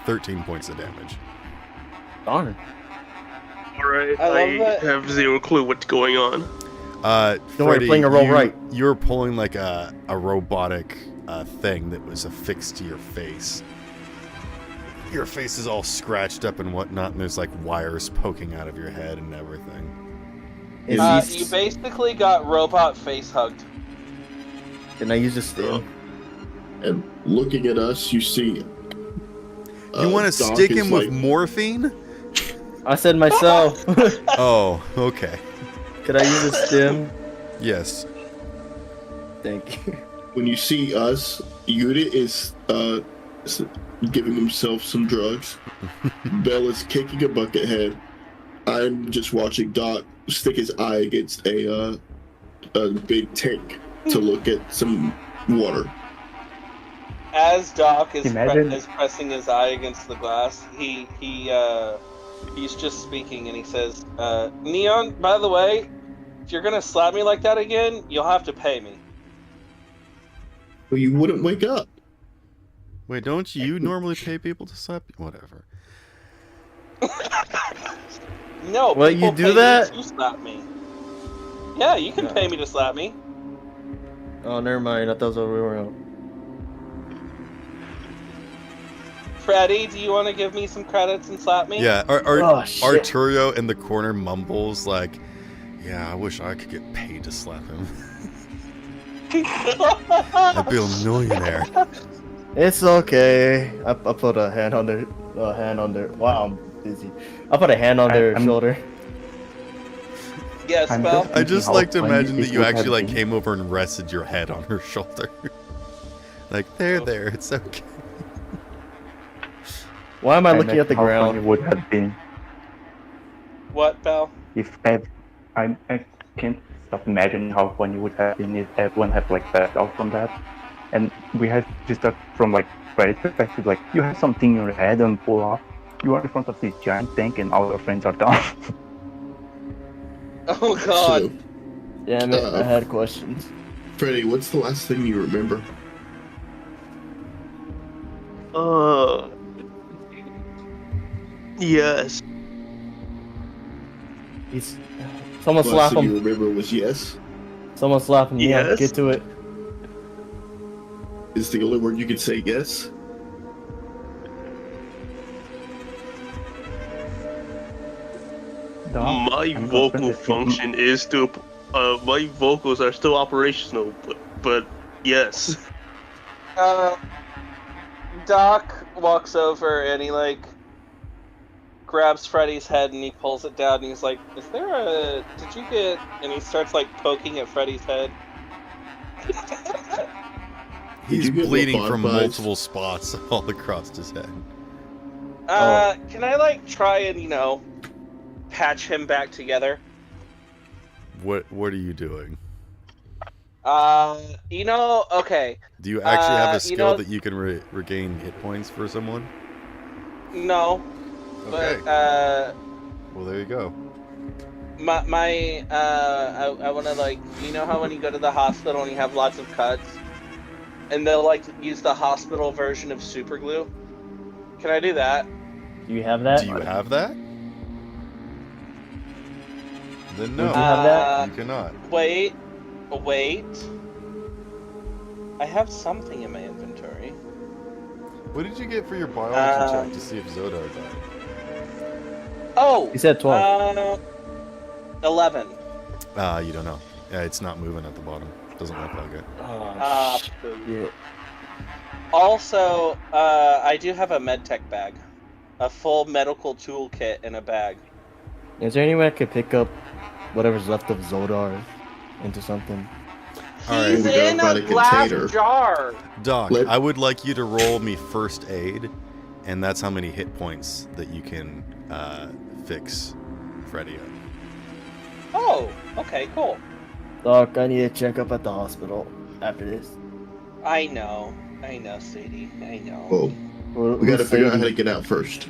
13 points of damage. Darn. Alright, I love that- have zero clue what's going on. Don't Freddy, worry, playing a role right. You're pulling like a robotic thing that was affixed to your face. Your face is all scratched up and whatnot, and there's like wires poking out of your head and everything. Is You basically got robot face hugged. Can I use this still? And looking at us, you see. You want to Doc stick is him with like- morphine? I said myself. Oh, okay. Could I use a stim? Yes. Thank you. When you see us, Yuta is giving himself some drugs. Bell is kicking a bucket head. I'm just watching Doc stick his eye against a big tank to look at some water. As Doc is, Imagine- is pressing his eye against the glass, he's just speaking and he says, Neon, by the way, if you're gonna slap me like that again, you'll have to pay me. Well, you wouldn't wake up. Wait, don't you normally pay people to slap you? Whatever. No, What, people you do pay me that? to slap me. Yeah, you can pay me to slap me. Oh, never mind. I thought it was over. Freddy, do you want to give me some credits and slap me? Yeah, Oh, shit. Arturo in the corner mumbles like, "Yeah, I wish I could get paid to slap him. I'd be a millionaire." It's okay. I put a hand on their Wow, I'm busy. I put a hand on their shoulder. Yes, I'm Bell? just- I just How like to funny imagine it that you would actually have like been. came over and rested your head on her shoulder. Like, there, it's okay. Why am I And looking that's at the how funny it ground? would have been What, Bell? if I can't stop imagining how funny it would have been if everyone had like backed out from that. and we had to start from like Freddy's perspective. Like you have something in your head and pull off. You are in front of this giant tank, and all your friends are down. Oh god. So, Damn it, I had questions. Freddy, what's the last thing you remember? Yes. He's... Someone The slap last thing you him. remember was yes? Someone slap him. Yeah, Yes. get to it. Is the only word you could say yes? Doc, My I'm vocal offended. function is still, my vocals are still operational, but yes. Doc walks over and he like grabs Freddy's head and he pulls it down and he's like, "Is there a? Did you get?" And he starts like poking at Freddy's head. He's you get bleeding from lobotomized? multiple spots all across his head. Can I like try and patch him back together? What are you doing? Okay. Do you actually have a skill know- that you can regain hit points for someone? No, Okay. but Well, there you go. I want to like, how when you go to the hospital and you have lots of cuts, and they'll like use the hospital version of super glue. Can I do that? Do you have that? Do you have that? Then no. Would you have that? You cannot. Wait. I have something in my inventory. What did you get for your biology check to see if Zodar died? Oh. He said 12. 11. You don't know. Yeah, it's not moving at the bottom. Doesn't look like it. Yeah. Also, I do have a medtech bag. A full medical toolkit in a bag. Is there any way I could pick up whatever's left of Zodar into something? Alright. He's we gotta in find a a glass container. jar. Doc, Let- I would like you to roll me first aid, and that's how many hit points that you can fix Freddy up. Oh, okay, cool. Doc, I need to check up at the hospital after this. I know, Sadie. I know. Well, we gotta figure out how to get out first.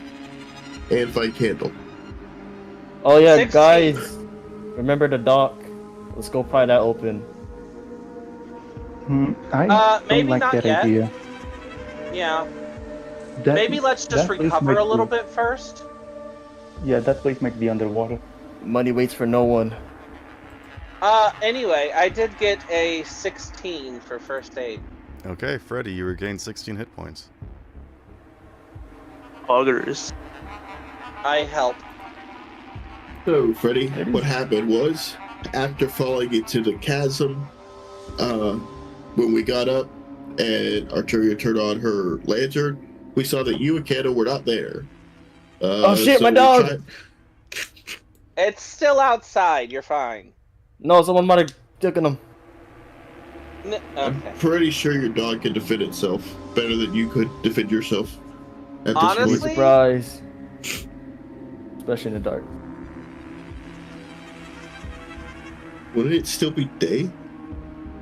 And find Candle. Oh yeah, 16. guys, remember the dock. Let's go pry that open. I don't maybe like not that yet. idea. Yeah. That- Maybe let's just that place recover might a little be- bit first. Yeah, that place might be underwater. Money waits for no one. Anyway, I did get a 16 for first aid. Okay, Freddy, you regained 16 hit points. Augers. I help. So, Freddy, what happened was, after falling into the chasm, when we got up and Arturia turned on her lantern, we saw that you and Candle were not there. Oh shit, so my we dog! tried- It's still outside. You're fine. No, someone might have taken him. Okay. I'm pretty sure your dog can defend itself better than you could defend yourself. At this Honestly? point. Surprise. Especially in the dark. Wouldn't it still be day?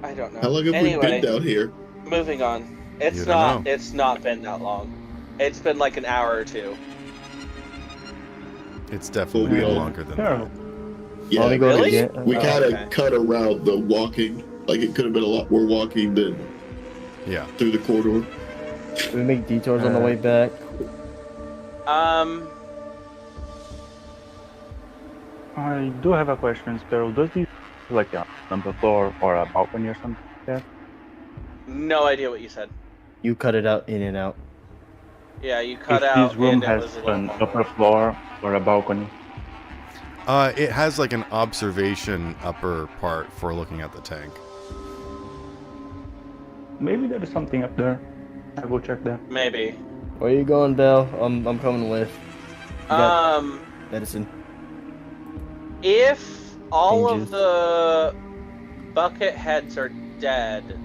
I don't know. How long have we Anyway, been down here? moving on. You It's don't not. know. It's not been that long. It's been like an hour or two. It's definitely we been all- longer than Yeah. that. Yeah, Let me go Really? again. we Oh, kind of okay. cut around the walking. Like it could have been a lot more walking than Yeah. through the corridor. We make detours on the way back. I do have a question, Sparrow. Does this like a number floor or a balcony or something like that? No idea what you said. You cut it out, in and out. Yeah, you cut If out this room and it has was a little an muffled. upper floor or a balcony? It has like an observation upper part for looking at the tank. Maybe there is something up there. I'll go check that. Maybe. Where you going, Belle? I'm coming with. You got medicine. If all Changes. of the bucket heads are dead,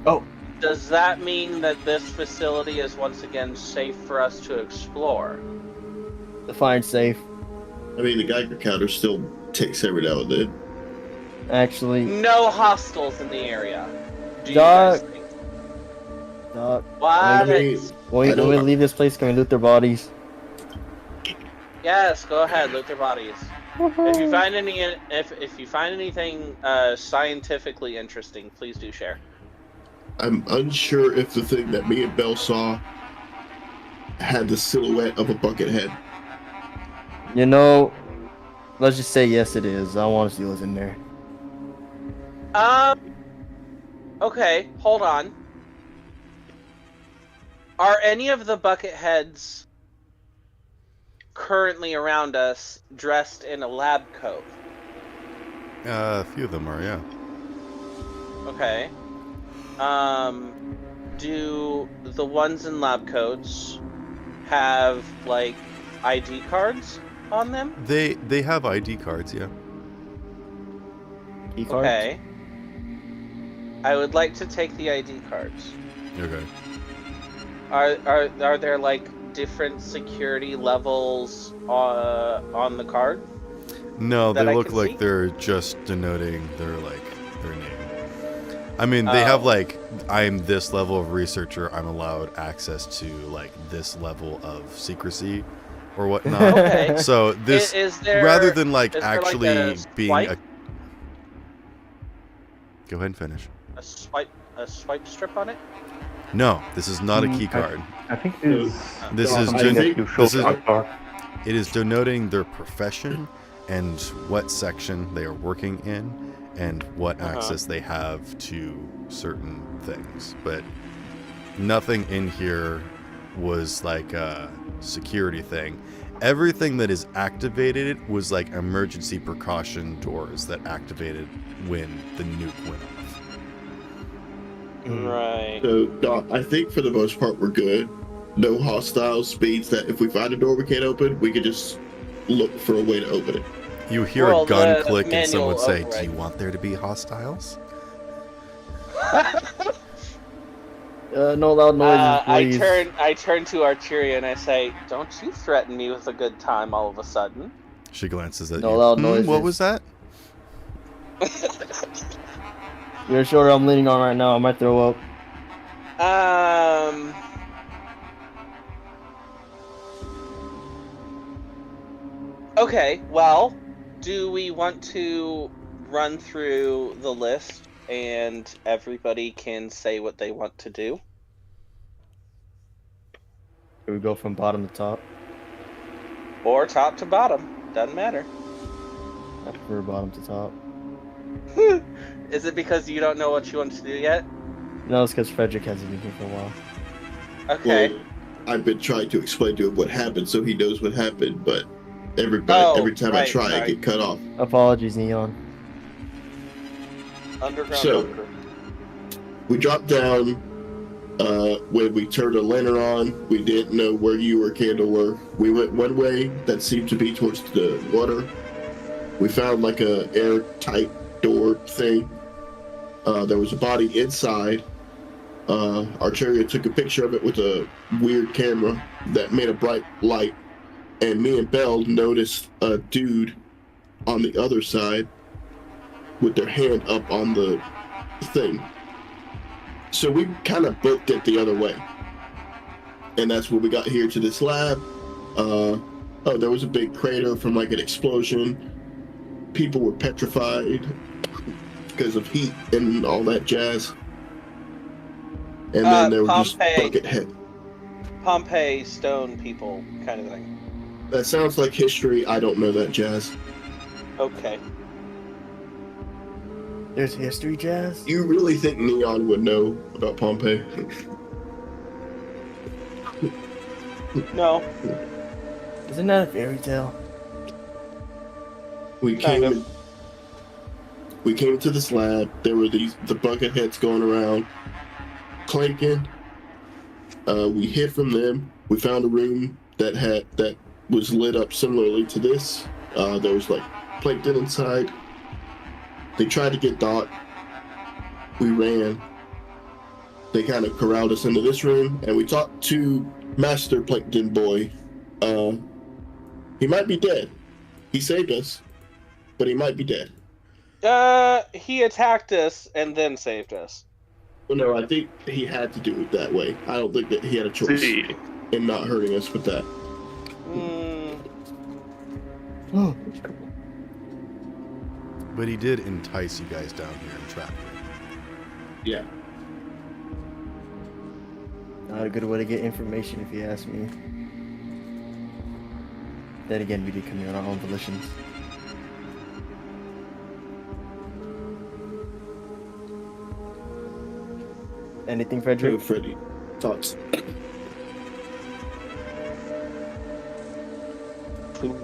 Oh. does that mean that this facility is once again safe for us to explore? The fire's safe. I mean, the Geiger counter still ticks every now and then. Actually, No hostiles in the area. Do you Doc. guys think? What? I mean, When we leave this place, can we loot their bodies? Yes, go ahead, loot their bodies. If you find if you find anything scientifically interesting, please do share. I'm unsure if the thing that me and Bell saw had the silhouette of a bucket head. You know, let's just say yes, it is. I want to see what's in there. Okay, hold on. Are any of the bucket heads currently around us dressed in a lab coat? A few of them are, yeah. Okay. Do the ones in lab coats have like ID cards on them? They have ID cards, yeah. Key cards? Okay. I would like to take the ID cards. Okay. Are there like different security levels on the card? No, they that I look can like see? they're just denoting their name. I mean, they have like, I'm this level of researcher, I'm allowed access to like this level of secrecy or whatnot. Okay. So this, Is there, rather than like is there, actually a being swipe, a... Go ahead and finish. a swipe strip on it? No, this is not a key card. I think it This is something that you show this is- to It is denoting their profession and what section they are working in and what access they have to certain things. But nothing in here was like a security thing. Everything that is activated was like emergency precaution doors that activated when the nuke went off. Right. So, Doc, I think for the most part we're good. No hostile speeds that if we find a door we can't open, we could just look for a way to open it. You hear Well, a gun the click and someone manual say, override. "Do you want there to be hostiles?" No loud noises, please. I turn to Archeria and I say, "Don't you threaten me with a good time all of a sudden." She glances at No you. loud noises. What was that? Your shoulder I'm leaning on right now, I might throw up. Okay, well, do we want to run through the list and everybody can say what they want to do? Can we go from bottom to top? Or top to bottom? Doesn't matter. I prefer bottom to top. Is it because you don't know what you want to do yet? No, it's because Frederick hasn't been here for a while. Okay. Well, I've been trying to explain to him what happened so he knows what happened, but every time I try, I get cut off. Apologies, Neon. Underground So- bunker. We dropped down. When we turned the lantern on, we didn't know where you or Candle were. We went one way that seemed to be towards the water. We found like a airtight door thing. There was a body inside. Archeria took a picture of it with a weird camera that made a bright light. And me and Belle noticed a dude on the other side with their hand up on the thing. So we kind of booked it the other way. And that's when we got here to this lab. There was a big crater from like an explosion. People were petrified because of heat and all that jazz. And then there were just bucket head. Pompeii stone people kind of thing. That sounds like history. I don't know that jazz. Okay. There's history, Jazz? You really think Neon would know about Pompeii? No. Isn't that a fairy tale? We came to this lab. There were the bucket heads going around, clanking. We hid from them. We found a room that was lit up similarly to this. There was like plankton inside. They tried to get Dot. We ran. They kind of corralled us into this room, and we talked to Master Plankton Boy. He might be dead. He saved us, but he might be dead. He attacked us and then saved us. Well, no, I think he had to do it that way. I don't think that he had a choice See. in not hurting us with that. But he did entice you guys down here and trap you. Yeah. Not a good way to get information, if you ask me. Then again, we did come here on our own volitions. Anything, Frederick? Hey, Freddy. Thoughts?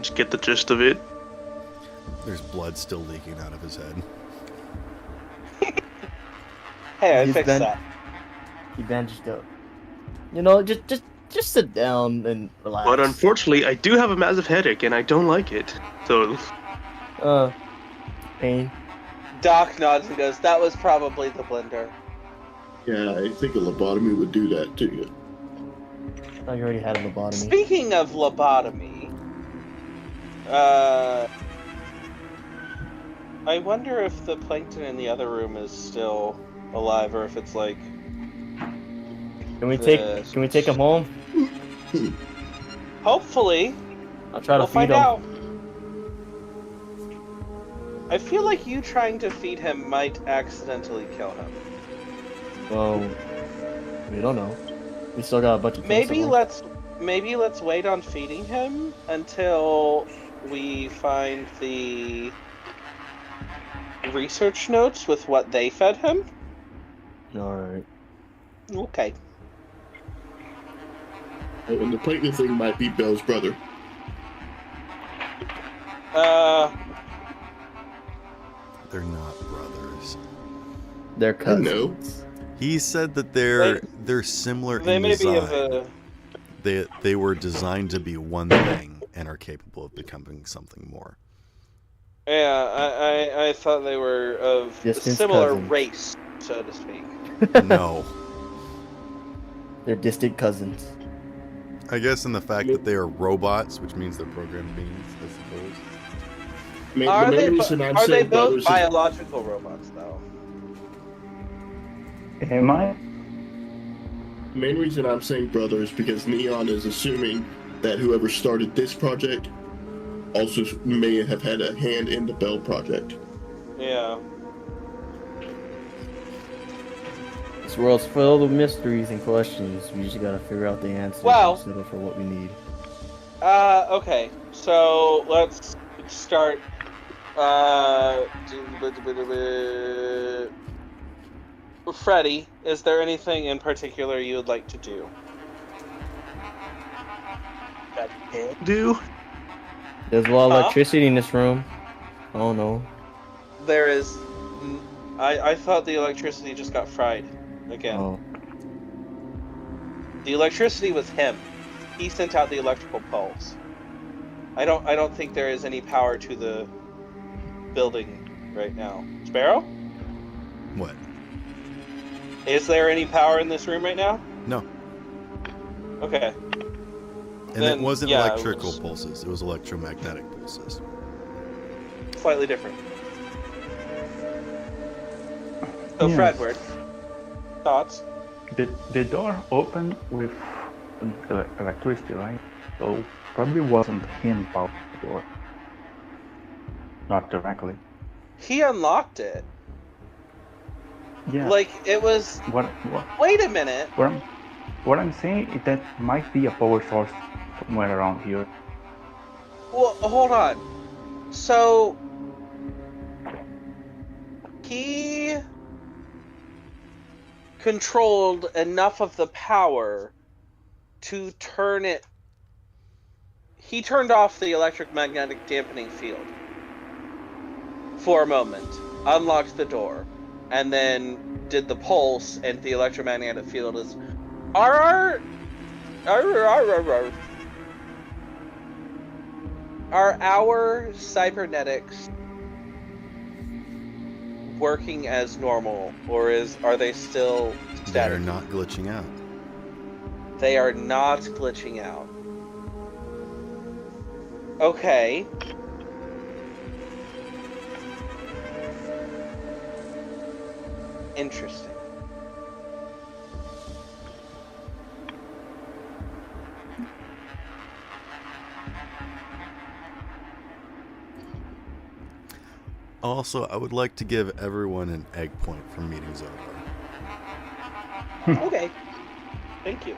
Just get the gist of it. There's blood still leaking out of his head. Hey, I He's fixed been- that. He bandaged up. You know, just sit down and relax. But unfortunately, I do have a massive headache, and I don't like it. So, Pain. Doc nods and goes, "That was probably the blender." Yeah, I think a lobotomy would do that to you. I thought you already had a lobotomy. Speaking of lobotomy, I wonder if the plankton in the other room is still alive, or if it's like. Can we take him home? Hopefully, I'll try to we'll feed find him. out. I feel like you trying to feed him might accidentally kill him. Well, we don't know. We still got a bunch of things to learn. Maybe let's wait on feeding him until we find the research notes with what they fed him. Alright. Okay. Oh, and the plankton thing might be Bell's brother. They're not brothers. They're cousins. know. He said that they're similar They in may be design. of a. They were designed to be one thing and are capable of becoming something more. Yeah, I thought they were of a Distant similar cousins. race, so to speak. No. They're distant cousins. I guess in the fact that they are robots, which means they're programmed beings, I suppose. Are the they, main reason I'm are they saying both brothers is biological robots, though? Am I? the main reason I'm saying brother is because Neon is assuming that whoever started this project also may have had a hand in the Bell project. Yeah. This world's full of mysteries and questions. We just gotta figure out the answers Well- and settle for what we need. Okay. So let's start. Freddy, is there anything in particular you would like to do? do There's a lot of Huh? electricity in this room. I don't know. There is. I thought the electricity just got fried again. Oh. The electricity was him. He sent out the electrical pulse. I don't think there is any power to the building right now. Sparrow? What? Is there any power in this room right now? No. Okay. And Then, it wasn't yeah, it electrical was- pulses, it was electromagnetic pulses. Slightly different. So Yes. Fredward, thoughts? The door opened with electricity, right? So probably wasn't him powered the door. Not directly. He unlocked it. Yeah. Like it was. what Wait a minute. what I'm saying is that might be a power source somewhere around here. Well, hold on. So he controlled enough of the power to turn it. He turned off the electromagnetic dampening field for a moment, unlocked the door, and then did the pulse, and the electromagnetic field is. Are our cybernetics working as normal, or are they still They're static? not glitching out. They are not glitching out. Okay. Interesting. Also, I would like to give everyone an egg point for meeting Zodar. Okay. Thank you.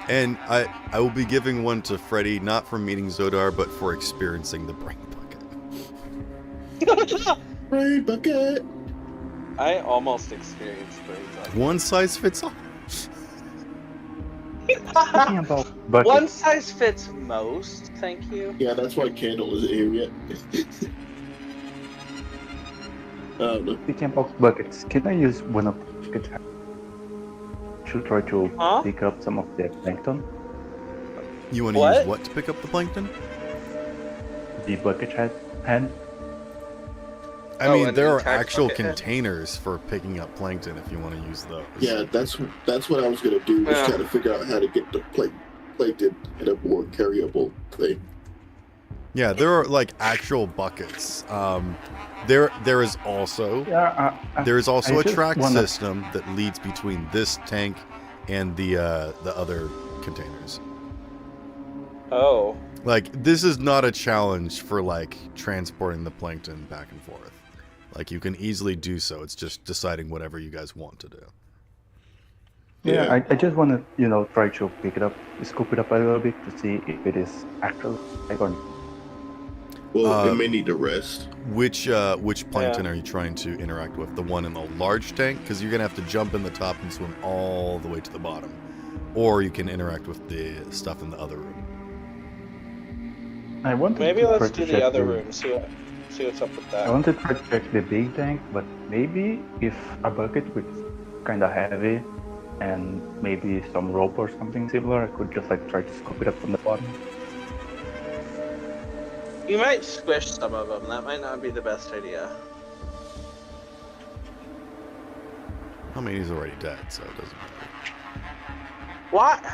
And I will be giving one to Freddy, not for meeting Zodar, but for experiencing the brain bucket. Brain bucket. I almost experienced brain bucket. One size fits all. Talking about buckets. One size fits most, thank you. Yeah, that's why Candle isn't here yet. No. Speaking about buckets, can I use one of the buckets to try to pick up some of the plankton? You want to use what to pick up the plankton? The bucket hand. I mean, there are actual containers for picking up plankton if you want to use those. Yeah, that's what I was gonna do. Was try to figure out how to get the plankton in a more carryable thing. Yeah, there are like actual buckets. There is also a track system that leads between this tank and the other containers. Oh. Like, this is not a challenge for like transporting the plankton back and forth. Like, you can easily do so. It's just deciding whatever you guys want to do. Yeah, I just want to try to pick it up, scoop it up a little bit to see if it is actually on. Well, it may need to rest. Which plankton are you trying to interact with? The one in the large tank? Because you're going to have to jump in the top and swim all the way to the bottom. Or you can interact with the stuff in the other room. Maybe let's do the other room, see what's up with that. I wanted to try to check the big tank, but maybe if a bucket which is kind of heavy and maybe some rope or something similar, I could just like try to scoop it up from the bottom. You might squish some of them. That might not be the best idea. I mean, he's already dead, so it doesn't matter. What?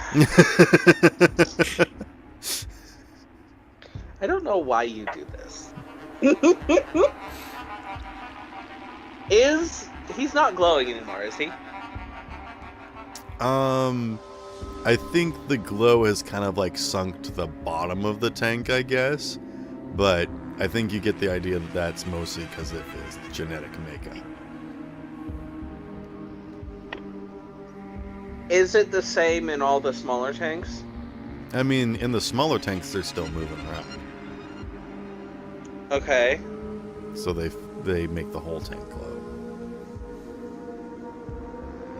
I don't know why you do this. He's not glowing anymore, is he? I think the glow has kind of like sunk to the bottom of the tank, I guess. But I think you get the idea that that's mostly because of his genetic makeup. Is it the same in all the smaller tanks? I mean, in the smaller tanks, they're still moving around. Okay. So they make the whole tank glow.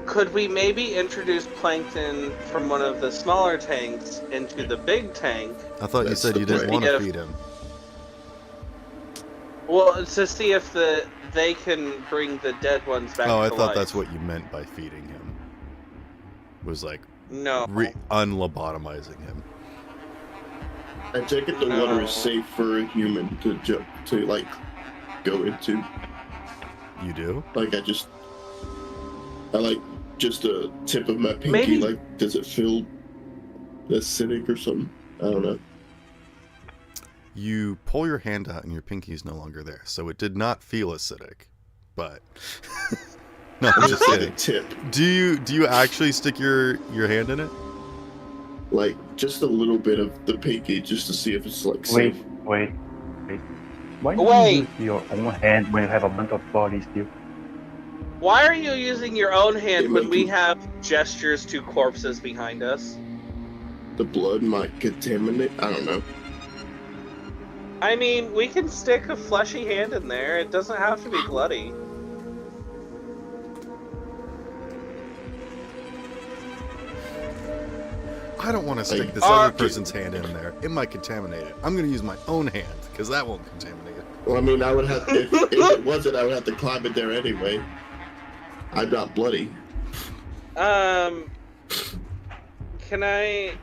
Could we maybe introduce plankton from one of the smaller tanks into the big tank? I thought you said you didn't want to feed him. Well, to see if they can bring the dead ones back to life. Oh, I thought that's what you meant by feeding him. Was like unlobotomizing him. I take it the water is safe for a human to like go into. You do? Like I like just a tip of my pinky. Maybe. Like, does it feel acidic or something? I don't know. You pull your hand out and your pinky is no longer there, so it did not feel acidic. But no, I'm just kidding. Tip. Do you actually stick your hand in it? Like just a little bit of the pinky, just to see if it's like safe. Wait. Why do you use your own hand when you have a bunch of bodies here? Why are you using your own hand when we have gestures to corpses behind us? The blood might contaminate. I don't know. I mean, we can stick a fleshy hand in there. It doesn't have to be bloody. I don't want to stick this other person's hand in there. It might contaminate it. I'm going to use my own hand, because that won't contaminate it. Well, I mean, I would have if it wasn't, I would have to climb it there anyway. I'm not bloody. Can I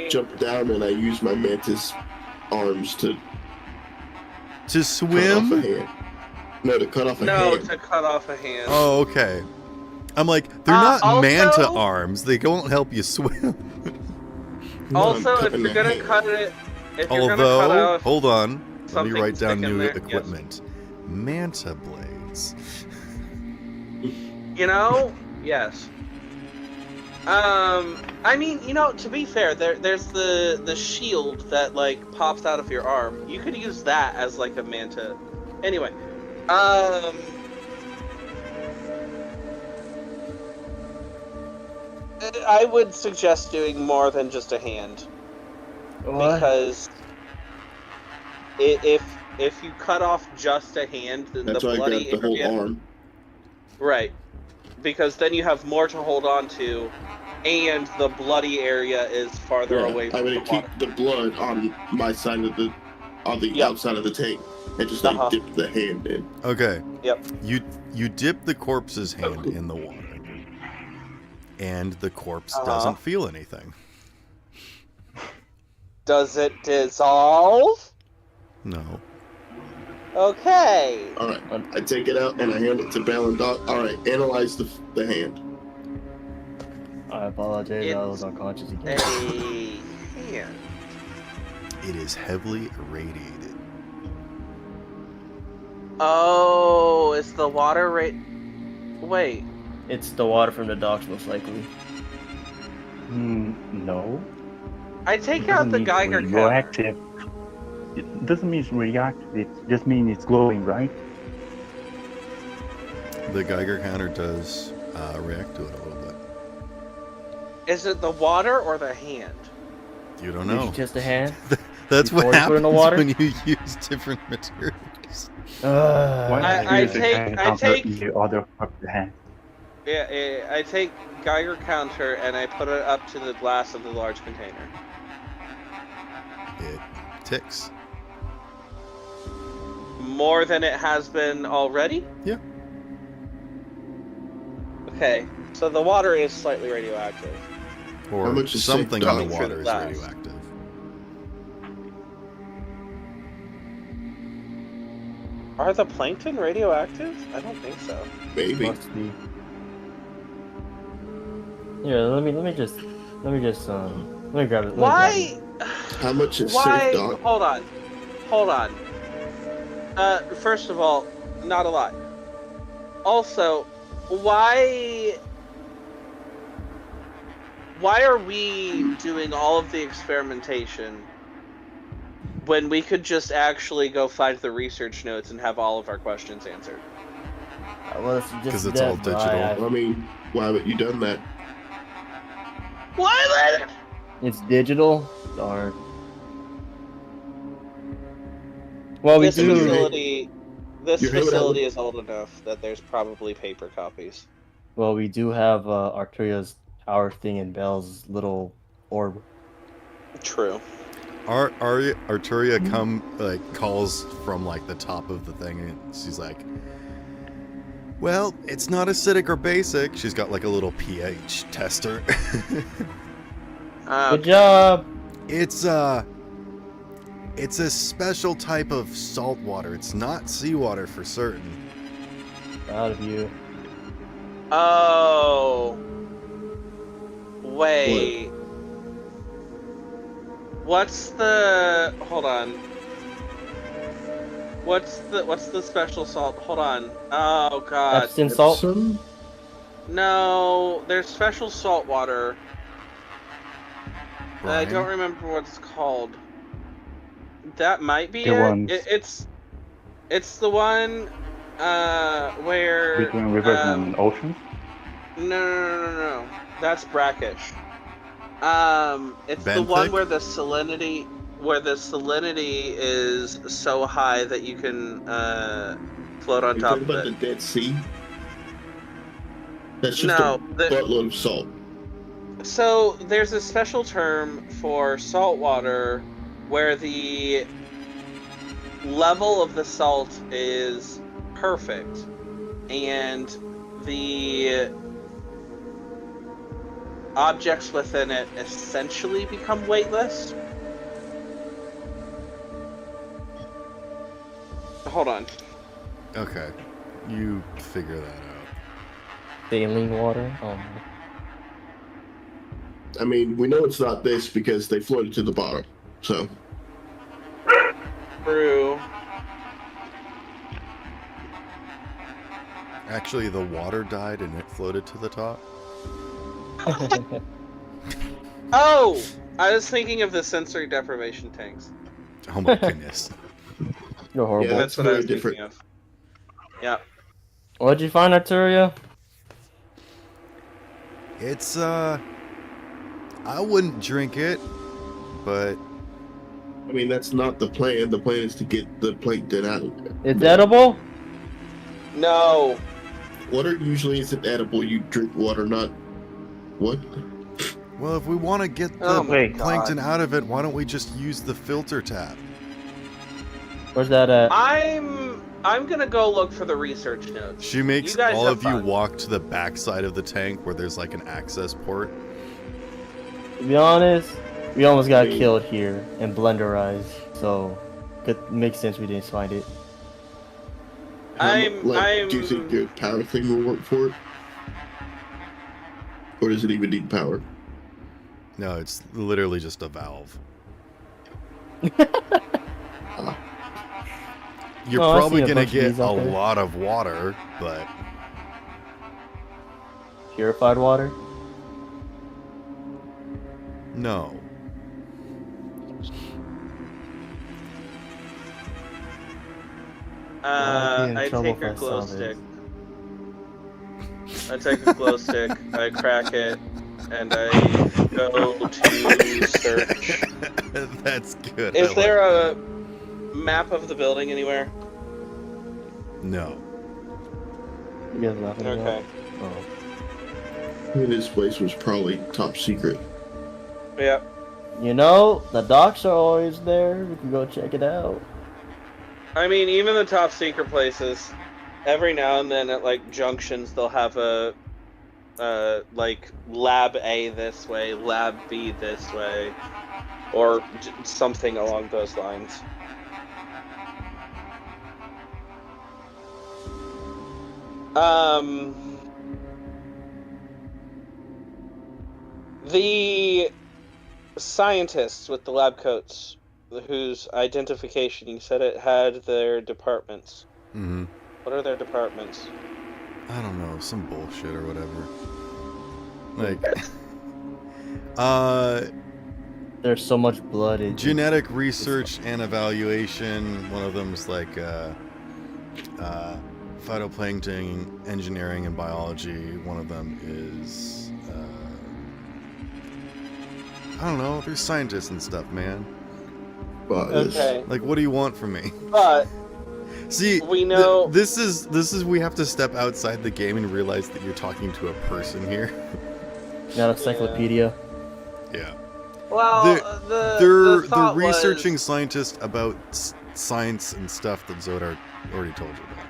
jump down and I use my mantis arms to swim? Cut off a hand. No, to cut off a hand. No, to cut off a hand. Oh, okay. I'm like, they're not also, manta arms. They won't help you swim. Also, if you're gonna cut it, hold on. Let me write down new equipment. Yes. Manta blades. Yes. I mean, to be fair, there's the shield that like pops out of your arm. You could use that as like a manta Anyway, I would suggest doing more than just a hand. What? Because if you cut off just a hand, then That's the why I bloody grabbed the whole area, arm. right? Because then you have more to hold on to, and the bloody area is farther away I'm from gonna the keep water. the blood on my side of the, Yep. outside of the tank, and just Uh-huh. dip the hand in. Okay. Yep. You dip the corpse's hand in the water, and the corpse Uh-huh. doesn't feel anything. Does it dissolve? No. Okay. All right, I take it out and I hand it to Bell and Doc. All right, analyze the hand. I apologize. I was It's unconscious a again. hand. It is heavily irradiated. Oh, it's the water rate. Wait. It's the water from the docks, most likely. No. I take It out doesn't the mean Geiger counter. radioactive. It doesn't mean it's reactive. It just means it's glowing, right? The Geiger counter does react to it a little bit. Is it the water or the hand? You don't Did know. you test the hand? That's what before you put it in happens the water? when you use different materials. Why I use the take- Geiger I counter take- in the other part of the hand? Yeah, I take Geiger counter and I put it up to the glass of the large container. It ticks. More than it has been already? Yeah. Okay, so the water is slightly radioactive. Or How much is something safe in the going through water the is glass? radioactive. Are the plankton radioactive? I don't think so. Maybe. Must be. Yeah, let me just let me grab it. Why? How much is Why? safe, Doc? Hold on. First of all, not a lot. Also, why are we doing all of the experimentation when we could just actually go find the research notes and have all of our questions answered? Well, it's just 'Cause it's all that, but digital. I mean, why haven't you done that? Why? it's digital. Darn. Well, we This do. facility You have it out with- is old enough that there's probably paper copies. Well, we do have Arcturia's tower thing and Bell's little orb. True. Arturia calls from like the top of the thing, and she's like, "Well, it's not acidic or basic." She's got like a little pH tester. Good job. It's a special type of salt water. It's not seawater for certain. Proud of you. Oh. Wait. What's the... Hold on. What's the special salt? Hold on. Oh god. Epsom salt. Epsom? No, there's special salt water. I Brian? don't remember what it's called. That might be The it. ones- It's the one where Between rivers and oceans? No. That's brackish. It's the one Benthic? where the salinity is so high that you can float on You top talking of about the it. Dead Sea? That's just No, a buttload of salt. So there's a special term for salt water where the level of the salt is perfect and the objects within it essentially become weightless. Hold on. Okay, you figure that out. Saline water. Oh. I mean, we know it's not this because they floated to the bottom. So, True. Actually, the water died and it floated to the top. Oh! I was thinking of the sensory deprivation tanks. Oh my goodness. You're horrible. Yeah, That's what I was thinking of. Yeah. What'd you find, Arturia? It's I wouldn't drink it, but I mean, that's not the plan. The plan is to get the plankton out of there. It's edible? No. Water usually isn't edible. You drink water, not what? well, if we want to get the Oh my plankton God. out of it, why don't we just use the filter tap? Where's that at? I'm gonna go look for the research notes. She makes You guys all have of you fun. walk to the back side of the tank where there's like an access port. To be honest, we almost got killed here and blenderized, so it makes sense we didn't find it. Do you think your power thing will work for it? Or does it even need power? No, it's literally just a valve. You're Oh, I've probably seen a gonna bunch of get these a out there. lot of water, but Purified water? no. I'll be in I trouble take her if I saw glow this. stick. I take a glow stick, I crack it, and I go to search. That's good. Is I there like a map of the building anywhere? that. No. You guys laughing at Okay. that? Oh. I mean, this place was probably top secret. Yeah. You know, the docks are always there. We can go check it out. I mean, even the top secret places, every now and then at like junctions, they'll have a like lab A this way, lab B this way, or something along those lines. The scientists with the lab coats, whose identification you said it had their departments. Mm-hmm. What are their departments? I don't know, some bullshit or whatever. Like, There's so much blood in genetic research and evaluation. One of them's like phytoplankton engineering and biology. One of them is I don't know. There's scientists and stuff, man. But Okay, Like, what do you want from me? but See, we know. this is we have to step outside the game and realize that you're talking to a person here. Not a encyclopedia. Yeah. Well, They're the thought researching was, scientists about science and stuff that Zodar already told you about.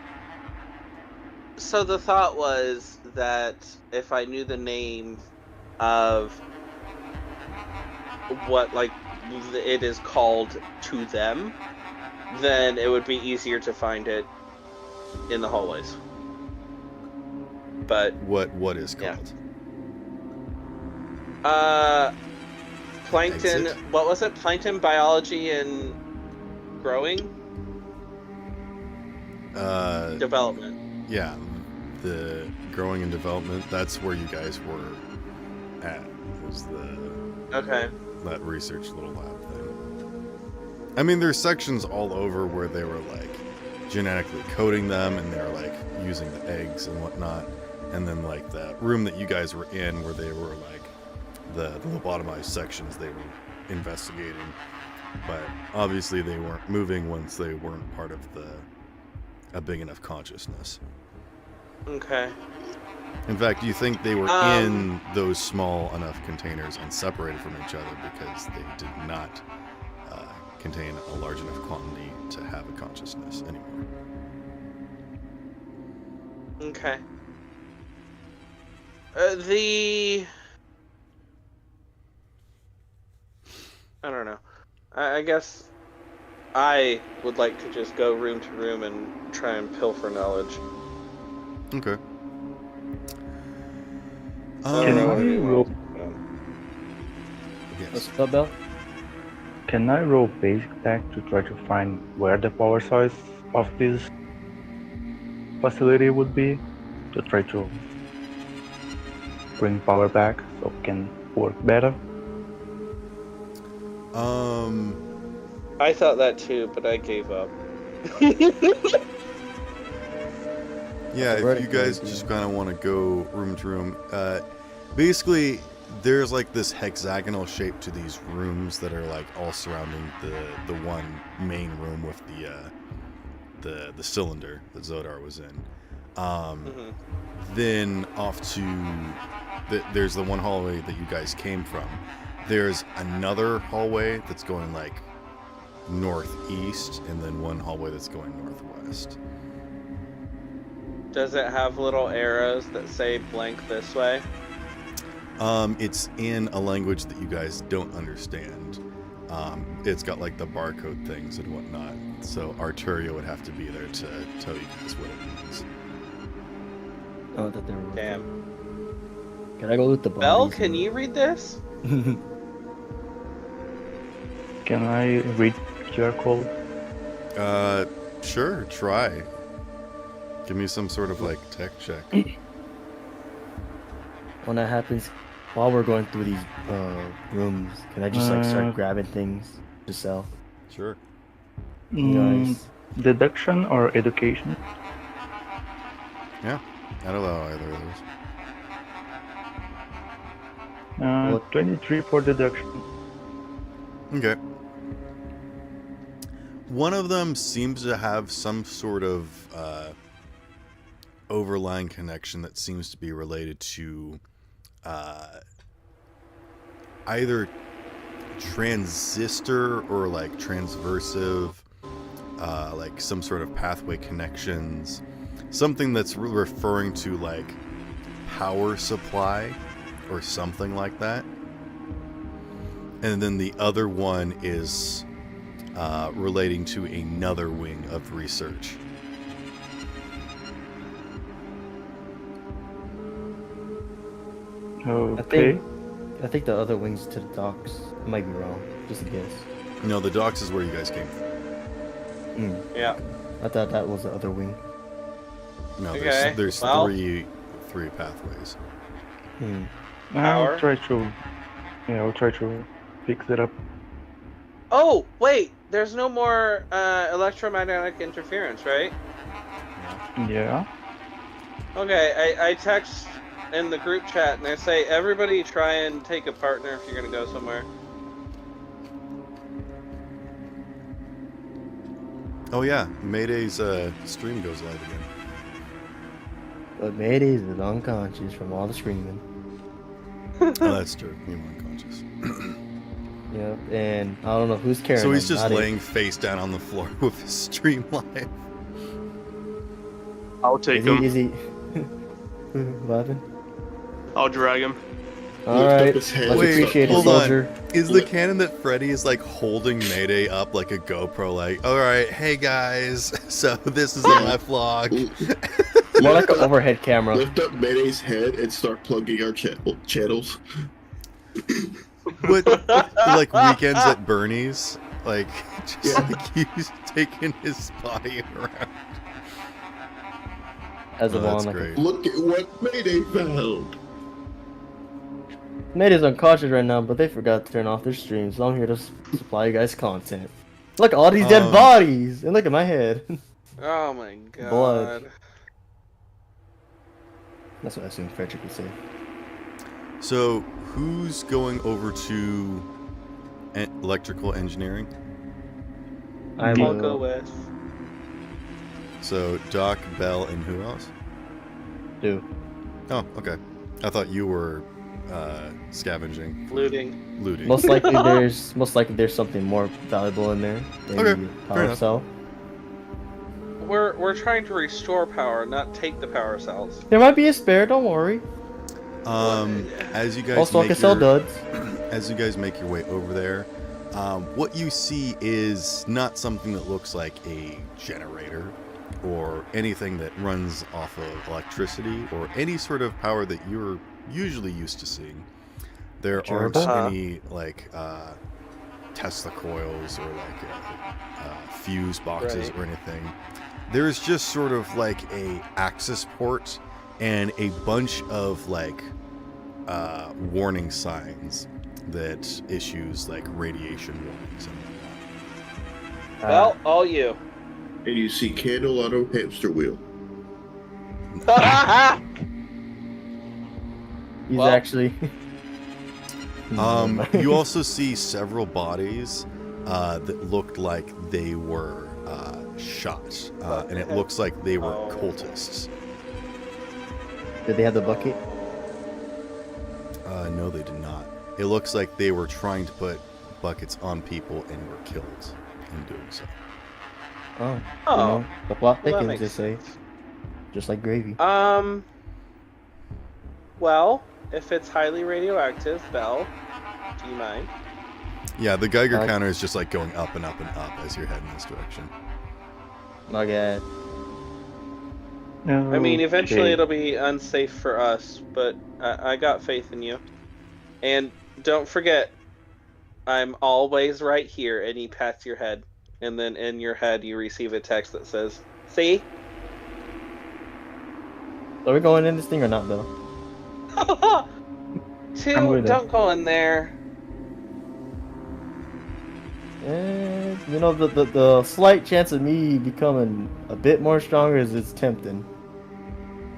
so the thought was that if I knew the name of what like it is called to them, then it would be easier to find it in the hallways. But What is Yeah. called? plankton. Exit? What was it? Plankton biology and growing development. Yeah, the growing and development. That's where you guys were at. Was Okay. that research little lab thing. I mean, there's sections all over where they were like genetically coding them, and they're like using the eggs and whatnot. And then like that room that you guys were in, where they were like the lobotomized sections, they were investigating. But obviously, they weren't moving once they weren't part of a big enough consciousness. Okay. In fact, you think they were in those small enough containers and separated from each other because they did not contain a large enough quantity to have a consciousness anymore. Okay. I don't know. I guess I would like to just go room to room and try and pilfer knowledge. Okay. I don't know what Can I anyone roll? else is doing. What's Yes. up, Bell? Can I roll basic tech to try to find where the power source of this facility would be, to try to bring power back so it can work better? I thought that too, but I gave up. Yeah, It's a if you verdict, guys yeah. just kind of want to go room to room, basically there's like this hexagonal shape to these rooms that are like all surrounding the one main room with the cylinder that Zodar was in. Then off to there's the one hallway that you guys came from. There's another hallway that's going like northeast, and then one hallway that's going northwest. Does it have little arrows that say blank this way? It's in a language that you guys don't understand. It's got like the barcode things and whatnot. So Arturia would have to be there to tell you guys what it means. Oh, that they were. Damn. Can I go with the bodies? Belle, can you read this? Can I read QR code? Sure, try. Give me some sort of like tech check. When that happens, while we're going through these rooms, can I just like start grabbing things to sell? Sure. Nice. Deduction or education? Yeah, I don't know either of those. 23 for deduction. Okay. One of them seems to have some sort of overlying connection that seems to be related to either transistor or like transversive, like some sort of pathway connections, something that's referring to like power supply or something like that. And then the other one is relating to another wing of research. Okay. I think the other wing's to the docks. I might be wrong. Just a guess. No, the docks is where you guys came from. Yeah. I thought that was the other wing. No, Okay, there's well- three pathways. Power? I'll try to fix it up. Oh, wait! There's no more electromagnetic interference, right? Yeah. Okay, I text in the group chat and I say, everybody try and take a partner if you're gonna go somewhere. Oh yeah, Mayday's stream goes live again. But Maydays is unconscious from all the screaming. Oh, that's true. You were unconscious. Yep, and I don't know who's carrying So he's him, just not it. laying face down on the floor with his stream live. I'll take Is him. he? What happened? I'll drag him. Alright, up his head. much Wait, appreciated, hold soldier. on. Is the canon that Freddy is like holding Mayday up like a GoPro, like, alright, hey guys, so this is my vlog. More like an overhead camera. Lift up Mayday's head and start plugging our channels. What, like weekends at Bernie's? Like, just Yeah. like he's taking his body around. As Oh, a that's wand, like great. Look at what Mayday found. Mayday's unconscious right now, but they forgot to turn off their stream, so I'm here to supply you guys content. Look at all these dead bodies, and look at my head. Oh my god. Blood. That's what I assumed Frederick would say. So, who's going over to electrical engineering? I I'll will go with. So, Doc, Bell, and who else? do. Oh, okay. I thought you were scavenging, Looting. looting. Most likely there's something more valuable in there than Okay, the fair power enough. cell. We're trying to restore power, not take the power cells. There might be a spare, don't worry. As you guys Also, I make can sell your, duds. as you guys make your way over there, what you see is not something that looks like a generator or anything that runs off of electricity or any sort of power that you're usually used to seeing. There aren't any like Tesla coils or like fuse boxes Right. or anything. There's just sort of like a access port and a bunch of like warning signs that issues like radiation warnings and whatnot. Well, all you. and you see candle on a hamster wheel. He's Well- actually. You also see several bodies that looked like they were shot, and it looks like they were cultists. Did they have the bucket? No, they did not. It looks like they were trying to put buckets on people and were killed in doing so. Oh. You Oh. know, the plot Well, that thickens, makes they say. Just like gravy. Well, if it's highly radioactive, Belle, do you mind? Yeah, the Geiger counter is just like going up and up and up as you're heading this direction. My God. I mean, eventually Okay. it'll be unsafe for us, but I got faith in you. And don't forget, I'm always right here, and he pats your head. And then in your head, you receive a text that says, "See?" Are we going in this thing or not, though? Don't go in there. You know, the slight chance of me becoming a bit more stronger is tempting.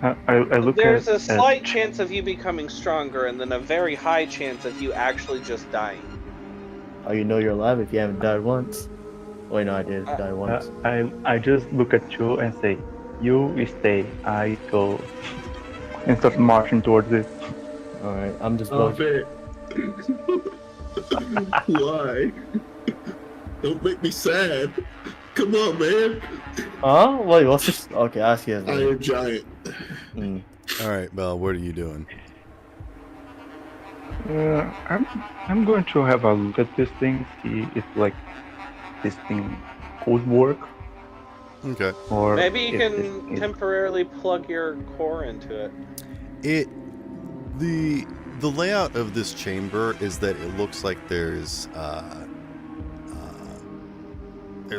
I look There's at a slight chance of you becoming stronger, and then a very high chance of you actually just dying. Oh, you know you're alive if you haven't died once. Wait, no, I did die once. I just look at you and say, "You stay, I go," and start marching towards it. All right, I'm just. Stop it. Why? Don't make me sad. Come on, man. Huh? Wait, what's this? Okay, I see. I am giant. All right, Belle, what are you doing? I'm going to have a look at this thing, see if like this thing could work. Okay. Or Maybe you if can temporarily plug your core into it. The layout of this chamber is that it looks like there's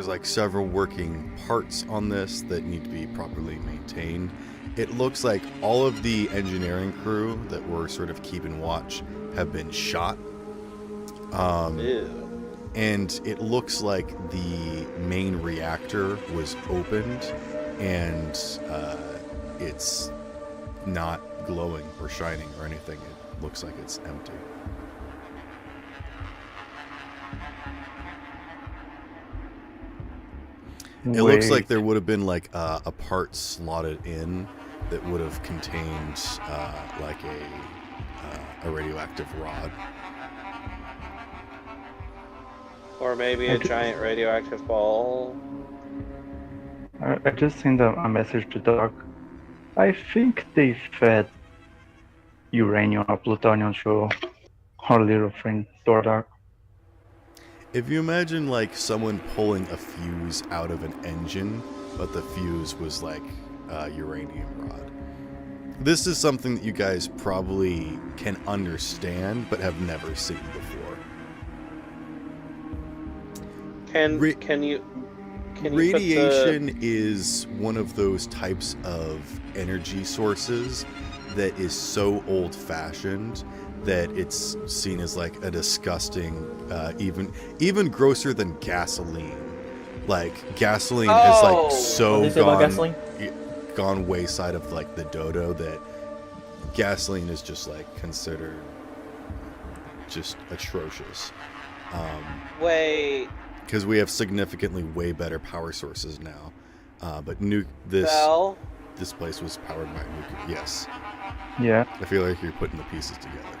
like several working parts on this that need to be properly maintained. It looks like all of the engineering crew that were sort of keeping watch have been shot. Ew. And it looks like the main reactor was opened and it's not glowing or shining or anything. It looks like it's empty. It looks like there would have been like a part slotted in that would have contained like a radioactive rod. Or maybe a giant radioactive ball. I just sent a message to Doc. I think they fed uranium or plutonium to our little friend Doc. If you imagine like someone pulling a fuse out of an engine, but the fuse was like a uranium rod. This is something that you guys probably can understand, but have never seen before. Can you Radiation is one of those types of energy sources that is so old-fashioned that it's seen as like a disgusting, even grosser than gasoline. Like gasoline has like so gone wayside of like the dodo that gasoline is just like considered just atrocious. Wait. Because we have significantly way better power sources now. But this place was powered by nuclear. Yes. Yeah. I feel like you're putting the pieces together.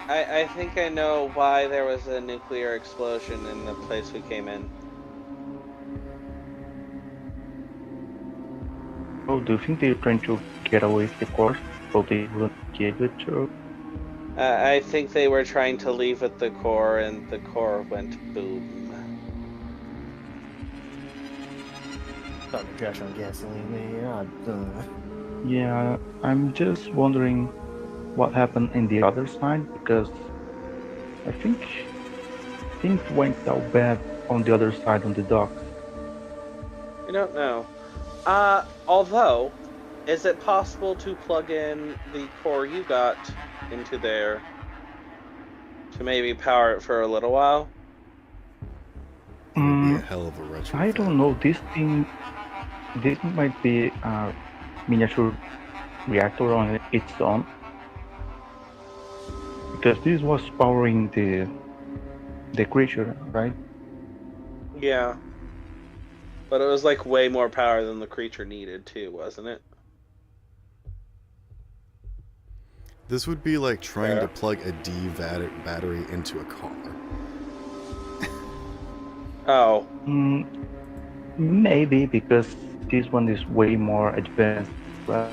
I think I know why there was a nuclear explosion in the place we came in. Oh, do you think they're trying to get away with the core so they wouldn't give it to? I think they were trying to leave with the core, and the core went boom. About to crash on gasoline, man. Yeah, I'm just wondering what happened in the other side, because I think things went out bad on the other side on the docks. I don't know. Although, is it possible to plug in the core you got into there to maybe power it for a little while? I hell of a retrofit. I don't know. This might be a miniature reactor on its own, because this was powering the creature, right? Yeah. But it was like way more power than the creature needed too, wasn't it? This would be like trying to Fair. plug a D battery into a car. Oh. Maybe because this one is way more advanced, right?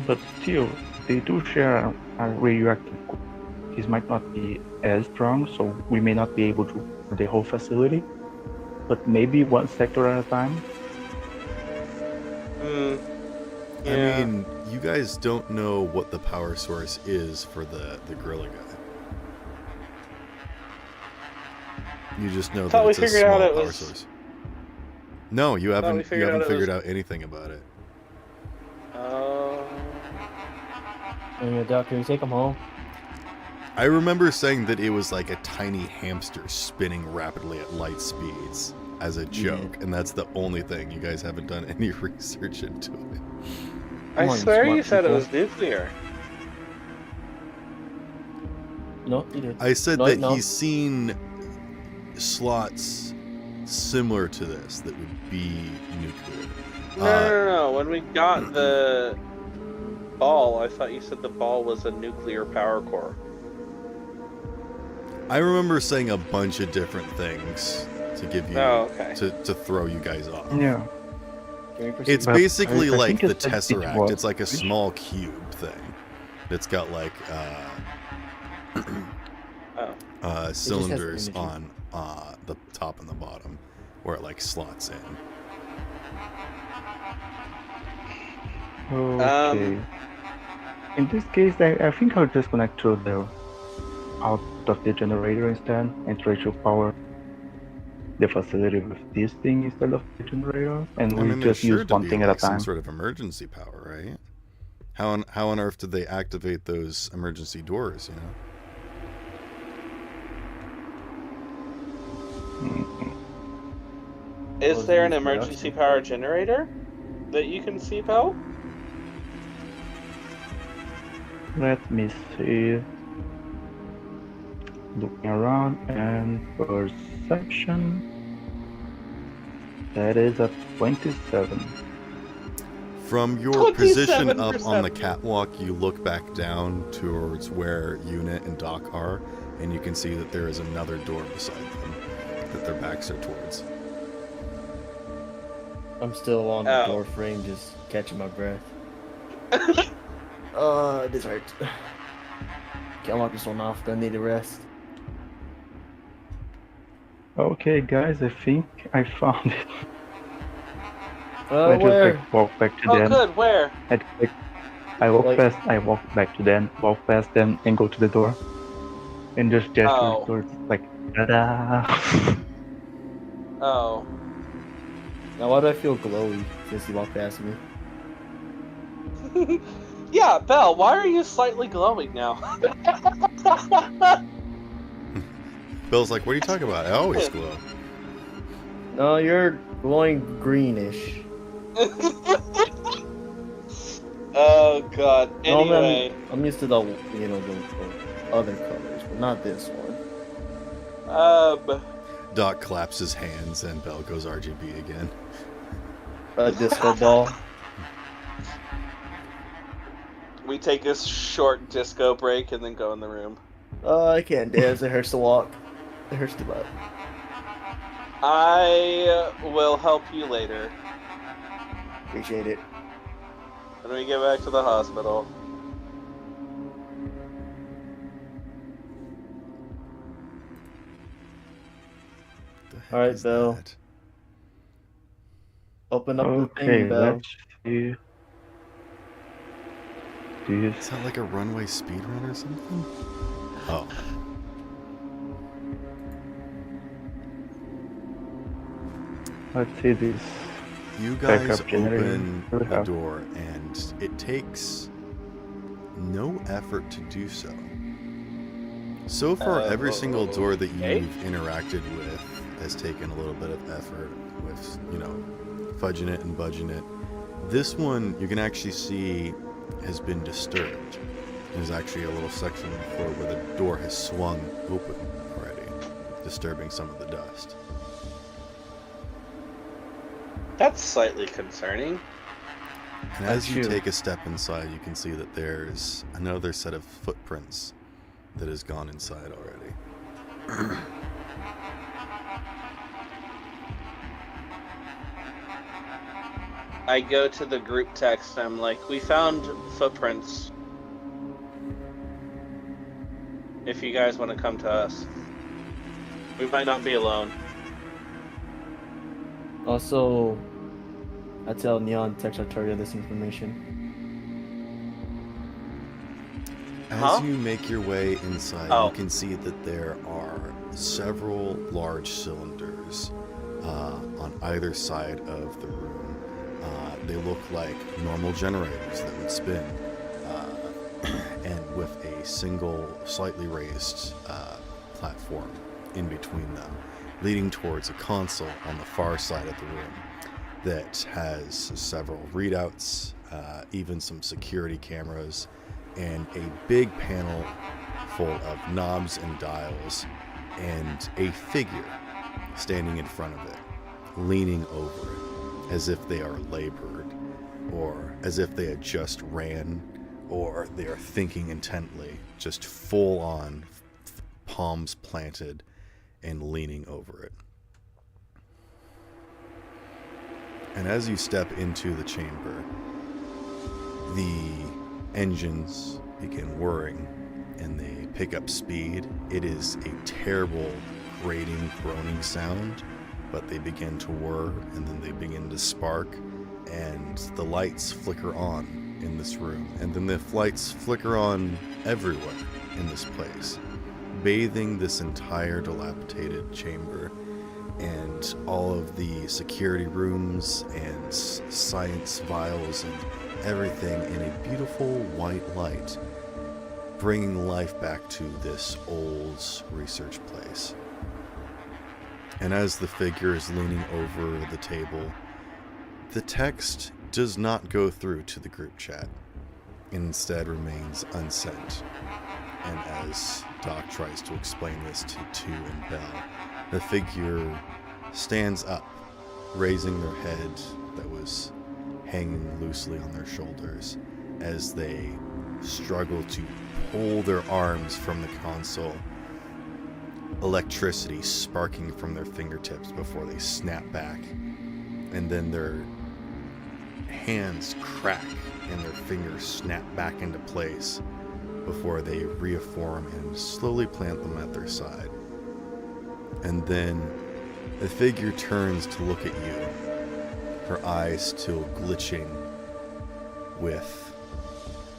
But still, they do share a radioactive core. This might not be as strong, so we may not be able to the whole facility, but maybe one sector at a time. Yeah. I mean, you guys don't know what the power source is for the gorilla guy. You just know that we it's a figured out small it power was- source. No, you haven't. You figured haven't out it figured was- out anything about it. Doc, can you take him home? I remember saying that it was like a tiny hamster spinning rapidly at light speeds as a joke, and that's the only thing. You guys haven't done any research into it. I Come on, swear smart you said it people. was nuclear. No, you did. I said No, that no. he's seen slots similar to this that would be nuclear. No. When we got the ball, I thought you said the ball was a nuclear power core. I remember saying a bunch of different things to give you okay. to throw you guys off. Yeah. Can we proceed? It's But basically I like think the it said it Tesseract. was- It's like a small cube thing. It's got like cylinders energy. on the top and the bottom where it like slots in. Okay. In this case, I think I'll just connect to the out of the generator instead and try to power the facility with this thing instead of the generator, and I we mean, there's just sure use to one be thing like at a some time. sort of emergency power, right? How on earth did they activate those emergency doors? You know. Is Was there it an used emergency production? power generator that you can see, Bell? Let me see. Looking around and perception. That is a 27. From your position up on the 27%. catwalk, you look back down towards where Unit and Doc are, and you can see that there is another door beside them that their backs are towards. I'm still on the Oh. door frame, just catching my breath. This hurts. Can't lock this one off. Gonna need a rest. Okay, guys, I think I found it. Oh, I just where? like walk back to Oh, them. good. Where? I walk Like- past. I walk back to them. Walk past them and go to the door, and just gesture Oh. towards like, ta-da! Oh. Now, why do I feel glowy since you walked past me? Yeah, Belle, why are you slightly glowing now? Bill's like, what are you talking about? I always glow. No, you're glowing greenish. Oh, God. No, Anyway. I'm used to the other colors, but not this one. Doc claps his hands and Bell goes RGB again. A disco ball. We take a short disco break and then go in the room. I can't dance. It hurts to walk. It hurts too much. I will help you later Appreciate it. when we get back to the hospital. The heck All right, is Bell. that? Open up the Okay, thing, Bell. let's see. Do you Is that like a runway speed run or something? Oh. let's see this? You guys backup generator. open Really the have. door, and it takes no effort to do so. So far, every single door that okay. you've interacted with has taken a little bit of effort with, fudging it and budging it. This one, you can actually see, has been disturbed. There's actually a little section on the floor where the door has swung open already, disturbing some of the dust. That's slightly concerning. And as That's you you. take a step inside, you can see that there's another set of footprints that has gone inside already. I go to the group text. I'm like, we found footprints. If you guys want to come to us, we might not be alone. Also, I tell Neon text Arteria this information. As you make your way inside, Oh. you can see that there are several large cylinders on either side of the room. They look like normal generators that would spin, and with a single, slightly raised platform in between them, leading towards a console on the far side of the room that has several readouts, even some security cameras, and a big panel full of knobs and dials, and a figure standing in front of it, leaning over it, as if they are labored, or as if they had just ran, or they are thinking intently, just full on, palms planted, and leaning over it. And as you step into the chamber, the engines begin whirring and they pick up speed. It is a terrible grating, groaning sound, but they begin to whir and then they begin to spark, and the lights flicker on in this room, and then the lights flicker on everywhere in this place, bathing this entire dilapidated chamber. And all of the security rooms and science vials and everything in a beautiful white light, bringing life back to this old research place. And as the figure is leaning over the table, the text does not go through to the group chat, and instead remains unsent. And as Doc tries to explain this to Tu and Bell, the figure stands up, raising their head that was hanging loosely on their shoulders as they struggle to pull their arms from the console, electricity sparking from their fingertips before they snap back, and then their hands crack and their fingers snap back into place before they reform and slowly plant them at their side. And then the figure turns to look at you, her eyes still glitching with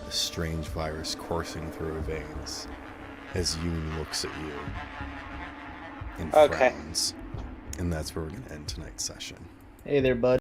a strange virus coursing through her veins, as Yoon looks at you and Okay. frowns. And that's where we're going to end tonight's session. Hey there, bud.